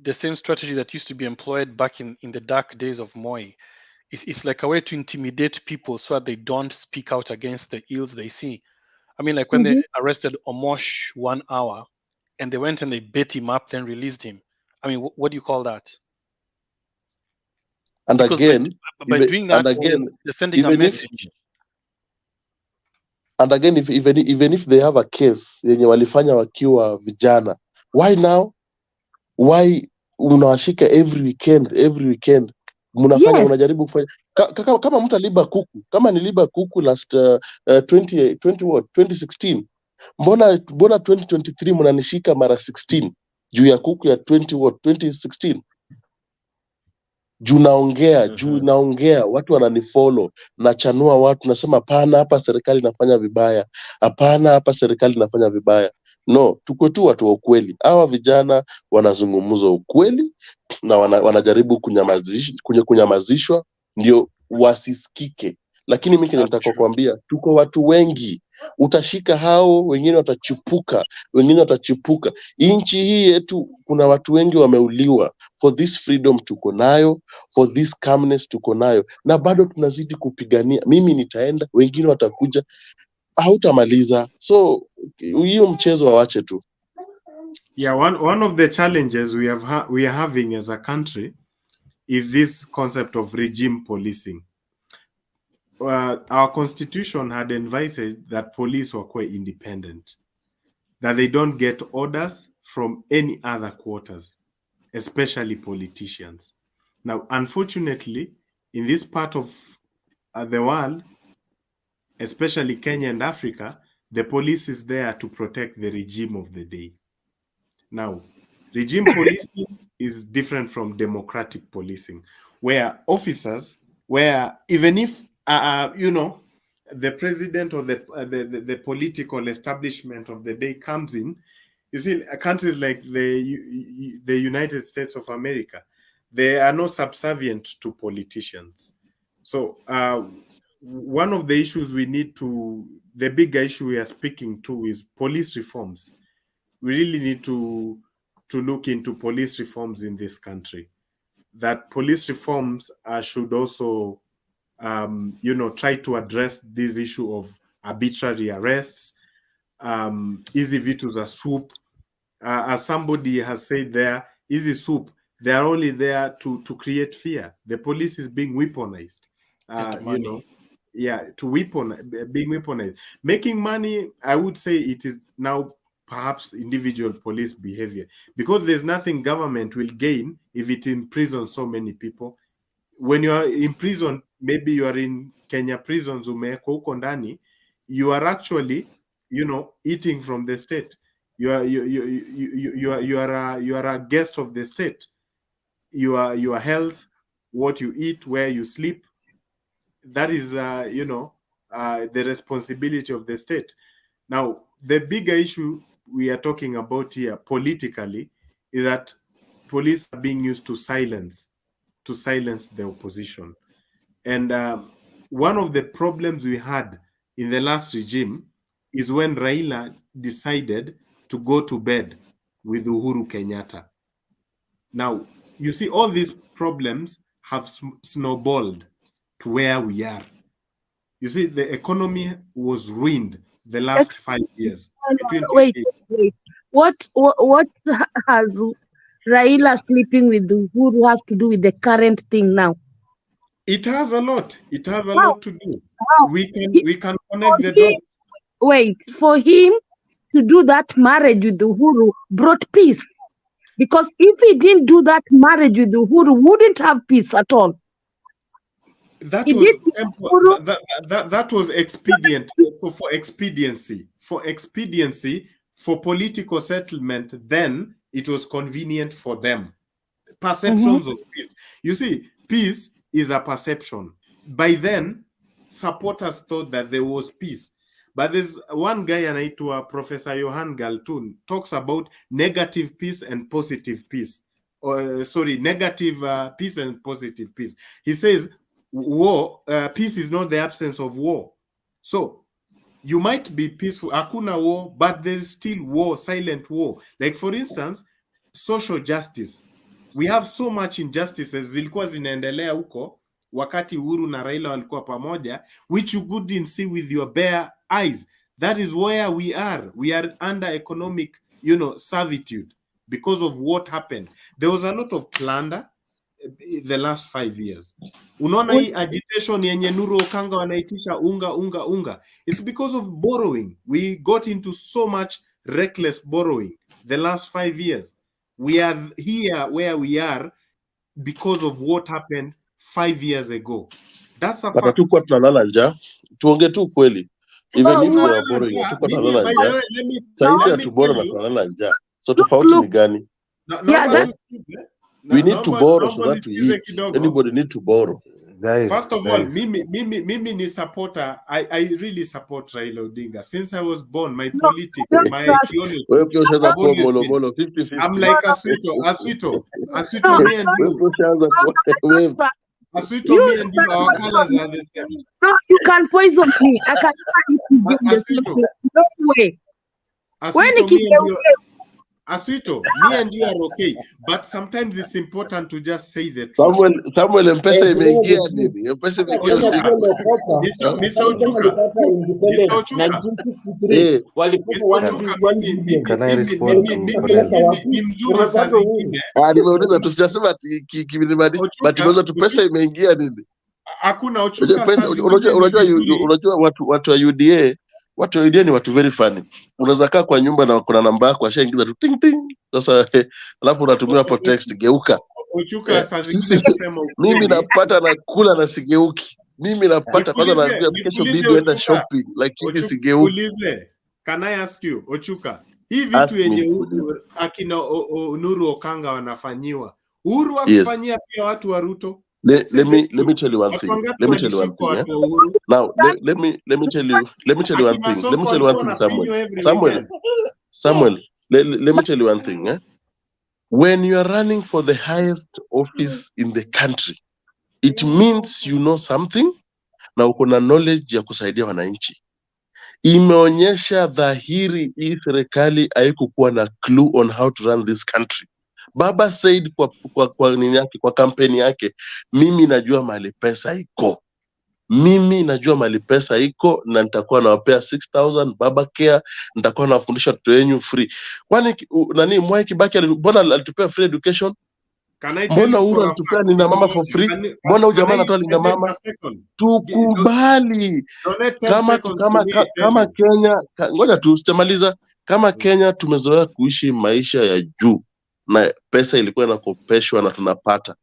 the same strategy that used to be employed back in the dark days of Moi. It's like a way to intimidate people so that they don't speak out against the ills they see. I mean, like when they arrested Omosh 1 hour and they went and they beat him up, then released him. I mean, what do you call that? And because again, by doing that, they're sending a message. And again, even if they have a case yenye walifanya wakiwa vijana, why now? Why unawashika every weekend mnafanya mnajaribu kufanya kama mtu aliba kuku, kama niliba kuku last 2016, mbona 2023 mnanishika mara 16 juu ya kuku ya 2016? Juu naongea watu wananifollow, nachanua watu, nasema hapana, hapa serikali inafanya vibaya, hapana, hapa serikali inafanya vibaya. No, tukwe tu watu wa ukweli. Hawa vijana wanazungumza ukweli na wanajaribu kunyamazishwa ndio wasisikike. Lakini mimi nataka kuambia tuko watu wengi, utashika hao, wengine watachipuka. Nchi hii yetu kuna watu wengi wameuliwa for this freedom tuko nayo, for this calmness tuko nayo, na bado tunazidi kupigania. Mimi nitaenda, wengine watakuja, hautamaliza. So hiyo mchezo wawache tu. Yeah, one of the challenges we are having as a country is this concept of regime policing. Our constitution had advised that police were quite independent, that they don't get orders from any other quarters, especially politicians. Now, unfortunately, in this part of the world, especially Kenya and Africa, the police is there to protect the regime of the day. Now, regime policing is different from democratic policing, where officers, where even if the president or the political establishment of the day comes in, you see, countries like the United States of America, they are not subservient to politicians. So one of the issues the bigger issue we are speaking to is police reforms. We really need to look into police reforms in this country. That police reforms should also try to address this issue of arbitrary arrests, easy vitus a swoop. As somebody has said there, easy swoop, they are only there to create fear. The police is being weaponized, being weaponized. Making money, I would say it is now perhaps individual police behavior, because there's nothing government will gain if it imprisons so many people. When you are in prison, maybe you are in Kenya prisons, umewekwa huko ndani, you are actually, eating from the state. You are a guest of the state. Your health, what you eat, where you sleep, that is the responsibility of the state. Now, the bigger issue we are talking about here politically is that police are being used to silence the opposition. And one of the problems we had in the last regime is when Raila decided to go to bed with Uhuru Kenyatta. Now, you see, all these problems have snowballed to where we are. You see, the economy was ruined the last 5 years. Wait. What has Raila sleeping with Uhuru has to do with the current thing now? It has a lot. It has a lot to do. We can connect the dots. Wait, for him to do that marriage with Uhuru brought peace. Because if he didn't do that marriage with Uhuru, wouldn't have peace at all. That was expedient for expediency. For expediency, for political settlement, then it was convenient for them. perceptions of peace. You see, peace is a perception. By then, supporters thought that there was peace. But there's one guy anaitwa Professor Johan Galtung talks about negative peace and positive peace. Negative peace and positive peace. He says peace is not the absence of war. So you might be peaceful, hakuna war, but there's still war, silent war. Like for instance, social justice. We have so much injustices zilikuwa zinaendelea huko wakati Uhuru na Raila walikuwa pamoja, which you couldn't see with your bare eyes. That is where we are. We are under economic, servitude because of what happened. There was a lot of plunder the last 5 years. Unaona hii agitation yenye Nuru Okanga wanaitisha unga. It's because of borrowing. We got into so much reckless borrowing the last 5 years. We are here where we are because of what happened 5 years ago. That's a fact. Hatukuwa tunalala njaa, tuongee tu kweli. Even if they were borrowing, hatukuwa tunalala njaa. Saizi hatuboro na tunalala njaa. So tofauti ni gani? We need to borrow so that we eat. Anybody need to borrow. First of all, mimi ni supporter. I really support Raila Odinga. Since I was born, my politics, my ideology. I'm like Aswito, me and you. Aswito, me and you, our colors are the same. No, you can poison me. I can no way. Aswito, me and you are okay, but sometimes it's important to just say the truth. Samuel mpesa imeingia nini? Mpesa imeingia usiku. Mr. Ochuka. Nimeuliza tusijasema kiminimani, but tunaweza tu pesa imeingia nini? Hakuna Ochuka. Unajua watu wa UDA, watu wa UDA ni watu very funny. Unaweza kaa kwa nyumba na kuna namba yako ashaingiza tu ting ting. Sasa alafu unatumia hapo text geuka. Ochuka sasa nikisema mimi napata na kula na sigeuki. Mimi napata kwanza naambia kesho bibi enda shopping lakini sigeuki. Can I ask you Ochuka, hii vitu yenye akina Nuru Okanga wanafanyiwa, Uhuru akufanyia pia watu wa Ruto? Let me tell you one thing. Let me tell you one thing. Now let me tell you one thing. Let me tell you one thing, Samuel. Let me tell you one thing. When you are running for the highest office in the country, it means you know something na uko na knowledge ya kusaidia wananchi. Imeonyesha dhahiri hii serikali haikukuwa na clue on how to run this country. Baba said kwa nini yake, kwa kampeni yake, mimi najua mahali pesa iko. Mimi najua mahali pesa iko na nitakuwa nawapea 6,000 baba care, nitakuwa nawafundisha watoto wenu free. Kwani nani Mwai Kibaki mbona alitupea free education? Mbona Uhuru alitupea Linda Mama for free? Mbona huyu jamaa anatoa Linda Mama? Tukubali. Kama Kenya, ngoja tu sitamaliza. Kama Kenya tumezoea kuishi maisha ya juu na pesa ilikuwa inakopeshwa na tunapata.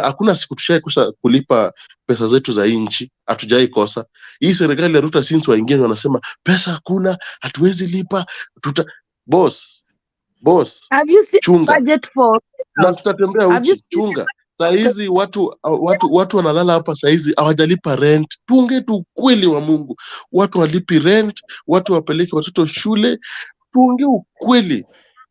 Hakuna siku tushaikosa kulipa pesa zetu za nchi, hatujai kosa. Hii serikali ya Ruto since waingie wanasema pesa hakuna, hatuwezi lipa, boss. Have you seen chunga budget for na tutatembea uchi, chunga. Saizi watu wanalala hapa saizi hawajalipa rent. Tuongee tu ukweli wa Mungu. Watu walipi rent, watu wapeleke watoto shule. Tuongee ukweli.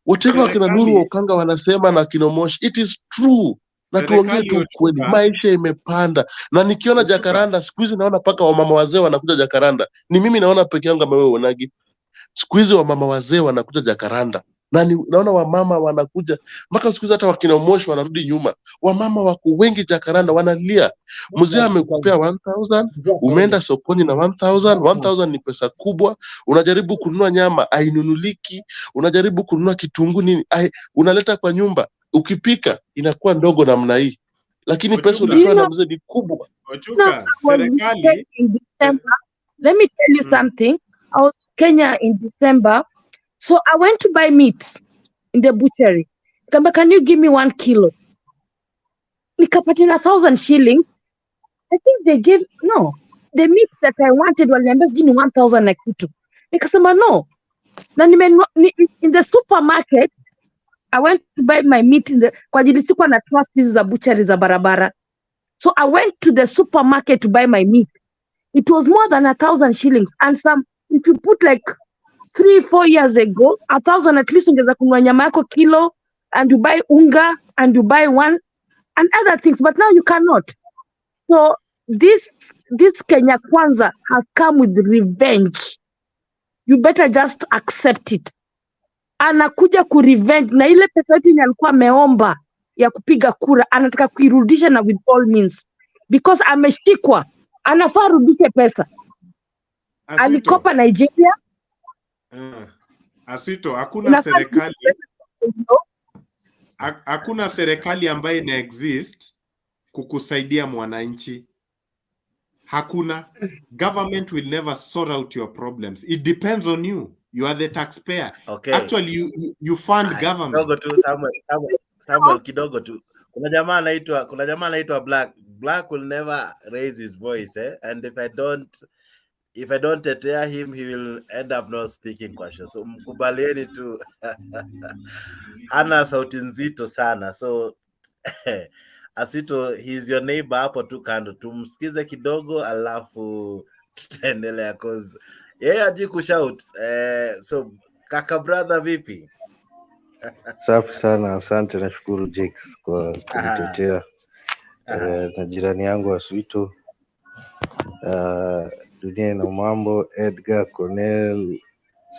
Whatever kina Nuru Okanga wanasema na kina Moshi, it is true. Na tuongee tu ukweli. Maisha imepanda. Na nikiona Jacaranda, siku hizi naona paka wamama wazee wanakuja Jacaranda. Ni mimi naona peke yangu kama wewe unagi. Siku hizi wamama wazee wanakuja Jacaranda. Na naona wamama wanakuja mpaka siku hizi hata wakina Moshi wanarudi nyuma. Wamama wako wengi Jacaranda wanalia. Mzee amekupea 1,000, umeenda sokoni na 1,000. 1,000 ni pesa kubwa. Unajaribu kununua nyama hainunuliki, unajaribu kununua kitunguu nini unaleta kwa nyumba, ukipika inakuwa ndogo namna hii. Lakini pesa ulipewa na mzee ni kubwa. Let me tell you something. I was in Kenya in December. So I went to buy meat in the butchery. Can you give me 1 kilo? Nikapatina 1,000 shillings. I think they gave, no, the meat that I wanted was give me 1,000 na kitu. Nikasema no. Na in the supermarket, I went to buy my meat kwa ajili sikuwa na trust hizi za butchery za barabara. So I went to the supermarket to buy my meat. It was more than 1,000 shillings. And if you put like 3-4 years ago, 1,000 at least ungeza kununua nyama yako kilo, and you buy unga, and you buy one, and other things. But now you cannot. So this Kenya Kwanza has come with revenge. You better just accept it. Anakuja kurevenge na ile pesa yote yenye alikuwa ameomba ya kupiga kura, anataka kuirudisha na with all means, because ameshikwa, anafaa rudishe pesa. Alikopa Nigeria. Asito, hakuna serikali ambayo ina exist kukusaidia mwananchi. Hakuna. Government will never sort out your problems. It depends on you. You are the taxpayer. Okay. Actually, you fund government. Kidogo tu Samuel kidogo tu. Kuna jamaa anaitwa Black will never raise his voice, and if I don't tetea him, he will end up not speaking questions. So mkubalieni tu. Hana sauti nzito sana. So Asito, he's your neighbor hapo tu kando. Tumsikize kidogo alafu tutaendelea cause yeye aji kushout. So kaka brother vipi? Safi sana, asante, nashukuru Jakes kwa kunitetea. Na jirani yangu Asito, dunia ina mambo, Edgar, Cornell,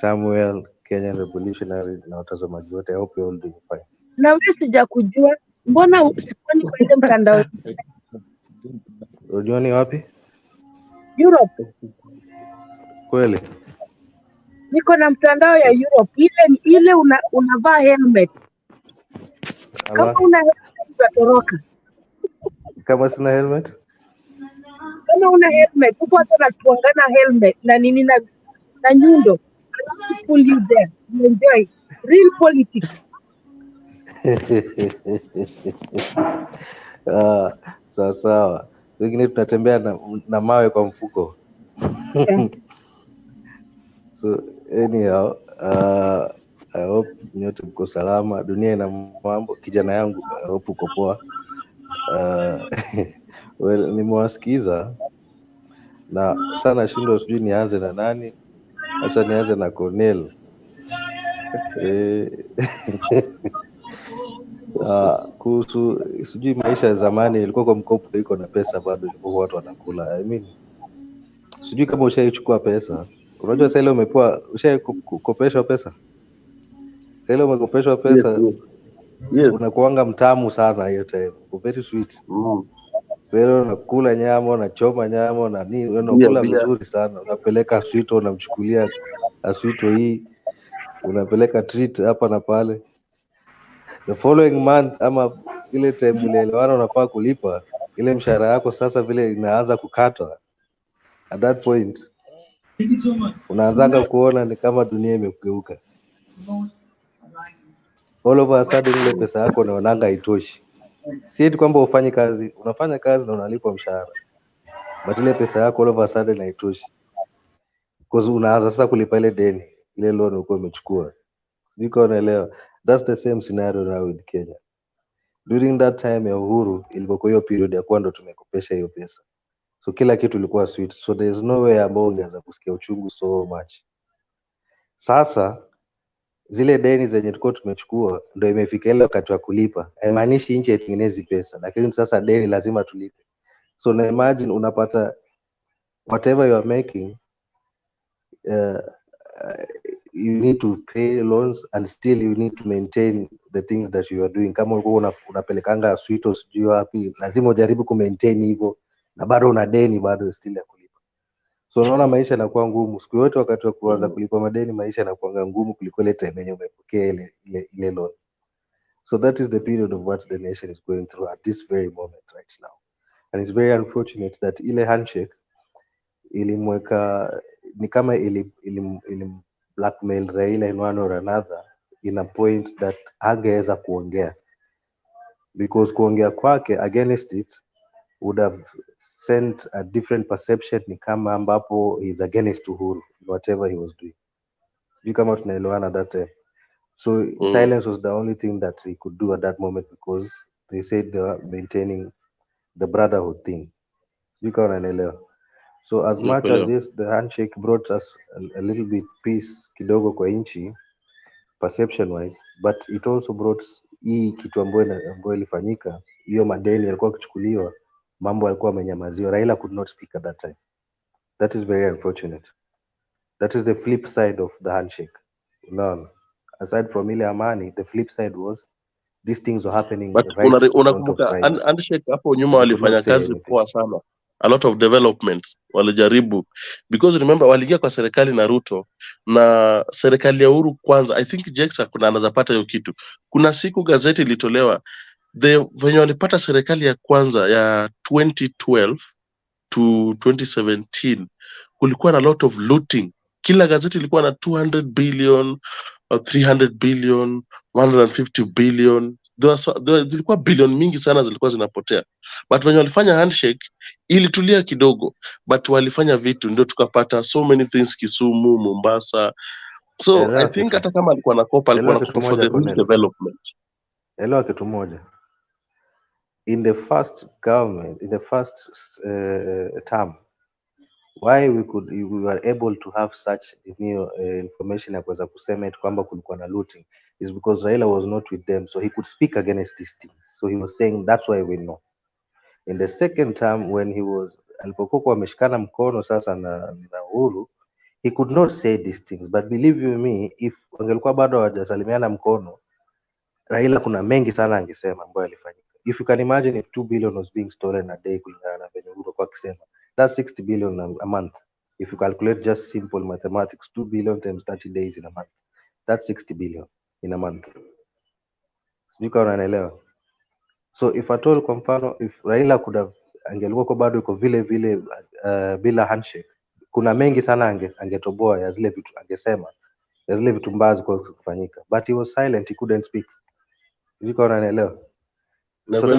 Samuel, Kenyan Revolutionary na watazamaji wote, I hope you all doing fine. Na wewe sijakujua, mbona sikuoni kwa ile mtandao? Unajua ni wapi? Europe. Kweli? Niko na mtandao ya Europe, ile unavaa helmet. Kama una helmet utatoroka. Kama sina helmet? Kama una helmet, uko hata natuangana helmet na nini na nyundo. Pull you there. You enjoy real politics. Sawa. Wengine tunatembea na mawe kwa mfuko. So anyhow, I hope nyote mko salama. Dunia ina mambo. Kijana yangu, I hope uko poa. Well, nimewasikiza na sana shindo, sijui nianze na nani. Acha nianze na Cornell. Kuhusu sijui maisha ya zamani, ilikuwa kwa mkopo iko na pesa bado ilikuwa watu wanakula. I mean, sijui kama ushaichukua pesa. Unajua sasa ile umepewa, ushaikopeshwa pesa? Sasa ile umekopeshwa pesa, yes. Unakuanga mtamu sana hiyo time. Very sweet. Sasa unakula nyama, unachoma nyama na nini, unakula vizuri sana. Unapeleka Aswito, unamchukulia Aswito hii, unapeleka treat hapa na pale. The following month ama ile time ulielewana unafaa kulipa ile mshahara yako, sasa vile inaanza kukatwa. At that point unaanzanga kuona ni kama dunia imekugeuka. All of a sudden ile pesa yako unaonanga haitoshi. Si eti kwamba ufanye kazi, unafanya kazi na unalipwa mshahara, but ile pesa yako all of a sudden haitoshi, because unaanza sasa kulipa ile deni, ile loan uko umechukua. Niko unaelewa? That's the same scenario now with Kenya. During that time ya uhuru, ilikuwa hiyo period ya kwando tumekopesha hiyo pesa, so kila kitu ilikuwa sweet, so there is no way ambao ungeweza kusikia uchungu so much. Sasa zile deni zenye tulikuwa tumechukua ndio imefika ile wakati wa kulipa. Haimaanishi nchi itengenezi pesa, lakini sasa deni lazima tulipe. So na imagine unapata whatever you are making, you need to pay loans and still you need to maintain the things that you are doing. Kama ulikuwa unapelekanga Aswito sijui wapi, lazima ujaribu ku maintain hivyo, na bado una deni bado still ya kulipa. So unaona maisha yanakuwa ngumu siku yote. Wakati wa kuanza kulipa madeni, maisha yanakuwa ngumu kuliko ile time yenye umepokea ile loan. So that is the period of what the nation is going through at this very moment right now, and it's very unfortunate that ile handshake ilimweka ni kama ilim blackmail Raila in one or another in a point that angeweza kuongea, because kuongea kwake against it would have sent a different perception, ni kama ambapo he is against Uhuru whatever he was doing. You kama tunaelewana that time. So silence was the only thing that he could do at that moment, because they said they were maintaining the brotherhood thing. So as much as this, the handshake brought us a little bit peace kidogo kwa inchi perception wise, but it also brought hii kitu ambayo ilifanyika, hiyo madeni yalikuwa kuchukuliwa, mambo yalikuwa amenyamaziwa. Raila could not speak at that time. That is very unfortunate. That is the flip side of the handshake. No, aside from ile amani, the flip side was these things were happening But right in front of unakumbuka Raila. handshake hapo nyuma walifanya kazi poa sana, a lot of developments walijaribu, because remember waliingia kwa serikali na Ruto, na serikali ya Uhuru kwanza, I think Jackson kuna anazapata hiyo kitu. Kuna siku gazeti ilitolewa venye walipata serikali ya kwanza ya 2012 to 2017, kulikuwa na lot of looting. Kila gazeti ilikuwa na 200 billion, 300 billion, 150 billion. Zilikuwa billion mingi sana zilikuwa zinapotea, but when walifanya handshake ilitulia kidogo, but walifanya vitu ndio tukapata so many things Kisumu, Mombasa. So I think hata kama alikuwa nakopa for the real development. Elewa kitu moja, in the first government, in the first term, why we were able to have such information ya kuweza kusema kwamba kulikuwa na looting is because Raila was not with them, so he could speak against these things. So he was saying that's why we know. In the second term, when he was alipokuwa ameshikana mkono sasa na Uhuru, he could not say these things, but believe you me, if angelikuwa bado hawajasalimiana mkono, Raila kuna mengi sana angesema ambayo alifanyika. If you can imagine, if 2 billion was being stolen a day kulingana na venye Uhuru kwa akisema, that's 60 billion a month. If you calculate just simple mathematics, 2 billion times 30 days in a month, that's 60 billion in a month. Sijui kama unanielewa. So if at all, kwa mfano, if Raila could have angelikuwa kwa bado iko vile vile bila handshake, kuna mengi sana angetoboa ya zile vitu angesema, ya zile vitu mbaya zilikuwa kufanyika, but he was silent, he couldn't speak. Sijui kama unanielewa. So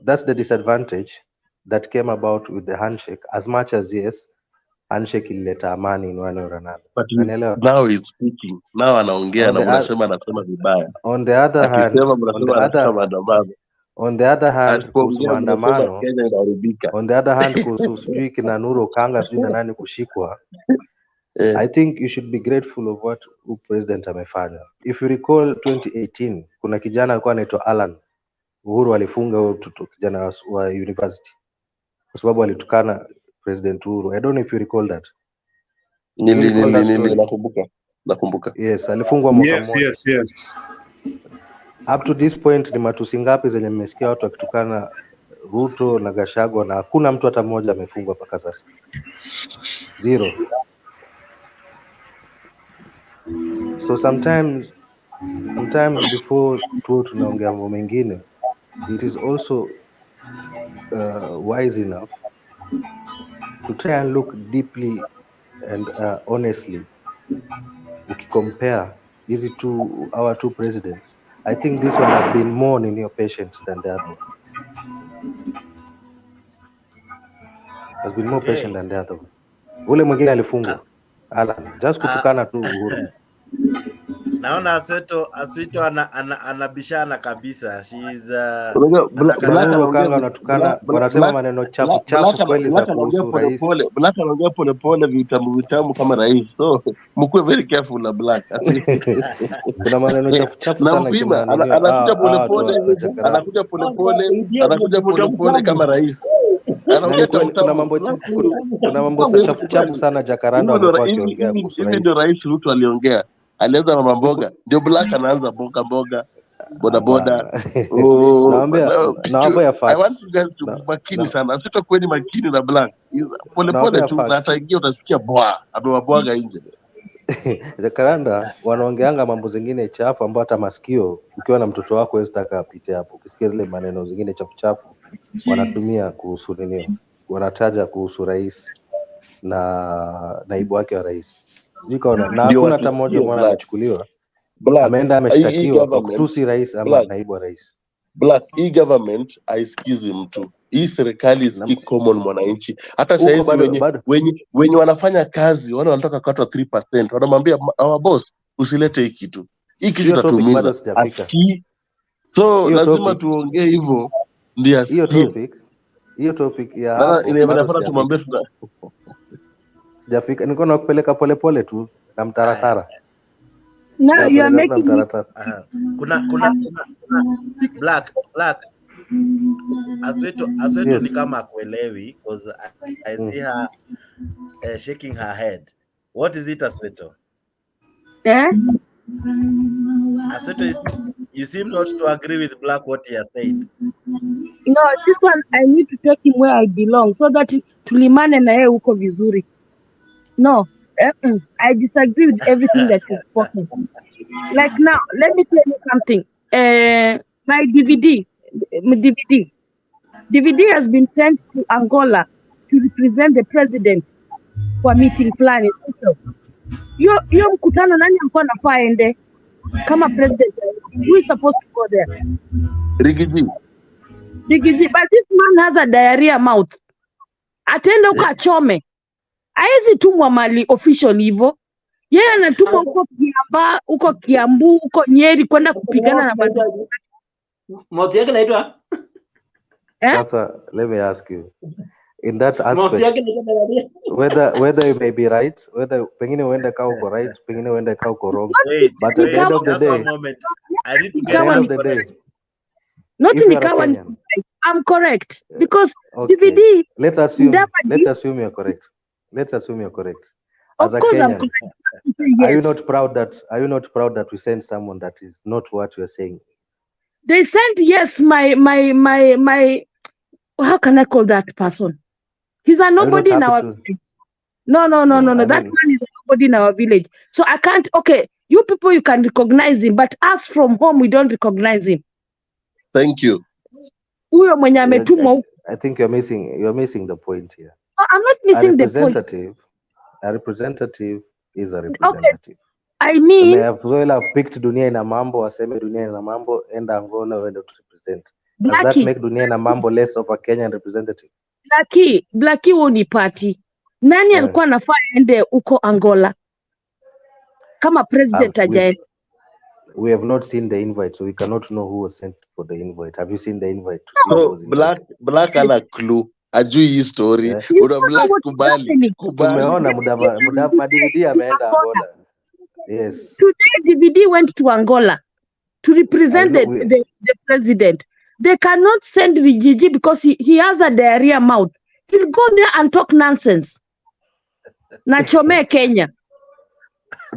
that's the disadvantage that came about with the handshake, as much as yes, handshake ilileta amani in one or another. But now he's speaking. Now anaongea na mnasema anasema vibaya. On the other hand, kuhusu maandamano, on the other hand kuhusu sijui kina Nuru Kanga sijui na nani kushikwa, I think you should be grateful of what president amefanya. If you recall 2018, kuna kijana alikuwa anaitwa Alan, Uhuru alifunga huyo kijana wa university kwa sababu alitukana President Uhuru. I don't know if you recall that. Nakumbuka. Yes, alifungwa mwaka mmoja. Yes. Up to this point ni matusi ngapi zenye mmesikia watu wakitukana Ruto na Gachagua, na hakuna mtu hata mmoja amefungwa mpaka sasa. Zero. So sometimes before tunaongea mambo mengine, it is also wise enough to try and look deeply and honestly. Ukicompare our two presidents, I think this one has been more in your patience than the other one. Has been more patient than the other one. Ule mwingine alifungwa Alan, just kutukana tu Uhuru. Naona Aswito anabishana kabisa. She's Kanga anatukana, wanasema maneno chafu kweli za kuhusu rais. Black anaongea pole vitamu kama rais. So mkuwe very careful na Black. Kuna maneno chafu sana kama anakuja pole kama rais. Kuna mambo chafu sana Jacaranda walikuwa wakiongea kuhusu rais. Ndio rais Ruto aliongea. Alianza mama mboga, ndio Black anaanza boda. Naomba ya facts. I want you guys to be makini sana. Sitakuweni makini na Black. Pole tu na ataingia utasikia amewabwaga nje. Jacaranda wanaongeanga mambo zingine chafu ambayo hata masikio ukiwa na mtoto wako wewe sitaka apite hapo. Ukisikia zile maneno zingine chafu wanatumia kuhusu nini? Wanataja kuhusu rais na naibu wake wa rais. Na hakuna hata mmoja mwana amechukuliwa. Ameenda ameshtakiwa kwa kutusi rais ama naibu wa rais. Black, hii government haisikizi mtu. Hii serikali is common mwananchi. Hata saizi wenye wanafanya kazi, wale wanataka kukatwa 3%, wanamwambia our boss usilete hiki kitu. Hii kitu itatuumiza. So lazima tuongee hivyo ndio hiyo topic ya hapo inafaa tumwambie sijafika, niko na kupeleka polepole tu na mtaratara. Now you are making kuna black Asweto Yes. ni kama akuelewi because I see her shaking her head. What is it, Asweto? Asweto, you seem not to agree with Black what he has said. No, this one I need to take him where I belong so that tulimane na yeye huko vizuri. No, I disagree with everything that you've spoken. Like now, let me tell you something. My DVD has been sent to Angola to represent the president for meeting plan. Hiyo mkutano nani alikuwa anafaa ende kama president? Who is supposed to go there? Rigiji, but this man has a diarrhea mouth. Atende huko achome. Haezi tumwa mali official hivyo. Yeye anatumwa huko Kiamba, huko Kiambu, huko Nyeri kwenda kupigana na maadui. Mauti yake naitwa? Sasa let me ask you, in that aspect, whether you may be right, whether pengine uende kaa uko right, pengine uende kaa uko wrong, but at the end of the day, I need to at the end of the day, not if in you are a Kenyan, I'm correct because okay, DVD. let's assume you're correct. Let's assume you're correct. As a Kenyan, Yes. are you not proud that we send someone that is not what you're saying? They sent my how can I call that person? He's a nobody in our village. No. That man is a nobody in our village. So I can't. Okay, you people, you can recognize him, but us from home, we don't recognize him. Thank you. Huyo mwenye ametumwa. I think you're missing the point here. No, I'm not missing the point. A representative is a representative. Okay. I mean, they may have well have picked Dunia ina mambo, waseme Dunia ina mambo, and Angola where to represent. Does that make Dunia ina mambo less of a Kenyan representative? Blackie woni party. Nani alikuwa anafaa ende huko Angola kama president ajaenda? We have not seen the invite, so we cannot know who was sent for the invite. Have you seen the invite? So Black ana clue. Ajui hii story. Una Black kubali. Tumeona DVD ameenda Angola. Yes. Today DVD went to Angola to represent the president. They cannot send Rigiji because he has a diarrhea mouth. He'll go there and talk nonsense. Nachome Kenya.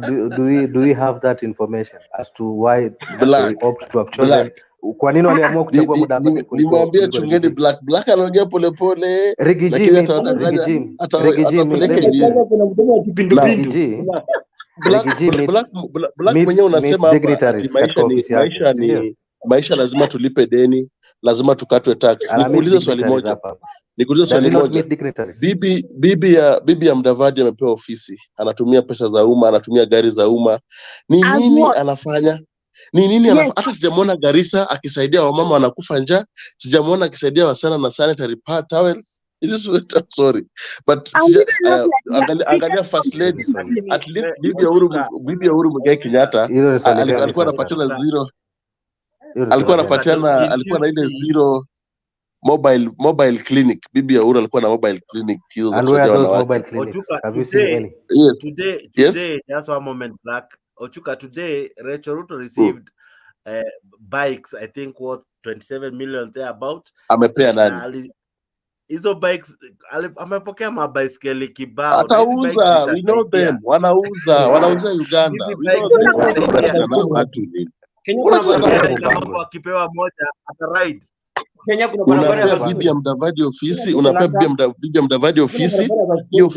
Do we have that information as to why they opt to have chosen? Kwa nini waliamua kuchagua muda ambao nimwambie chungeni Black anaongea polepole. Rigiji Black mwenyewe unasema hapa maisha lazima tulipe deni, lazima tukatwe tax. Nikuulize swali moja. Bibi ya Mdavadi amepewa ofisi, anatumia pesa za umma, anatumia gari za umma. Ni nini anafanya? Hata sijamuona Garissa akisaidia wamama wanakufa njaa, sijamuona akisaidia wasichana na sanitary towels. Sorry, but angalia first lady, at least bibi ya Uhuru Muigai Kenyatta alikuwa anapatiana zero, alikuwa na ile zero mobile clinic. Bibi ya Uhuru alikuwa na mobile clinic hizo za kusaidia wanawake. Have you seen any? Today, just one moment, Black. Ochuka, today Rachel Ruto received bikes, I think worth 27 million thereabout. Amepea nani? Hizo bikes amepokea mabaiskeli kibao. Atauza, we know them. Wanauza Uganda. Wakipewa moja ataride. Unapea bibi ya Mdavadi ofisi, bibi ya Mdavadi ofisi. Hiyo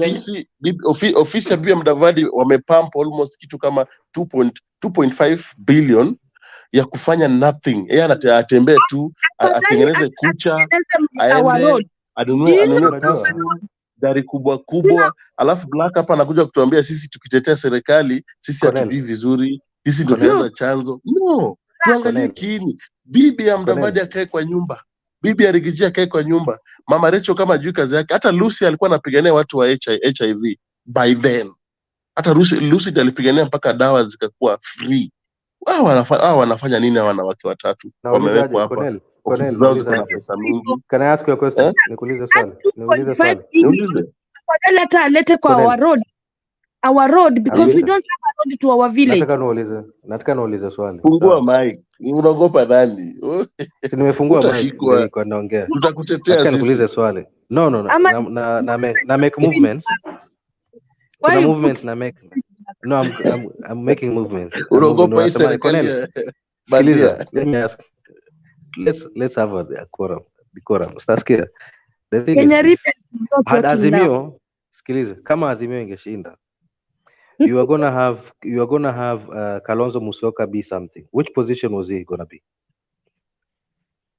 ofisi ya bibi ya Mdavadi wamepump almost kitu kama 2.5 billion ya kufanya nothing. Yeye anatembea tu, atengeneze kucha, aende anunue gari kubwa, alafu Black hapa anakuja kutuambia sisi tukitetea serikali, sisi hatujui vizuri, sisi ndio tunaanza chanzo. No, tuangalie kiini. Bibi ya Mdavadi akae kwa nyumba. Bibi ya Rigiji akae kwa nyumba. Mama Rachel kama juu kazi yake. Hata Lucy alikuwa anapigania watu wa HIV by then. Hata Lucy alipigania mpaka dawa zikakuwa free. wanafanya nini hawa wanawake watatu? Nauliza aje Wamewekwa hapa, Cornel, ofisi zao nauliza ziko na aje. pesa mingi. Can I ask you a question? Nikuulize swali. Niulize swali. Niulize. Afadhali hata alete kwa our road because we don't have a road to our village. Nataka niulize swali. Fungua mic. Unaogopa nani? Si nimefungua mic Utashikwa. nilikuwa naongea. Tutakutetea Nataka sisi. nikuulize swali. No. Na make movements. Kuna movements na make. No, I'm making movements. Unaogopa hii serikali Sikiliza, let me ask. Let's have a quorum. Sasikia. The thing is this. Had Azimio, sikiliza, kama Azimio ingeshinda, you are gonna have Kalonzo Musyoka be something. Which position was he gonna be?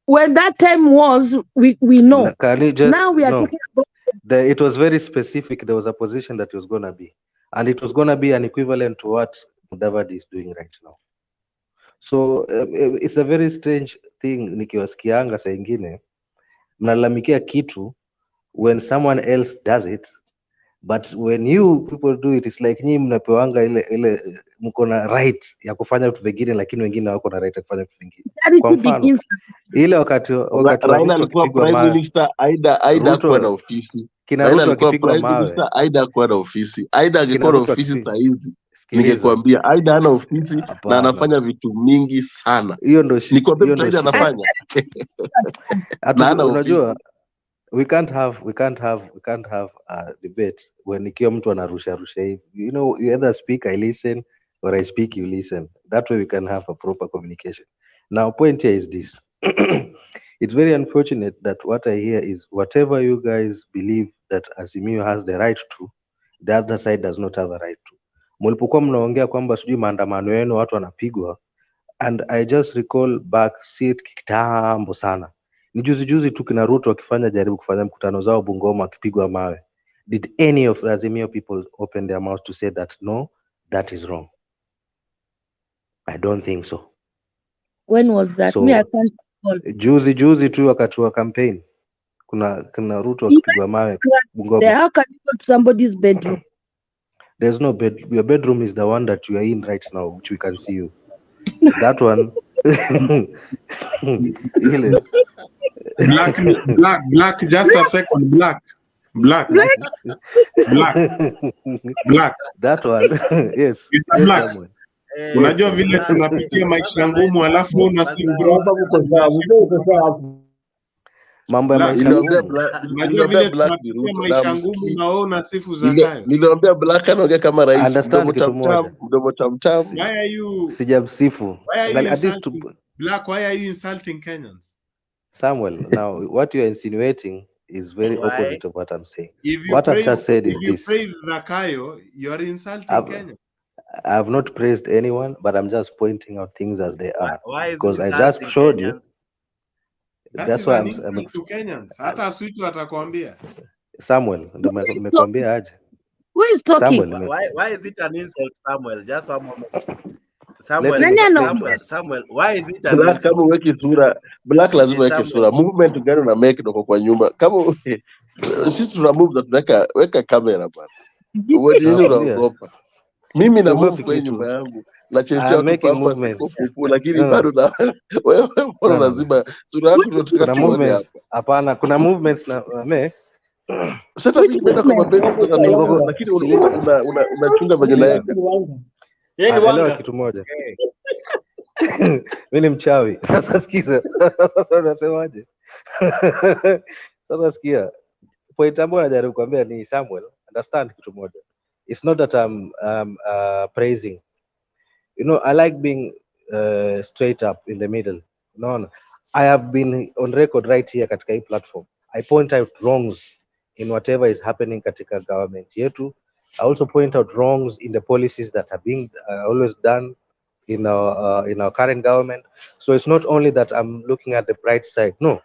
When that time was, we know. Now we are talking about. It was very specific. There was a position that he was gonna be, and it was gonna be an equivalent to what Mudavadi is doing right now. So it's a very strange thing. Nikiwasikianga saa ingine mnalalamikia kitu when someone else does it, but when you people do it, it's like nyinyi mnapewanga ile mko na right ya kufanya vitu vingine, lakini wengine hawako na right ya kufanya vitu vingine. Kwa mfano ile wakati Raila alikuwa prime minister, Aida kuwa na ofisi. Raila alikuwa prime minister, Aida kuwa na ofisi. Aida angekuwa na ofisi saa hizi, ningekwambia Aida hana ofisi na anafanya vitu mingi sana. Hiyo ndio nikwambia Aida anafanya. Unajua we can't have a debate when ikiwa mtu anarusha hivi. You know, you either speak I listen or I speak you listen. That way we can have a proper communication. Now point here is this. It's very unfortunate that what I hear is whatever you guys believe that Azimio has the right to, the other side does not have a right to. Mlipokuwa mnaongea kwamba sijui maandamano yenu watu wanapigwa, and I just recall back kitambo sana. Ni juzi tu kina Ruto jaribu kufanya mkutano zao Bungoma akipigwa mawe. Did any of the Azimio people open their mouth to say that no, that is wrong? I don't think so. When was that? So, Me, I can't recall. Juzi tu wakati wa campaign kuna Ruto akipigwa mawe Bungoma. How can you go to somebody's bedroom? There's no bed. Your bedroom is the one that you are in right now, which we can see you. That one. Black, just a second, black. That one, yes. It's black. Unajua vile tunapitia maisha ngumu alafu unasikia mambo ya maisha ngumu. Unajua vile tunapitia maisha ngumu na wewe unasifu Zakayo. Niliambia Black anaongea kama rais, mdomo tamtam. Why are you sijamsifu? Black, why are you insulting Kenyans? Samuel, now what you are insinuating is very opposite of what I'm saying. What I've just said is this. If you praise Zakayo, you are insulting Kenyans. I've not praised anyone, but I'm just pointing out things as they are. Why because I just showed Kenyans? you. That's why I'm to Kenyans. Hata Switu atakwambia. Samuel, ndo nimekwambia aje. Who is talking? Why is it an insult, Samuel? Just one moment. Samuel, why is it an Black insult? kama uweke sura, Black lazima uweke sura. Movement gani una make ndoko kwa nyuma. Kama sisi tuna move na tunaweka weka kamera bwana. Wewe nini unaogopa? Mimi na move kwa nyumba yangu. Na chechea tu papa sikofu lakini bado na wewe mbona lazima sura yako tunataka tuone hapa. Hapana, kuna movements na sasa tumeenda kama baby lakini unachunga venye na yaka. Elewa kitu moja. Mimi ni mchawi. Sasa sikiza. Unasemaje? Sasa sikia. Point ambayo najaribu kuambia ni Samuel, understand kitu moja. It's not that I'm praising. You know, I like being straight up in the middle. No. I have been on record right here katika hii platform. I point out wrongs in whatever is happening katika government yetu. I also point out wrongs in the policies that are being always done in our current government. So it's not only that I'm looking at the bright side. No.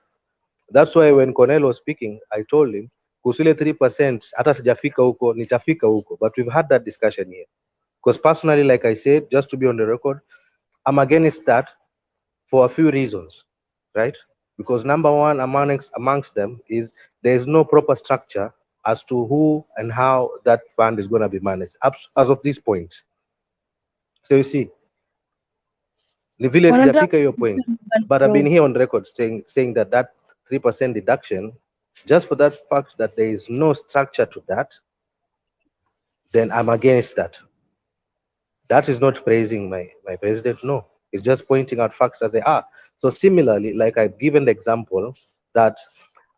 That's why when Cornel was speaking, I told him, kusile 3%, hata sijafika huko, nitafika huko. But we've had that discussion here. Because personally, like I said, just to be on the record, I'm against that for a few reasons, right? Because number one amongst them is there is no proper structure as to who and how that fund is going to be managed as of this point. So you see, Ni vile sijafika hiyo point, but I've been here on record saying that 3% deduction, just for that fact that there is no structure to that, then I'm against that. That is not praising my president, no. It's just pointing out facts as they are. So similarly, like I've given the example that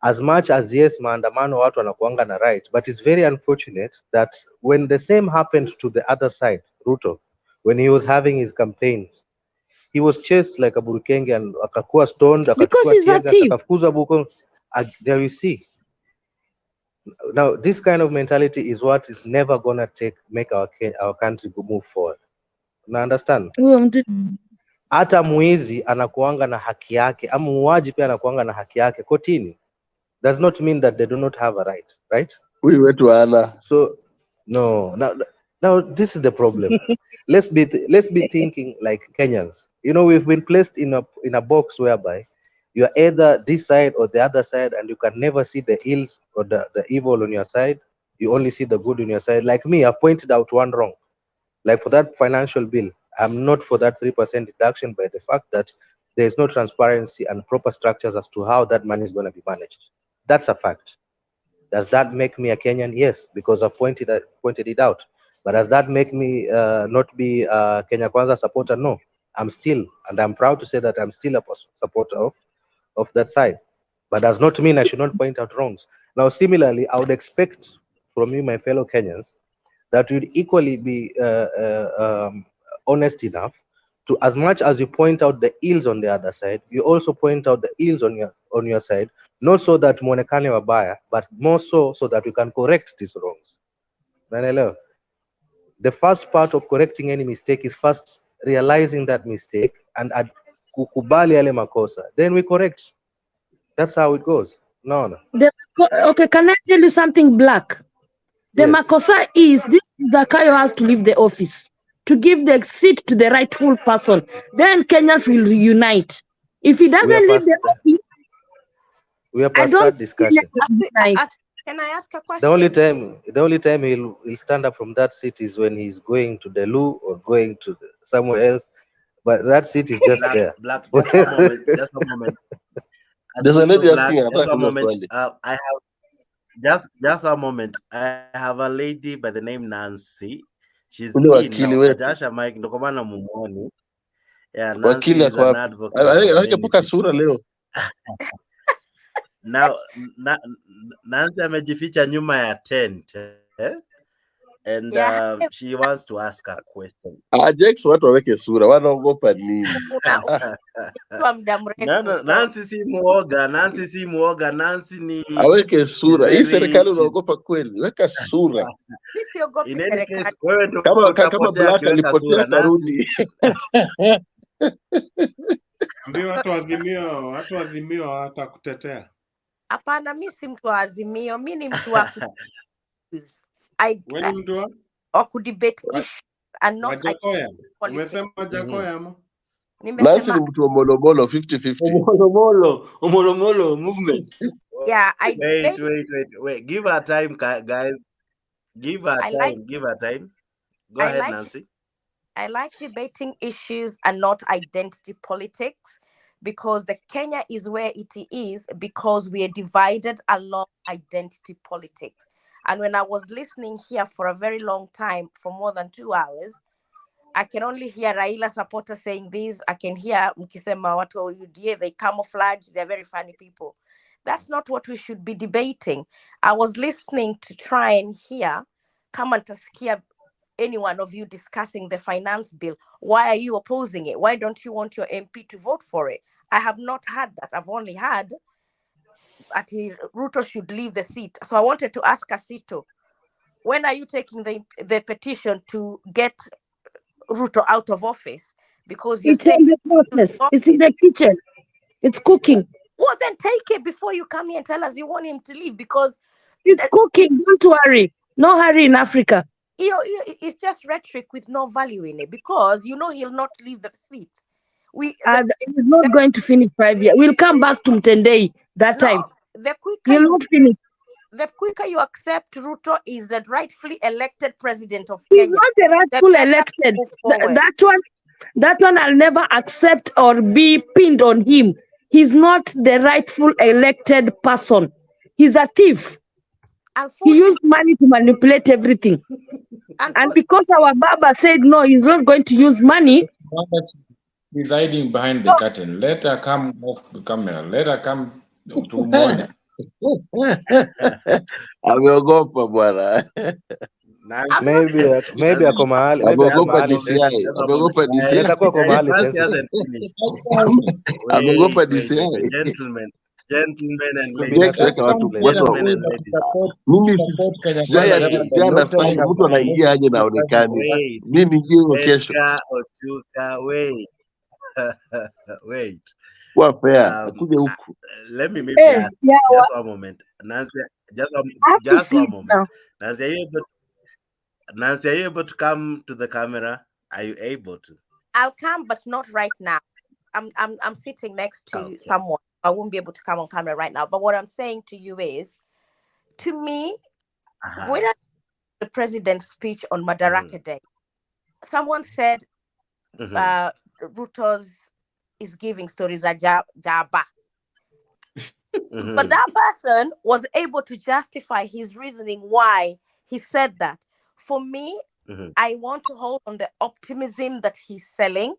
as much as yes, maandamano watu wanakuanga na right, but it's very unfortunate that when the same happened to the other side, Ruto, when he was having his campaigns, he was chased like a burukenge and akakuwa stoned, akachukua tear gas, akafukuzwa buko. There you see. Now, this kind of mentality is what is never gonna make our country move forward. Na understand? Hata mwizi anakuanga na haki yake, ama muuaji pia anakuanga na haki yake kotini. Does not mean that they do not have a right, right? Huyu wetu ana. So no, now this is the problem. let's be thinking like Kenyans. You know, we've been placed in a box whereby you are either this side or the other side, and you can never see the ills or the evil on your side. You only see the good on your side. Like me, I've pointed out one wrong. Like for that financial bill, I'm not for that 3% deduction by the fact that there is no transparency and proper structures as to how that money is going to be managed. That's a fact. Does that make me a Kenyan? Yes, because I've pointed it out. But does that make me not be a Kenya Kwanza supporter? No, I'm still, and I'm proud to say that I'm still a supporter of that side. But does not mean I should not point out wrongs. Now, similarly, I would expect from you, my fellow Kenyans, that you'd equally be honest enough to, as much as you point out the ills on the other side, you also point out the ills on your side, not so that muonekane wabaya, but more so that we can correct these wrongs. The first part of correcting any mistake is first realizing that mistake and kukubali yale makosa, then we correct. That's how it goes. No. Okay, can I tell you something, Black? The makosa is this: Zakayo has to leave the office to give the seat to the rightful person. Then Kenyans will reunite. If he doesn't leave the office, we are past that discussion. Can I ask a question? The only time he'll stand up from that seat is when he's going to the loo or going to somewhere else. But that seat is just there. Black, just a moment. There's a lady asking just a moment. I have just a moment. I have a lady by the name Nancy. She's in now. Ajasha Mike ndokomana mumoni. Yeah, Nancy is an advocate. Sura leo. Now Nancy amejificha nyuma ya tent. And she wants to ask a question. Jax, watu waweke sura, wanaogopa nini? Nancy si muoga, Nancy ni aweke sura. Hii serikali unaogopa kweli? Weka sura. Mimi siogopi serikali. Wewe ndio kama Black alipotea karudi. Ndio watu wazimio hatakutetea. Hapana, mimi si mtu wa Azimio, mimi ni mtu wa kudebate and not umesema Jakoya ama? Nancy ni mtu wa molomolo 50-50. Omolomolo movement. Yeah, wait. Give her time, guys. Give her time. Go ahead, Nancy. I like debating issues and not identity politics, because the Kenya is where it is because we are divided along identity politics. And when I was listening here for a very long time, for more than 2 hours, I can only hear Raila supporters saying this. I can hear mkisema watu wa UDA, they camouflage, they're very funny people. That's not what we should be debating. I was listening to try and hear, kama nitasikia any one of you discussing the finance bill. Why are you opposing it? Why don't you want your MP to vote for it? I have not had that. I've only had that Ruto should leave the seat. So I wanted to ask Asito, when are you taking the petition to get Ruto out of office? Because you're saying in the process. It's in the kitchen. It's cooking. Well, then take it before you come here and tell us you want him to leave, because it's cooking. Don't worry. No hurry in Africa. It's just rhetoric with no value in it, because you know he'll not leave the seat. He's not going to finish 5 years. We'll come back to Mutembei that time. The quicker he'll not finish. The quicker you accept Ruto is the rightfully elected president of He's Kenya. Not the rightful elected. That one, That one I'll never accept or be pinned on him. He's not the rightful elected person. He's a thief. He used money to manipulate everything. And because our Baba said no, he's not going to use money. He's hiding behind the curtain. Let her come off the camera. Let her come to Moja. Ameogopa bwana. Maybe ako mahali, ameogopa DCI, ameogopa DCI. Anaweza kuwa mahali sensitive. Ameogopa DCI. Gentlemen and ladies. Mtu anaingia aje na onekani. Mimi nijue kesho. Ochuka, wait. Wait. Kuja huku. Let me maybe ask just one moment. Nancy, just one moment. Nancy, are you able to come to the camera? Are you able to? I'll come, but not right now. I'm sitting next to someone. I won't be able to come on camera right now. But what I'm saying to you is, to me, when I the president's speech on Madaraka Day, someone said Ruto's is giving stories at Jaba. But that person was able to justify his reasoning why he said that. For me, I want to hold on the optimism that he's selling.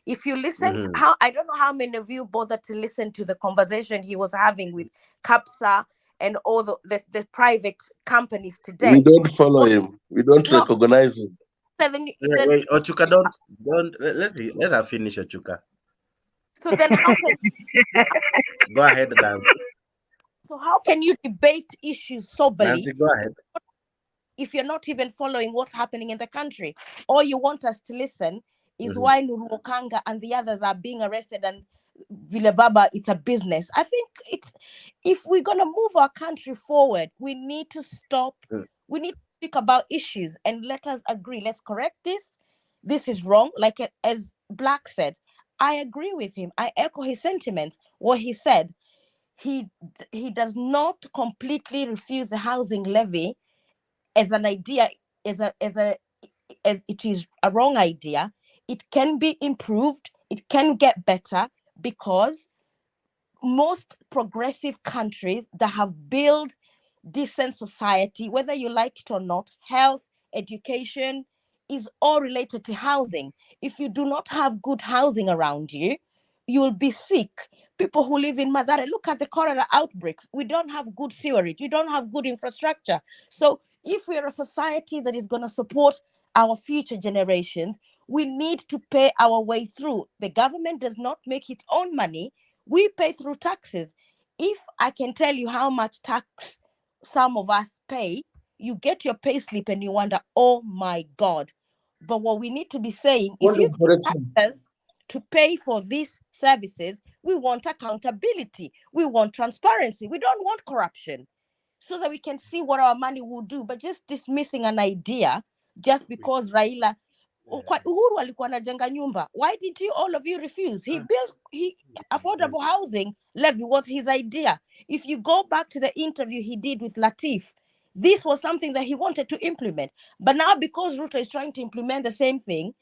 If you listen, I don't know how many of you bothered to listen to the conversation he was having with Kapsa and all the private companies today. We don't follow him. We don't recognize him. Wait, Ochuka, don't let her finish, Ochuka. So then how can go ahead, Nancy. So how can you debate issues soberly? Nancy, go ahead. If you're not even following what's happening in the country? All you want us to listen is why Nuru Okanga and the others are being arrested and Vile Baba, it's a business. I think if we're going to move our country forward, we need to stop. We need to speak about issues and let us agree. Let's correct this. This is wrong. Like as Black said, I agree with him. I echo his sentiments. What he said, he does not completely refuse the housing levy as an idea, as it is a wrong idea. It can be improved. It can get better because most progressive countries that have built decent society, whether you like it or not, health, education is all related to housing. If you do not have good housing around you, you'll be sick. People who live in Madare, look at the cholera outbreaks. We don't have good sewerage. We don't have good infrastructure. So if we're a society that is going to support our future generations, we need to pay our way through. The government does not make its own money. We pay through taxes. If I can tell you how much tax some of us pay, you get your pay slip and you wonder, oh my God. But what we need to be saying, if you tax us to pay for these services, we want accountability. We want transparency. We don't want corruption, so that we can see what our money will do. But just dismissing an idea just because Raila Uhuru alikuwa anajenga nyumba. Why did you all of you refuse? He built affordable housing levy was his idea. If you go back to the interview he did with Latif, this was something that he wanted to implement. But now because Ruto is trying to implement the same thing,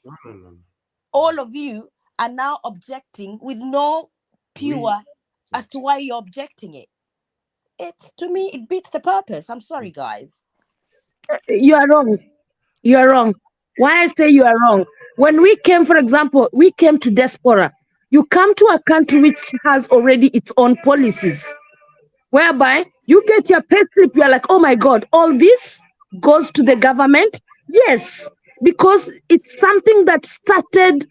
all of you are now objecting with no pure as to why you're objecting it. It's, to me, it beats the purpose. I'm sorry, guys. You are wrong. You are wrong. Why I say you are wrong? When we came, for example, we came to diaspora. You come to a country which has already its own policies, whereby you get your pay slip, you're like, oh my God, all this goes to the government? Yes, because it's something that started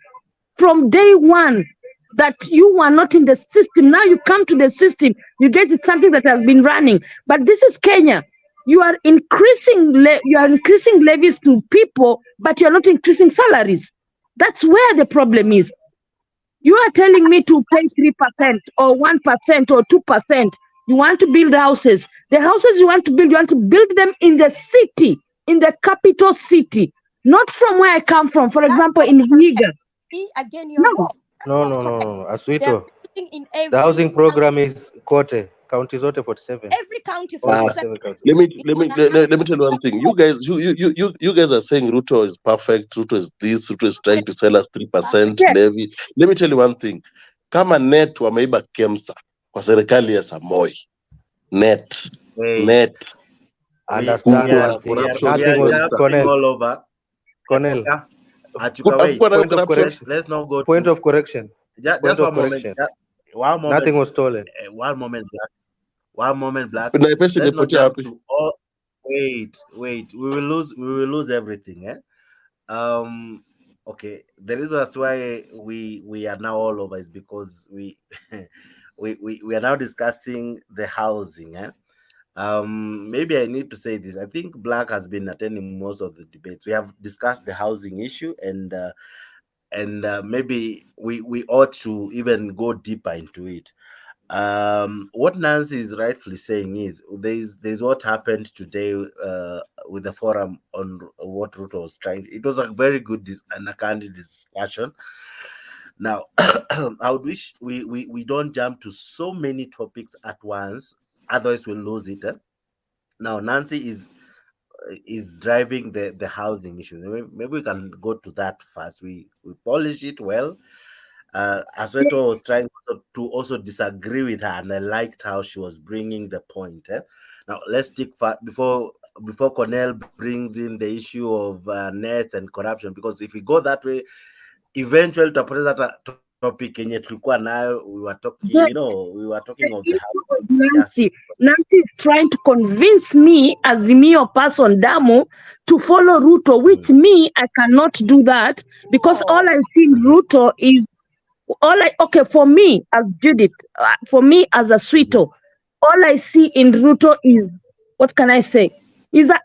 from day one, that you were not in the system. Now you come to the system, you get it, something that has been running. But this is Kenya. You are increasing levies to people, but you're not increasing salaries. That's where the problem is. You are telling me to pay 3% or 1% or 2%. You want to build houses. The houses you want to build them in the city, in the capital city, not from where I come from. For example, in Vihiga. Again, you're wrong. No. Asuito. The housing program is Kote. County zote 47. Every county All 47. 47 counties. Let me tell you one thing. You guys are saying Ruto is perfect. Ruto is this. Ruto is trying to sell us 3% Yes. levy. Let me tell you one thing. Kama net wameiba KEMSA kwa serikali ya Samoi. Net. Understand one thing. Nothing was jumping all over. Cornel. Achuka, wait. Let's not go. Point of correction. Just one moment. One moment. Nothing was stolen. One moment, Black. One moment, Black. Na Let's pesa not imepotea jump wapi? to all. Wait. We will lose everything. Okay. The reason as to why we are now all over is because we we are now discussing the housing. Maybe I need to say this. I think Black has been attending most of the debates. We have discussed the housing issue, and maybe we ought to even go deeper into it. What Nancy is rightfully saying is there's what happened today with the forum on what Ruto was trying. It was a very good and a candid discussion. Now, I would wish we don't jump to so many topics at once, otherwise we'll lose it. Now, Nancy is driving the housing issue. Maybe we can go to that first. We polish it well. Asweto was trying to also disagree with her, and I liked how she was bringing the point. Now, let's stick before Cornell brings in the issue of nets and corruption, because if we go that way, eventually tutapoteza topic yenye tulikuwa nayo. We were talking of the Nancy is trying to convince me as the Mio person Damu to follow Ruto, which me I cannot do that, because all I see in Ruto is for me as Judith, for me as a Sweeto, all I see in Ruto is, what can I say, is that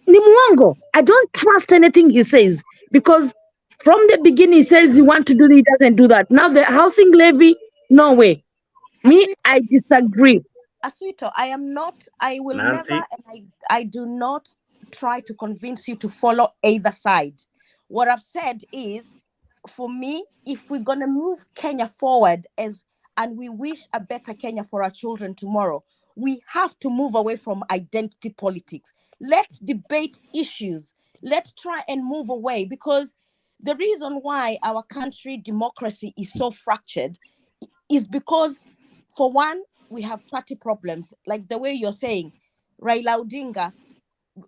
ni muongo. I don't trust anything he says, because from the beginning he says he wants to do it, he doesn't do that. Now the housing levy, no way. Me, I disagree. Asuito, I will Nancy? never, and I do not try to convince you to follow either side. What I've said is, for me, if we're going to move Kenya forward and we wish a better Kenya for our children tomorrow, we have to move away from identity politics. Let's debate issues. Let's try and move away, because the reason why our country democracy is so fractured is because, for one, we have party problems. Like the way you're saying, Raila Odinga,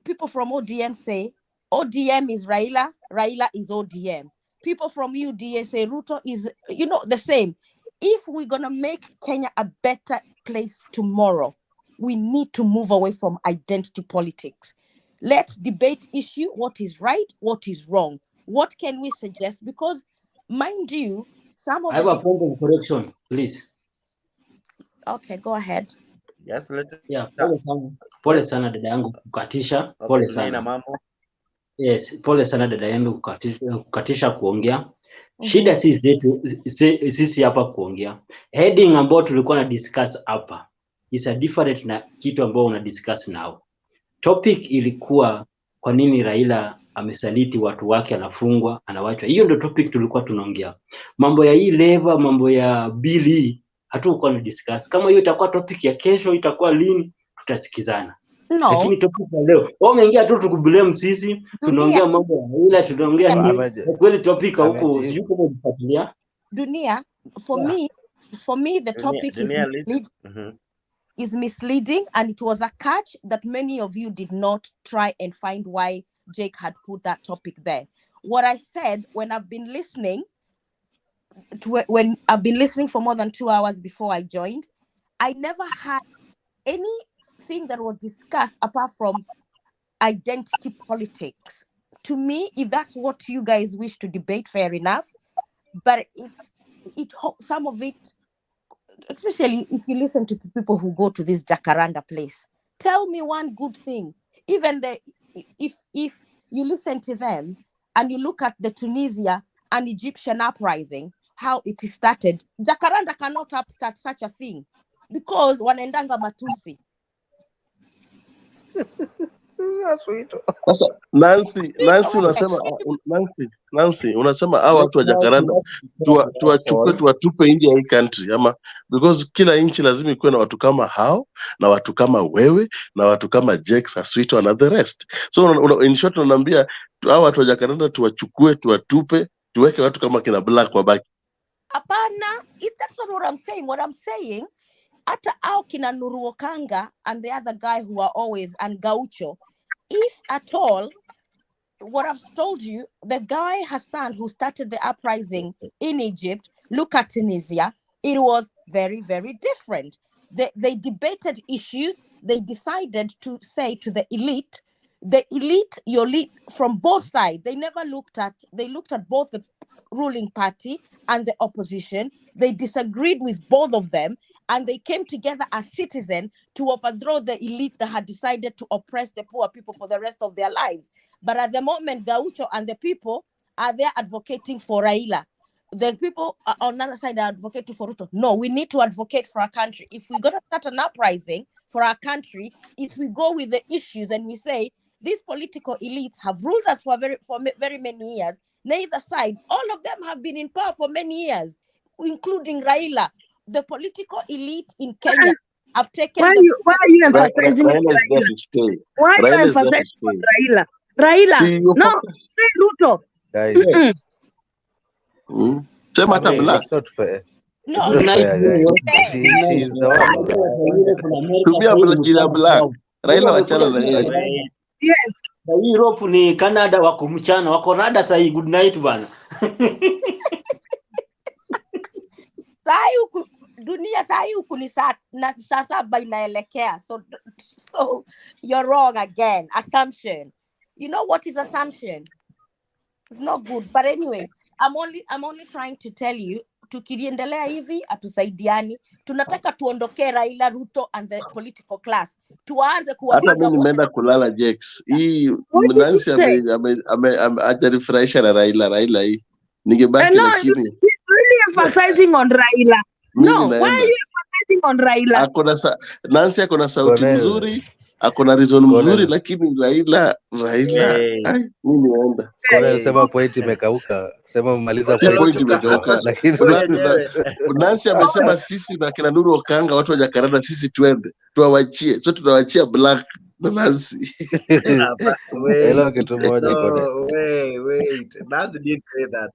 people from ODM say ODM is Raila, Raila is ODM. People from UDA say Ruto is, the same. If we're going to make Kenya a better place tomorrow, we need to move away from identity politics. Let's debate issue, what is right, what is wrong. What can we suggest? Because, mind you, some of I have a point of correction, please. Okay, go ahead. Yes, yeah, pole sana dada yangu kukatisha. Pole sana. Yes, pole sana dada yangu kukatisha kuongea. Shida si zetu sisi hapa kuongea. Heading ambao tulikuwa na discuss hapa is a different na kitu ambao una discuss now. Topic ilikuwa kwa nini Raila amesaliti watu wake, anafungwa, anawachwa. Hiyo ndio topic tulikuwa tunaongea. Mambo ya hii leva, mambo ya bili hatukuwa na discuss. Kama hiyo itakuwa topic ya kesho, itakuwa lini, tutasikizana. No. Lakini topic ya leo, wao wameingia tu tukublame sisi, tunaongea mambo ya Raila, tunaongea nini? Kweli topic huko sijui kama unafuatilia. Dunia, for me the topic is misleading, and it was a catch that many of you did not try and find why Jake had put that topic there. What I said when I've been listening for more than 2 hours before I joined, I never had anything that was discussed apart from identity politics. To me, if that's what you guys wish to debate, fair enough. But some of it, especially if you listen to people who go to this Jacaranda place, tell me one good thing. Even if you listen to them and you look at the Tunisia and Egyptian uprising, how it is started, Jacaranda cannot start such a thing, because wanaendanga matusi. Sasa Nancy unasema Nancy unasema hao watu wa Jakaranda tuwachukue tuwatupe nje ya hii country ama, because kila nchi lazima ikuwe na watu kama hao na watu kama wewe na watu kama Jex, Aswito and the rest. So in short unaniambia hao watu wa Jakaranda tuwachukue tuwatupe, tuweke watu kama kina Black wabaki. Apana, that's not what I'm saying. What I'm saying, ata au kina Nuru Okanga and the other guy who are always, and Gaucho, if at all, what I've told you, the guy Hassan who started the uprising in Egypt, look at Tunisia, it was very, very different. They debated issues. They decided to say to the elite, your elite from both sides, they looked at both the ruling party and the opposition. They disagreed with both of them, and they came together as citizens to overthrow the elite that had decided to oppress the poor people for the rest of their lives. But at the moment, Gaucho and the people are there advocating for Raila. The people on the other side are advocating for Ruto. No, we need to advocate for our country. If we're going to start an uprising for our country, if we go with the issues and we say, these political elites have ruled us for very many years, neither side, all of them have been in power for many years, including Raila. The political elite in Kenya have taken. Why are you emphasizing Raila? Why are you emphasizing Raila? Raila, no, say Ruto. Guys. It's not fair. No, it's not fair. She's the one. Raila wachana na yeye. Yes. Europe ni Canada wako mchana, wako rada sahi. Good night bana. Dunia sahi huku ni saa saba inaelekea. So you're wrong again. Assumption. You know what is assumption? It's not good. But anyway, I'm only trying to tell you, tukiendelea hivi atusaidiani. Tunataka tuondoke Raila, Ruto and the political class. Tuanze kuwapiga. Hata mimi nimeenda kulala Jex. Hii Nancy ajarifurahisha na Raila hii. Ningebaki lakini. He's really emphasizing on Raila. No, why are you emphasizing on Raila? Nancy akona sauti nzuri, akona reason mzuri, lakini Raila mimi naenda. Kwa sema point imekauka. Sema maliza point imekauka. Lakini Nancy amesema sisi na kina Nuru Okanga watu wa Jakaranda sisi twende. Tuwachie. So tunawachia Black na Nancy. Hello kitu moja kwa. Wait. Nancy didn't say that.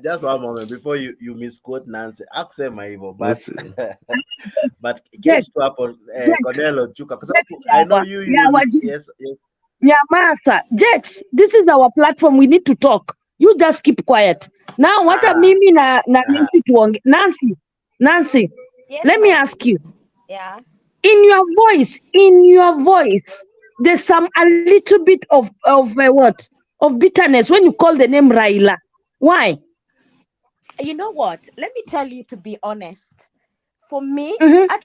Just one moment before you misquote Nancy. Akusema hivyo, but catch to up on Cornelio Chuka, because I know you. Yes. Yeah, master. Jex, this is our platform. We need to talk. You just keep quiet. Now, what are Mimi na Nancy tuonge? Nancy. Yes, let me ask you. Yeah. In your voice, there's a little bit of what? Of bitterness when you call the name Raila. Why? You know what? Let me tell you, to be honest. For me, let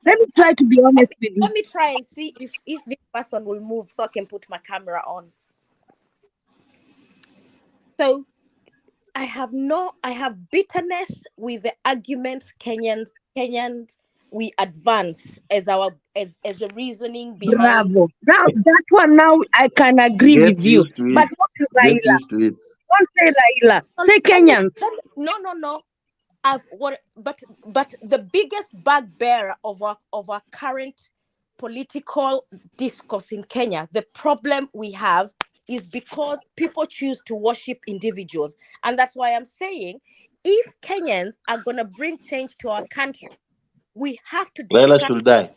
me try to be honest with you. Let me try and see if this person will move so I can put my camera on. So I have bitterness with the arguments Kenyans we advance as a reasoning behind. Bravo. Now that one, now I can agree with you. But what is Raila? Don't say Raila. Say Kenyans. No. But the biggest bugbearer of our current political discourse in Kenya, the problem we have is because people choose to worship individuals, and that's why I'm saying, if Kenyans are gonna bring change to our country, we have to discuss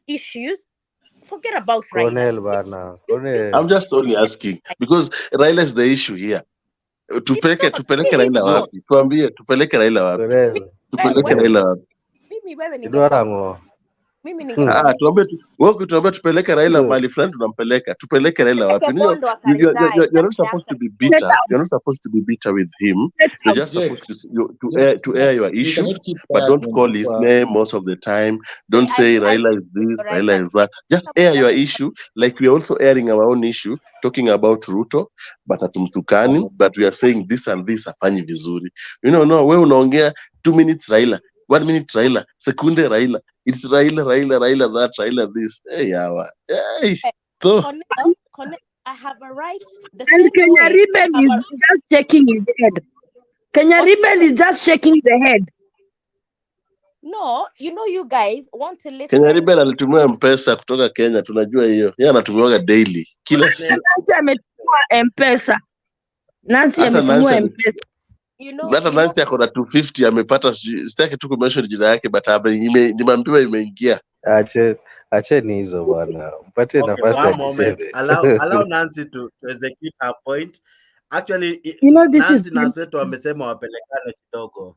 issues. Forget about Raila. I'm just only asking because Raila is the issue here. Tupeleke Raila wapi? Tuambie tupeleke Raila wapi? Tupeleke Raila wapi? Mimi wewe ningekuwa tuambie tupeleke Raila mahali fulani, tunampeleka. Tupeleke Raila wapi? You're not supposed to be bitter. You're not supposed to be bitter with him. You're just supposed to air your issue, but don't call his name most of the time. Don't say Raila is this, Raila is that. Just air your issue, like we are also airing our own issue, talking about Ruto, but atumtukani, but we are saying this and this afanyi vizuri. No, wewe unaongea 2 minutes Raila, 1 minute Raila, sekunde Raila. It's Raila that, Raila this. Hey, Cornell, I have a right the And same Kenya way Rebel I have is a just shaking his head. Kenya Rebel is just shaking the head. No, you guys want to Kenya listen. Rebel alitumia mpesa kutoka Kenya, tunajua hiyo. Yeye anatumiwaga daily kila siku. Nancy ametumwa M-Pesa. Nancy Hata ametumwa Nancy M-Pesa. hata Nancy ako na 250 amepata, sitaki tu kumention jina yake, but nimeambiwa imeingia. Acheni hizo bwana, mpatie Okay, nafasi one moment. ajiseme. Allow Nancy to execute her point. Actually, This is Nancy na Seto wamesema wapelekane kidogo.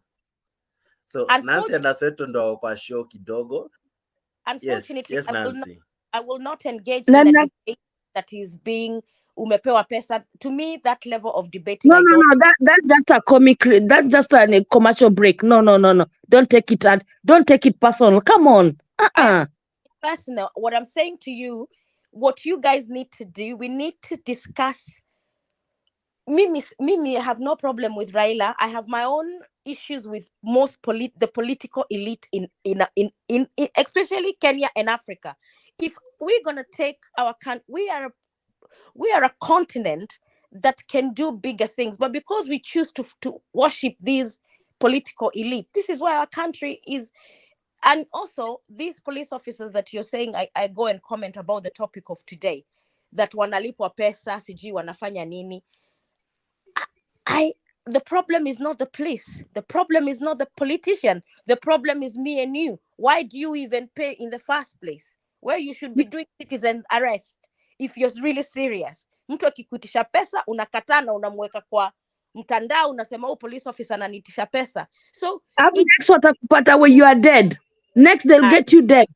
So Nancy and Seto ndo kwa show kidogo. Unfortunately, Yes, Nancy. I will not engage in a debate that is being umepewa pesa. To me, that level of debating, No. That's just a comic. That's just a commercial break. No. Don't take it personal. Come on. Personal. What I'm saying to you, what you guys need to do, we need to discuss. Mimi, I have no problem with Raila. I have my own issues with most the political elite in especially Kenya and Africa. If we're gonna take our country, we are a continent that can do bigger things, but because we choose to worship these political elite, this is why our country is. And also these police officers that you're saying, I go and comment about the topic of today, that wanalipwa pesa sijui wanafanya nini. The problem is not the police. The problem is not the politician. The problem is me and you. Why do you even pay in the first place? Where you should be doing citizen arrest if you're really serious. Mtu akikuitisha pesa unakataa na unamweka kwa mtandao, unasema police officer ananitisha pesa. So next watakupata when you are dead. Next they'll get you dead.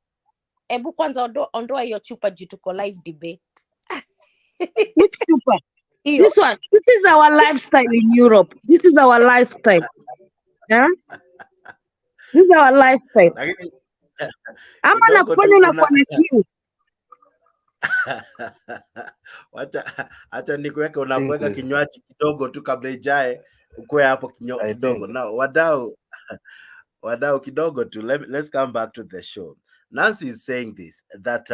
Ebu kwanza ondoa hiyo chupa juu tuko live debate. Which chupa? This one. This is our lifestyle in Europe. This is our lifestyle. Yeah? This is our lifestyle. Ama nakuona unakuwa na kiu. Acha nikuweke unakuweka kinywaji kidogo tu kabla ijae ukue hapo kidogo. Now wadau kidogo tu, let's come back to the show. Nancy is saying this, that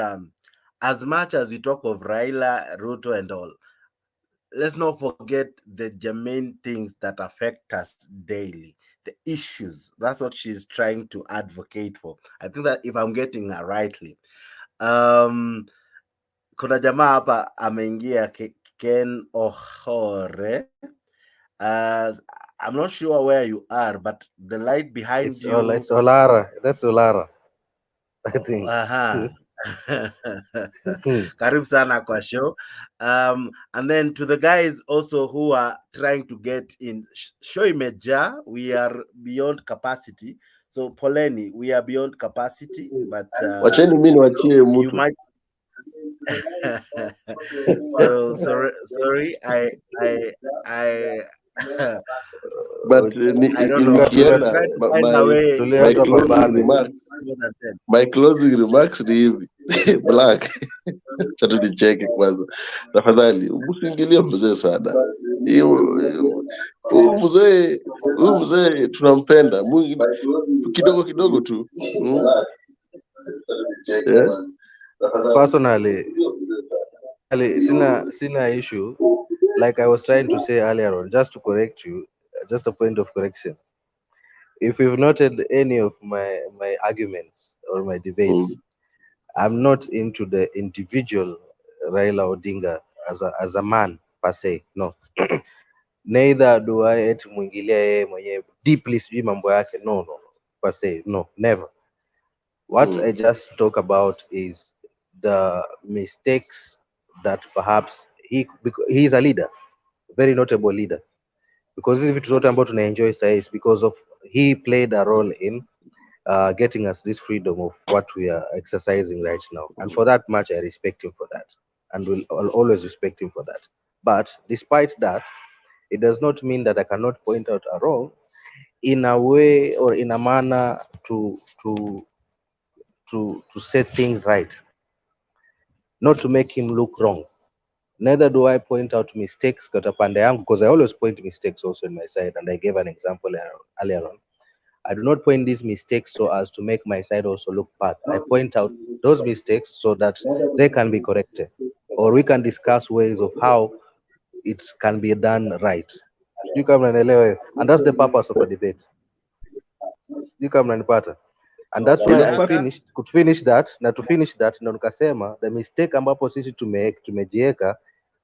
as much as we talk of Raila, Ruto and all, let's not forget the germane things that affect us daily, the issues. That's what she's trying to advocate for. I think that if I'm getting her rightly, kuna jamaa hapa ameingia Ken Ohore. I'm not sure where you are, but the light behind you. It's Olara. That's Olara, I think. Karibu sana kwa show. And then to the guys also who are trying to get in, show imeja, we are beyond capacity. So poleni, we are beyond capacity, but wacheni mimi niwachie mtu. You might so sorry, I but I don't know. My closing remarks ni hivi. Black. Chatu nicheke kwanza. Tafadhali, usiingilie mzee sana. Huyu mzee tunampenda. Kidogo kidogo tu. Personally, sina issue. Like I was trying to say earlier on, just to correct you, just a point of correction. If you've noted any of my arguments or my debates, I'm not into the individual Raila Odinga as a man per se. No. Neither do I eti mwingilia yeye mwenyewe deeply sijui mambo yake. No, per se. No, never. What I just talk about is the mistakes that perhaps he is a leader, very notable leader, because hizi vitu zote ambayo tunaenjoy sasa is because of he played a role in getting us this freedom of what we are exercising right now, and for that much I respect him for that, and I'll always respect him for that. But despite that, it does not mean that I cannot point out a wrong in a way or in a manner to set things right, not to make him look wrong. Neither do I point out mistakes kata pande yangu, because I always point mistakes also in my side, and I gave an example earlier on. I do not point these mistakes so as to make my side also look bad. I point out those mistakes so that they can be corrected, or we can discuss ways of how it can be done right. Sijui kama mnanielewa, and that's the purpose of a debate. Sijui kama mnanipata. And that's why I finished, could finish that, na to finish that, ndo nikasema the mistake ambapo sisi tumejieka,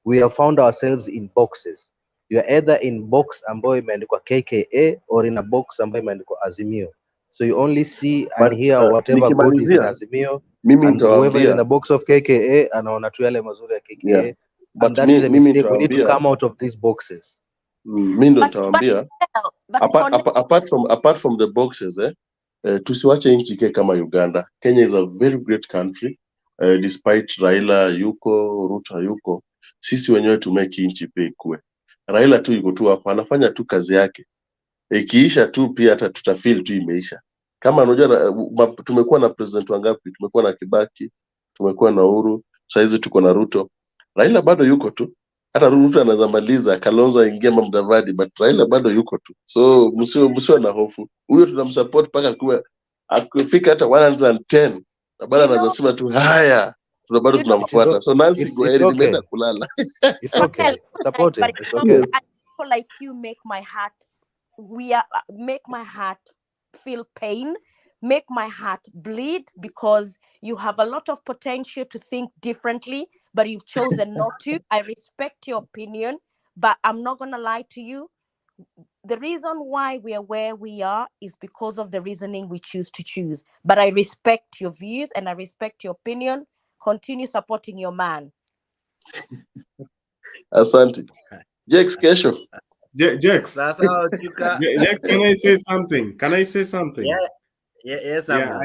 we have found ourselves in boxes. You are either in box ambayo imeandikwa KKA or in a box ambayo imeandikwa Azimio. So you only see and hear whatever good is in Azimio, and whoever is in the box of KKA anaona tu yale mazuri ya KKA. And that is a mistake. We need to come out of these boxes. Mi ndo nitawaambia apart from the boxes tusiwache nchi ikae kama Uganda. Kenya is a very great country, despite Raila yuko, Ruto yuko, sisi wenyewe tumeki nchi pia ikue. Raila tu yuko tu hapa anafanya tu kazi yake, ikiisha tu pia hata tutafeel tu imeisha. Kama unajua tumekuwa na president wangapi? Tumekuwa na Kibaki, tumekuwa na Uhuru, saizi tuko na Ruto. Raila bado yuko tu, hata Ruto anaweza maliza, Kalonzo aingie Mudavadi, but Raila bado yuko tu. So msio na hofu, huyo tunamsupport mpaka kuwa akifika hata 110 na bado anaweza sema tu haya, bado tunamfuata. So Nancy Goeri nimeenda kulala. It's okay, support him, it's okay. And people like you make my heart make my heart feel pain, make my heart bleed, because you have a lot of potential to think differently, but you've chosen not to. I respect your opinion, but I'm not gonna lie to you. The reason why we are where we are is because of the reasoning we choose to choose. But I respect your views and I respect your opinion. Continue supporting your man. Asante. Jex kesho. Jex. Can I say something? Yes, yeah.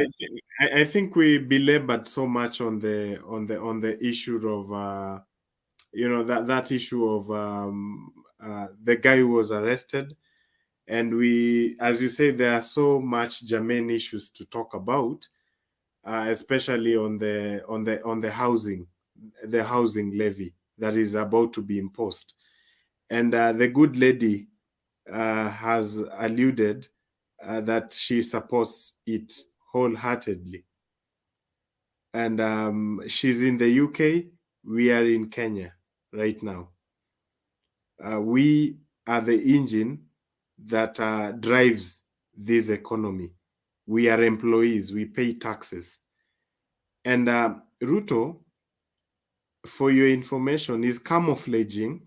I think we belabored so much on the issue of that issue of the guy who was arrested, and we, as you say, there are so much germane issues to talk about, especially on the housing levy that is about to be imposed. And the good lady has alluded that she supports it wholeheartedly. And she's in the UK. We are in Kenya right now. We are the engine that drives this economy. We are employees. We pay taxes. And Ruto, for your information, is camouflaging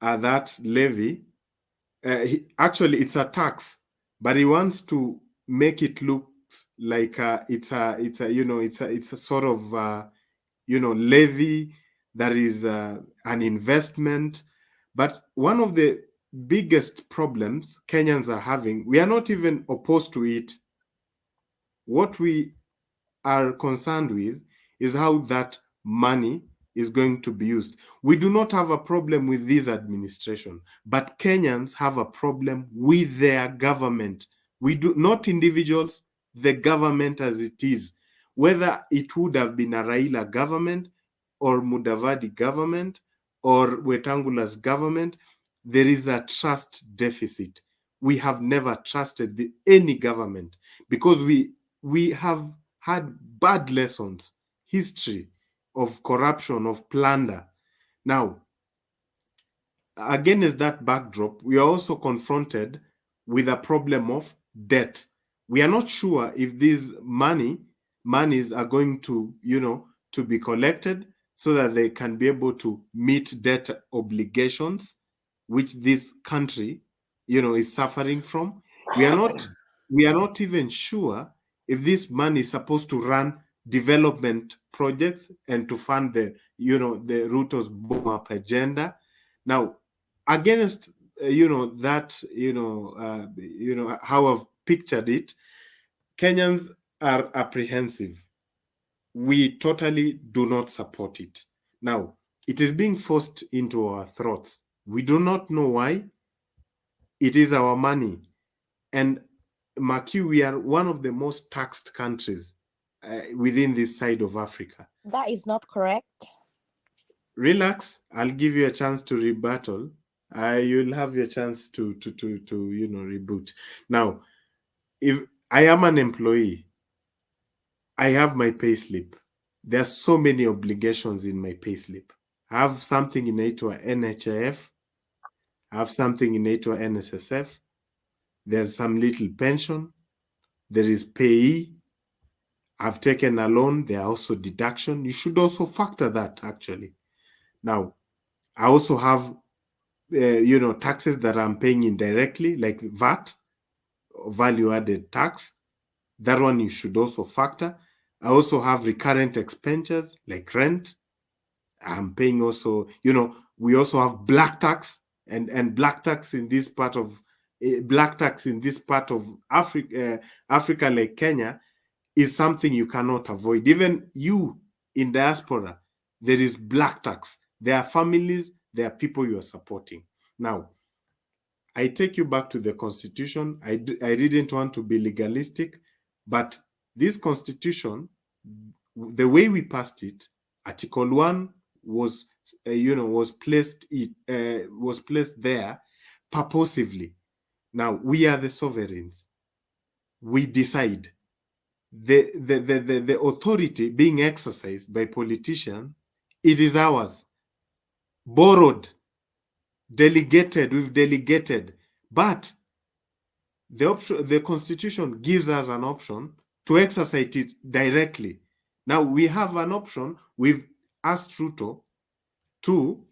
that levy. Actually, it's a tax, but he wants to make it look like it's a sort of levy that is an investment. But one of the biggest problems Kenyans are having, we are not even opposed to it. What we are concerned with is how that money is going to be used. We do not have a problem with this administration, but Kenyans have a problem with their government. We do not individuals, the government as it is. Whether it would have been a Raila government or Mudavadi government or Wetangula's government, there is a trust deficit. We have never trusted any government because we have had bad lessons, history of corruption, of plunder. Now, against that backdrop, we are also confronted with a problem of debt. We are not sure if these monies are going to, to be collected so that they can be able to meet debt obligations, which this country, is suffering from. We are not even sure if this money is supposed to run development projects and to fund the Ruto's boom up agenda. Now, against how I've pictured it, Kenyans are apprehensive. We totally do not support it. Now, it is being forced into our throats. We do not know why. It is our money. And Maki, we are one of the most taxed countries within this side of Africa. That is not correct. Relax. I'll give you a chance to rebuttal. You'll have your chance to reboot. Now, if I am an employee, I have my payslip. There are so many obligations in my payslip. I have something inaitwa NHIF. I have something inaitwa NSSF. There's some little pension. There is payee. I've taken a loan. There are also deduction. You should also factor that, actually. Now, I also have, taxes that I'm paying indirectly, like VAT, value-added tax. That one you should also factor. I also have recurrent expenditures like rent. I'm paying also, we also have black tax and black tax in this part of Africa, like Kenya, is something you cannot avoid. Even you in diaspora, there is black tax. There are families, there are people you are supporting. Now, I take you back to the Constitution. I didn't want to be legalistic, but this Constitution, the way we passed it, Article 1 was placed there purposively. Now, we are the sovereigns. We decide. The authority being exercised by politicians, it is ours. Borrowed, delegated, we've delegated. But the Constitution gives us an option to exercise it directly. Now, we have an option. We've asked Ruto to,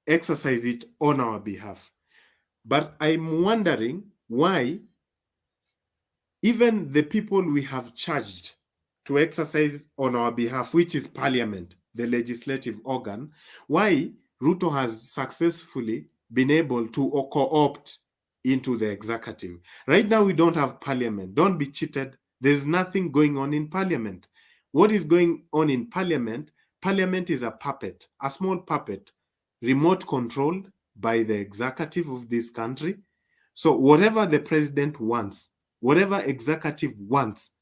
exercise it on our behalf. But I'm wondering why even the people we have charged to exercise on our behalf, which is Parliament, the legislative organ, why Ruto has successfully been able to co-opt into the executive. Right now, we don't have Parliament. Don't be cheated. There's nothing going on in Parliament. What is going on in Parliament? Parliament is a puppet, a small puppet, remote controlled by the executive of this country. So whatever the president wants, whatever executive wants,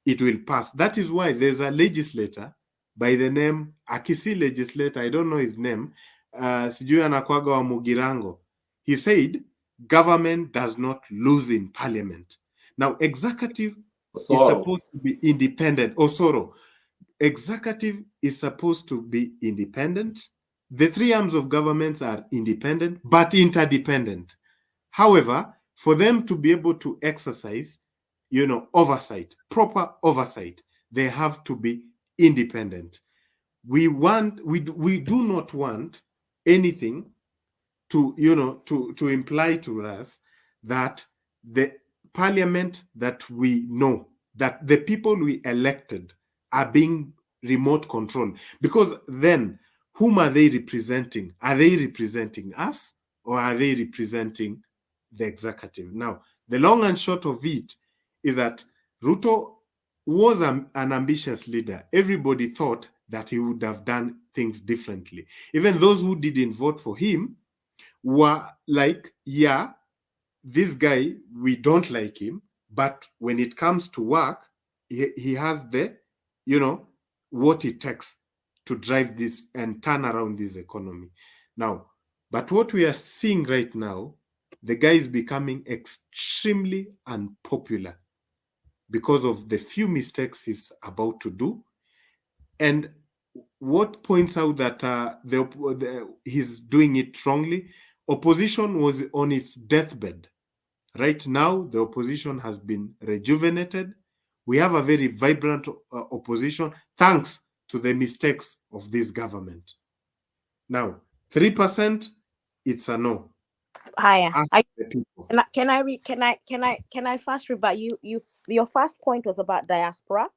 it will pass. That is why there's a legislator by the name, Akisi legislator, I don't know his name, sijui anakwaga wa Mugirango. He said, government does not lose in Parliament. Now, executive is supposed to be independent. Osoro. Executive is supposed to be independent. The three arms of governments are independent, but interdependent. However, for them to be able to exercise, oversight, proper oversight, they have to be independent. We do not want anything to imply to us that the Parliament that we know, that the people we elected are being remote controlled. Because then, whom are they representing? Are they representing us, or are they representing the executive? Now, the long and short of it is that Ruto was an ambitious leader. Everybody thought that he would have done things differently. Even those who didn't vote for him were like, yeah, this guy, we don't like him, but when it comes to work, he has the, what it takes to drive this and turn around this economy. Now, but what we are seeing right now, the guy is becoming extremely unpopular because of the few mistakes he's about to do. And what points out that he's doing it wrongly, opposition was on its deathbed. Right now, the opposition has been rejuvenated. We have a very vibrant opposition thanks to the mistakes of this government. Now, 3%, it's a no. Higher. Ask the people. Can I first rebut you? Your first point was about diaspora.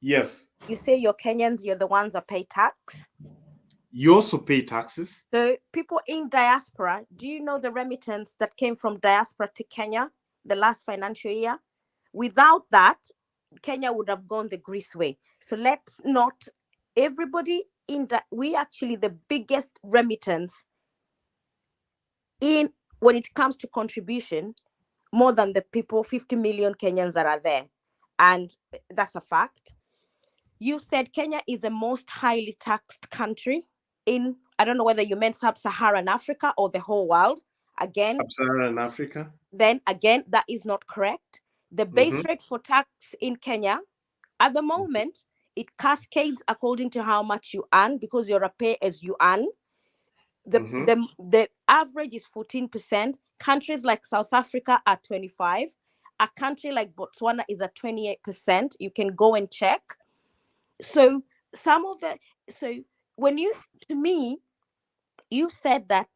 Yes. You say you're Kenyans, you're the ones that pay tax. You also pay taxes. So people in diaspora, do you know the remittance that came from diaspora to Kenya the last financial year? Without that, Kenya would have gone the Greece way. So let's not, everybody in that, we actually the biggest remittance in when it comes to contribution, more than the people, 50 million Kenyans that are there. And that's a fact. You said Kenya is the most highly taxed country I don't know whether you meant sub-Saharan Africa or the whole world. Again, Sub-Saharan Africa. then again, that is not correct. The base rate for tax in Kenya, at the moment, it cascades according to how much you earn, because you're a pay as you earn. The average is 14%. Countries like South Africa are 25%. A country like Botswana is at 28%. You can go and check. So when you, to me, you said that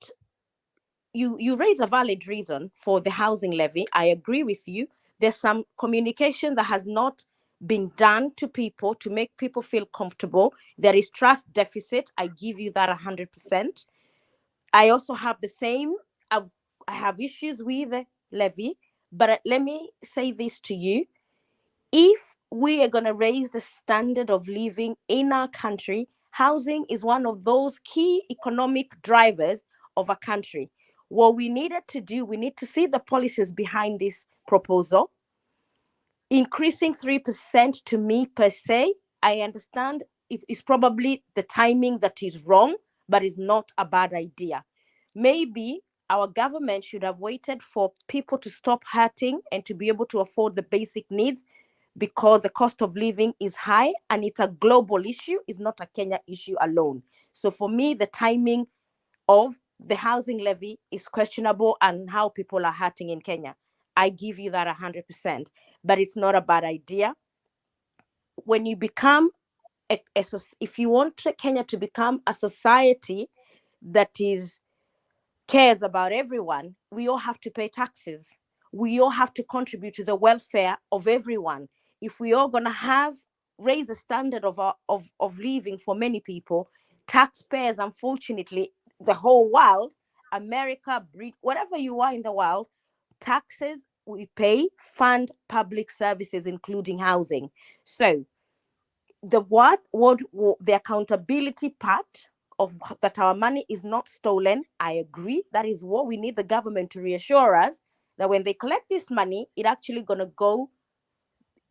you raise a valid reason for the housing levy. I agree with you. There's some communication that has not been done to people to make people feel comfortable. There is trust deficit. I give you that 100%. I also have the same, I have issues with the levy, but let me say this to you. If we are going to raise the standard of living in our country, housing is one of those key economic drivers of a country. What we needed to do, we need to see the policies behind this proposal. Increasing 3% to me per se, I understand it is probably the timing that is wrong, but it's not a bad idea. Maybe our government should have waited for people to stop hurting and to be able to afford the basic needs, because the cost of living is high and it's a global issue. It's not a Kenya issue alone. So for me, the timing of the housing levy is questionable and how people are hurting in Kenya. I give you that 100%, but it's not a bad idea. When you become, if you want Kenya to become a society that cares about everyone, we all have to pay taxes. We all have to contribute to the welfare of everyone. If we are going to raise the standard of living for many people, taxpayers, unfortunately, the whole world, America, Britain, whatever you are in the world, taxes we pay fund public services, including housing. So the accountability part of that our money is not stolen, I agree. That is what we need the government to reassure us, that when they collect this money, it actually going to go,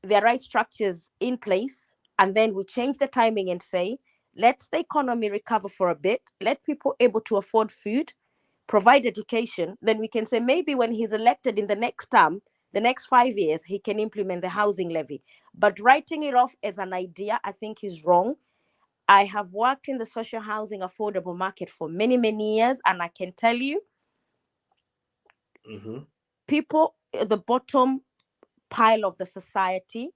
the right structures in place, and then we change the timing and say, let's the economy recover for a bit, let people able to afford food, provide education, then we can say maybe when he's elected in the next term, the next 5 years, he can implement the housing levy. But writing it off as an idea, I think is wrong. I have worked in the social housing affordable market for many, many years, and I can tell you, people at the bottom pile of the society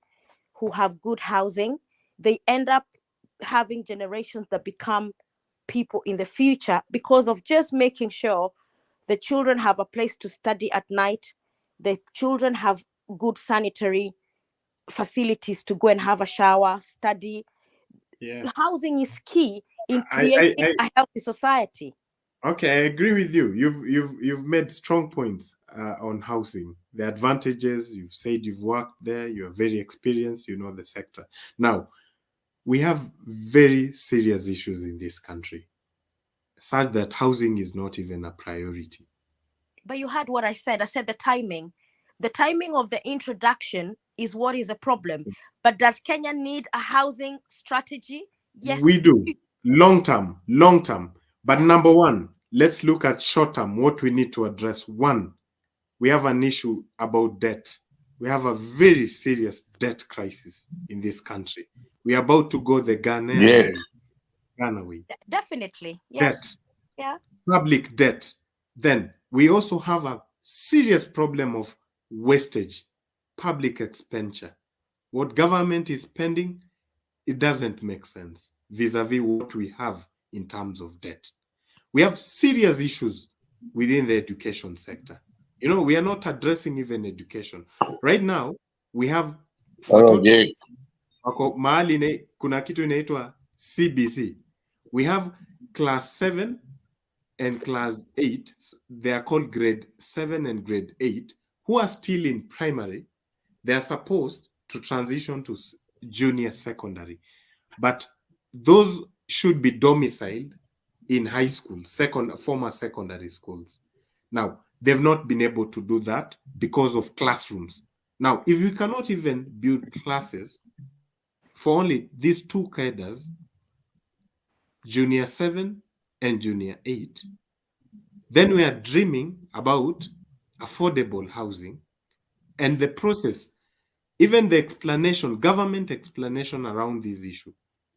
who have good housing, they end up having generations that become people in the future because of just making sure the children have a place to study at night, the children have good sanitary facilities to go and have a shower, study. Yeah. Housing is key in creating a healthy society. Okay, I agree with you. You've made strong points on housing, the advantages. You've said you've worked there, you're very experienced, you know the sector. Now, we have very serious issues in this country, such that housing is not even a priority. But you heard what I said. I said the timing. The timing of the introduction is what is a problem. But does Kenya need a housing strategy? Yes. We do. Long term. But number one, let's look at short term, what we need to address. One, we have an issue about debt. We have a very serious debt crisis in this country. We are about to go the Ghana way. Definitely. Yes. Debt. Yeah. Public debt. Then we also have a serious problem of wastage, public expenditure. What government is spending, it doesn't make sense vis-a-vis what we have in terms of debt. We have serious issues within the education sector. You know, we are not addressing even education. Right now, we have mahali kuna kitu inaitwa CBC. We have class 7 and class 8. They are called grade 7 and grade 8, who are still in primary. They are supposed to transition to junior secondary. But those should be domiciled in high school, former secondary schools. Now, they've not been able to do that because of classrooms. Now, if you cannot even build classes for only these two cadres, junior 7 and junior 8, then we are dreaming about affordable housing, and the process, even the explanation, government explanation around this issue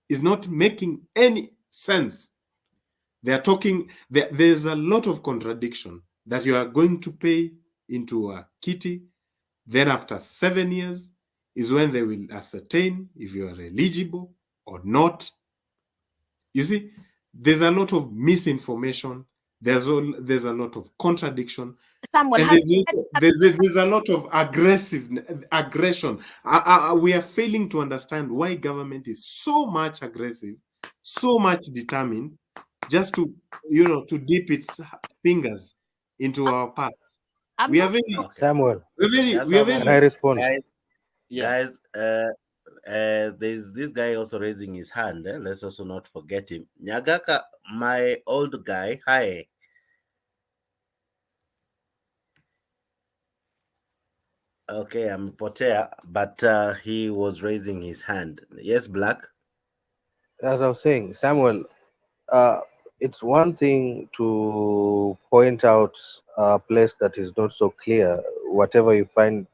is not making any sense. They are talking, there's a lot of contradiction that you are going to pay into a kitty. Then after 7 years is when they will ascertain if you are eligible or not. You see, there's a lot of misinformation. There's a lot of contradiction. Samuel, And there's a lot of aggression. We are failing to understand why government is so much aggressive, so much determined, just to to dip its fingers into our past. We are very, Samuel, we are very. can I respond? Yeah. There's this guy also raising his hand. Let's also not forget him. Nyagaka, my old guy. Hi. Okay, I'm Potea, but he was raising his hand. Yes, Black. As I was saying, Samuel, it's one thing to point out a place that is not so clear, whatever you find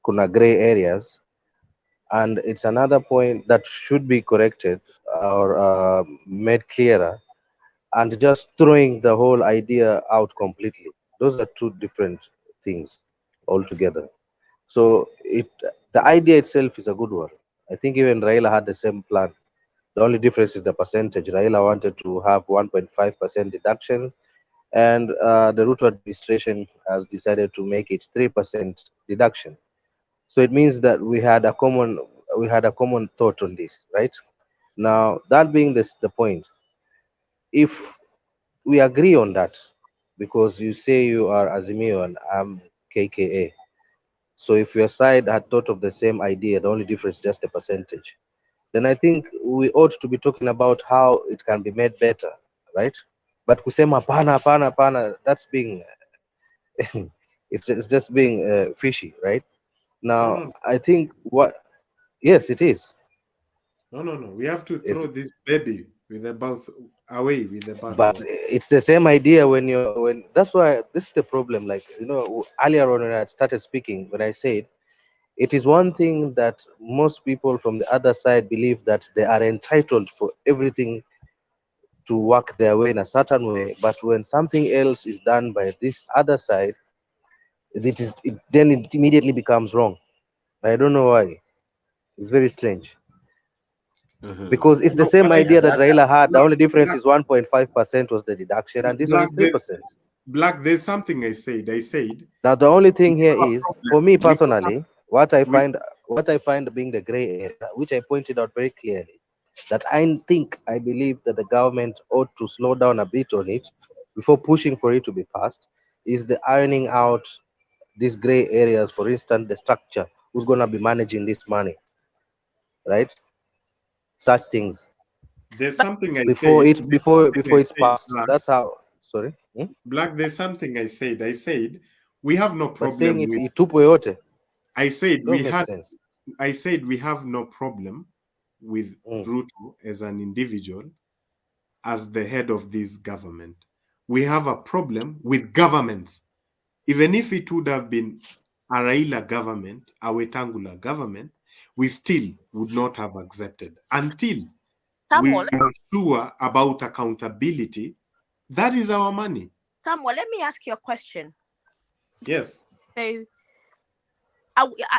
kuna gray areas, and it's another point that should be corrected or made clearer, and just throwing the whole idea out completely. Those are two different things altogether. So the idea itself is a good one. I think even Raila had the same plan. The only difference is the percentage. Raila wanted to have 1.5% deductions, and the Ruto administration has decided to make it 3% deduction. So it means that we had a common thought on this, right? Now that being the point, if we agree on that, because you say you are Azimio and I'm KKA, so if your side had thought of the same idea, the only difference is just the percentage, then I think we ought to be talking about how it can be made better, right? But kusema pana, that's being it's just being fishy, right? Now No. I think yes, it is. No. We have to throw this baby away with the bathwater. But it's the same idea when that's why this is the problem. Like earlier on when I started speaking, when I said it is one thing that most people from the other side believe that they are entitled for everything to work their way in a certain way, but when something else is done by this other side, then it immediately becomes wrong. I don't know why. It's very strange. Because it's the same idea that Raila had. The only difference is 1.5% was the deduction, and this one is 3%. Black, there's something I said. Now the only thing here is, for me personally, what I find being the gray area, which I pointed out very clearly, that I believe that the government ought to slow down a bit on it before pushing for it to be passed, is the ironing out these gray areas. For instance, the structure, who's gonna be managing this money, right? Such things. There's something I before said. It's passed. Black. That's how. Sorry. Black. There's something I said. I said we have no problem. But saying with. I said we had. Sense. I said we have no problem with Ruto as an individual, as the head of this government. We have a problem with governments. Even if it would have been a Raila government, a Wetangula government, we still would not have accepted until Samuel, we are sure about accountability. That is our money. Samuel, let me ask you a question. Yes. So,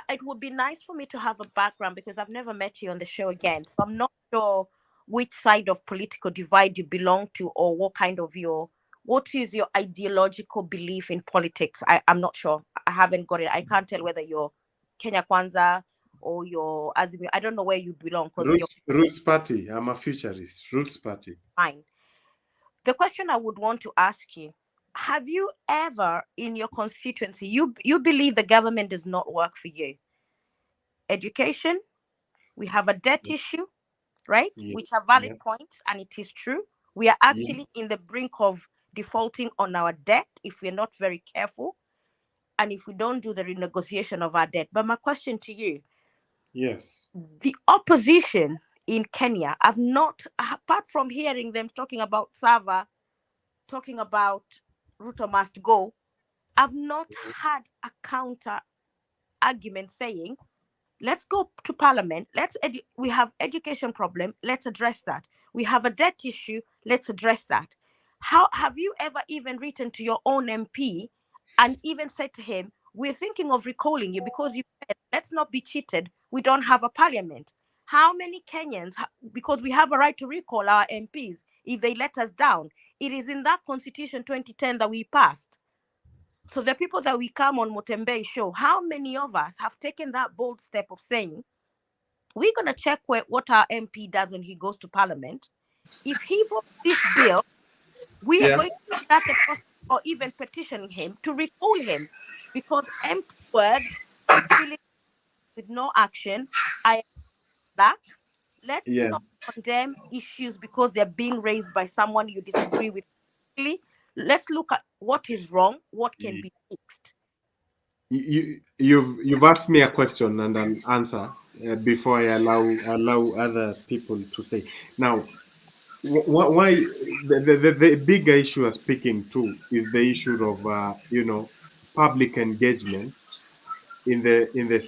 it would be nice for me to have a background because I've never met you on the show again. So I'm not sure which side of political divide you belong to or what is your ideological belief in politics. I'm not sure. I haven't got it. I can't tell whether you're Kenya Kwanza or you're Azimio. I don't know where you belong. Roots Party. I'm a futurist. Roots Party. Fine. The question I would want to ask you, have you ever in your constituency, you believe the government does not work for you? Education, we have a debt issue, right? Yes. Which are valid points, and it is true. We are actually in the brink of defaulting on our debt if we're not very careful and if we don't do the renegotiation of our debt. But my question to you, yes, the opposition in Kenya, I've not, apart from hearing them talking about Sava, talking about Ruto must go, I've not had a counter argument saying, let's go to Parliament. We have education problem. Let's address that. We have a debt issue. Let's address that. How have you ever even written to your own MP and even said to him, we're thinking of recalling you because you said, let's not be cheated. We don't have a parliament. How many Kenyans, because we have a right to recall our MPs if they let us down. It is in that Constitution 2010 that we passed. So the people that we come on Mutembei show, how many of us have taken that bold step of saying, we're going to check what our MP does when he goes to Parliament. If he votes this bill, we are going to start the process or even petition him to recall him, because empty words really with no action. I am black. Let's not condemn issues because they're being raised by someone you disagree with. Let's look at what is wrong, what can be fixed. You've asked me a question and an answer before I allow other people to say. Now, why the bigger issue I'm speaking to is the issue of public engagement in the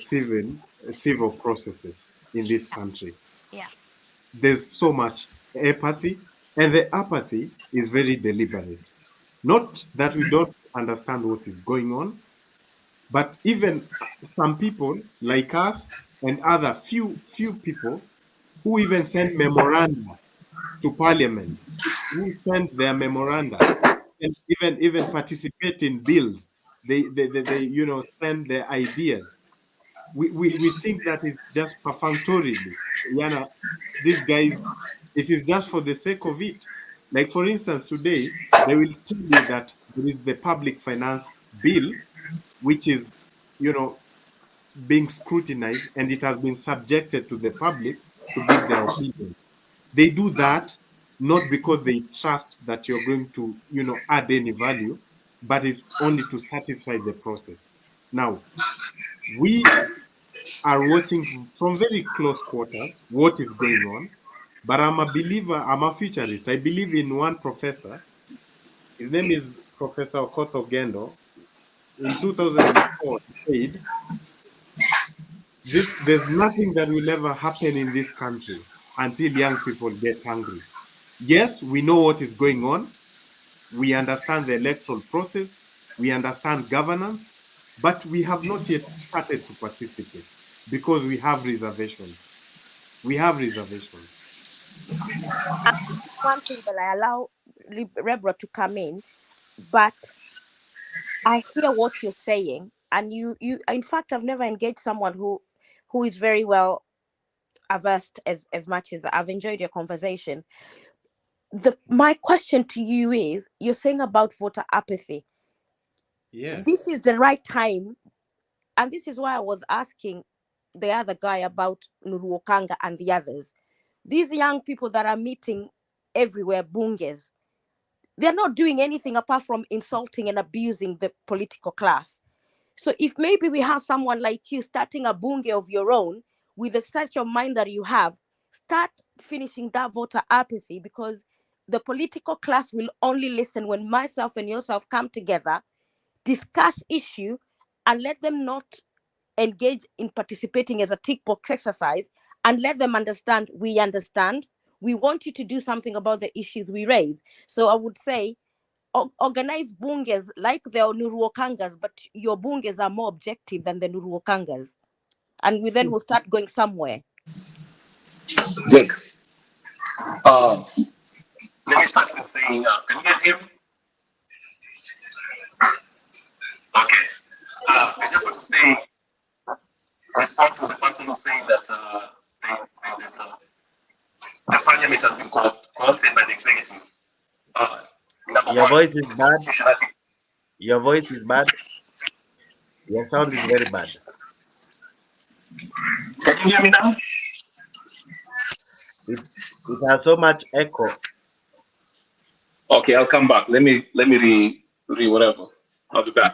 civil processes in this country. Yeah. There's so much apathy, and the apathy is very deliberate. Not that we don't understand what is going on, but even some people like us and other few people who even send memoranda to Parliament, who send their memoranda and even participate in bills. They send their ideas. We think that is just perfunctorily. These guys, it is just for the sake of it. Like, for instance, today they will tell you that there is the public finance bill, which is being scrutinized, and it has been subjected to the public to give their opinion. They do that not because they trust that you're going to add any value, but it's only to satisfy the process. Now, we are watching from very close quarters what is going on, but I'm a believer, I'm a futurist. I believe in one professor. His name is Professor Okoth Ogendo. In 2004, he said, there's nothing that will ever happen in this country until young people get hungry. Yes, we know what is going on. We understand the electoral process. We understand governance, but we have not yet started to participate because we have reservations. We have reservations. One thing that I allow Rebra to come in, but I hear what you're saying, and you in fact, I've never engaged someone who is very well versed as much as I've enjoyed your conversation. My question to you is, you're saying about voter apathy. Yes. This is the right time, and this is why I was asking the other guy about Nuruokanga and the others. These young people that are meeting everywhere, bunges, they're not doing anything apart from insulting and abusing the political class. So if maybe we have someone like you starting a bunge of your own with the such of mind that you have, start finishing that voter apathy, because the political class will only listen when myself and yourself come together, discuss issue, and let them not engage in participating as a tick box exercise, and let them understand, we understand, we want you to do something about the issues we raise. So I would say, organize bunges like the Nuruokangas, but your bunges are more objective than the Nuruokangas. And we then will start going somewhere. Jake, let me start with saying, can you guys hear me? Okay. I just want to say, respond to the person who's saying that the parliament has been co-opted by the executive. Your voice is bad. Your voice is bad. Your sound is very bad. Can you hear me now? It has so much echo. Okay, I'll come back. Let me re whatever. I'll be back.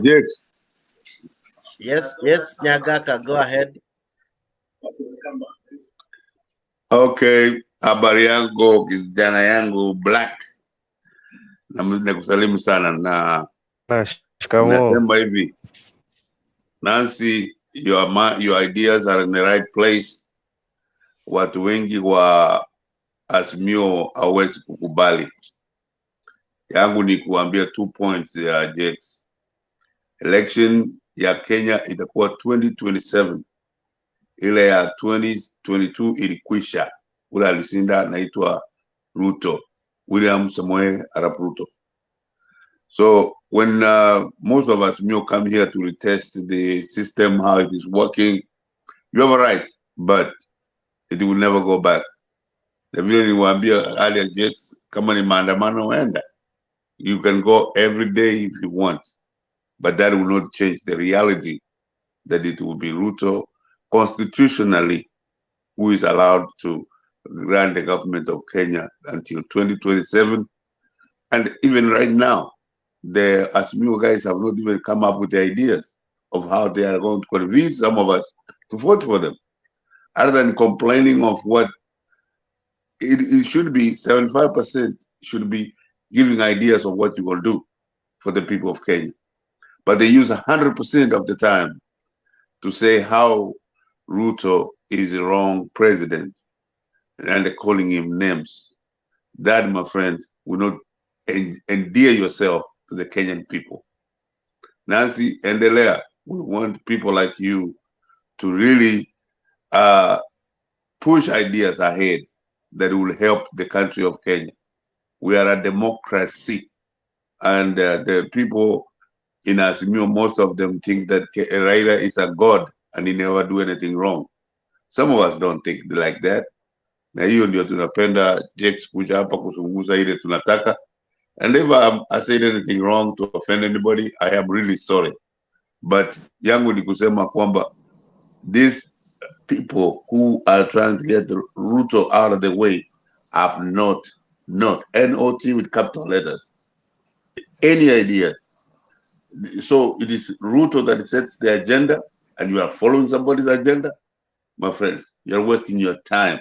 Jake. Yes, Nyagaka, go ahead. Okay, habari yangu kijana yangu black. Nakusalimu sana na Shikamoo. nasema hivi, Nancy, your ideas are in the right place. Watu wengi wa Azimio hawezi kukubali. Yangu ni kuambia 2 points ya Jex. Election ya Kenya itakuwa 2027. Ile ya 2022 ilikwisha. Ule alishinda naitwa Ruto, William Samoei Arap Ruto. So when most of us come here to retest the system, how it is working, you have a right, but it will never go back. The vile niwaambia earlier Jex, kama ni maandamano waenda. You can go every day if you want, but that will not change the reality that it will be Ruto constitutionally who is allowed to run the government of Kenya until 2027. And even right now, the Azimio guys have not even come up with the ideas of how they are going to convince some of us to vote for them. Other than complaining of what it should be, 75% should be giving ideas of what you will do for the people of Kenya. But they use 100% of the time to say how Ruto is the wrong president, and they're calling him names. That, my friend, will not endear yourself to the Kenyan people. Nancy Endelea, we want people like you to really push ideas ahead that will help the country of Kenya. We are a democracy, and the people in Azimio, most of them think that Raila is a god and he never do anything wrong. Some of us don't think like that. Na hiyo ndio tunapenda Jex kuja hapa kuzungumza ile tunataka. And if I said anything wrong to offend anybody, I am really sorry. But yangu ni kusema kwamba these people who are trying to get the Ruto out of the way have not N-O-T with capital letters, any ideas. So it is Ruto that sets the agenda, and you are following somebody's agenda. My friends, you're wasting your time.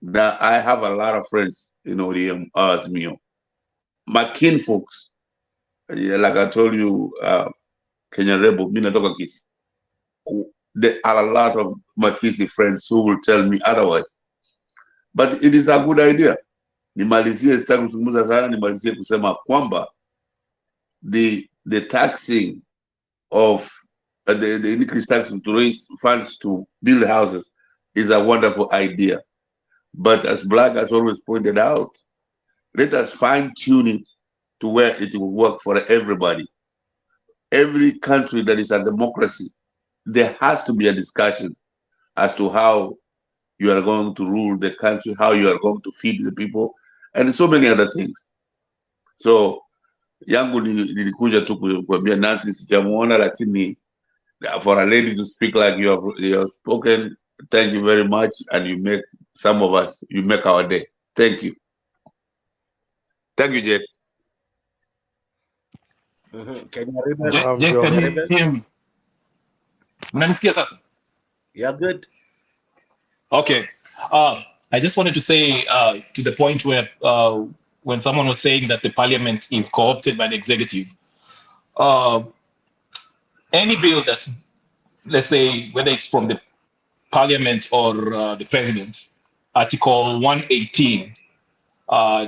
Now, I have a lot of friends in ODM, Azimio. My kin folks, like I told you, Kenya Rebel, Minatoka Kisi. There are a lot of my Kisi friends who will tell me otherwise. But it is a good idea. Nimalizie sitaki kuzungumza sana, nimalizie kusema kwamba the taxing of the increased taxes to raise funds to build houses is a wonderful idea. But as Black has always pointed out, let us fine-tune it to where it will work for everybody. Every country that is a democracy, there has to be a discussion as to how you are going to rule the country, how you are going to feed the people, and so many other things. So yangu nilikuja tu kuambia Nancy sijamuona, lakini for a lady to speak like you have spoken, thank you very much, and you make some of us, you make our day. Thank you. Thank you, Jake. Can you read Jake, can you hear me? Mnanisikia sasa? Yeah, good. Okay. I just wanted to say to the point where when someone was saying that the parliament is co-opted by the executive, any bill that's, let's say, whether it's from the parliament or the president, Article 118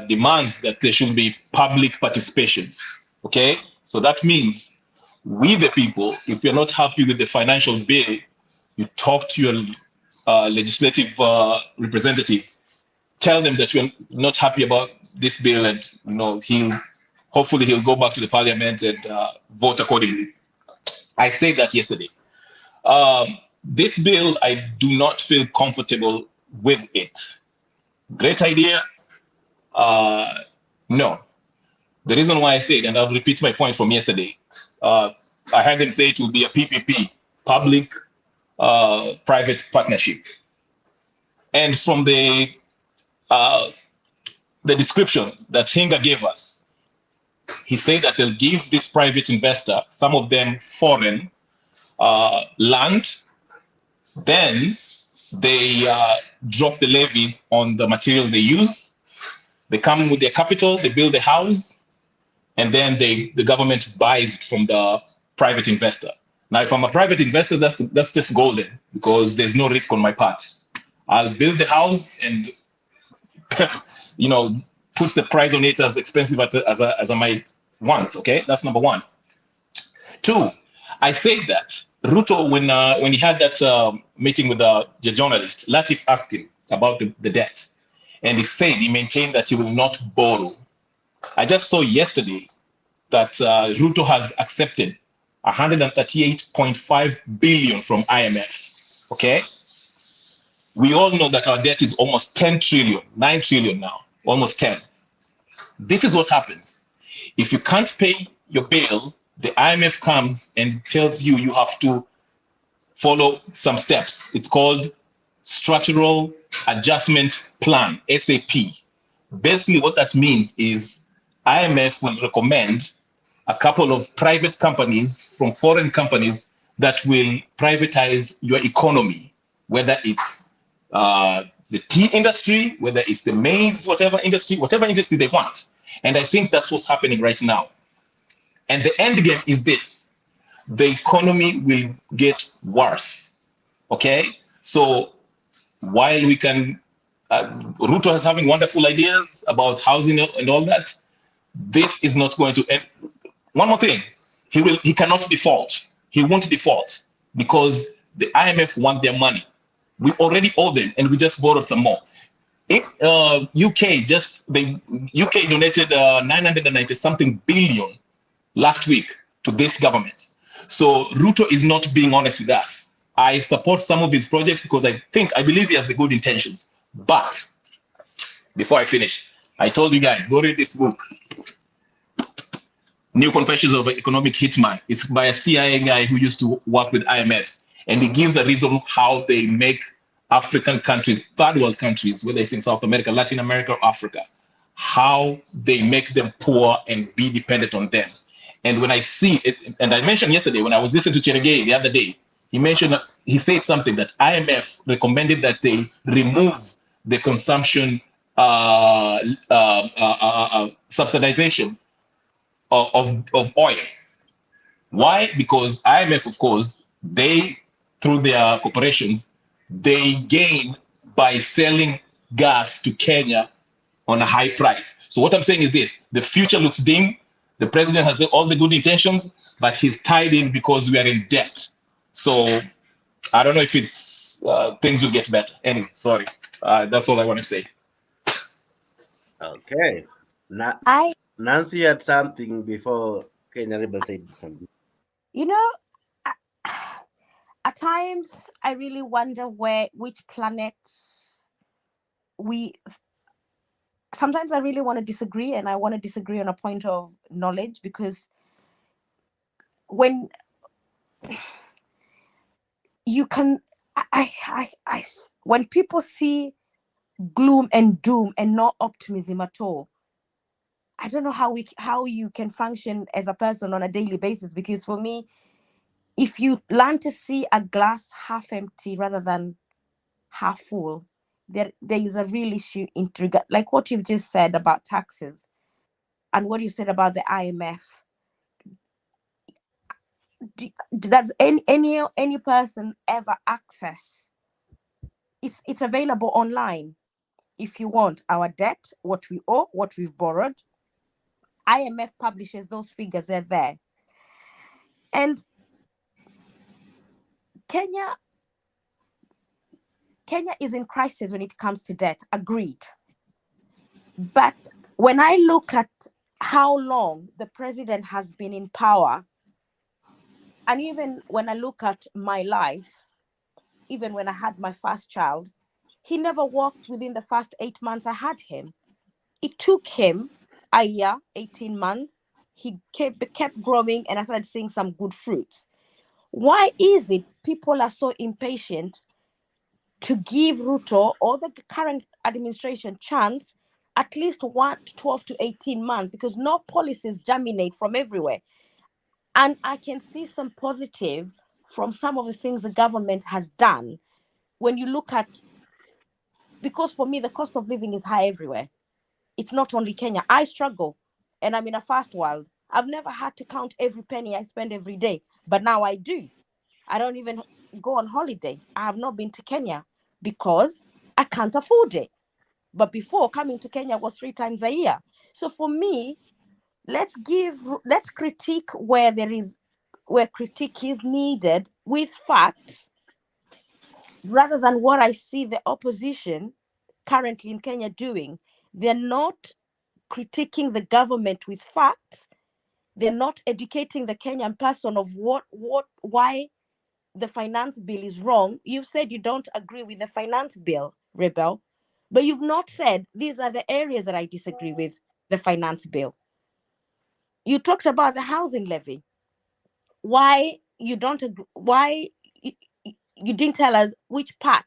demands that there should be public participation. Okay? So that means we, the people, if you're not happy with the financial bill, you talk to your legislative representative, tell them that you're not happy about this bill, and hopefully he'll go back to the parliament and vote accordingly. I said that yesterday. This bill, I do not feel comfortable with it. Great idea. No. The reason why I said, and I'll repeat my point from yesterday, I heard them say it will be a PPP, public private partnership. And from the description that Hinga gave us, he said that they'll give this private investor, some of them foreign, land, then they drop the levy on the material they use. They come with their capital, they build a house, and then the government buys it from the private investor. Now, if I'm a private investor, that's just golden because there's no risk on my part. I'll build the house and put the price on it as expensive as I might want. Okay, that's number one. Two, I say that Ruto, when he had that meeting with the journalist, Latif asked him about the debt, and he said he maintained that he will not borrow. I just saw yesterday that Ruto has accepted 138.5 billion from IMF. Okay, we all know that our debt is almost 10 trillion, 9 trillion now, almost 10. This is what happens. If you can't pay your bill, the IMF comes and tells you you have to follow some steps. It's called Structural Adjustment Plan, SAP. Basically, what that means is IMF will recommend a couple of private companies from foreign companies that will privatize your economy, whether it's the tea industry, whether it's the maize, whatever industry they want. And I think that's what's happening right now. And the end game is this: the economy will get worse. Okay? So while we can, Ruto is having wonderful ideas about housing and all that, this is not going to end. One more thing, he cannot default. He won't default because the IMF want their money. We already owe them, and we just borrowed some more. If the UK donated 990 something billion last week to this government. So Ruto is not being honest with us. I support some of his projects because I believe he has the good intentions. But before I finish, I told you guys, go read this book, New Confessions of an Economic Hitman. It's by a CIA guy who used to work with IMF. And he gives a reason how they make African countries, third world countries, whether it's in South America, Latin America, or Africa, how they make them poor and be dependent on them. And when I see it, and I mentioned yesterday when I was listening to Cherengei the other day, he said something that IMF recommended that they remove the consumption subsidization of oil. Why? Because IMF, of course, they, through their corporations, they gain by selling gas to Kenya on a high price. So what I'm saying is this: the future looks dim. The president has all the good intentions, but he's tied in because we are in debt. So I don't know if it's things will get better. Anyway, sorry. That's all I want to say. Okay. Nancy had something before Kenya Rebel said something. At times I really wonder which planet sometimes I really want to disagree, and I want to disagree on a point of knowledge, because when you can, when people see gloom and doom and not optimism at all, I don't know how you can function as a person on a daily basis. Because for me, if you learn to see a glass half empty rather than half full, there is a real issue in regard, like what you've just said about taxes and what you said about the IMF. Does any person ever access? It's available online. If you want our debt, what we owe, what we've borrowed, IMF publishes those figures. They're there. And Kenya is in crisis when it comes to debt. Agreed. But when I look at how long the president has been in power, and even when I look at my life, even when I had my first child, he never walked within the first 8 months I had him. It took him a year, 18 months. He kept growing, and I started seeing some good fruits. Why is it people are so impatient to give Ruto or the current administration chance at least 12 to 18 months? Because no policies germinate from everywhere. And I can see some positive from some of the things the government has done. When you look at, because for me, the cost of living is high everywhere. It's not only Kenya. I struggle. and I'm in a fast world. I've never had to count every penny I spend every day, but now I do. I don't even go on holiday. I have not been to Kenya because I can't afford it. But before, coming to Kenya was 3 times a year. So for me, let's critique where critique is needed with facts, rather than what I see the opposition currently in Kenya doing. They're not critiquing the government with facts. They're not educating the Kenyan person of why the finance bill is wrong. You've said you don't agree with the finance bill, Rebel, but you've not said these are the areas that I disagree with the finance bill. You talked about the housing levy. Why you don't agree? Why you didn't tell us which part?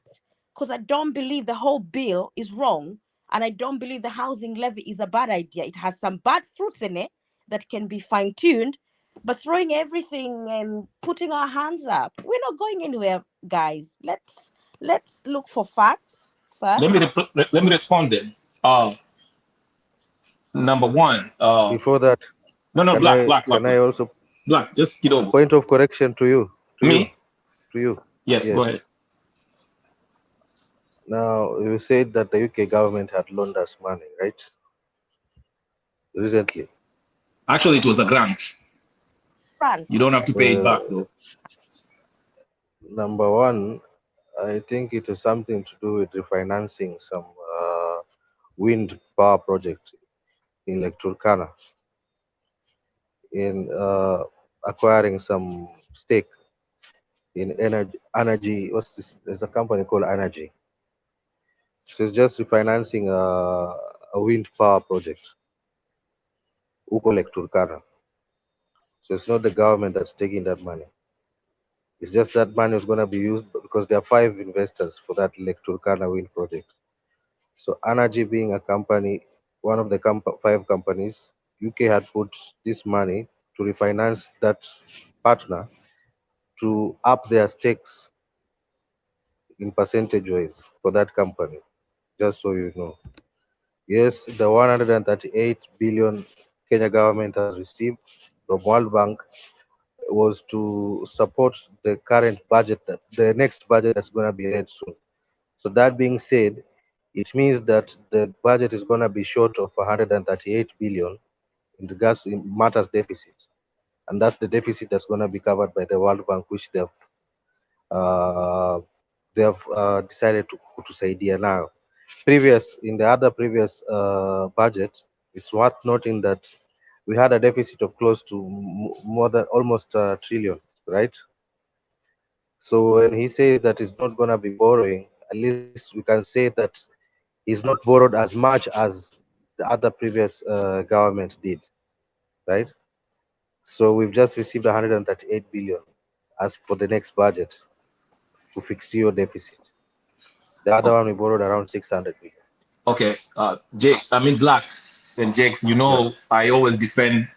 Because I don't believe the whole bill is wrong, and I don't believe the housing levy is a bad idea. It has some bad fruits in it that can be fine-tuned, but throwing everything and putting our hands up, we're not going anywhere, guys. Let's look for facts first. Let me respond then. Number one. Before that, no, black. Can I also black? Just get over. Point of correction to you. Me? To you. Yes, go ahead. Now, you said that the UK government had loaned us money, right? Recently. Actually, it was a grant. You don't have to pay it back, though. Number one, I think it has something to do with refinancing some wind power project in Lake Turkana, in acquiring some stake in energy. What's this? There's a company called Energy. So it's just refinancing a wind power project, Uko Lake Turkana. So it's not the government that's taking that money. It's just that money is going to be used because there are 5 investors for that Lake Turkana wind project. So Energy being a company, one of the 5 companies, UK had put this money to refinance that partner to up their stakes in percentage wise for that company, just so you know. Yes, the 138 billion Kenya government has received from World Bank was to support the current budget, the next budget that's going to be read soon. So that being said, it means that the budget is going to be short of 138 billion in regards to matters deficit, and that's the deficit that's going to be covered by the World Bank, which they have decided to kusaidia now. In the other previous budget, it's worth noting that we had a deficit of close to more than almost a trillion, right? So when he says that he's not going to be borrowing, at least we can say that he's not borrowed as much as the other previous government did, right? So we've just received 138 billion as for the next budget to fix your deficit. The other one we borrowed around 600 billion. Okay, Jake, Black and Jake, Yes. I always defend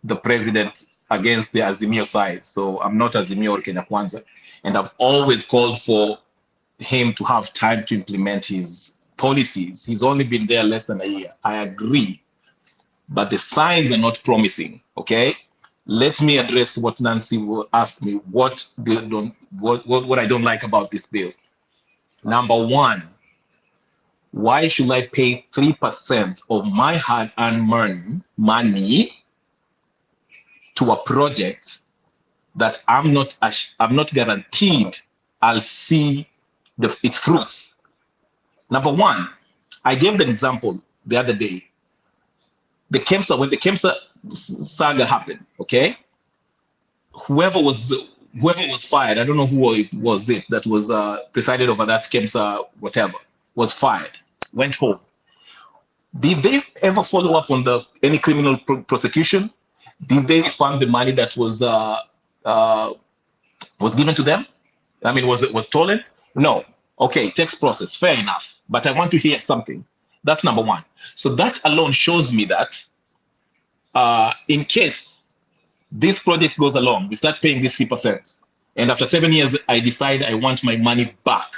the president against the Azimio side. So I'm not Azimio or Kenya Kwanza. And I've always called for him to have time to implement his policies. He's only been there less than a year. I agree, but the signs are not promising, okay? Let me address what Nancy asked me, what I don't like about this bill. Number one, why should I pay 3% of my hard-earned money to a project that I'm not guaranteed I'll see its fruits? Number one, I gave the example the other day. When the KEMSA saga happened, okay? Whoever was fired, I don't know who it was that was presided over that KEMSA whatever, was fired, went home. Did they ever follow up on any criminal prosecution? Did they refund the money that was given to them? Was stolen? No. Okay, takes process, fair enough. But I want to hear something. That's number one. So that alone shows me that in case this project goes along, we start paying this 3%, and after 7 years, I decide I want my money back.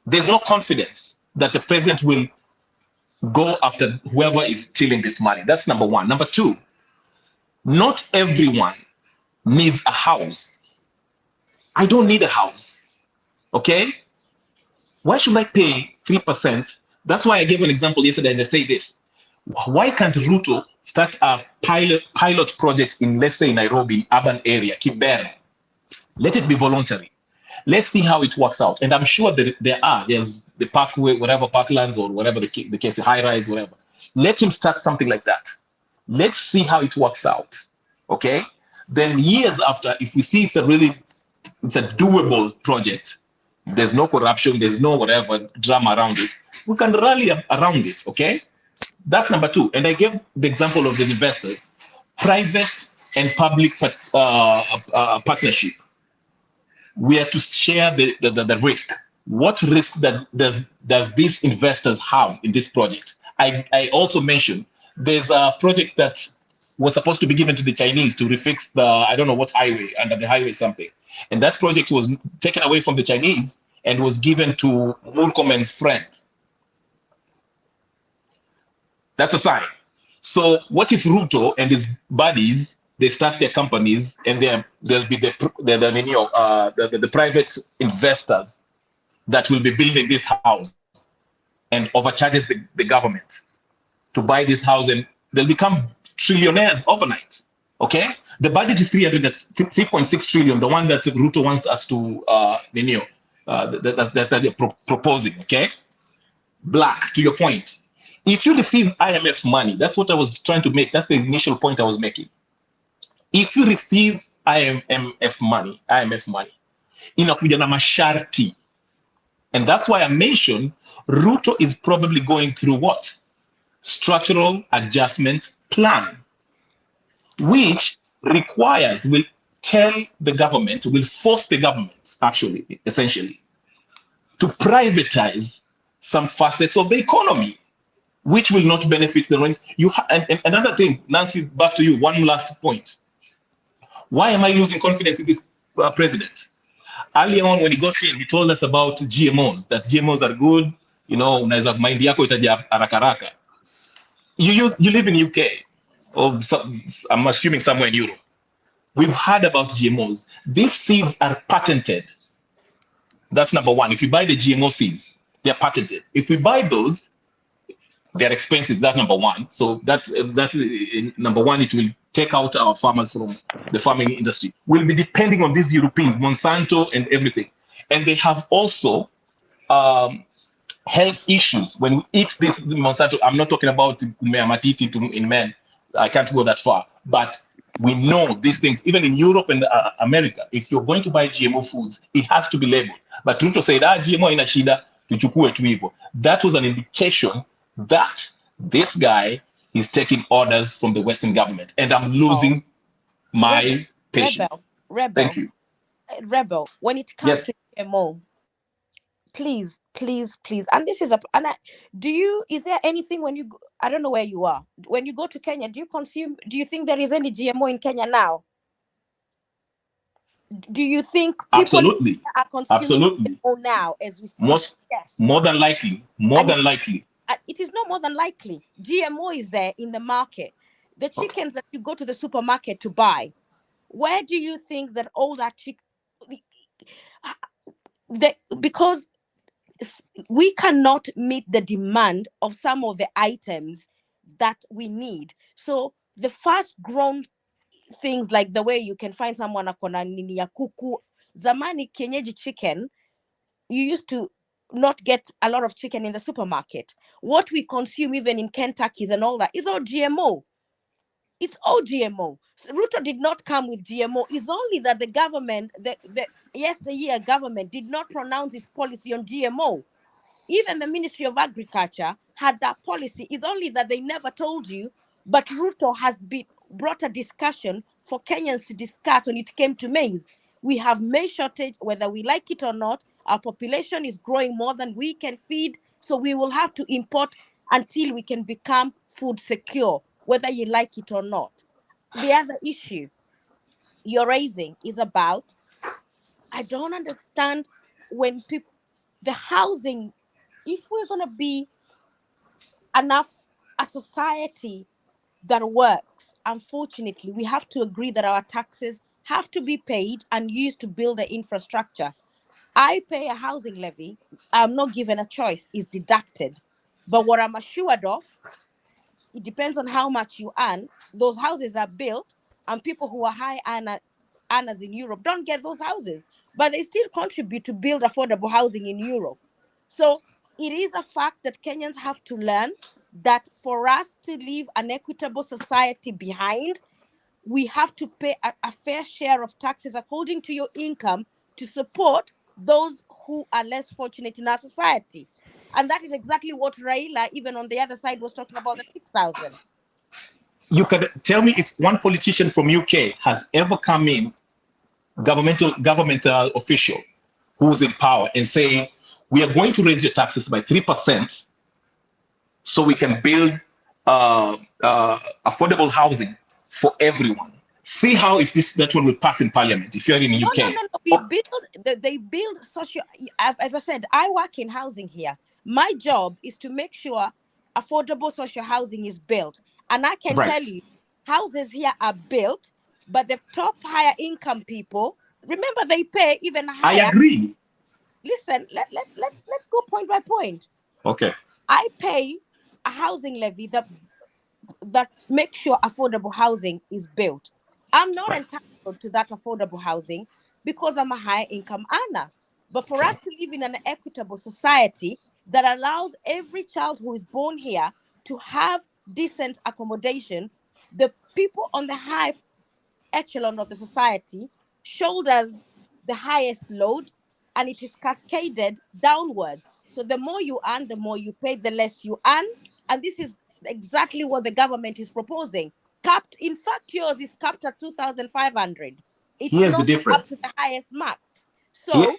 There's no confidence that the president will go after whoever is stealing this money. That's number one. Number two, not everyone needs a house. I don't need a house. Okay? Why should I pay 3%? That's why I gave an example yesterday and I say this. Why can't Ruto start a pilot project in, let's say, Nairobi, urban area, Kibera? Let it be voluntary. Let's see how it works out. And I'm sure that there's the parkway, whatever, parklands or whatever the case, high rise, whatever. Let him start something like that. Let's see how it works out. Okay? Then years after, if we see it's a doable project, there's no corruption, there's no whatever drama around it, we can rally around it. Okay? That's number two. And I gave the example of the investors, private and public partnership. We are to share the risk. What risk does these investors have in this project? I also mentioned there's a project that was supposed to be given to the Chinese to refix the, I don't know what highway, under the highway something. And that project was taken away from the Chinese and was given to Murkomen's friend. That's a sign. So what if Ruto and his buddies, they start their companies and there'll be the private investors that will be building this house and overcharges the government to buy this house, and they'll become trillionaires overnight. Okay? The budget is 3.6 trillion, the one that Ruto wants us to that they're proposing. Okay? Black, to your point. If you receive IMF money, that's what I was trying to make. That's the initial point I was making. If you receive IMF money, inakuja na masharti. And that's why I mentioned Ruto is probably going through what? Structural adjustment plan, which will force the government, actually, essentially, to privatize some facets of the economy, which will not benefit the rent. And another thing, Nancy, back to you, one last point. Why am I losing confidence in this president? Earlier on, when he got in, he told us about GMOs, that GMOs are good, unaweza mind yako itaja haraka haraka. You live in UK, or I'm assuming somewhere in Europe. We've heard about GMOs. These seeds are patented. That's number one. If you buy the GMO seeds, they're patented. If we buy those, they're expensive. That's number one. So that's number one. It will take out our farmers from the farming industry. We'll be depending on these Europeans, Monsanto and everything. And they have also health issues. When we eat this Monsanto, I'm not talking about matiti in men. I can't go that far. But we know these things, even in Europe and America. If you're going to buy GMO foods, it has to be labeled. But Ruto said, GMO ina shida, tuchukue tu hivyo. That was an indication that this guy is taking orders from the Western government. And I'm losing my patience. Rebel. Thank you. Rebel, when it comes to GMO, please, and this is is there anything when you go, I don't know where you are, when you go to Kenya, do you think there is any GMO in Kenya now? Do you think people are consuming GMO now as we speak? More than likely. It is not more than likely. GMO is there in the market. The chickens that you go to the supermarket to buy, where do you think that all that because we cannot meet the demand of some of the items that we need. So the fast grown things, like the way you can find someone akona nini ya kuku, zamani kienyeji chicken, you used to not get a lot of chicken in the supermarket. What we consume even in Kentucky's and all that is all GMO. It's all GMO. Ruto did not come with GMO. It's only that the government, the yesteryear government, did not pronounce its policy on GMO. Even the Ministry of Agriculture had that policy. It's only that they never told you. But Ruto has brought a discussion for Kenyans to discuss when it came to maize. We have maize shortage, whether we like it or not. Our population is growing more than we can feed. So we will have to import until we can become food secure, whether you like it or not. The other issue you're raising is about, I don't understand when the housing, if we're going to be a society that works. Unfortunately, we have to agree that our taxes have to be paid and used to build the infrastructure. I pay a housing levy. I'm not given a choice. It's deducted. But what I'm assured of, it depends on how much you earn. Those houses are built, and people who are high earners in Europe don't get those houses, but they still contribute to build affordable housing in Europe. So it is a fact that Kenyans have to learn that for us to leave an equitable society behind, we have to pay a fair share of taxes according to your income to support those who are less fortunate in our society. And that is exactly what Raila, even on the other side, was talking about, the 6,000. You can tell me if one politician from UK has ever come in, governmental official who's in power, and say, we are going to raise your taxes by 3% so we can build affordable housing for everyone. See how if that one will pass in Parliament if you're in the UK. No. They build social. As I said, I work in housing here. My job is to make sure affordable social housing is built, and I can tell you, houses here are built, but the top higher income people, remember, they pay even higher. I agree. Listen, let's go point by point. Okay. I pay a housing levy that makes sure affordable housing is built. I'm not entitled to that affordable housing because I'm a high income earner. But for us to live in an equitable society that allows every child who is born here to have decent accommodation, the people on the high echelon of the society shoulders the highest load, and it is cascaded downwards. So the more you earn, the more you pay, the less you earn. And this is exactly what the government is proposing. Capped, in fact, yours is capped at 2,500. It's Here's the not difference. up to the highest max. So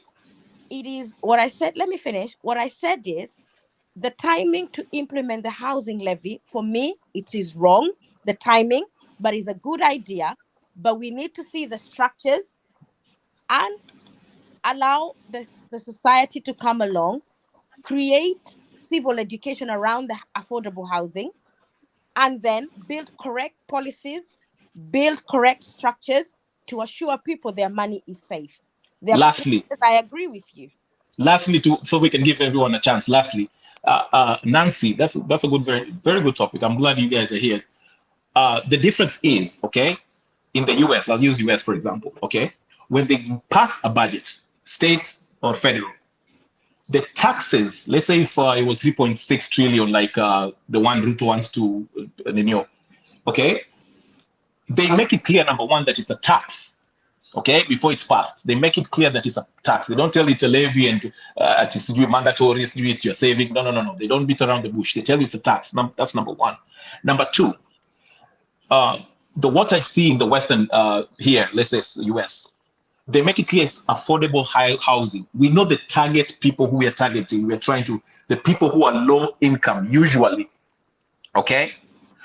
it is what I said. Let me finish. What I said is the timing to implement the housing levy, for me, it is wrong, the timing, but it's a good idea. But we need to see the structures and allow the society to come along, create civil education around the affordable housing, and then build correct policies, build correct structures to assure people their money is safe. Lastly, I agree with you. Lastly, so we can give everyone a chance. Lastly, Nancy, that's a good, very good topic. I'm glad you guys are here. The difference is, okay, in the US, I'll use US for example, okay, when they pass a budget, states or federal, the taxes, let's say if it was 3.6 trillion, like the one Ruto wants to renew, okay, they make it clear, number one, that it's a tax. Okay, before it's passed, they make it clear that it's a tax. They don't tell it's a levy and it's mandatory, it's your saving. No. They don't beat around the bush. They tell you it's a tax. That's number one. Number two, what I see in the Western here, let's say US, they make it clear it's affordable high housing. We know the target people who we are targeting. We're trying to, the people who are low income, usually. Okay,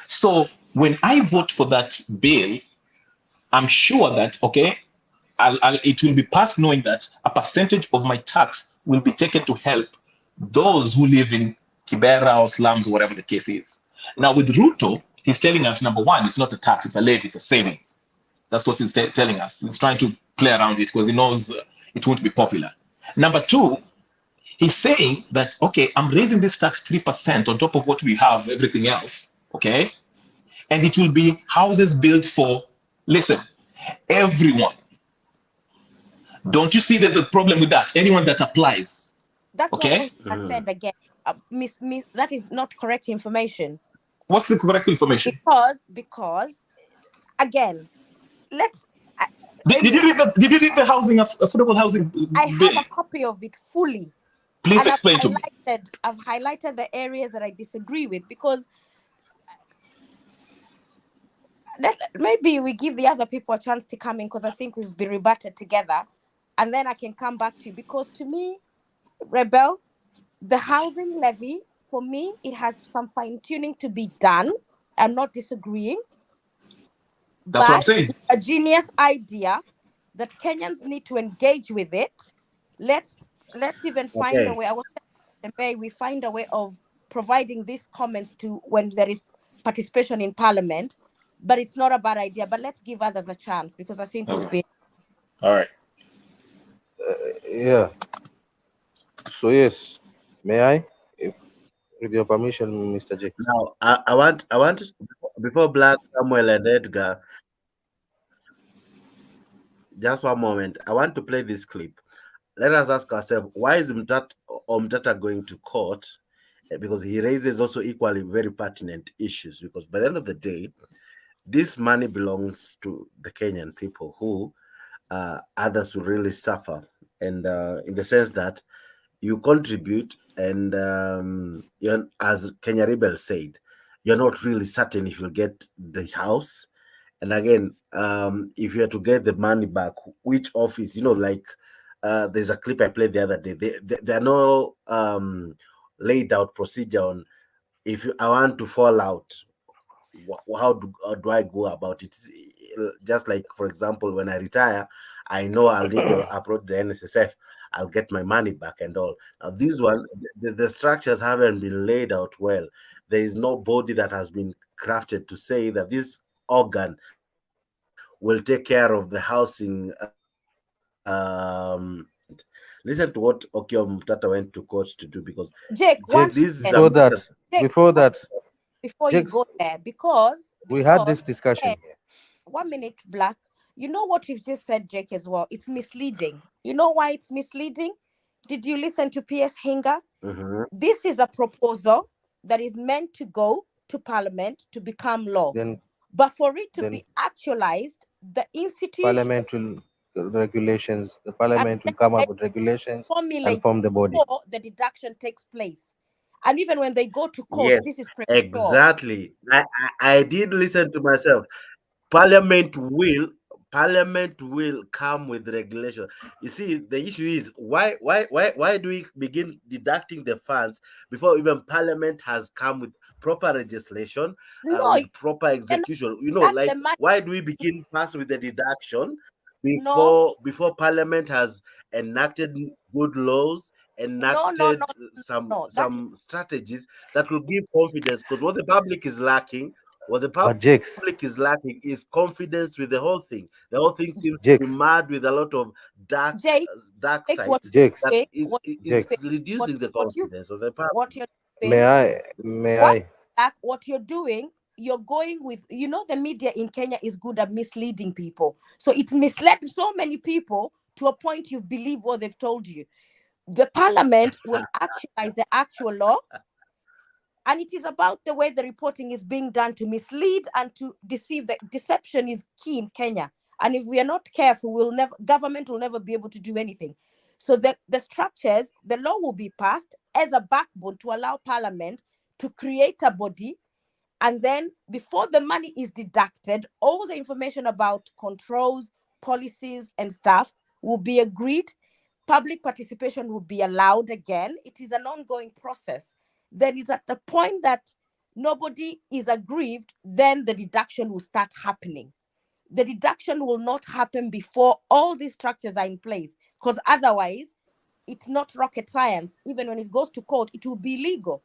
so when I vote for that bill, I'm sure that, okay, it will be passed knowing that a percentage of my tax will be taken to help those who live in Kibera or slums, or whatever the case is. Now with Ruto, he's telling us, number one, it's not a tax, it's a levy, it's a savings. That's what he's telling us. He's trying to play around it because he knows it won't be popular. Number two, he's saying that, okay, I'm raising this tax 3% on top of what we have, everything else, okay? And it will be houses built for, listen, everyone. Don't you see there's a problem with that? Anyone that applies. That's okay? what I said again. Miss, that is not correct information. What's the correct information? Because again, let's. Did you read the housing, affordable housing bill? I have a copy of it fully. Please explain to me. I've highlighted the areas that I disagree with, because maybe we give the other people a chance to come in, because I think we've been rebutted together, and then I can come back to you. Because to me, Rebel, the housing levy, for me, it has some fine-tuning to be done. I'm not disagreeing. That's what I'm saying. It's a genius idea that Kenyans need to engage with it. Let's even find a way. I was saying, we find a way of providing these comments to when there is participation in parliament, but it's not a bad idea. But let's give others a chance because I think we've been. All right. Yeah. So yes, may I, if with your permission, Mr. Jake? Now, I want before Black, Samuel, and Edgar, just one moment. I want to play this clip. Let us ask ourselves, why is Mtata going to court? Because he raises also equally very pertinent issues. Because by the end of the day, this money belongs to the Kenyan people who others will really suffer. And in the sense that you contribute, and as Kenya Rebel said, you're not really certain if you'll get the house. And again, if you are to get the money back, which office, like there's a clip I played the other day. There are no laid out procedure on if I want to fall out, how do I go about it? Just like, for example, when I retire, I know I'll need to approach the NSSF. I'll get my money back and all. Now, this one, the structures haven't been laid out well. There is no body that has been crafted to say that this organ will take care of the housing. Listen to what Okiom Mtata went to court to do, because Jake, this is before that, before you Jake, go there, because we had this discussion here. 1 minute, Black. You know what you've just said, Jake, as well. It's misleading. You know why it's misleading? Did you listen to P.S. Hinga? This is a proposal that is meant to go to Parliament to become law. But for it to be actualized, the institution, Parliament regulations, the Parliament will come up with regulations and form the body. before the deduction takes place. And even when they go to court, Yes, this is premature. exactly. I did listen to myself. Parliament will come with regulation. You see, the issue is why do we begin deducting the funds before even Parliament has come with proper legislation, with proper execution? Like, why do we begin pass with the deduction before Parliament has enacted good laws, enacted some strategies that will give confidence? Because what the public is lacking, what the public is lacking is confidence with the whole thing. The whole thing seems to be mad with a lot of dark sides that is reducing the confidence of the public. What you're May I? What you're doing, you're going with, the media in Kenya is good at misleading people. So it's misled so many people to a point you believe what they've told you. The Parliament will actualize the actual law. And it is about the way the reporting is being done to mislead and to deceive. The deception is key in Kenya. And if we are not careful, government will never be able to do anything. So the structures, the law will be passed as a backbone to allow Parliament to create a body. And then before the money is deducted, all the information about controls, policies, and stuff will be agreed. Public participation will be allowed again. It is an ongoing process. Then it's at the point that nobody is aggrieved, then the deduction will start happening. The deduction will not happen before all these structures are in place, because otherwise it's not rocket science. Even when it goes to court, it will be illegal.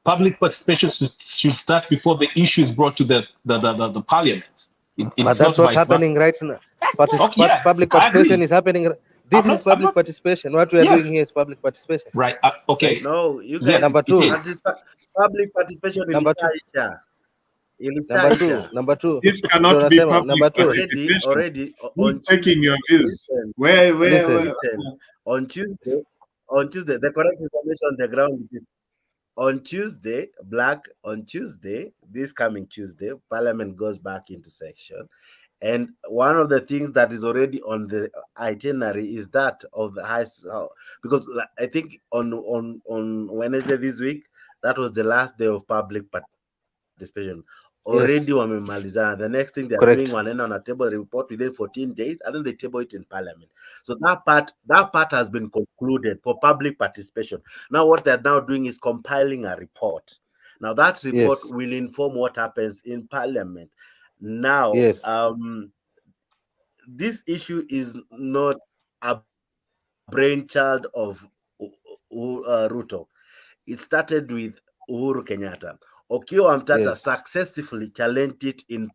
Public participation should start before the issue is brought to the Parliament. But that's what's happening right now. Public participation is happening. This is public participation. What we are doing here is public participation. Right. Okay. No, you guys. Number two. Public participation in Number two. This cannot be public participation. Already Who's taking your views? Listen. On Tuesday, the correct information on the ground is on Tuesday, this coming Tuesday, Parliament goes back into session. And one of the things that is already on the itinerary is that of the high, because I think on Wednesday this week, that was the last day of public participation. Already wamemalizana. The next thing they're doing, wanaenda on a table report within 14 days, and then they table it in Parliament. So that part has been concluded for public participation. Now what they're now doing is compiling a report. Now that report will inform what happens in Parliament. Now, this issue is not a brainchild of Ruto. It started with Uhuru Kenyatta. Okiya Wamtata Yes. successfully challenged it in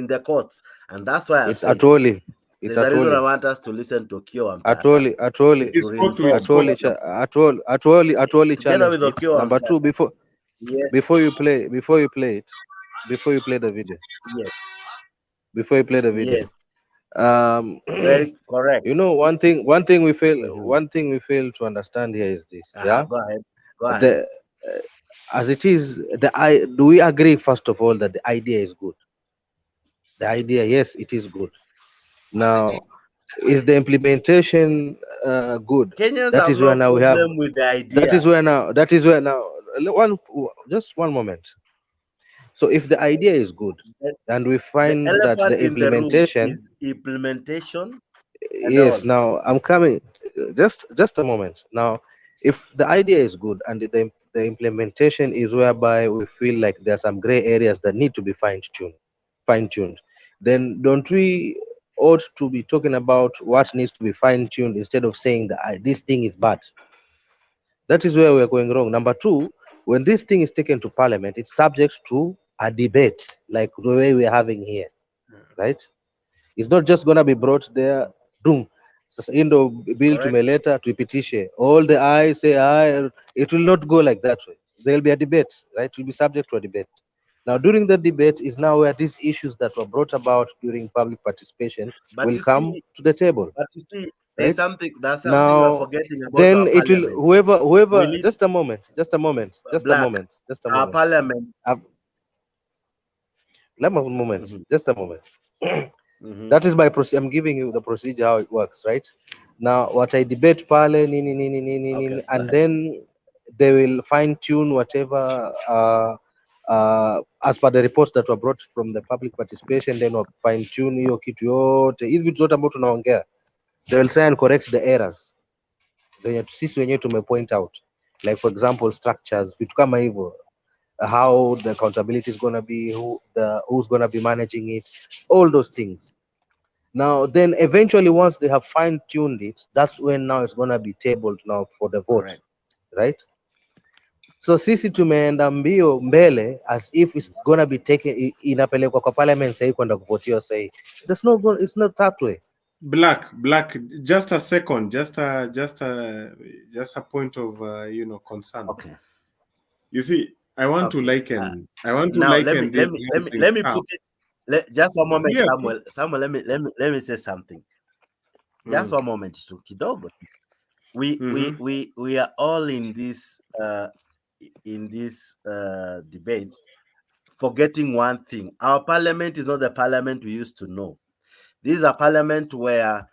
the courts, and that's why I It's said Atoli. It's there's a reason I Atoli. want us to listen to Okiya Wamtata Atoli. Atoli. to reinforce Atoli. Atoli together with challenged it. Okiya Number two, Wamtata. Yes, before you play the video. yes, Before you play the video. yes. Very correct. You know, one thing we fail Mhm. to understand here is this. Yeah, Go ahead. Go ahead. the as it is, do we agree first of all that the idea is good? The idea, yes, it is good. Now, is the implementation good? Kenyans That have is where no now we have. problem with the idea. That is where now. Just one moment. So, if the idea is good, and we The find that elephant the in the room implementation, is implementation and yes. all. Now, I'm coming. Just a moment. Now, if the idea is good and the implementation is whereby we feel like there are some gray areas that need to be fine-tuned, then don't we ought to be talking about what needs to be fine-tuned instead of saying that this thing is bad? That is where we're going wrong. Number two, when this thing is taken to parliament, it's subject to a debate like the way we're having here, right? It's not just gonna be brought there, boom. Sasa hii ndo bill Correct. tumeleta tuipitishe, all the ayes say aye. It will not go like that way. There will be a debate, right? It will be subject to a debate. Now, during the debate is now where these issues that were brought about during public participation But will you come see, to the table, there's right? something we're Now, forgetting about then our it will parliament. We whoever. need Just a moment. Black. Our parliament. Let me a moment. Mhm. Just a moment. Mhm. That is by I'm giving you the procedure how it works, right? Now, what I debate pale nini, and then they will fine tune whatever as per the reports that were brought from the public participation. Then will fine tune hiyo kitu yote hizi vitu zote ambazo tunaongea. They will try and correct the errors zenye sisi wenyewe tumepoint out, like for example structures, vitu kama hivyo, how the accountability is going to be, who's going to be managing it, all those things. Now, then eventually, once they have fine-tuned it, that's when now it's going to be tabled now for the vote. Correct. Right? So sisi tumeenda mbio mbele as if it's going to be taken, inapelekwa kwa parliament sahi kwenda kuvotiwa sahi. It's not that way. Black, just a second, just a point of concern. Okay. You see, I want to liken this let me put it. Just one moment, Yeah. Samuel, let me say something. Just one moment, tu kidogo. We are all in this debate, forgetting one thing. Our parliament is not the parliament we used to know. This is a parliament where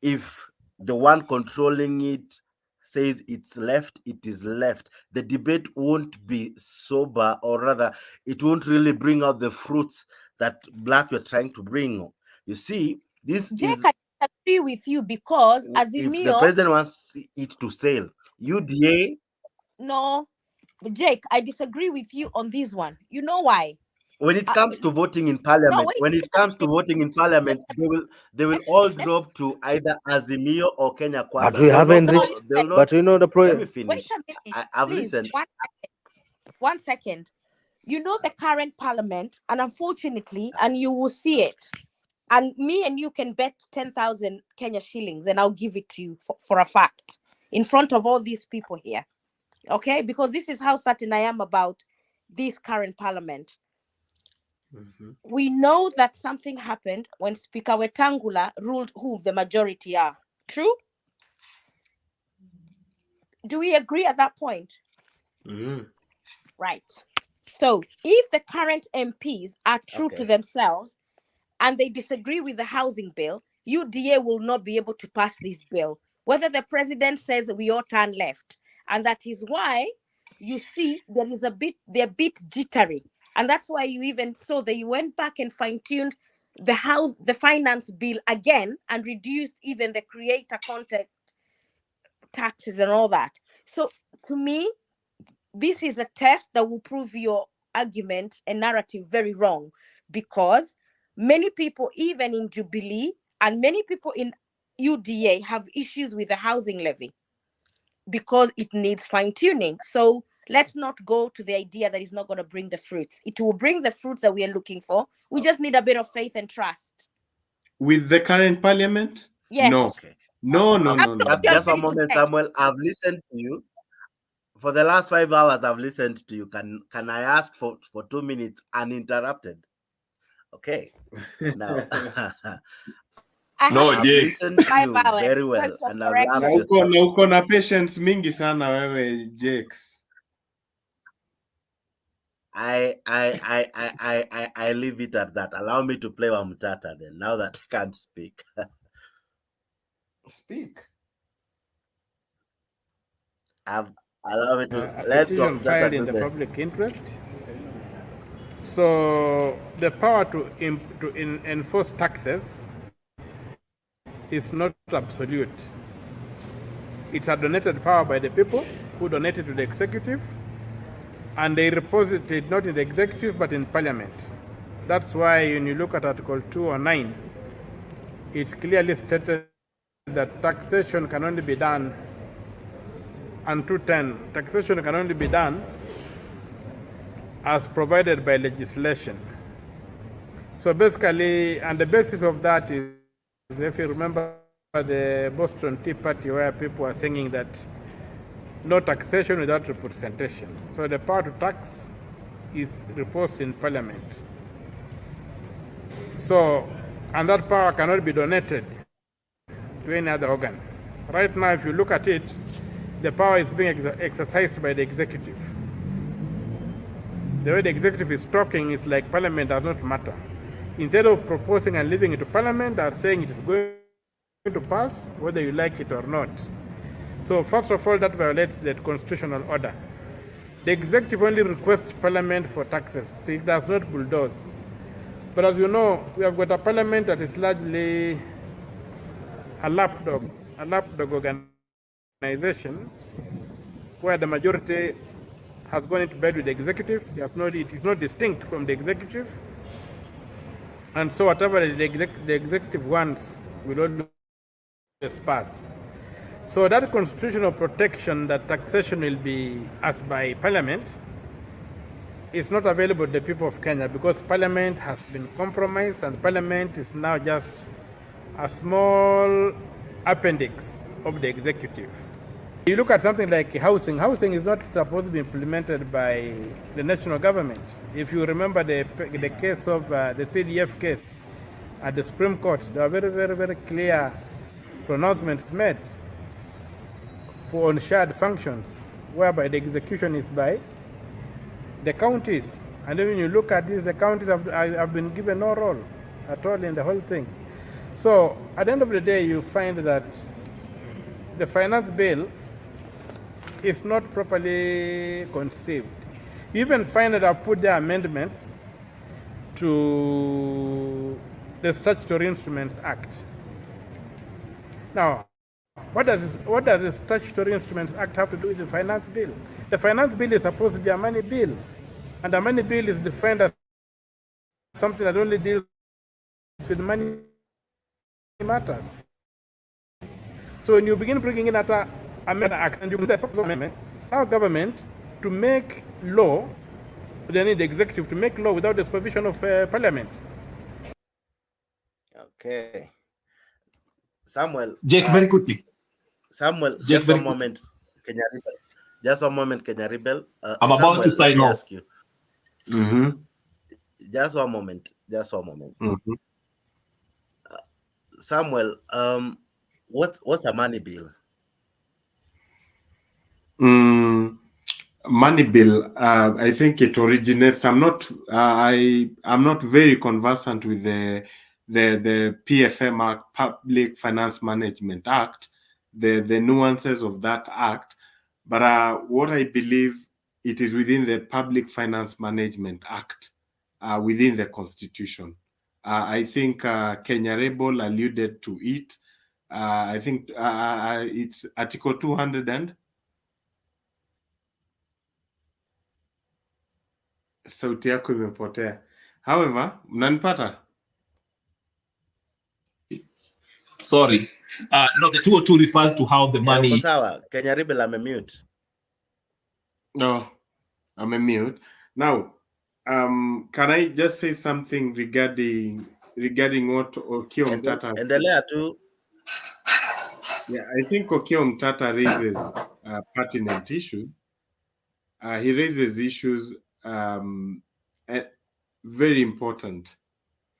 if the one controlling it says it's left, it is left. The debate won't be sober, or rather, it won't really bring out the fruits that Black you're trying to bring. You see, this Jake, is. I agree with you because If the Azimio. president wants it to sail, UDA. No, Jake, I disagree with you on this one. You know why? When it comes to voting in parliament, they will all drop to either Azimio or Kenya Kwanza. But we haven't reached. But you know the Let me finish. Wait a minute, I've please. listened. 1 second. You know the current parliament, and unfortunately, and you will see it. And me and you can bet 10,000 Kenya shillings, and I'll give it to you for a fact in front of all these people here. Okay? Because this is how certain I am about this current parliament. We know that something happened when Speaker Wetangula ruled who the majority are. True? Do we agree at that point? Right. So if the current MPs are true to themselves and they disagree with the housing bill, UDA will not be able to pass this bill, whether the president says we all turn left. And that is why you see they're a bit jittery. And that's why you even saw they went back and fine-tuned the finance bill again and reduced even the creator content taxes and all that. So to me, this is a test that will prove your argument and narrative very wrong, because many people, even in Jubilee and many people in UDA, have issues with the housing levy because it needs fine-tuning. So Let's not go to the idea that it's not going to bring the fruits. It will bring the fruits that we are looking for. We just need a bit of faith and trust. With the current parliament? Yes. No. Okay. No. Just a moment, Samuel. I've listened to you. For the last 5 hours, I've listened to you. Can I ask for 2 minutes uninterrupted? Okay. Now, No, I've Jake. listened to you very well, and I've loved your stuff. Na uko na patience mingi sana wewe, Jake. I leave it at that. Allow me to play Wamtata then, now that I can't speak. Speak. Allow me to A let petition Wamtata filed do in the the public interest. So the power to enforce taxes is not absolute. It's a donated power by the people who donated to the executive, and they reposed it not in the executive but in parliament. That's why when you look at Article 209, it's clearly stated that taxation can only be done, and 210, taxation can only be done as provided by legislation. So basically, and the basis of that is, if you remember the Boston Tea Party, where people were singing that no taxation without representation. So the power to tax is reposed in parliament. So, and that power cannot be donated to any other organ. Right now, if you look at it, the power is being exercised by the executive. The way the executive is talking is like parliament does not matter. Instead of proposing and leaving it to parliament, they are saying it is going to pass, whether you like it or not. So first of all, that violates the constitutional order. The executive only requests parliament for taxes. So it does not bulldoze. But as you know, we have got a parliament that is largely a lapdog organization, where the majority has gone into bed with the executive. It is not distinct from the executive. And so whatever the executive wants will always pass. So that constitutional protection that taxation will be asked by parliament is not available to the people of Kenya, because parliament has been compromised, and parliament is now just a small appendix of the executive. You look at something like housing. Housing is not supposed to be implemented by the national government. If you remember the case of the CDF case at the Supreme Court, there are very, very, very clear pronouncements made for on shared functions, whereby the execution is by the counties. And then when you look at this, the counties have been given no role at all in the whole thing. So at the end of the day, you find that the finance bill is not properly conceived. You even find that I've put the amendments to the Statutory Instruments Act. Now, what does the Statutory Instruments Act have to do with the finance bill? The finance bill is supposed to be a money bill, and the money bill is defined as something that only deals with money matters. So when you begin bringing in an amendment act, and you the purpose of amendment, our government to make law, they need the executive to make law without the supervision of parliament. Okay. Samuel. Jake, very quickly. Samuel, Jake, just one moment, Kenya Rebel. Just one moment, Kenya Rebel. I'm about to sign off. Ask you. Just one moment. Samuel, what's a money bill? Money bill. I think it originates. I'm not very conversant with the PFM Act, Public Finance Management Act, the nuances of that act. But what I believe, it is within the Public Finance Management Act, within the Constitution. I think Kenya Rebel alluded to it. I think it's Article 200 and sauti yako imepotea. However, mnanipata? Sorry. No, the 202 refers to how the money. Sawa, Kenya Rebel amemute. No. I'm a mute. Now, can I just say something regarding what Okio Mtata said? Endelea tu. Yeah, I think Okio Mtata raises pertinent issues. He raises issues very important.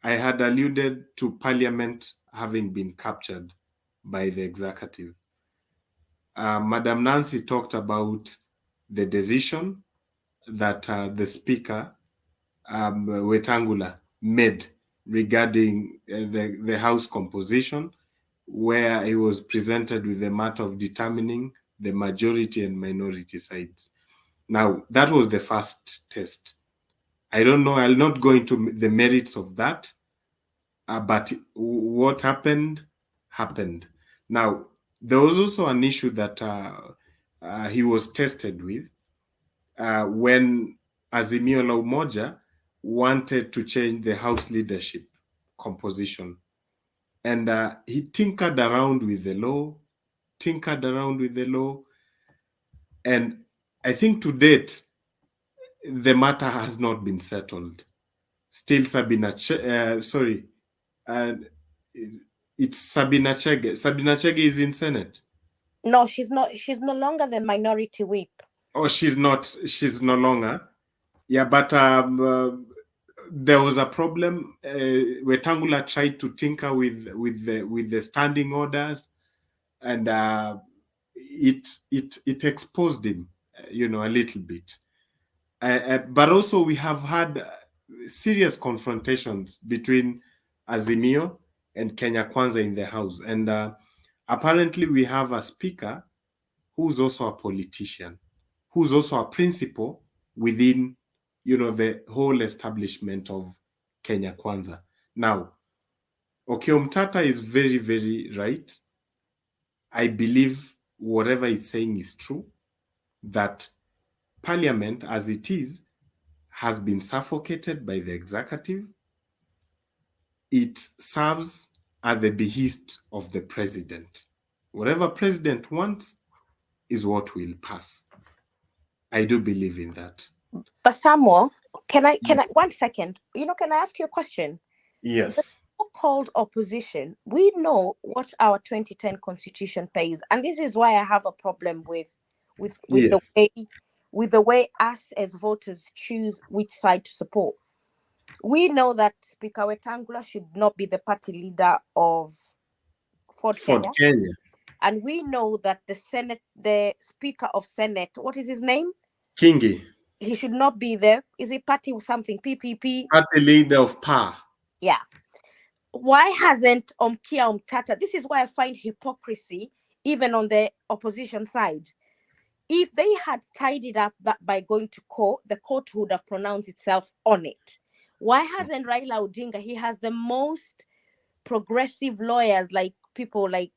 I had alluded to Parliament having been captured by the executive. Madam Nancy talked about the decision that the Speaker, Wetangula, made regarding the House composition, where he was presented with the matter of determining the majority and minority sides. Now, that was the first test. I don't know, I'll not go into the merits of that, but what happened. Now, there was also an issue that he was tested with when Azimio la Umoja wanted to change the House leadership composition. And he tinkered around with the law, and I think to date, the matter has not been settled. Still Sabina, it's Sabina Chege. Sabina Chege is in Senate. No, she's not. She's no longer the minority whip. Oh, she's not. She's no longer. Yeah, but there was a problem. Wetangula tried to tinker with the standing orders, and it exposed him, a little bit. But also we have had serious confrontations between Azimio and Kenya Kwanza in the House, and apparently we have a speaker who's also a politician, who's also a principal within, the whole establishment of Kenya Kwanza. Now, Okio Mtata is very, very right. I believe whatever he's saying is true, that Parliament, as it is, has been suffocated by the executive. It serves at the behest of the president. Whatever president wants is what will pass. I do believe in that. But Samuel, can I 1 second? Can I ask you a question? Yes. The so-called opposition, we know what our 2010 constitution pays, and this is why I have a problem with Yes. the way us as voters choose which side to support. We know that Speaker Wetangula should not be the party leader of Ford Kenya. And we know that the Speaker of Senate, what is his name? Kingi. He should not be there. Is it party or something? PPP? Party leader of PAR. Yeah. Why hasn't Omkia Omtata? This is why I find hypocrisy even on the opposition side. If they had tidied up that by going to court, the court would have pronounced itself on it. Why hasn't Raila Odinga? He has the most progressive lawyers, like people like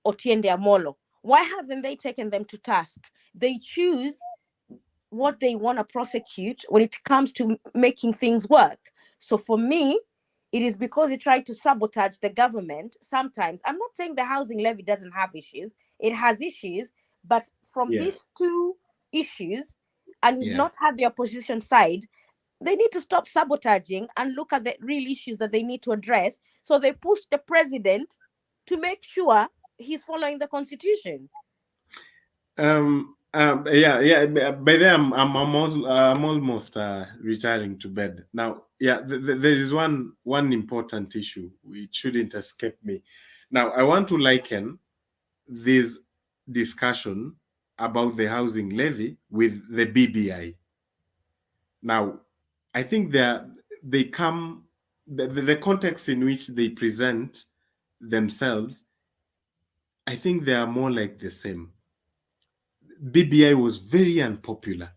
Otiende Amolo. Why haven't they taken them to task? They choose what they want to prosecute when it comes to making things work. So for me, it is because they try to sabotage the government. Sometimes, I'm not saying the housing levy doesn't have issues. It has issues, but from these two issues, and we've not had the opposition side, they need to stop sabotaging and look at the real issues that they need to address. So they push the president to make sure he's following the constitution. By then I'm almost retiring to bed now. There is one important issue which shouldn't escape me. Now I want to liken this discussion about the housing levy with the BBI. Now I think the context in which they present themselves, I think they are more like the same. BBI was very unpopular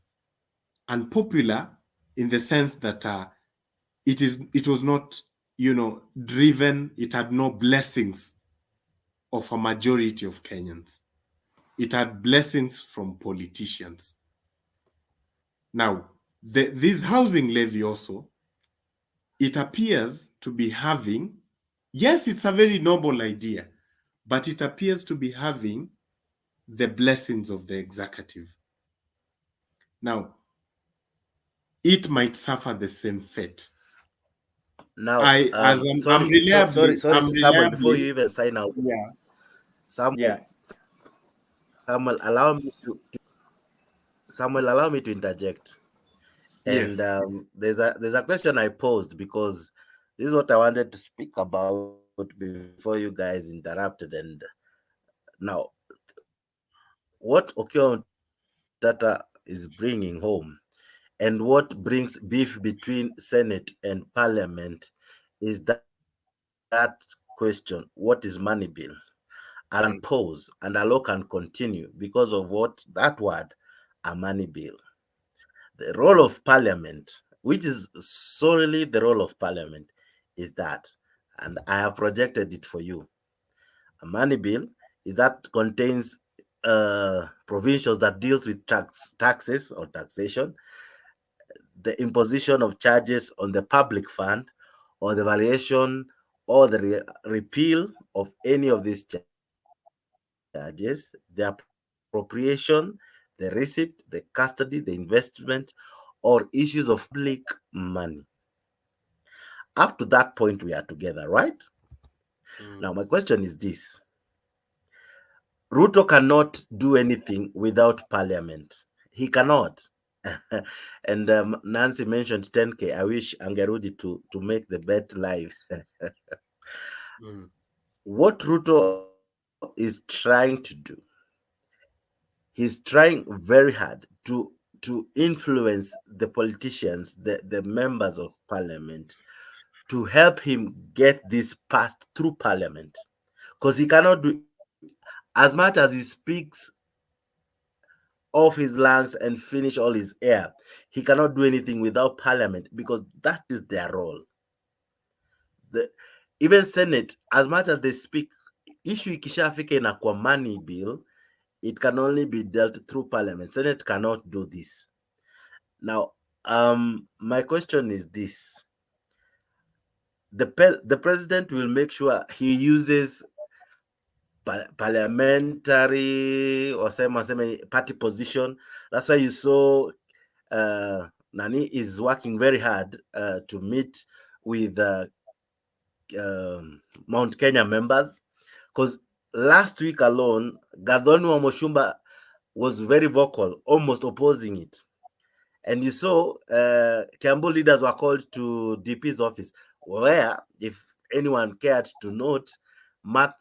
in the sense that it was not, driven. It had no blessings of a majority of Kenyans. It had blessings from politicians. Now, this housing levy also, it appears to be having, yes, it's a very noble idea, but it appears to be having the blessings of the executive. Now, it might suffer the same fate. Now, I'm sorry, Samuel, before you reliably, even sign out, yeah, Samuel, Samuel, allow me to interject. And yes, there's a question I posed, because this is what I wanted to speak about before you guys interrupted. And now, what Okion Tata is bringing home, and what brings beef between Senate and Parliament, is that question: what is money bill? I'll unpause and allow can continue because of what that word, a money bill. The role of Parliament, which is solely the role of Parliament, is that, and I have projected it for you. A money bill is that contains provisions that deals with taxes or taxation, the imposition of charges on the public fund, or the variation or the repeal of any of these charges, the appropriation, the receipt, the custody, the investment, or issues of public money. Up to that point, we are together, right? Now, my question is this: Ruto cannot do anything without parliament. He cannot. And Nancy mentioned 10K. I wish Angerudi to make the bet live. What Ruto is trying to do, he's trying very hard to influence the politicians, the members of parliament, to help him get this passed through parliament. Because he cannot do, as much as he speaks off his lungs and finish all his air, he cannot do anything without parliament, because that is their role. Even Senate, as much as they speak, issue ikishafika inakuwa money bill, it can only be dealt through parliament. Senate cannot do this. Now, my question is this: the president will make sure he uses parliamentary or party position. That's why you saw Nani is working very hard to meet with Mount Kenya members, because last week alone, Gathoni Wamuchumba was very vocal, almost opposing it. And you saw Kiambu leaders were called to DP's office, where, if anyone cared to note, Gathoni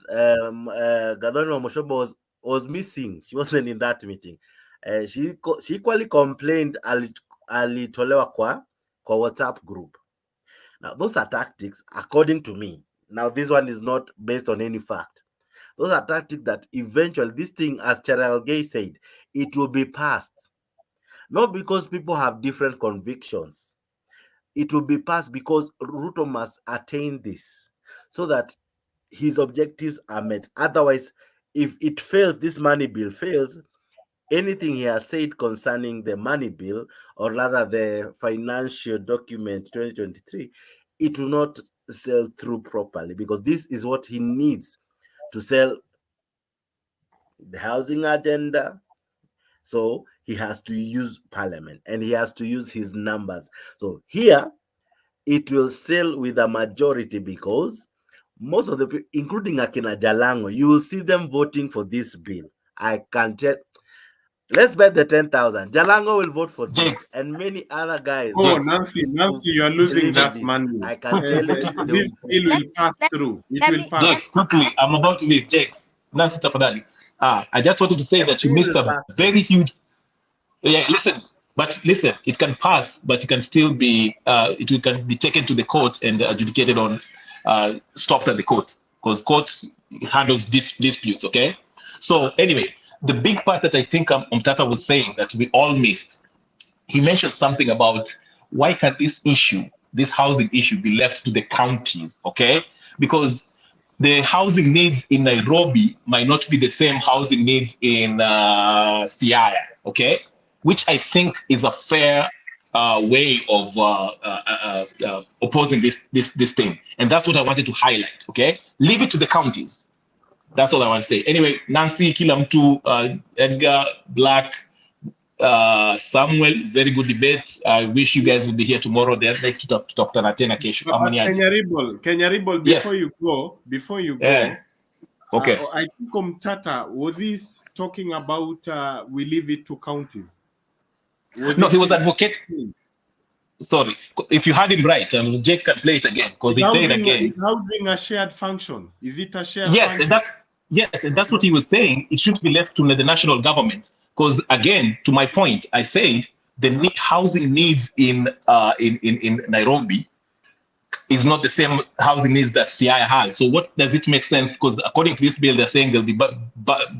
Wamuchumba was missing. She wasn't in that meeting. She equally complained alitolewa kwa WhatsApp group. Now, those are tactics, according to me. Now, this one is not based on any fact. Those are tactics that eventually, this thing, as Cheryl Gay said, it will be passed. Not because people have different convictions. It will be passed because Ruto must attain this so that his objectives are met. Otherwise, if it fails, this money bill fails, anything he has said concerning the money bill, or rather the financial document 2023, it will not sell through properly, because this is what he needs to sell the housing agenda. So he has to use parliament and he has to use his numbers. So here it will sell with a majority, because most of the people, including Akina Jalango, you will see them voting for this bill. I can tell. Let's bet the 10,000. Jalango will vote for this, and many other guys. Oh, Nancy, you are losing that money. I can tell you. This bill will pass through. It will pass. Jex, quickly, I'm about to leave. Jex, Nancy Tafadhali. I just wanted to say that you missed a very huge. Yeah, listen, it can pass, but it can still be. It can be taken to the court and adjudicated on, stopped at the court, because courts handles disputes. Okay, so anyway, the big part that I think Mtata was saying that we all missed. He mentioned something about why can't this housing issue, be left to the counties? Okay, because the housing needs in Nairobi might not be the same housing needs in Siaya. Okay, which I think is a fair way of opposing this thing, and that's what I wanted to highlight. Okay, leave it to the counties. That's all I want to say. Anyway, Nancy, kila mtu, Edgar, Black, Samuel, very good debate. I wish you guys would be here tomorrow. There's next to talk to Natena Keshu. Kenya Rebel, before you go, Yeah. Okay. I think Mtata, was he talking about we leave it to counties? He was advocating. Sorry, if you had him right, Jake can play it again because he said again. Is housing a shared function? Is it a shared function? And that's what he was saying. It should be left to the national government because, again, to my point, I said the housing needs in Nairobi is not the same housing needs that Siaya has. So what does it make sense? Because according to this bill, they're saying they'll be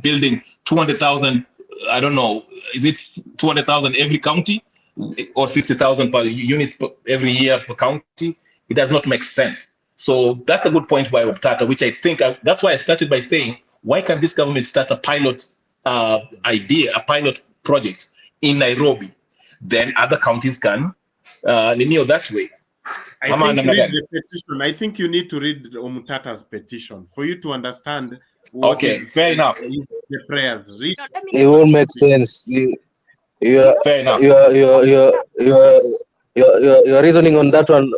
building 200,000. I don't know. Is it 200,000 every county? Or 60,000 per units every year per county? It does not make sense. So that's a good point by Tata, which I think that's why I started by saying, why can't this government start a pilot idea, a pilot project in Nairobi? Then other counties can linear that way. I think read the petition. I think you need to read Omutata's petition for you to understand what fair enough. The prayers. Read. It won't make sense. Fair enough. Your reasoning on that one,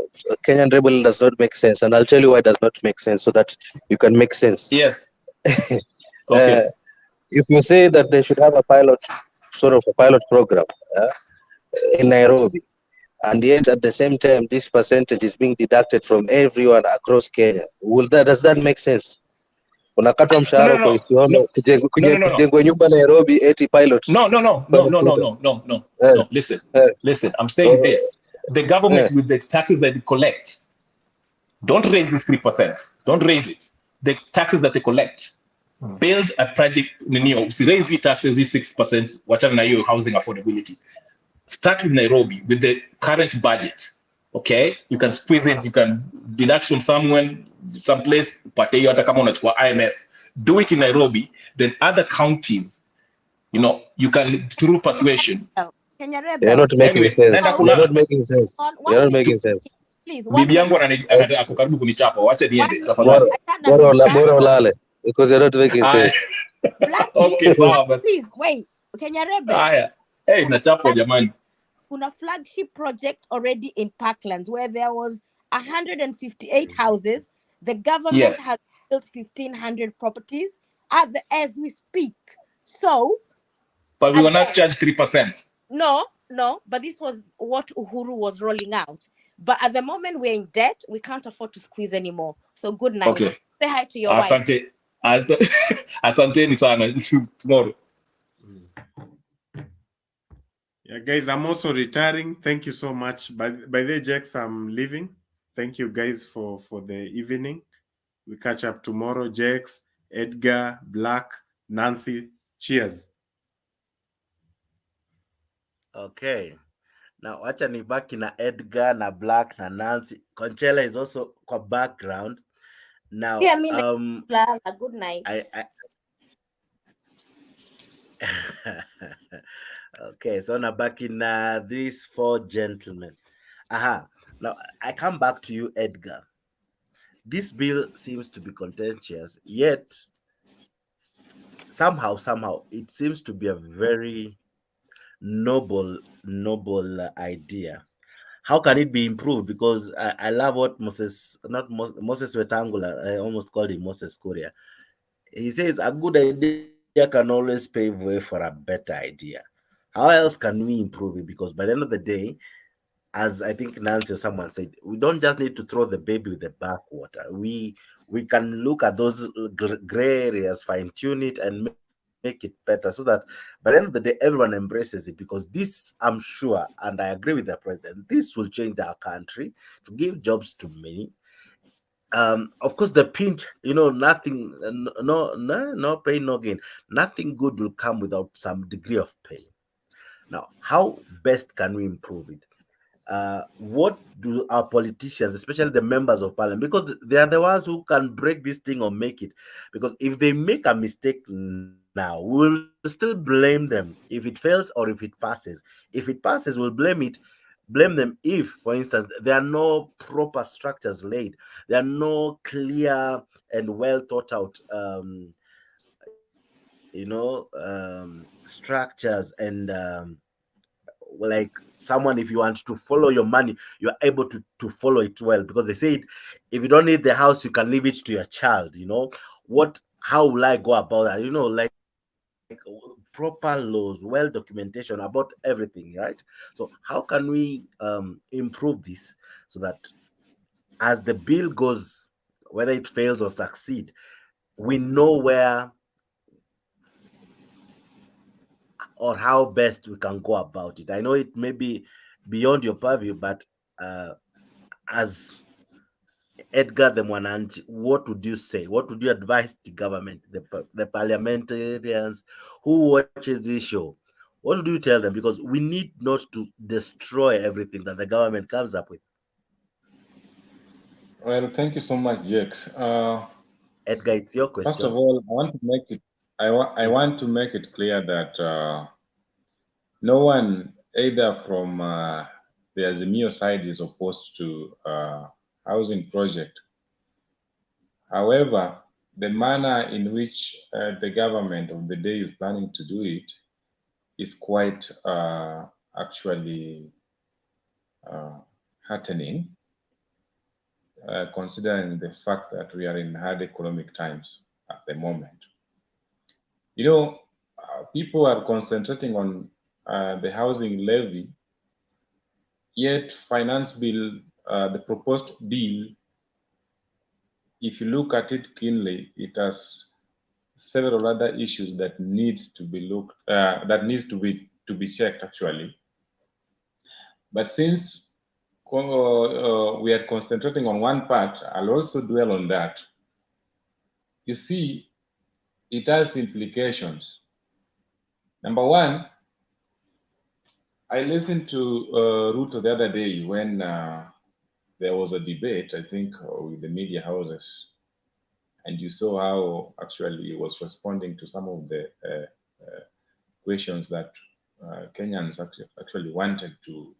Kenyan Rebel, does not make sense, and I'll tell you why it does not make sense, so that you can make sense. Yes. Okay. If you say that they should have a pilot program in Nairobi, and yet at the same time this percentage is being deducted from everyone across Kenya, does that make sense? Unakatwa mshahara kwa Isiolo kujengwe nyumba Nairobi 80 pilots. No. Listen. I'm saying this. The government with the taxes that they collect, don't raise this 3%. Don't raise it. The taxes that they collect, build a project. Raise the taxes 6%. Whatever na your housing affordability. Start with Nairobi with the current budget. Okay, you can squeeze it. You can deduct from someplace. Pate hata kama unachukua IMF. Do it in Nairobi. Then other counties, you can through persuasion. You're not making sense. You're not making sense. You're not making sense. Please, bibi yangu ako karibu kunichapa. Wacha niende tafadhali. Bora ulale because you're not making sense. Okay, please wait. Kenya Rebel. Haya. Hey, nachapwa jamani. Kuna flagship project already in Parklands where there was 158 houses. The government has built 1,500 properties as we speak. So, but we will not charge 3%. No, but this was what Uhuru was rolling out. But at the moment we're in debt, we can't afford to squeeze anymore. So good night. Okay. Say hi to your wife. Asante sana. Tomorrow. Yeah, guys, I'm also retiring. Thank you so much. By the Jax, I'm leaving. Thank you guys for the evening. We catch up tomorrow. Jax, Edgar, Black, Nancy. Cheers. Okay. Now, wacha nibaki na Edgar, na Black, na Nancy. Conchela is also kwa background. Now, good night. Okay, so now back in these four gentlemen. Now I come back to you, Edgar. This bill seems to be contentious, yet somehow it seems to be a very noble idea. How can it be improved? Because I love what Moses Wetangula, I almost called him Moses Kuria. He says a good idea can always pave way for a better idea. How else can we improve it? Because by the end of the day, as I think Nancy or someone said, we don't just need to throw the baby with the bathwater. We can look at those gray areas, fine tune it, and make it better, so that by the end of the day, everyone embraces it. Because this, I'm sure, and I agree with the president, this will change our country to give jobs to many. Of course, the pinch, nothing, no pain, no gain. Nothing good will come without some degree of pain. Now, how best can we improve it? What do our politicians, especially the members of parliament, because they are the ones who can break this thing or make it? Because if they make a mistake now, we'll still blame them if it fails or if it passes. If it passes, we'll blame them if, for instance, there are no proper structures laid. There are no clear and well thought out structures and like someone, if you want to follow your money, you're able to follow it well, because they say if you don't need the house, you can leave it to your child. How will I go about that? Like proper laws, well documentation about everything, right? So how can we improve this so that as the bill goes, whether it fails or succeed, we know where or how best we can go about it? I know it may be beyond your purview, but as Edgar the Mwananchi, what would you say? What would you advise the government, the parliamentarians who watches this show? What would you tell them? Because we need not to destroy everything that the government comes up with. Well, thank you so much, Jakes. Edgar, it's your question. First of all, I want to make it. I want to make it clear that no one, either from the Azimio side, is opposed to housing project. However, the manner in which the government of the day is planning to do it is quite actually heartening, considering the fact that we are in hard economic times at the moment. People are concentrating on the housing levy, yet finance bill, the proposed bill, if you look at it keenly, it has several other issues that needs to be checked actually. But since we are concentrating on one part, I'll also dwell on that. You see, it has implications. Number one, I listened to Ruto the other day when there was a debate, I think, with the media houses, and you saw how actually he was responding to some of the questions that Kenyans actually wanted to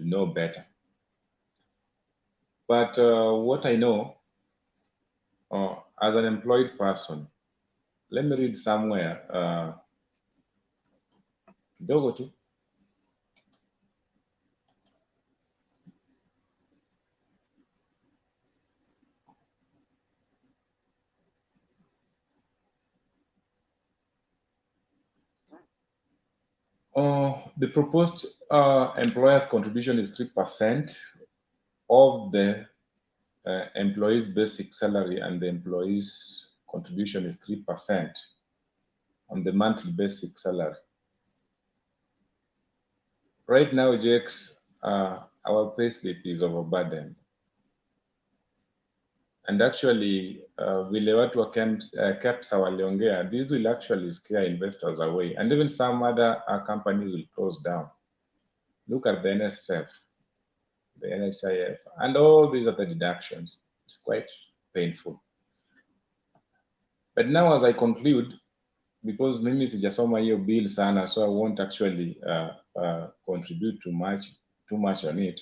know better. But what I know, as an employed person, let me read somewhere. Kidogo tu. The proposed employer's contribution is 3% of the employee's basic salary, and the employee's contribution is 3% on the monthly basic salary. Right now, Jakes, our payslip is overburdened. And actually, vile watu wa KEPSA waliongea, this will actually scare investors away. And even some other companies will close down. Look at the NSF, the NHIF, and all these other deductions. It's quite painful. But now, as I conclude, because mimi sijasoma hiyo bill sana, so I won't actually contribute too much on it.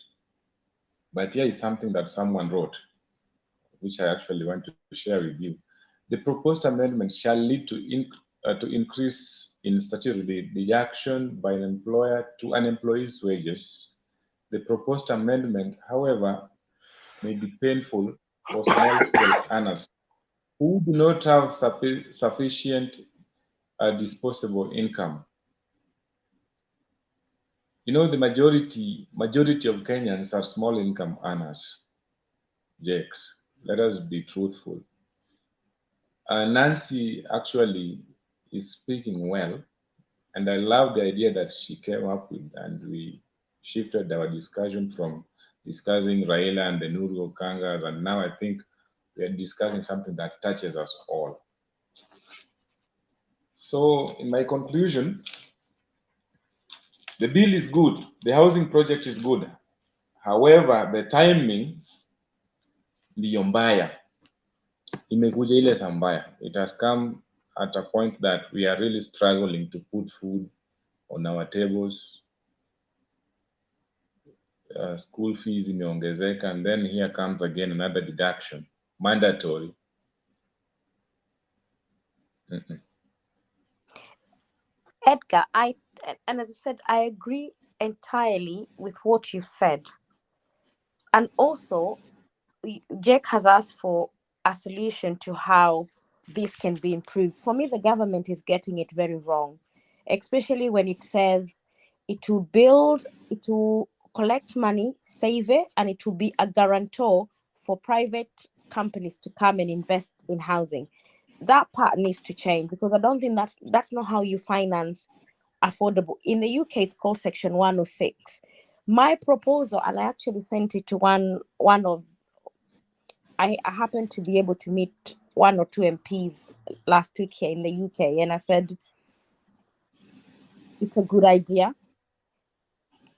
But here is something that someone wrote, which I actually want to share with you. The proposed amendment shall lead to increase in statutory deduction by an employer to an employee's wages. The proposed amendment, however, may be painful for small-scale earners who do not have sufficient disposable income. The majority of Kenyans are small income earners. Jakes, let us be truthful. Nancy actually is speaking well, and I love the idea that she came up with, and we shifted our discussion from discussing Raila and the Nuru Kangas, and now I think we are discussing something that touches us all. So in my conclusion, the bill is good, the housing project is good. However, the timing ndiyo mbaya. Imekuja ile saa mbaya. It has come at a point that we are really struggling to put food on our tables. School fees imeongezeka, and then here comes again another deduction, mandatory. Edgar, and as I said, I agree entirely with what you've said. And also, Jake has asked for a solution to how this can be improved. For me, the government is getting it very wrong, especially when it says it will collect money, save it, and it will be a guarantor for private companies to come and invest in housing. That part needs to change, because I don't think that's not how you finance affordable. In the UK, it's called Section 106. My proposal, and I actually sent it to one of, I happened to be able to meet 1 or 2 MPs last week here in the UK, and I said, it's a good idea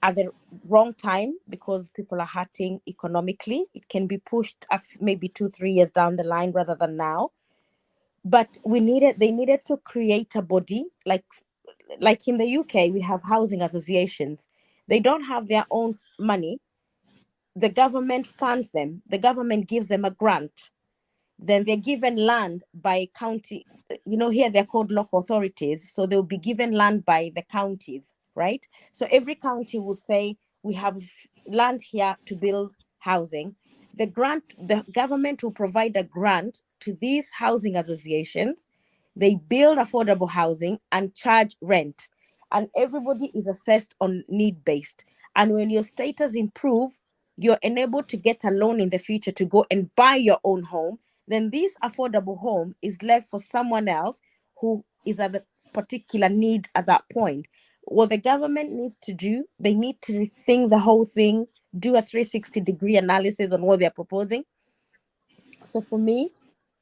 at the wrong time because people are hurting economically. It can be pushed maybe 2-3 years down the line rather than now. But they needed to create a body like in the UK, we have housing associations. They don't have their own money. The government funds them. The government gives them a grant. Then they're given land by county. Here they're called local authorities. So they'll be given land by the counties, right? So every county will say, we have land here to build housing. The government will provide a grant to these housing associations. They build affordable housing and charge rent. And everybody is assessed on need-based. And when your status improve, you're enabled to get a loan in the future to go and buy your own home. Then this affordable home is left for someone else who is at the particular need at that point. What the government needs to do, they need to rethink the whole thing, do a 360-degree analysis on what they're proposing. So for me,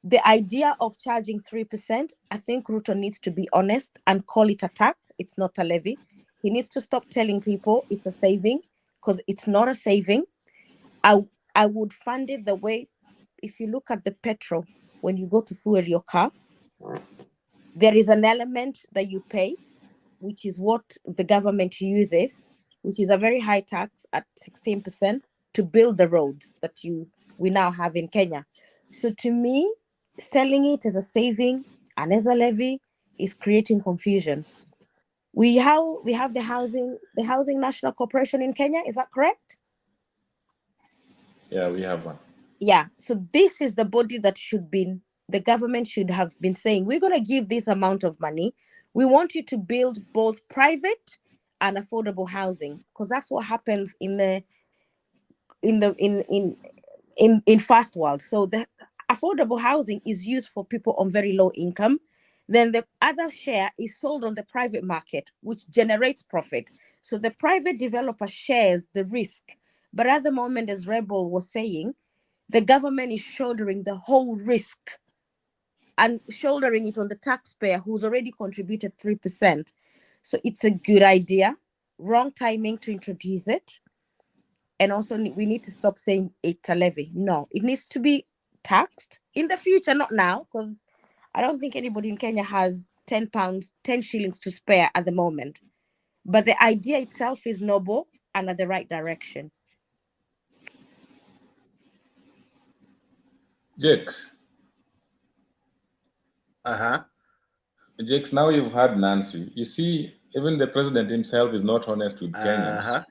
the idea of charging 3%, I think Ruto needs to be honest and call it a tax. It's not a levy. He needs to stop telling people it's a saving, because it's not a saving. I would fund it the way, if you look at the petrol, when you go to fuel your car, there is an element that you pay, which is what the government uses, which is a very high tax at 16% to build the roads that we now have in Kenya. So to me, selling it as a saving and as a levy is creating confusion. We have the Housing National Corporation in Kenya, is that correct? Yeah, we have one. Yeah, so this is the body that the government should have been saying, we're going to give this amount of money. We want you to build both private and affordable housing, because that's what happens in first world. So the affordable housing is used for people on very low income. Then the other share is sold on the private market, which generates profit. So the private developer shares the risk. But at the moment, as Rebel was saying, the government is shouldering the whole risk and shouldering it on the taxpayer who's already contributed 3%. So it's a good idea. Wrong timing to introduce it. And also we need to stop saying it's a levy. No, it needs to be taxed in the future, not now, because I don't think anybody in Kenya has 10 shillings to spare at the moment. But the idea itself is noble and at the right direction. Jakes. Jakes, now you've heard Nancy. You see, even the president himself is not honest with Kenyans.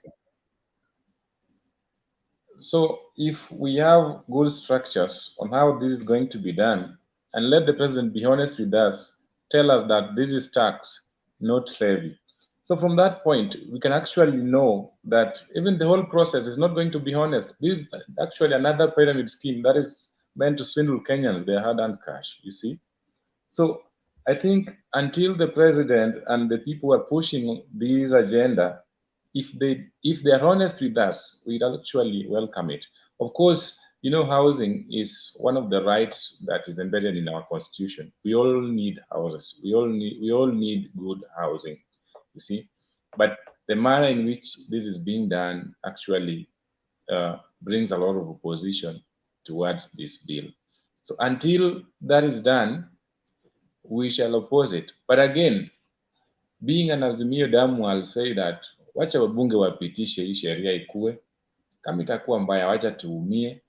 So if we have good structures on how this is going to be done, and let the president be honest with us, tell us that this is tax, not levy. So from that point, we can actually know that even the whole process is not going to be honest. This is actually another pyramid scheme that is meant to swindle Kenyans their hard-earned cash, you see. So I think until the president and the people who are pushing this agenda, if they are honest with us, we'd actually welcome it. Of course, housing is one of the rights that is embedded in our constitution. We all need houses. We all need good housing, you see. But the manner in which this is being done actually brings a lot of opposition towards this bill. So until that is done, we shall oppose it. But again, being an Azimio damu, I'll say that wacha wabunge wapitishe hii sheria ikue, kama itakuwa mbaya wacha tuumie,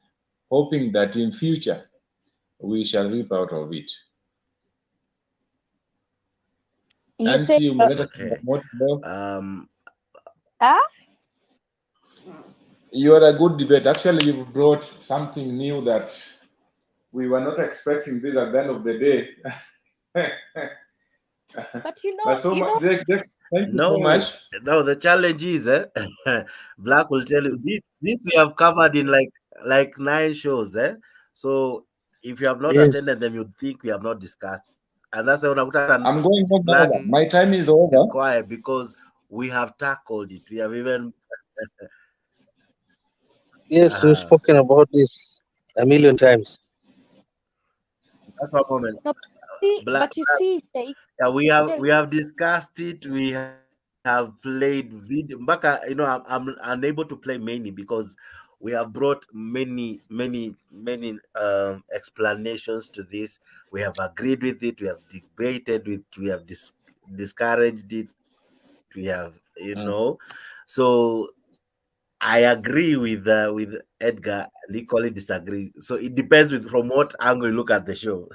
hoping that in future we shall reap out of it. You say, Huh? You are a good debate. Actually, you've brought something new that we were not expecting this at the end of the day. But you know, But so much. Thank you so much. No, the challenge is, Black will tell you this we have covered in like 9 shows, eh? So if you have not Yes. attended them, you'd think we have not discussed. And that's why unakuta I'm going home Black now. My time is is over. quiet because we have tackled it. We have even Yes, we've spoken about this a million times. That's one moment. no, but you see, Jake, Yeah, Jake, we have discussed it. We have played video. Mbaka, I'm unable to play many because we have brought many explanations to this. We have agreed with it. We have debated with. We have discouraged it. We have So I agree with Edgar and equally disagree. So it depends from what angle you look at the show.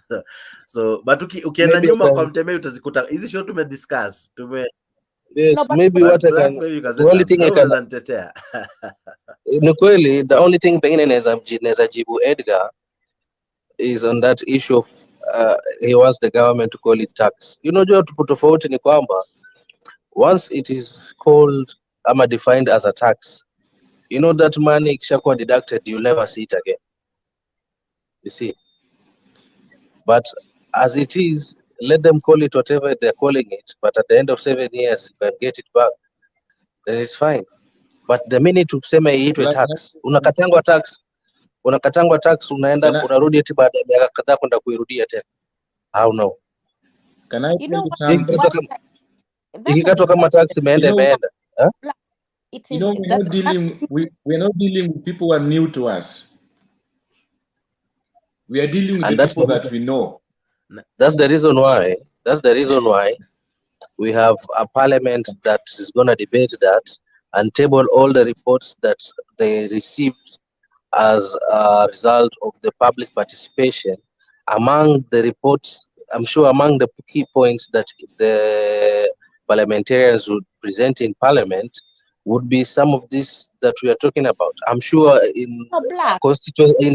So but ukienda Maybe I nyuma kwa can, Mutembei utazikuta hizi show tumediscuss yes, no, but maybe but what I Black can, maybe you can say the only something. thing I Wewe can, unaweza nitetea. ni kweli, the only thing pengine naweza jibu Edgar is on that issue of he wants the government to call it tax. Jua tofauti ni kwamba once it is called ama defined as a tax, that money ikishakuwa deducted, you'll never see it again. You see? But as it is, let them call it whatever they're calling it, but at the end of 7 years, you can get it back, then it's fine. But the minute tuseme iitwe tax, unakatangwa tax, unaenda unarudi eti baada ya miaka kadhaa kwenda kuirudia tena. How no? Can I you know tell you what? something? Ikikatwa kama tax imeenda imeenda. Huh? It You is know, we're not dealing with people who are new to us. We are dealing with And the that's people the that reason, we know. that's the reason why we have a parliament that is going to debate that and table all the reports that they received as a result of the public participation. Among the reports, I'm sure among the key points that the parliamentarians would present in parliament would be some of this that we are talking about. I'm sure in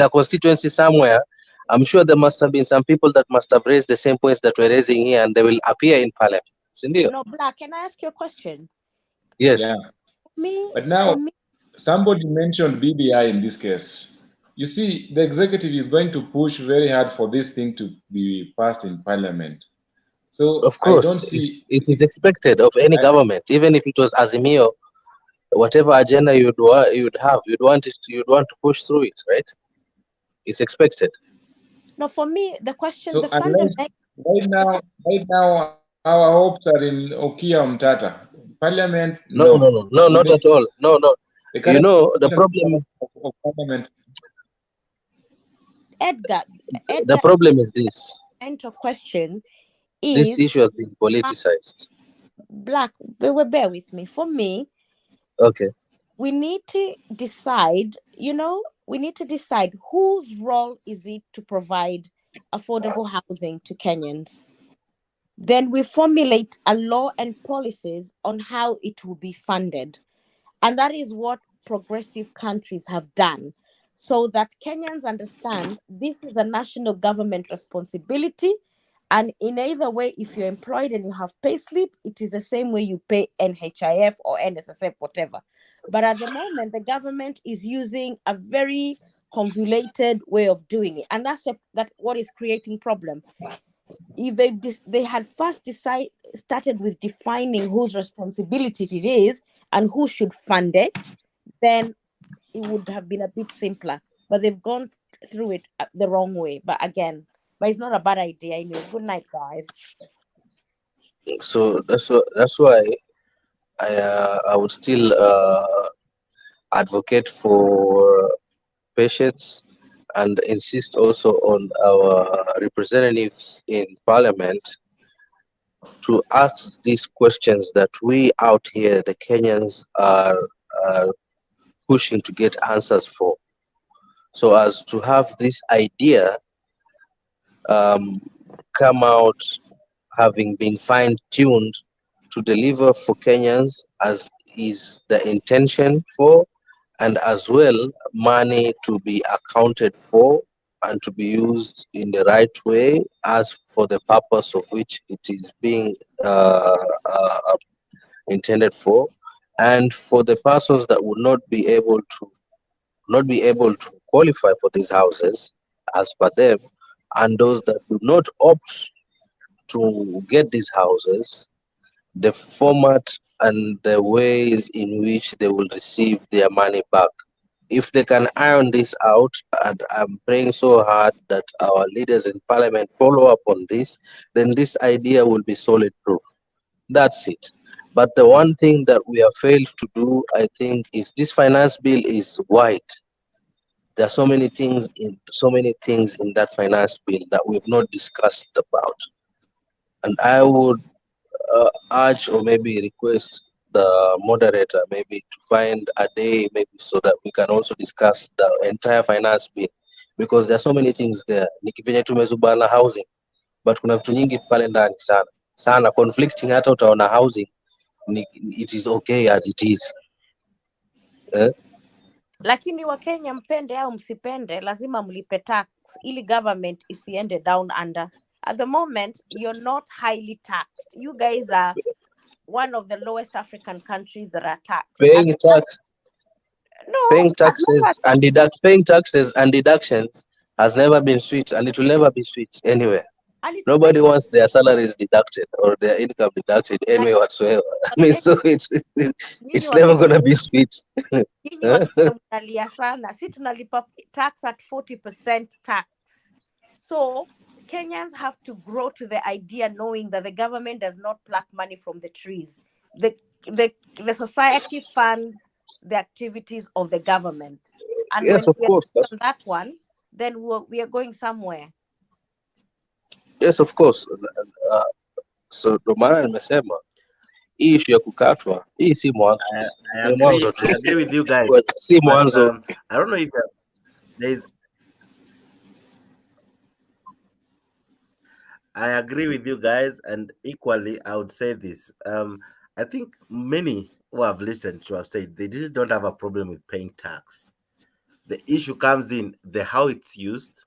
a constituency somewhere, I'm sure there must have been some people that must have raised the same points that we're raising here, and they will appear in parliament. No, Black, can I ask you a question? Yes. Yeah. Me, But now, somebody mentioned BBI in this case. You see, the executive is going to push very hard for this thing to be passed in parliament. So Of I course, don't see it is expected of any government, even if it was Azimio, whatever agenda you'd want to push through it, right? It's expected. No, for me, the question, so the unless fundamental. right now our hopes are in Okia Mtata. Parliament, No, not at all. No. The problem of parliament. Edgar, the problem is this. Enter question This is issue has been politicized. Black, bear with me. For me, okay, we need to decide, whose role is it to provide affordable housing to Kenyans. Then we formulate a law and policies on how it will be funded. And that is what progressive countries have done, so that Kenyans understand this is a national government responsibility. And in either way, if you're employed and you have payslip, it is the same way you pay NHIF or NSSF, whatever. But at the moment, the government is using a very convoluted way of doing it. And that's what is creating problem. If they had first started with defining whose responsibility it is and who should fund it, then it would have been a bit simpler. But they've gone through it the wrong way. But it's not a bad idea anyway. Good night, guys. So that's why I would still advocate for patience and insist also on our representatives in parliament to ask these questions that we out here, the Kenyans, are pushing to get answers for, so as to have this idea come out having been fine-tuned to deliver for Kenyans as is the intention for, and as well money to be accounted for and to be used in the right way as for the purpose of which it is being intended for, and for the persons that would not be able to qualify for these houses as per them, and those that do not opt to get these houses, the format and the ways in which they will receive their money back. If they can iron this out, and I'm praying so hard that our leaders in parliament follow up on this, then this idea will be solid proof. That's it. But the one thing that we have failed to do, I think, is this finance bill is wide. There are so many things in that finance bill that we've not discussed about. And I would urge or maybe request the moderator maybe to find a day maybe so that we can also discuss the entire finance bill, because there are so many things there. Nikivenye tumezubana housing, but kuna vitu nyingi pale ndani sana conflicting. Hata utaona housing it is okay as it is. Lakini Wakenya mpende au msipende lazima mlipe tax ili government isiende down under. At the moment you're not highly taxed. You guys are one of the lowest African countries that are taxed. Paying No, taxes and deductions has never been sweet, and it will never be sweet anywhere. Nobody wants their salaries deducted or their income deducted anyway whatsoever. I mean, so it's never gonna be sweet. Nyinyi Wakenya mnalia sana. Si tunalipa tax at 40% tax. So Kenyans have to grow to the idea knowing that the government does not pluck money from the trees. The society funds the activities of the government. And yes, when of we course. are on that one, then we are going somewhere. Yes, of course. So ndo maana nimesema hii issue ya kukatwa hii si mwanzo. I agree with you guys. Si mwanzo. I don't know if there's I agree with you guys, and equally I would say this. I think many who have listened to have said they really don't have a problem with paying tax. The issue comes in the how it's used,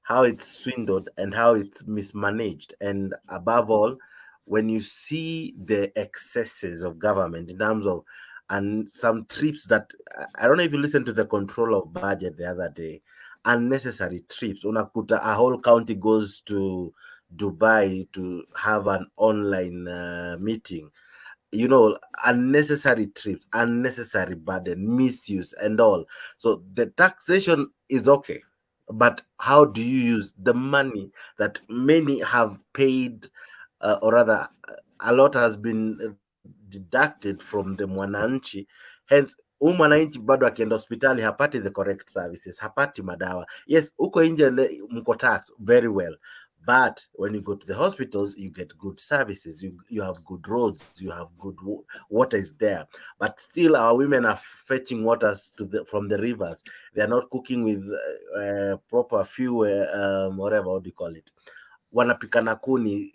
how it's swindled, and how it's mismanaged. And above all, when you see the excesses of government in terms of, and some trips that I don't know if you listened to the control of budget the other day, unnecessary trips. Unakuta a whole county goes to Dubai to have an online meeting. You know, unnecessary trips, unnecessary burden, misuse, and all. So the taxation is okay, but how do you use the money that many have paid, or rather, a lot has been deducted from the mwananchi? Hence, mwananchi bado akienda hospitali hapati the correct services, hapati madawa. Yes, uko nje mko tax very well, but when you go to the hospitals, you get good services. You have good roads. You have good water is there. But still, our women are fetching waters from the rivers. They are not cooking with proper fuel, whatever, what do you call it? Wanapika na kuni.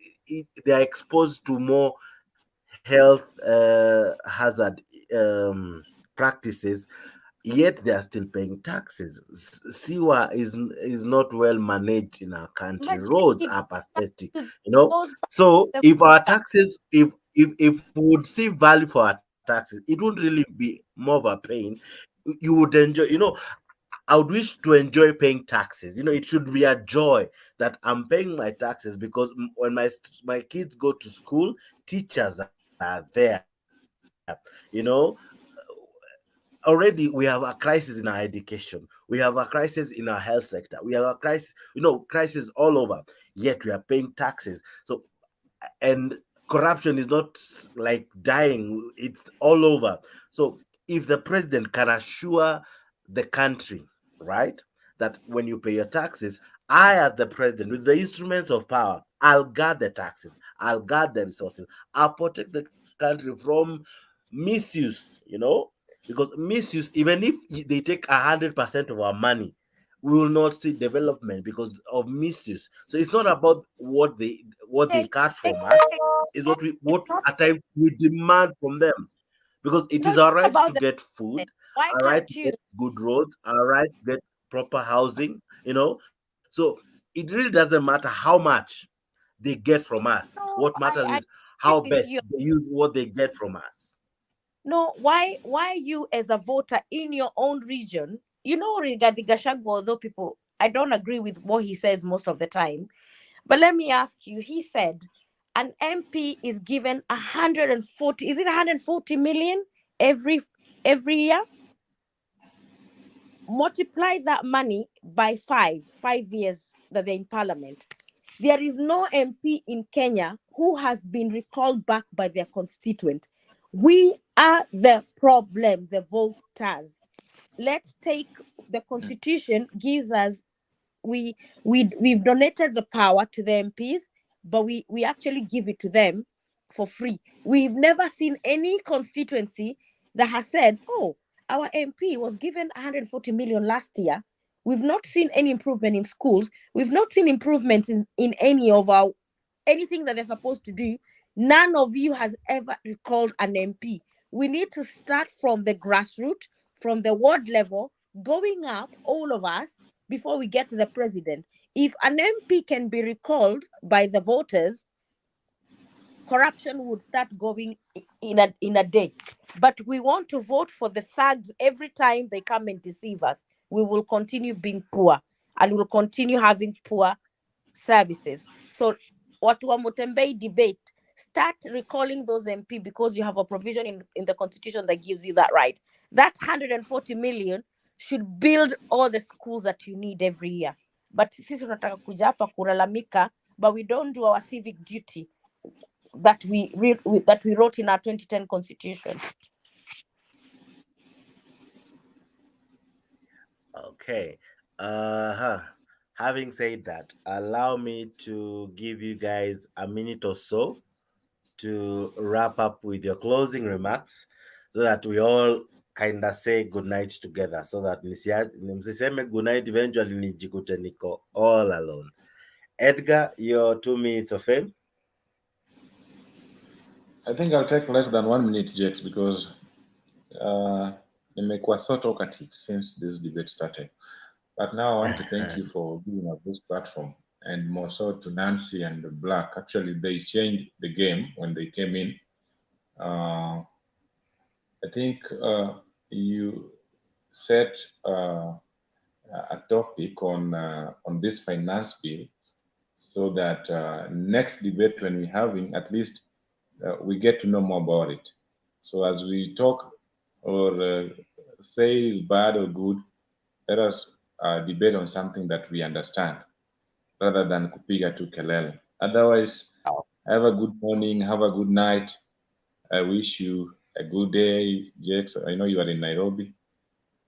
They are exposed to more health hazard practices, yet they are still paying taxes. Sewer is not well managed in our country. Roads are pathetic, you know. So if our taxes, if we would see value for our taxes, it wouldn't really be more of a pain. You would enjoy, you know. I would wish to enjoy paying taxes. You know, it should be a joy that I'm paying my taxes, because when my kids go to school, teachers are there. You know, already we have a crisis in our education. We have a crisis in our health sector. We have a crisis, crisis all over. Yet we are paying taxes. So, and corruption is not like dying, it's all over. So if the president can assure the country, right, that when you pay your taxes, I, as the president, with the instruments of power, I'll guard the taxes, I'll guard the resources, I'll protect the country from misuse, because misuse, even if they take 100% of our money, we will not see development because of misuse. So it's not about what they cut from us, is what at times we demand from them. Because it No, is it's our not right about to the get food, why our right can't to you? get good roads, our right to get proper housing, So it really doesn't matter how much they get from us. No, What matters I is how agree with best you. they use what they get from us. No, why you as a voter in your own region, regarding Gachagua, although I don't agree with what he says most of the time, but let me ask you, he said an MP is given 140, is it 140 million every year? Multiply that money by 5 years that they're in parliament. There is no MP in Kenya who has been recalled back by their constituent. We are the problem, the voters. Let's take the constitution gives us, we've donated the power to the MPs, but we actually give it to them for free. We've never seen any constituency that has said, oh, our MP was given 140 million last year. We've not seen any improvement in schools. We've not seen improvements in any of our anything that they're supposed to do. None of you has ever recalled an MP. We need to start from the grassroots, from the ward level, going up, all of us, before we get to the president. If an MP can be recalled by the voters, corruption would start going in a day. But we want to vote for the thugs every time they come and deceive us. We will continue being poor and we'll continue having poor services. So what wa Mutembei debate, start recalling those MP because you have a provision in the constitution that gives you that right. That 140 million should build all the schools that you need every year. But sisi tunataka kuja hapa kulalamika, but we don't do our civic duty that we wrote in our 2010 constitution. Okay. Having said that, allow me to give you guys a minute or so to wrap up with your closing remarks so that we all kind of say good night together, so that msiseme good night eventually nijikute niko all alone. Edgar, your 2 minutes of fame. I think I'll take less than 1 minute, Jakes, because nimekuwa so talkative since this debate started. But now I want to thank you for giving us this platform, and more so to Nancy and Black. Actually, they changed the game when they came in. I think you set a topic on this finance bill, so that next debate when we're having, at least we get to know more about it. So as we talk or say is bad or good, let us debate on something that we understand, rather than kupiga tu kelele. Otherwise, have a good morning, have a good night. I wish you a good day, Jakes. I know you are in Nairobi,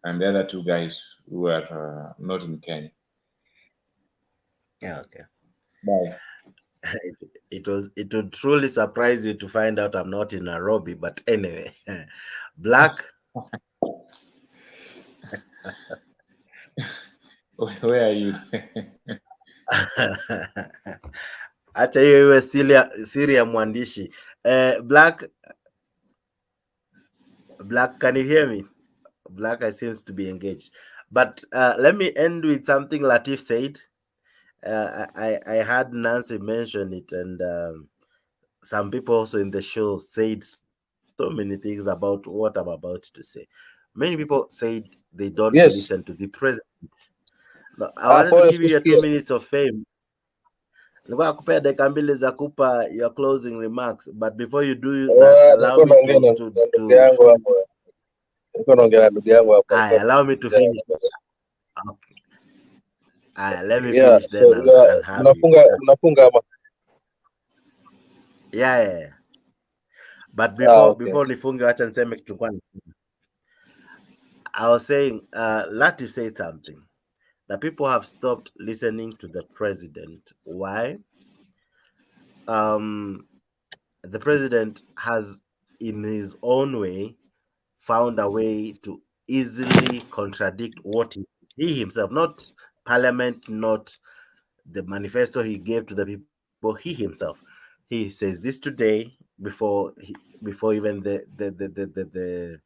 and the other two guys who are not in Kenya. Yeah, okay. Bye. It would truly surprise you to find out I'm not in Nairobi, but anyway. Black. Where are you? Acha hiyo iwe siri ya mwandishi. Black, can you hear me? Black seems to be engaged. But let me end with something Latif said. I had Nancy mention it, and some people also in the show said so many things about what I'm about to say. Many people said they don't Yes. listen to the president. Now, I wanted to give you your 2 minutes of fame. Nilikuwa nakupea dakika mbili za kupa your closing remarks, but before you do that, allow me allow me to finish. Okay. Let me finish then and have you. Yeah. But before nifunge, acha niseme kitu kwani. I was saying, Latif said something. The people have stopped listening to the president. Why? The president has, in his own way, found a way to easily contradict what he himself, not parliament, not the manifesto he gave to the people, he himself. He says this today, before even the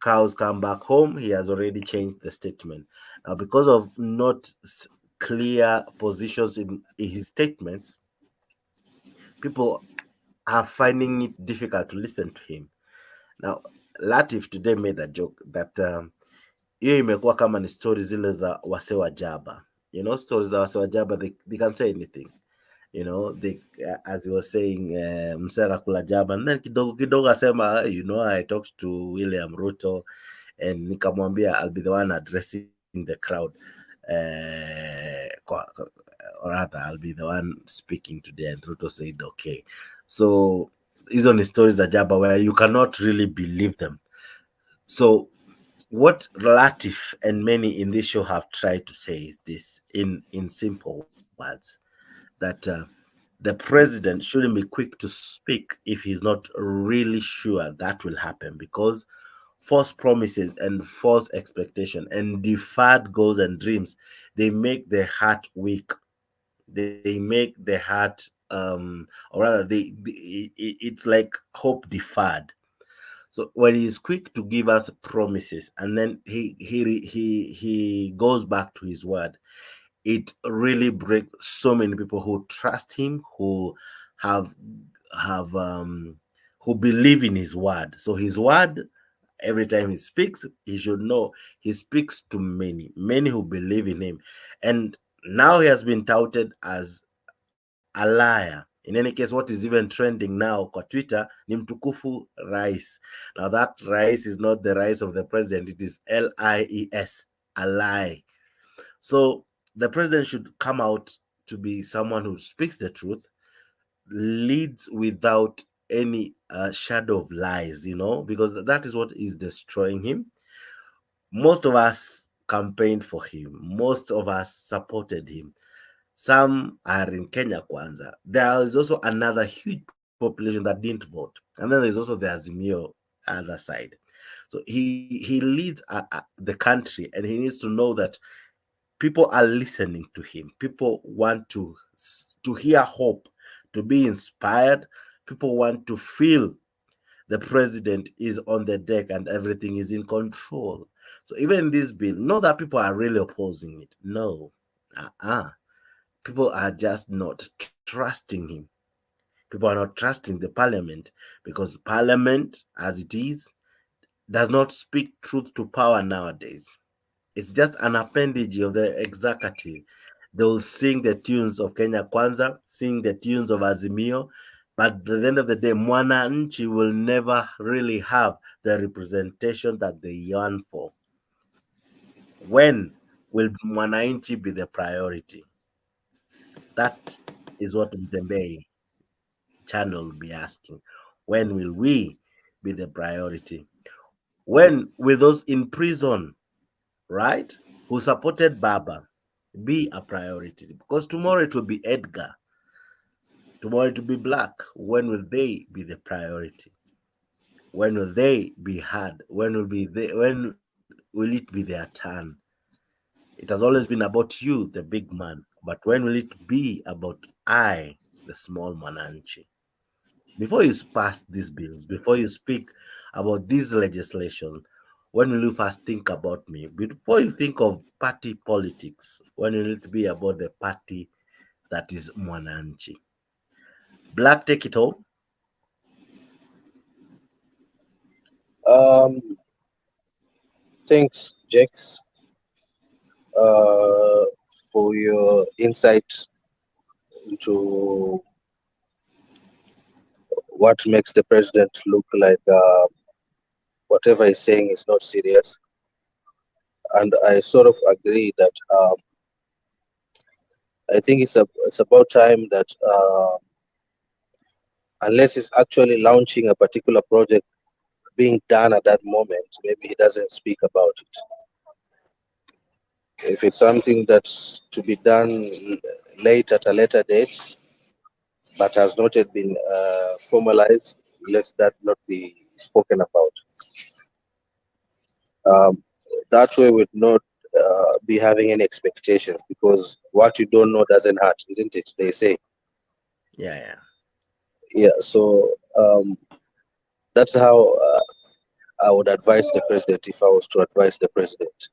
cows come back home, he has already changed the statement. Now, because of not clear positions in his statements, people are finding it difficult to listen to him. Now, Latif today made a joke that hiyo imekuwa kama ni stories zile za wase wa jaba. You know, stories za wase wa jaba, they can say anything. You know, they as you were saying, msera kula jaba, and then kidogo kidogo asema, you know, I talked to William Ruto and nikamwambia I'll be the one addressing the crowd, or rather I'll be the one speaking today, and Ruto said okay. So hizo ni stories za jaba where you cannot really believe them. So what Latif and many in this show have tried to say is this in simple words, that the president shouldn't be quick to speak if he's not really sure that will happen, because false promises and false expectation and deferred goals and dreams, they make the heart weak. They make the heart or rather it's like hope deferred. So when he's quick to give us promises and then he goes back to his word, it really breaks so many people who trust him, who have who believe in his word. So his word, every time he speaks, he should know he speaks to many who believe in him. And now he has been touted as a liar. In any case, what is even trending now kwa Twitter ni mtukufu rais. Now that rice is not the rice of the president, it is LIES, a lie. So the president should come out to be someone who speaks the truth, leads without any shadow of lies, you know, because that is what is destroying him. Most of us campaigned for him. Most of us supported him. Some are in Kenya Kwanza. There is also another huge population that didn't vote. And then there's also the Azimio other side. So he leads the country, and he needs to know that people are listening to him. People want to hear hope, to be inspired. People want to feel the president is on the deck and everything is in control. So even this bill, not that people are really opposing it. No. People are just not trusting him. People are not trusting the parliament, because parliament, as it is, does not speak truth to power nowadays. It's just an appendage of the executive. They'll sing the tunes of Kenya Kwanza, sing the tunes of Azimio, but at the end of the day, mwananchi will never really have the representation that they yearn for. When will mwananchi be the priority? That is what Mutembei channel will be asking. When will we be the priority? When will those in prison, right, who supported Baba, be a priority? Because tomorrow it will be Edgar. Tomorrow it will be Black. When will they be the priority? When will they be heard? When will it be their turn? It has always been about you, the big man. But when will it be about I, the small mwananchi? Before you pass these bills, before you speak about this legislation, when will you first think about me? Before you think of party politics, when will it be about the party that is mwananchi? Black, take it home. Thanks, Jax, for your insight into what makes the president look like whatever he's saying is not serious. And I sort of agree that I think it's about time that unless he's actually launching a particular project being done at that moment, maybe he doesn't speak about it. If it's something that's to be done late at a later date, but has not yet been formalized, let that not be spoken about. That way we'd not be having any expectations, because what you don't know doesn't hurt, isn't it? They say. Yeah. Yeah, so That's how I would advise the president if I was to advise the president.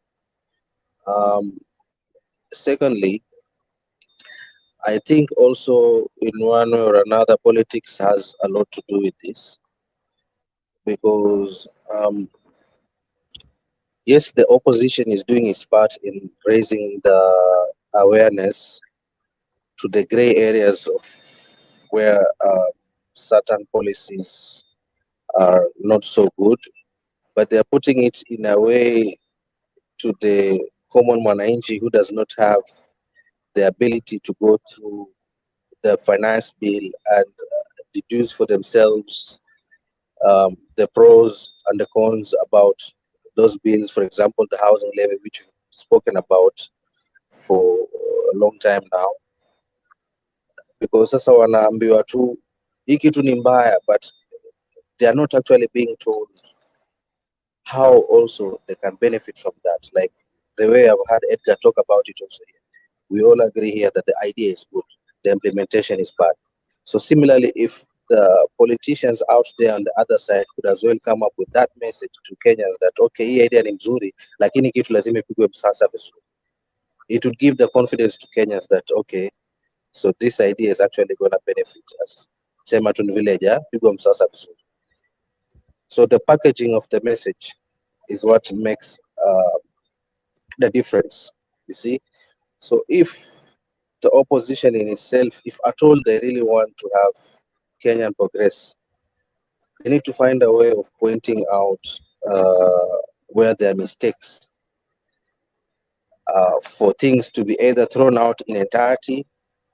Secondly, I think also in one way or another, politics has a lot to do with this, because yes, the opposition is doing its part in raising the awareness to the gray areas of where certain policies are not so good, but they're putting it in a way to the common mwananchi who does not have the ability to go through the finance bill and deduce for themselves the pros and the cons about those bills. For example, the housing levy, which we've spoken about for a long time now, because sasa wanaambiwa tu hii kitu ni mbaya, but they are not actually being told how also they can benefit from that. Like the way I've had Edgar talk about it also here. We all agree here that the idea is good, the implementation is bad. So similarly, if the politicians out there on the other side could as well come up with that message to Kenyans that okay, hii idea ni mzuri, lakini kitu lazima ipigwe msasa vizuri. It would give the confidence to Kenyans that okay, so this idea is actually going to benefit us. Sema tu ni vile pigwa msasa vizuri. So the packaging of the message is what makes the difference, you see. So if the opposition in itself, if at all they really want to have Kenyan progress, they need to find a way of pointing out where there are mistakes, for things to be either thrown out in entirety,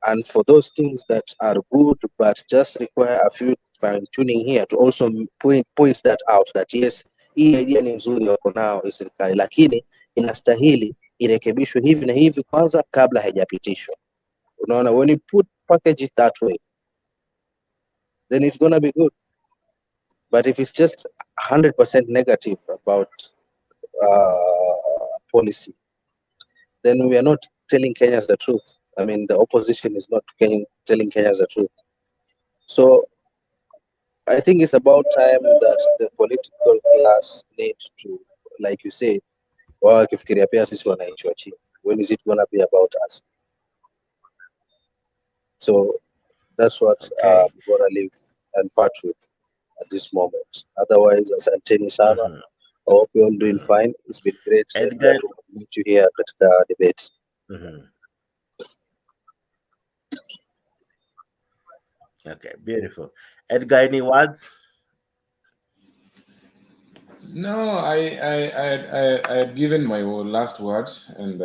and for those things that are good but just require a few fine-tuning here to also point that out, that yes, hii idea ni nzuri wako nao hii serikali, lakini inastahili irekebishwe hivi na hivi kwanza kabla haijapitishwa. Unaona, when you package it that way, then it's gonna be good. But if it's just 100% negative about policy, then we are not telling Kenyans the truth. I mean, the opposition is not telling Kenyans the truth. So I think it's about time that the political class needs to, like you said, wakifikiria pia sisi wananchi wa chini. When is it gonna be about us? So that's what I'm gonna leave and part with at this moment. Otherwise, asanteni sana. I hope you're all doing fine. It's been great to meet you here at the debate. Okay, beautiful. Edgar, any words? No, I had given my last words, and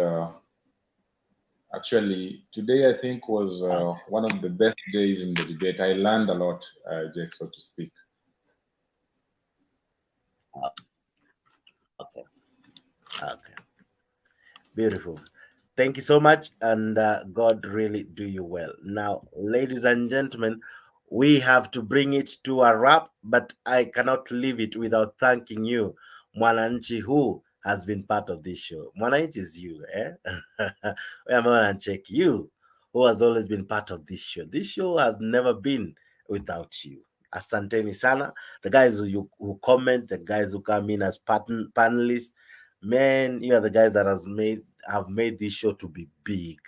actually today I think was one of the best days in the debate. I learned a lot, Jake, so to speak. Okay, beautiful. Thank you so much, and God really do you well. Now, ladies and gentlemen, we have to bring it to a wrap, but I cannot leave it without thanking you, Mwananchi, who has been part of this show. Mwananchi is you, eh? We are Mwananchi, you, who has always been part of this show. This show has never been without you. Asanteni sana. The guys who comment, the guys who come in as panelists, man, you are the guys that have made this show to be big.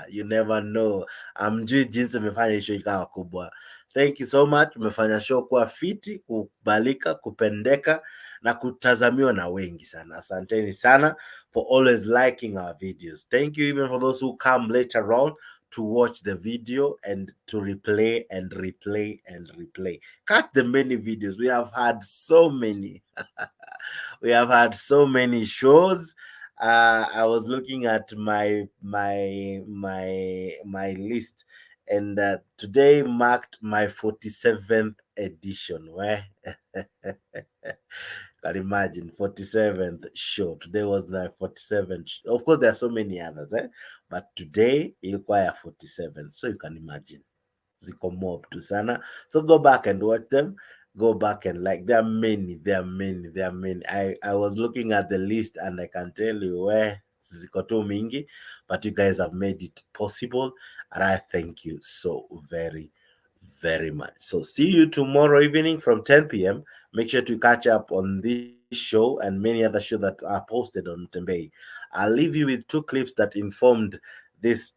You never know. Amjui jinsi umefanya show ikawa kubwa. Thank you so much. Umefanya show kuwa fiti, kubalika, kupendeka na kutazamiwa na wengi sana. Asanteni sana for always liking our videos. Thank you even for those who come later on to watch the video and to replay and replay and replay. Cut the many videos. We have had so many. We have had so many shows. I was looking at my list, and today marked my 47th edition. Where can imagine 47th show. Today was my 47th. Of course, there are so many others, but today ilikuwa 47th. So you can imagine. Ziko mob tu sana. So go back and watch them. Go back and like, there are many. I was looking at the list and I can tell you where ziko tu mingi, but you guys have made it possible, and I thank you so very, very much. So see you tomorrow evening from 10 p.m. Make sure to catch up on this show and many other shows that are posted on Mutembei. I'll leave you with 2 clips that informed this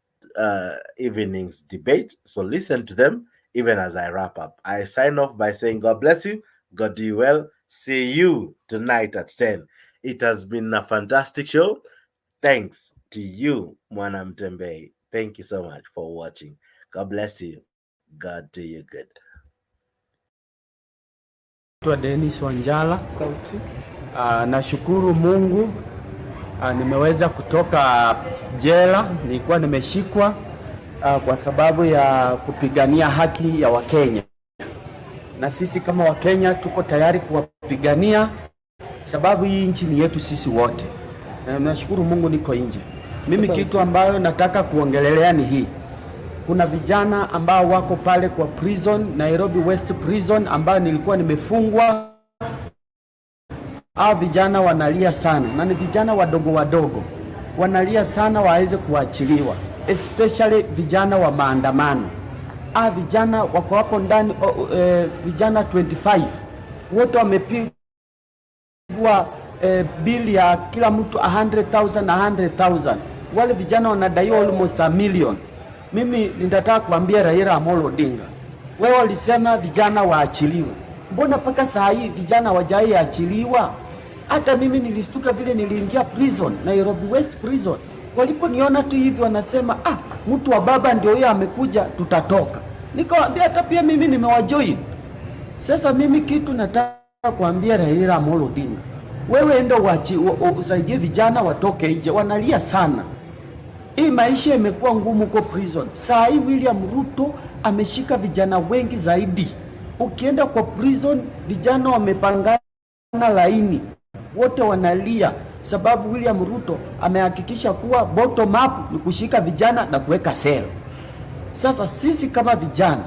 evening's debate. So listen to them even as I wrap up. I sign off by saying God bless you, God do you well. See you tonight at 10. It has been a fantastic show. Thanks to you, Mwana Mutembei. Thank you so much for watching. God bless you. God do you good. Dennis Wanjala. Sauti. Nashukuru Mungu nimeweza kutoka jela. Nilikuwa nimeshikwa kwa sababu ya kupigania haki ya Wakenya, na sisi kama Wakenya tuko tayari kuwapigania, sababu hii nchi ni yetu sisi wote. Nashukuru Mungu niko nje. Mimi kitu ambayo nataka kuongelelea ni hii. Kuna vijana ambao wako pale kwa prison, Nairobi West Prison, ambao nilikuwa nimefungwa. Hao vijana wanalia sana, na ni vijana wadogo wanalia sana waweze kuachiliwa, especially vijana wa maandamano. Vijana wako hapo ndani, vijana 25 wote wamepigwa bili ya kila mtu 100,000. Wale vijana wanadai almost $1 million. Mimi nitataka kuambia Raila Amolo Odinga, wewe walisema vijana waachiliwe, mbona mpaka saa hii vijana wajai achiliwa? Hata mimi nilistuka vile niliingia prison, Nairobi West Prison. Waliponiona tu hivi wanasema mtu wa baba ndio huyo amekuja, tutatoka. Nikawaambia hata pia mimi nimewajoin. Sasa mimi kitu nataka kuambia Raila Amolo Odinga, wewe enda usaidie vijana watoke nje, wanalia sana. Hii maisha imekuwa ngumu kwa prison. Saa hii William Ruto ameshika vijana wengi zaidi. Ukienda kwa prison, vijana wamepangana laini, wote wanalia sababu William Ruto amehakikisha kuwa bottom up ni kushika vijana na kuweka cell. Sasa sisi kama vijana,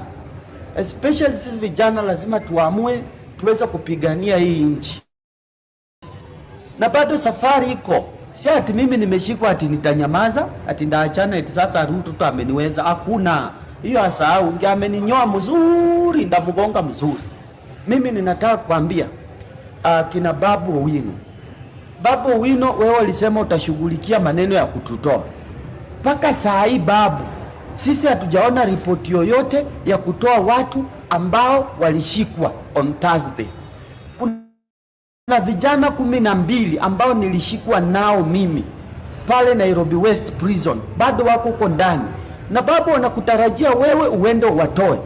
especially sisi vijana, lazima tuamue tuweze kupigania hii nchi. Na bado safari iko. Si ati mimi nimeshikwa ati nitanyamaza, ati ndaachana eti sasa Ruto tu ameniweza. Hakuna. Hiyo asahau, ameninyoa mzuri, ndamgonga mzuri. Mimi ninataka kuambia kina Babu Owino. Babu Owino, wewe ulisema utashughulikia maneno ya kututoa. Paka saa hii Babu, sisi hatujaona ripoti yoyote ya kutoa watu ambao walishikwa on Thursday. Na vijana 12 ambao nilishikwa nao mimi pale Nairobi West Prison bado wako huko ndani, na Babu wanakutarajia wewe uende watoe.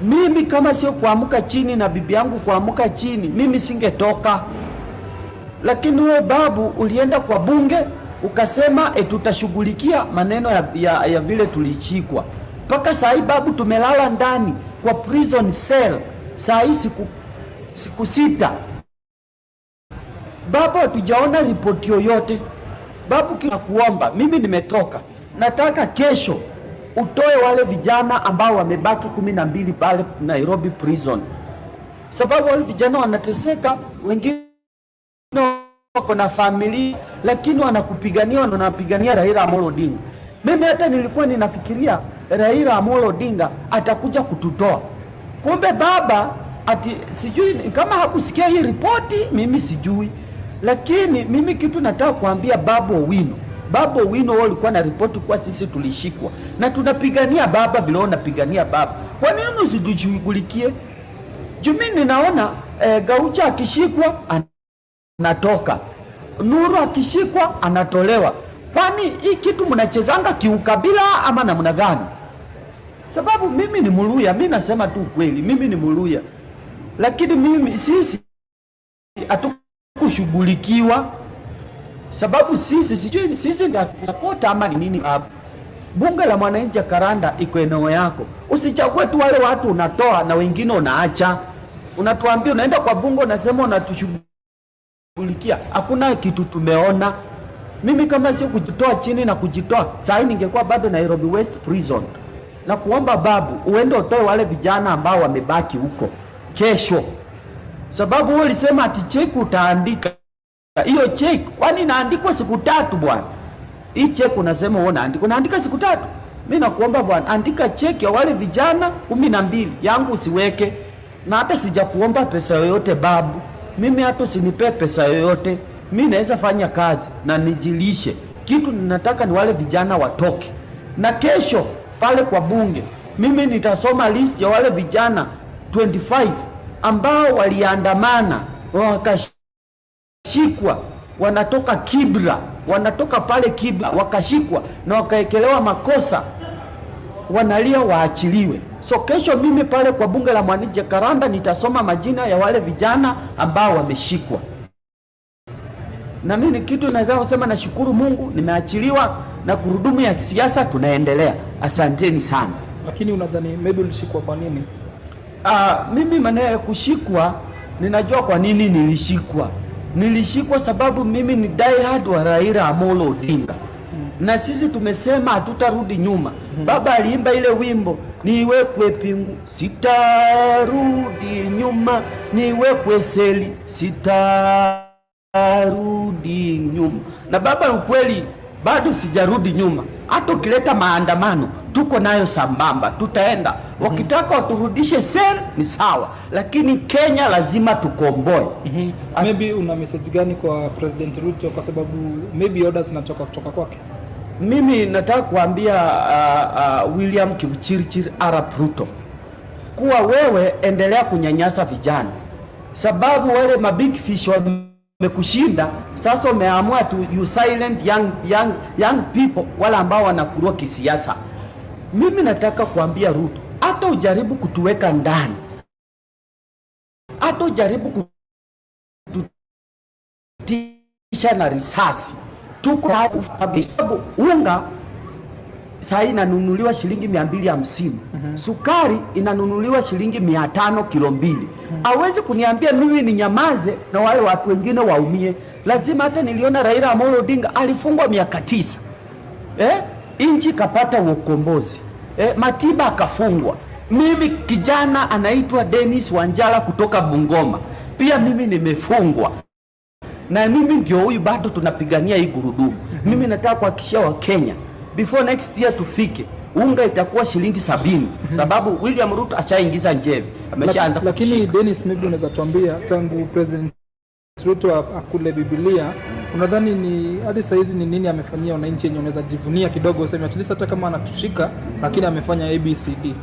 Mimi kama sio kuamka chini na bibi yangu kuamka chini, mimi singetoka. Lakini wewe Babu ulienda kwa bunge ukasema tutashughulikia maneno ya vile tulishikwa. Paka saa hii Babu tumelala ndani kwa prison cell saa hii siku 6. Babu hatujaona ripoti yoyote. Babu, kuomba, mimi nimetoka. Nataka kesho utoe wale vijana ambao wamebaki 12 pale Nairobi prison. Sababu wale vijana wanateseka, wengine wako na familia, lakini wanapigania Raila Amolo Odinga. Mimi hata nilikuwa ninafikiria Raila Amolo Odinga atakuja kututoa. Kumbe baba ati sijui kama hakusikia hii ripoti, mimi sijui. Lakini mimi kitu nataka kuambia Babu Owino. Babu Owino wao walikuwa na ripoti kwa sisi tulishikwa. Na tunapigania baba vile wanapigania baba. Kwa nini usijishughulikie? Mimi ninaona Gaucho akishikwa anatoka. Nuru akishikwa anatolewa. Kwani hii kitu mnachezanga kiukabila ama namna gani? Sababu mimi ni Muluya, mimi nasema tu kweli, mimi ni Muluya. Lakini mimi sisi kushughulikiwa sababu sisi ndio support ama ni nini? Bunge la mwananchi ya Karanda iko eneo yako. Usichague tu wale watu unatoa na wengine unaacha. Unatuambia unaenda kwa bunge unasema unatushughulikia. Hakuna kitu tumeona. Mimi kama sio kujitoa chini na kujitoa, sasa ningekuwa bado Nairobi West Prison. Na kuomba Babu uende utoe wale vijana ambao wamebaki huko kesho. Sababu wewe ulisema ati check utaandika. Hiyo check kwani inaandikwa siku 3 bwana? Hii check unasema wewe unaandika siku 3. Mimi nakuomba bwana, andika cheki ya wale vijana 12 yangu usiweke, na hata sijakuomba pesa yoyote babu. Mimi hata usinipe pesa yoyote, mimi naweza fanya kazi na nijilishe. Kitu ninataka ni wale vijana watoke, na kesho pale kwa bunge mimi nitasoma list ya wale vijana 25 ambao waliandamana wakashikwa, wanatoka Kibra, wanatoka pale Kibra wakashikwa na wakaekelewa makosa, wanalia waachiliwe. So kesho mimi pale kwa bunge la Mwanije Karanda nitasoma majina ya wale vijana ambao wameshikwa. Na mimi kitu naweza kusema, nashukuru Mungu nimeachiliwa na kurudumu ya siasa tunaendelea. Asanteni sana. Lakini unadhani maybe ulishikwa kwa nini? Mimi maana ya kushikwa ninajua kwa nini nilishikwa. Nilishikwa sababu mimi ni die hard wa Raila Amolo Odinga. Na sisi tumesema hatutarudi nyuma. Baba aliimba ile wimbo, niwekwe pingu sitarudi nyuma, niwekwe seli sitarudi nyuma. Na baba, ukweli bado sijarudi nyuma. Hata ukileta maandamano tuko nayo sambamba, tutaenda. Wakitaka waturudishe sel ni sawa, lakini Kenya lazima tukomboe. Maybe una message gani kwa President Ruto, kwa sababu maybe orders zinatoka kutoka kwake? Mimi nataka kuambia William Kipchirchir Arap Ruto kuwa wewe endelea kunyanyasa vijana, sababu wale mabig fish wamekushinda. Sasa umeamua tu you silent young people, wala ambao wanakurua kisiasa. Mimi nataka kuambia Ruto, hata ujaribu kutuweka ndani, hata ujaribu kututisha na risasi, tuko unga saa inanunuliwa shilingi 250. Sukari inanunuliwa shilingi 500 kilo 2. Hawezi kuniambia mimi ni nyamaze na wale watu wengine waumie. Lazima. Hata niliona Raila Amolo Odinga alifungwa miaka 9. Inchi kapata ukombozi. Matiba akafungwa. Mimi kijana anaitwa Dennis Wanjala kutoka Bungoma, pia mimi nimefungwa. Na mimi ndio huyu bado tunapigania hii gurudumu. Mimi nataka kuhakikishia wa Kenya before next year tufike, unga itakuwa shilingi 70, sababu William Ruto ashaingiza njeve, ameshaanza. Lakini Dennis, maybe unaweza tuambia tangu President Ruto akule Biblia, unadhani ni hadi saa hizi ni nini amefanyia wananchi yenye unaweza jivunia kidogo, useme at least hata kama anatushika lakini amefanya ABCD?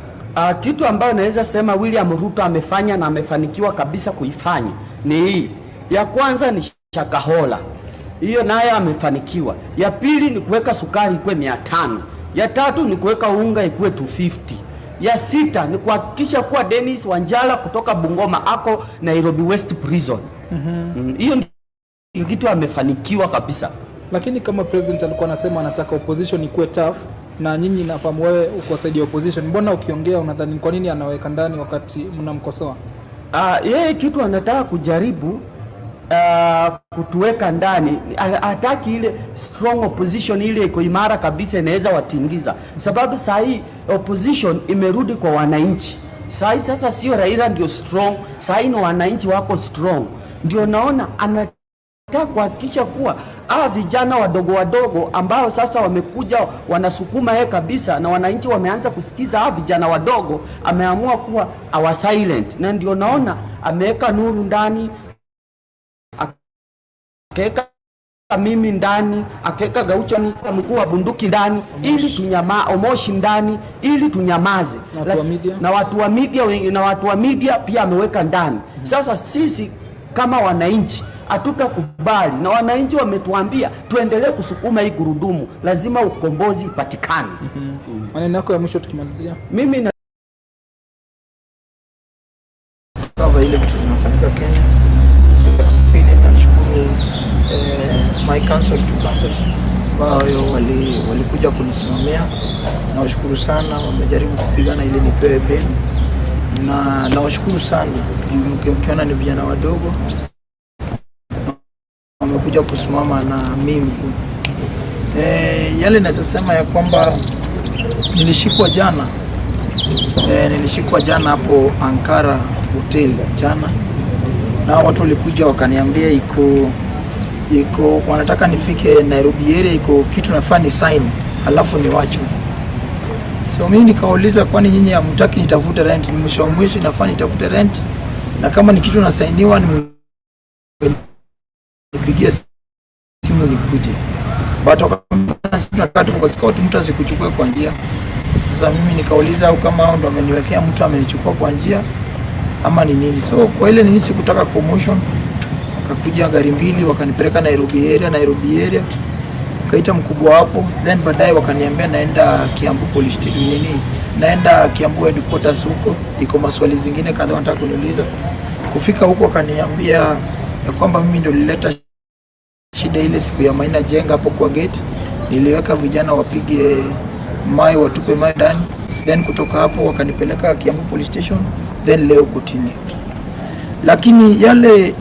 Kitu ambayo naweza sema William Ruto amefanya na amefanikiwa kabisa kuifanya ni hii. Ya kwanza ni Shakahola, hiyo nayo amefanikiwa. Ya pili ni kuweka sukari ikuwe 500. Ya tatu ni kuweka unga ikuwe 250. Ya sita ni kuhakikisha kuwa Dennis Wanjala kutoka Bungoma ako Nairobi West Prison. Hiyo ndio kitu amefanikiwa kabisa. Lakini kama president alikuwa anasema anataka opposition ikuwe tough, na nyinyi nafahamu wewe uko side ya opposition, mbona ukiongea unadhani kwa nini anaweka ndani wakati mnamkosoa? Yeye kitu anataka kujaribu kutuweka ndani, hataki ile strong opposition ile iko imara kabisa inaweza watingiza, sababu saa hii opposition imerudi kwa wananchi. Saa hii sasa sio Raila ndio strong, saa hii ni wananchi wako strong. Ndio naona anataka kuhakikisha kuwa vijana wadogo ambao sasa wamekuja wanasukuma yeye kabisa, na wananchi wameanza kusikiza vijana wadogo, ameamua kuwa silent. Na ndio naona ameweka Nuru ndani, akaweka mimi ndani, akaweka Gaucho mkuu wa bunduki ndani, ili Omoshi ndani, ili tunyamaze. Na watu wa media pia ameweka ndani. Sasa sisi kama wananchi hatutakubali, na wananchi wametuambia tuendelee kusukuma hii gurudumu, lazima ukombozi ipatikane. Maneno yako ya mwisho tukimalizia. Mimi na kama ile vitu zinafanyika Kenya, pili nashukuru my council to councils ambao walikuja kunisimamia, na washukuru sana, wamejaribu kupigana ili nipewe bail, na nawashukuru sana. Ukiona ni vijana wadogo wamekuja kusimama na mimi. Yale naweza sema ya kwamba nilishikwa jana hapo Ankara hotel jana, na watu walikuja wakaniambia iko wanataka nifike Nairobi area, iko kitu nafaa ni sign alafu ni wachwe. So mimi nikauliza, kwani nyinyi hamtaki nitafute rent? Ni mwisho wa mwezi nafaa nitafute rent, na kama ni kitu nasainiwa nipigie simu nikuje. But wakati kwa scout mtu asikuchukue kwa njia. Sasa mimi nikauliza, au kama hao ndo ameniwekea mtu amenichukua kwa njia ama ni nini? So kwa ile nini sikutaka commotion, akakuja gari mbili wakanipeleka Nairobi area, kaita mkubwa hapo, then baadaye wakaniambia naenda Kiambu police station nini, naenda Kiambu headquarters huko, iko maswali zingine kadhaa wanataka kuniuliza. Kufika huko wakaniambia ya kwamba mimi ndio nilileta shida ile siku ya Maina Jenga hapo kwa gate, niliweka vijana wapige mai, watupe mai ndani, then kutoka hapo wakanipeleka Kiambu police station, then leo kotini. Lakini yale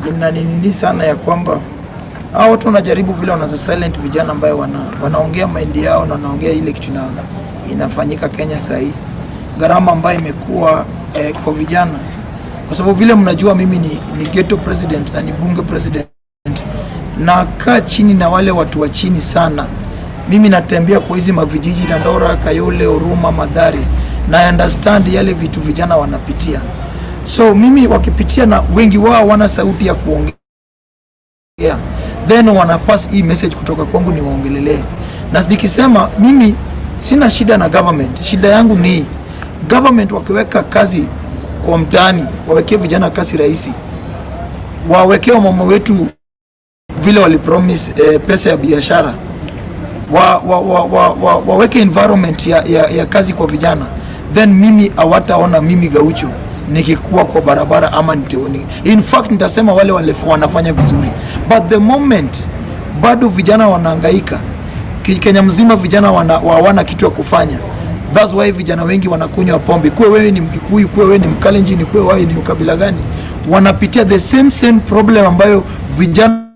inanini sana ya kwamba hao watu wanajaribu vile wanaza silent vijana ambao wanaongea mind yao na wanaongea ile kitu inafanyika Kenya sasa hii. Gharama ambayo imekuwa kwa vijana, kwa sababu vile mnajua mimi ni ghetto president na ni bunge president, na kaa chini na wale watu wa chini sana. Mimi natembea kwa hizi mavijiji na Ndora, Kayole, Huruma, Madhari, na understand yale vitu vijana wanapitia. So mimi wakipitia, na wengi wao wana sauti ya kuongea, then wanapass hii message kutoka kwangu ni waongelelee. Na nikisema mimi sina shida na government, shida yangu ni government wakiweka kazi kwa mtaani, wawekee vijana kazi rahisi, wawekee mama wetu vile walipromise pesa ya biashara, waweke environment ya kazi kwa vijana, then mimi hawataona mimi Gaucho nikikuwa kwa barabara ama niteoni. In fact nitasema wale wanafanya vizuri, but the moment bado vijana wanahangaika Kenya mzima, vijana wana kitu ya kufanya. That's why vijana wengi wanakunywa pombe, kuwe wewe ni Mkikuyu, kuwe wewe ni Mkalenjin, kuwe wewe ni ukabila gani, wanapitia the same problem ambayo vijana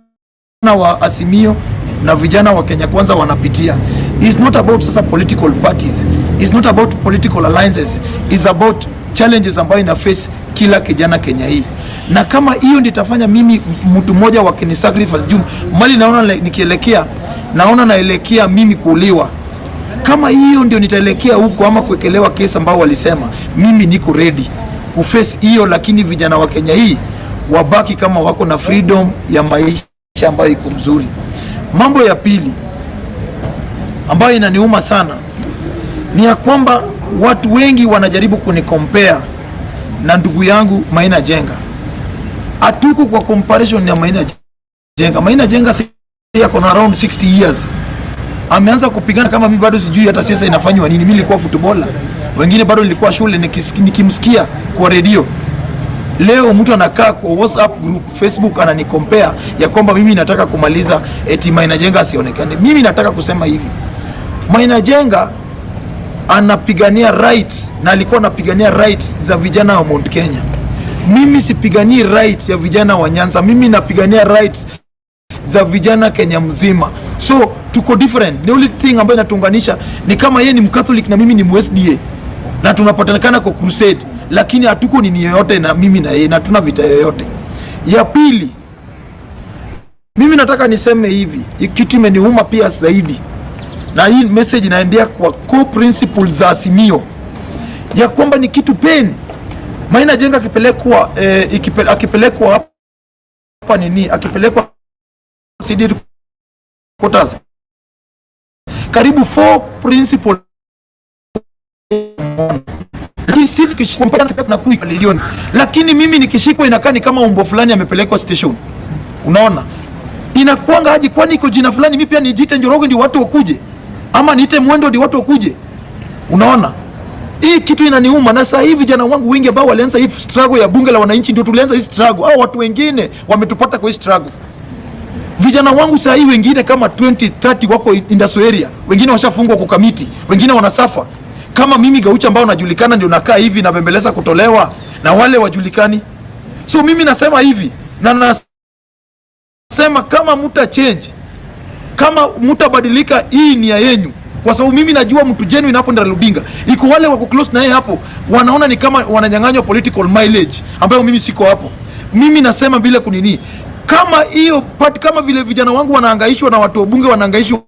wa Azimio na vijana wa Kenya Kwanza wanapitia. It's not about sasa political parties, it's not about political alliances, it's about challenges ambayo ina face kila kijana Kenya hii. Na kama hiyo ndio itafanya mimi mtu mmoja wa kini sacrifice juu mali naona nikielekea, naona naelekea mimi kuuliwa, kama hiyo ndio nitaelekea huko ama kuwekelewa kesi ambao walisema, mimi niko ready kuface hiyo. Lakini vijana wa Kenya hii wabaki kama wako na freedom ya maisha ambayo iko mzuri. Mambo ya pili ambayo inaniuma sana ni ya kwamba watu wengi wanajaribu kunicompare na ndugu yangu Maina Jenga. Atuko kwa comparison ya Maina Jenga. Maina Jenga yako na around 60 years. Ameanza kupigana kama mimi bado sijui hata siasa inafanywa nini. Mimi nilikuwa footballer. Wengine bado nilikuwa shule nikimsikia kwa radio. Leo mtu anakaa kwa WhatsApp group, Facebook ananicompare ya kwamba mimi nataka kumaliza eti Maina Jenga asionekane. Mimi nataka kusema hivi. Maina Jenga anapigania rights na alikuwa anapigania rights za vijana wa Mount Kenya. Mimi sipiganii rights ya vijana wa Nyanza, mimi napigania rights za vijana Kenya mzima. So tuko different. The only thing ambayo inatuunganisha ni kama yeye ni Mcatholic na mimi ni MSDA, na tunapatikana kwa crusade, lakini hatuko nini yoyote na mimi na yeye, na tuna vita yoyote. Ya pili, mimi nataka niseme hivi, kitu imeniuma pia zaidi, na hii message inaendea kwa core principles za Azimio, ya kwamba ni kitu pain Maina Jenga akipelekwa hapa nini, akipelekwa CD quotas karibu 4 principles. Sisi kishikwa na kui milioni, lakini mimi nikishikwa inakaa ni kama umbo fulani amepelekwa station. Unaona inakuanga aje? Kwani iko jina fulani mimi pia nijiite Njoroge ndio watu wakuje, ama niite Mwendo ndio watu wakuje? Unaona hii kitu inaniuma. Na sasa hivi vijana wangu wengi ambao walianza hii struggle ya bunge la wananchi ndio tulianza hii struggle, au watu wengine wametupata kwa hii struggle. Vijana wangu sasa hivi wengine kama 20-30 wako industrial area, wengine washafungwa kwa kamiti, wengine wanasafa. Kama mimi Gaucho ambao najulikana ndio nakaa hivi na bembeleza kutolewa na wale wajulikani. So mimi nasema hivi, na nasema kama muta change, kama mutabadilika, hii ni ya yenu. Kwa sababu mimi najua mtu genuine hapo ndani Lubinga. Iko wale wako close na yeye hapo, wanaona ni kama wananyang'anywa political mileage ambayo mimi siko hapo. Mimi nasema bila kunini, kama hiyo part, kama vile vijana wangu wanahangaishwa na watu wa bunge wanahangaishwa,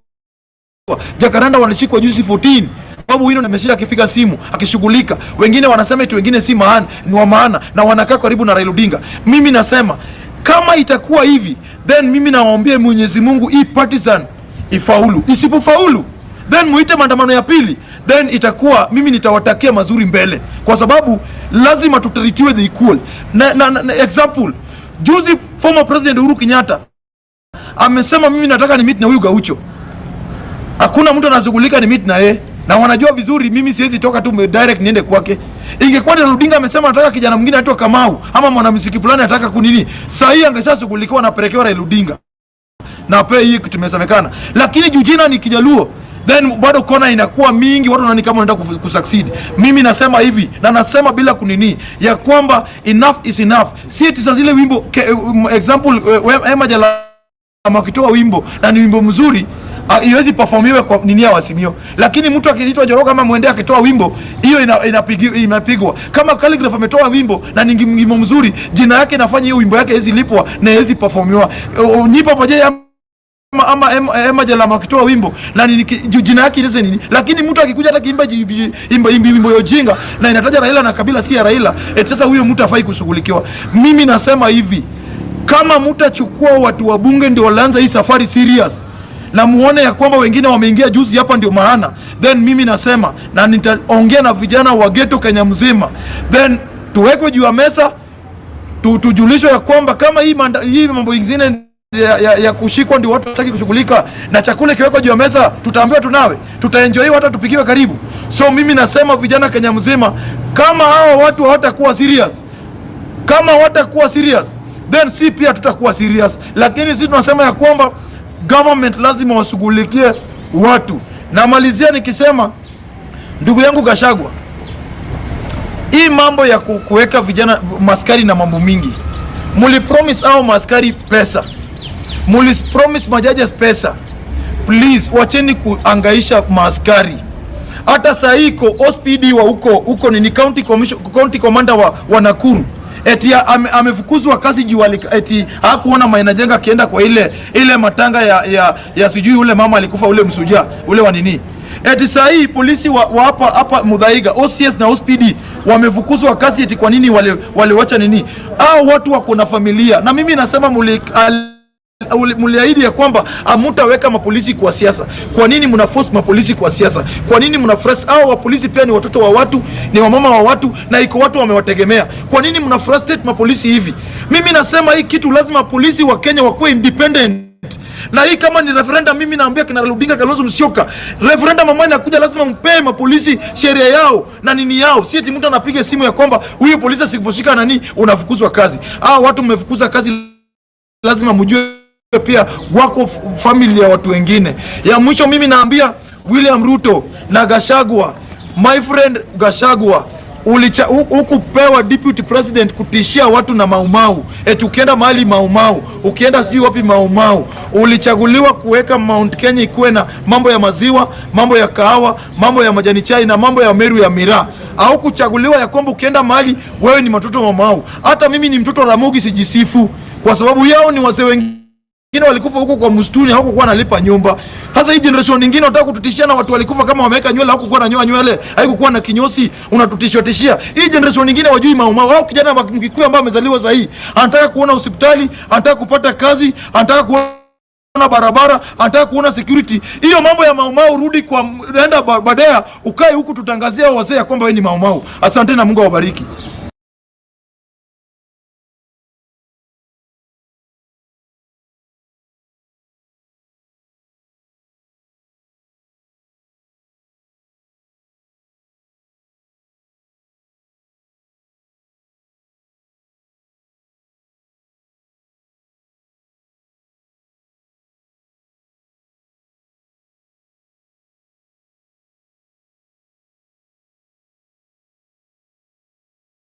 Jacaranda wanashikwa juzi 14, sababu Wino ameshinda akipiga simu akishughulika. Wengine wanasema eti wengine si maana, ni wa maana na wanakaa karibu na Raila Odinga. Mimi nasema kama itakuwa hivi, then mimi nawaambia Mwenyezi Mungu hii partisan ifaulu. Isipofaulu, then muite maandamano ya pili, then itakuwa mimi nitawatakia mazuri mbele, kwa sababu lazima tutaritiwe the equal. Na example, juzi former president Uhuru Kenyatta amesema mimi nataka ni meet na huyu Gaucho. Hakuna mtu anazungulika ni meet na yeye, na wanajua vizuri mimi siwezi toka tu direct niende kwake. Ingekuwa Raila Odinga amesema nataka kijana mwingine anaitwa Kamau ama mwanamuziki fulani anataka kunini, saa hii angeshashughulikiwa na pelekwa Raila Odinga na pay hii kutumesemekana. Lakini jujina ni Kijaluo, then bado kona inakuwa mingi, watu wanani kama wanaenda kusucceed. Mimi nasema hivi, na nasema bila kunini, ya kwamba enough is enough. Si eti zile wimbo example Emma Jala makitoa wimbo na ni wimbo mzuri, iwezi performiwe kwa nini ya Wasimio. Lakini mtu akiitwa Joroga kama Mwende akitoa wimbo, hiyo inapigwa. Kama Calligraph ametoa wimbo na ni wimbo mzuri, jina yake inafanya hiyo wimbo yake hizi lipwa na hizi performiwa. Nyipa pamoja ama Emma Jala makitoa wimbo na jina yake ile nini. Lakini mtu akikuja hata kiimba wimbo ya ujinga na inataja Raila na kabila si ya Raila, sasa huyo mtu afai kushughulikiwa. Mimi nasema hivi, kama mtachukua watu wa bunge ndio walaanza hii safari serious, na muone ya kwamba wengine wameingia juzi hapa ndio maana, then mimi nasema na nitaongea na vijana wa ghetto Kenya mzima, then tuwekwe juu ya mesa, tujulishwe ya kwamba kama hii mambo mengine ya kushikwa ndio watu wataki kushughulika, na chakula kiwekwa juu ya mesa, tutaambiwa tunawe, tutaenjoy hata tupikiwe karibu. So mimi nasema vijana Kenya mzima, kama hao watu hawatakuwa serious, then si pia tutakuwa serious. Lakini sisi tunasema ya kwamba government lazima washughulikie watu. Na malizia nikisema, ndugu yangu Gachagua, hii mambo ya kuweka vijana maskari na mambo mingi, muli promise au maskari pesa, muli promise majaji pesa. Please wacheni kuangaisha maskari. Hata saa hii OSPD wa huko ni county commander wa Nakuru, eti amefukuzwa kazi juu eti hakuona mainajenga akienda kwa ile matanga ya sijui ule mama alikufa ule msuja ule wa nini. Eti saa hii polisi wa hapa Mudhaiga, OCS na OSPD wamefukuzwa kazi eti kwa nini waliwacha nini? Hao watu wako na familia, na mimi nasema muliahidi ya kwamba hamtaweka mapolisi kwa siasa. Kwa nini mna force mapolisi kwa siasa? Kwa nini mna force? Hao wa polisi pia ni watoto wa watu, ni wamama wa watu, na iko watu wamewategemea. Kwa nini mna frustrate mapolisi hivi? Mimi nasema hii kitu lazima polisi wa Kenya wakuwe independent. Na hii kama ni referendum, mimi naambia kina Raila Odinga, Kalonzo Musyoka, referendum ambayo inakuja lazima mpe mapolisi sheria yao na nini yao. Si eti mtu anapiga simu ya kwamba huyo polisi asiposhika nani unafukuzwa kazi. Watu mmefukuza kazi, lazima mjue pia wako family ya watu wengine. Ya mwisho mimi naambia William Ruto na Gachagua, my friend Gachagua, hukupewa deputy president kutishia watu na maumau. Eti ukienda mahali maumau, ukienda sijui wapi maumau. Ulichaguliwa kuweka Mount Kenya ikuwe na mambo ya maziwa, mambo ya kahawa, mambo ya majani chai na mambo ya meru ya miraa. Au kuchaguliwa ya kwamba ukienda mahali wewe ni mtoto wa mau. Hata mimi ni mtoto Ramogi, sijisifu kwa sababu yao ni wazee wengine walikufa huko kwa msituni, hawakuwa nalipa nyumba. Sasa hii generation nyingine wanataka kututishia na watu walikufa kama wameweka nywele, hawakuwa na nywele, haikuwa na kinyosi, unatutishia. Hii generation nyingine wajui maumau. Wao kijana Mkikuyu ambaye amezaliwa sasa hii anataka kuona hospitali, anataka kupata kazi, anataka kuona barabara, anataka kuona security. Hiyo mambo ya maumau, rudi kwa naenda baadaye ukae huku tutangazia wazee ya kwamba wewe ni maumau. Asante na Mungu awabariki.